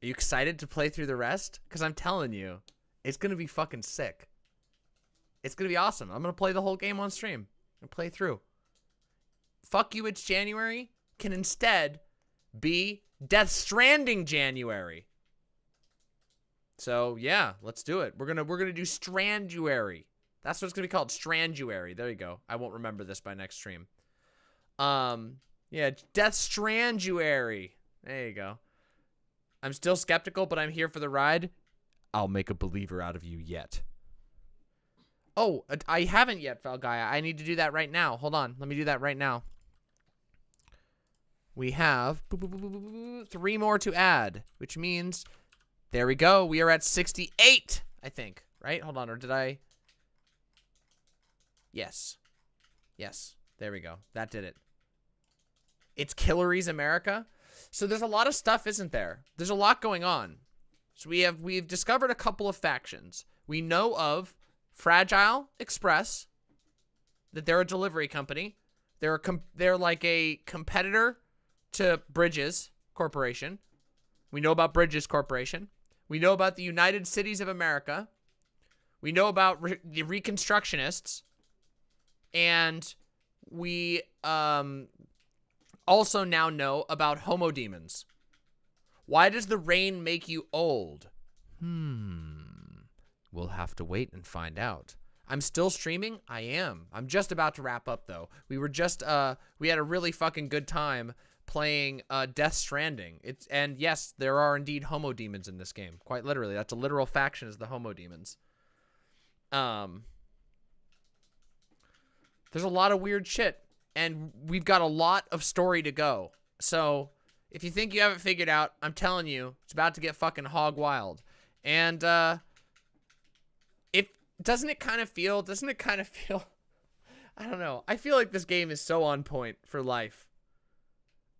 you excited to play through the rest? Because I'm telling you, it's going to be fucking sick. It's going to be awesome. I'm going to play the whole game on stream and play through. Fuck You, It's January can instead be Death Stranding January. So, yeah, let's do it. We're going to do Stranduary. That's what it's going to be called, Stranduary. There you go. I won't remember this by next stream. Yeah, Death Stranduary. There you go. I'm still skeptical, but I'm here for the ride. I'll make a believer out of you yet. Oh, I haven't yet, Falgaia. I need to do that right now. Hold on. Let me do that right now. We have 3 more to add, which means there we go. We are at 68, I think. Right? Hold on. Or did I... Yes. Yes. There we go. That did it. It's Killery's America. So there's a lot of stuff, isn't there? There's a lot going on. So we've discovered a couple of factions. We know of Fragile Express, that they're a delivery company. They're like a competitor to Bridges Corporation. We know about Bridges Corporation. We know about the United Cities of America. We know about the Reconstructionists, and we also now know about homo demons. Why does the rain make you old? We'll have to wait and find out. I'm still streaming? I am. I'm just about to wrap up, though. We were just, we had a really fucking good time playing Death Stranding. And yes, there are indeed homo demons in this game. Quite literally. That's a literal faction, is the homo demons. There's a lot of weird shit, and we've got a lot of story to go. So, if you think you haven't figured out, I'm telling you, it's about to get fucking hog wild. And, doesn't it kind of feel, I don't know. I feel like this game is so on point for life.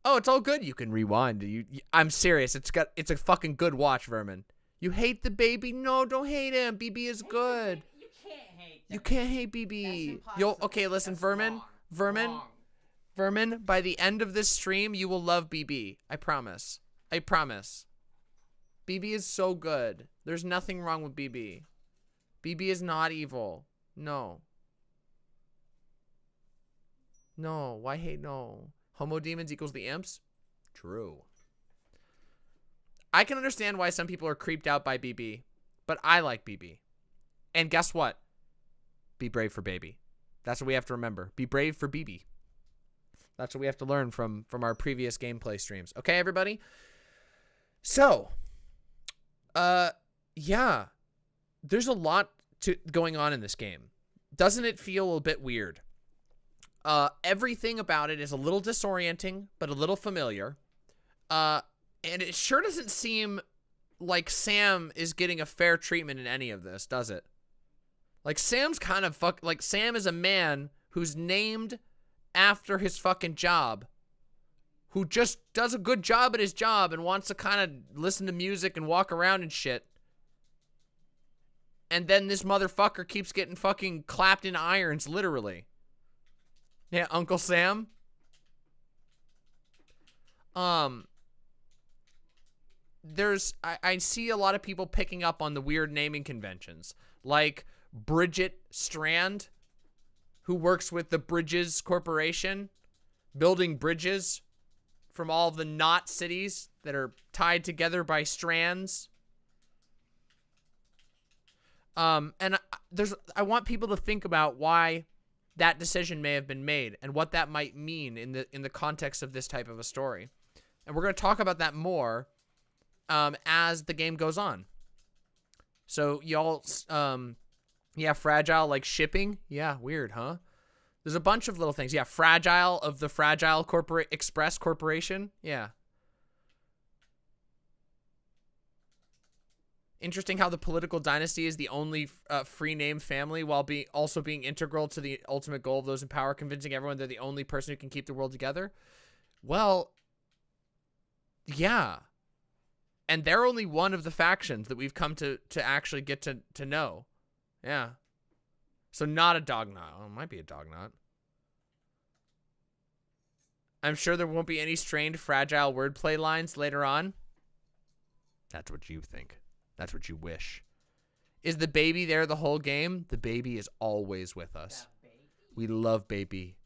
Oh, it's all good. You can rewind. I'm serious. It's a fucking good watch, Vermin. You hate the baby? No, don't hate him. BB is good. You can't hate You can't hate BB. Okay, listen, Vermin. Vermin, by the end of this stream, you will love BB. I promise. I promise. BB is so good. There's nothing wrong with BB. BB is not evil. No. No. Why hate? No. Homo demons equals the imps? True. I can understand why some people are creeped out by BB, but I like BB. And guess what? Be brave for baby. That's what we have to remember. Be brave for BB. That's what we have to learn from our previous gameplay streams. Okay, everybody? So, yeah. There's a lot going on in this game. Doesn't it feel a bit weird? Everything about it is a little disorienting, but a little familiar. And it sure doesn't seem like Sam is getting a fair treatment in any of this, does it? Like, Sam's kind of like, Sam is a man who's named after his fucking job, who just does a good job at his job and wants to kind of listen to music and walk around and shit. And then this motherfucker keeps getting fucking clapped in irons, literally. Yeah, Uncle Sam. I see a lot of people picking up on the weird naming conventions. Like Bridget Strand, who works with the Bridges Corporation, building bridges from all the not cities that are tied together by strands. And I want people to think about why that decision may have been made and what that might mean in the context of this type of a story. And we're going to talk about that more as the game goes on. So y'all, yeah, fragile like shipping. Yeah, weird, huh? There's a bunch of little things. Yeah, fragile of the Fragile Express Corporation. Yeah. Interesting how the political dynasty is the only free name family while also being integral to the ultimate goal of those in power, convincing everyone they're the only person who can keep the world together. Well, yeah. And they're only one of the factions that we've come to actually get to know. Yeah. So not a dog knot. Oh, it might be a dog knot. I'm sure there won't be any strained, fragile wordplay lines later on. That's what you think. That's what you wish. Is the baby there the whole game? The baby is always with us. We love baby.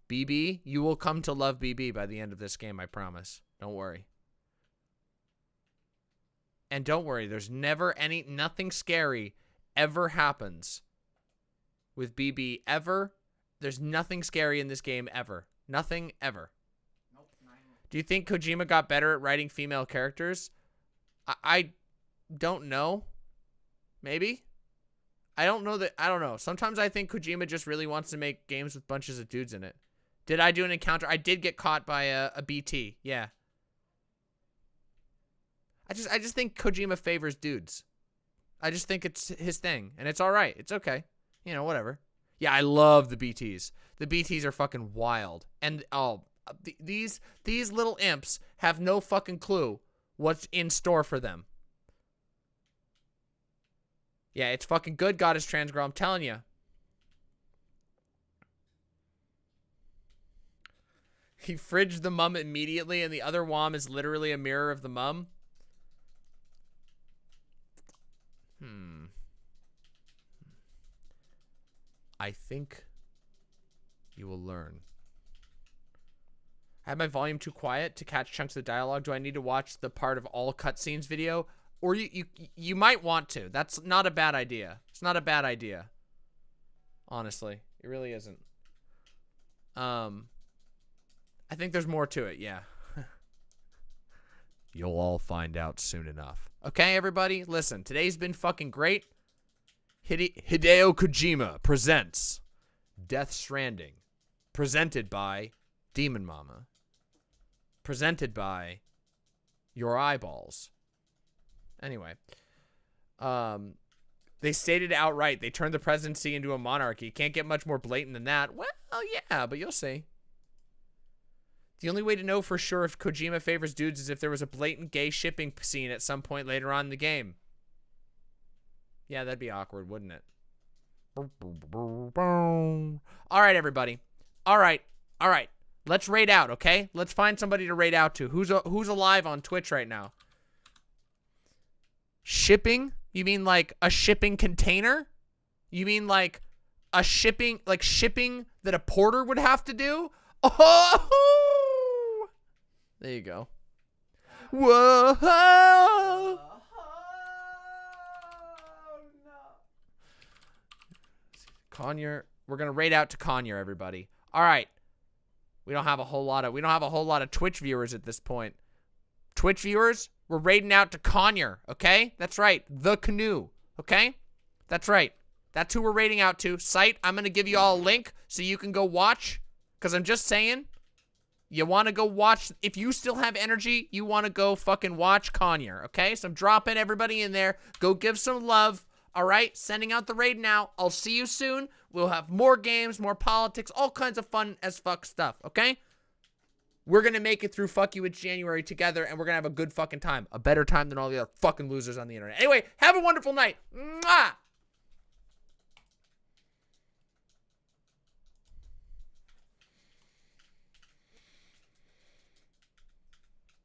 BB, you will come to love BB by the end of this game, I promise. Don't worry. And don't worry, there's never nothing scary ever happens with BB ever. There's nothing scary in this game ever. Nothing ever. Nope, do you think Kojima got better at writing female characters? I don't know. Maybe. I don't know. Sometimes I think Kojima just really wants to make games with bunches of dudes in it. Did I do an encounter? I did get caught by a BT. Yeah. I just think Kojima favors dudes. I just think it's his thing, and it's all right. It's okay. You know, whatever. Yeah, I love the BTs. The BTs are fucking wild. And these little imps have no fucking clue what's in store for them. Yeah, it's fucking good, Goddess Trans Girl. I'm telling you. He fridged the mum immediately, and the other WOM is literally a mirror of the mum. I think you will learn. I have my volume too quiet to catch chunks of dialogue. Do I need to watch the part of all cutscenes video? Or you might want to. That's not a bad idea. It's not a bad idea. Honestly, it really isn't. I think there's more to it, yeah. You'll all find out soon enough. Okay, everybody? Listen, today's been fucking great. Hideo Kojima presents Death Stranding. Presented by Demon Mama. Presented by Your Eyeballs. Anyway. They stated it outright. They turned the presidency into a monarchy. Can't get much more blatant than that. Well, yeah, but you'll see. The only way to know for sure if Kojima favors dudes is if there was a blatant gay shipping scene at some point later on in the game. Yeah, that'd be awkward, wouldn't it? All right, everybody. All right. Let's raid out, okay? Let's find somebody to raid out to. Who's alive on Twitch right now? Shipping? You mean like a shipping container? You mean like a shipping that a porter would have to do? Oh! There you go. Whoa! Conyer. We're gonna raid out to Conyer, everybody. All right. We don't have a whole lot of Twitch viewers at this point. Twitch viewers, we're raiding out to Conyer, okay? That's right. The Canoe, okay? That's right. That's who we're raiding out to. Site, I'm gonna give you all a link so you can go watch. Because I'm just saying, you want to go watch. If you still have energy, you want to go fucking watch Conyer, okay? So I'm dropping everybody in there. Go give some love, all right? Sending out the raid now. I'll see you soon. We'll have more games, more politics, all kinds of fun as fuck stuff, okay? We're going to make it through Fuck You It's January together, and we're going to have a good fucking time. A better time than all the other fucking losers on the internet. Anyway, have a wonderful night. Mwah!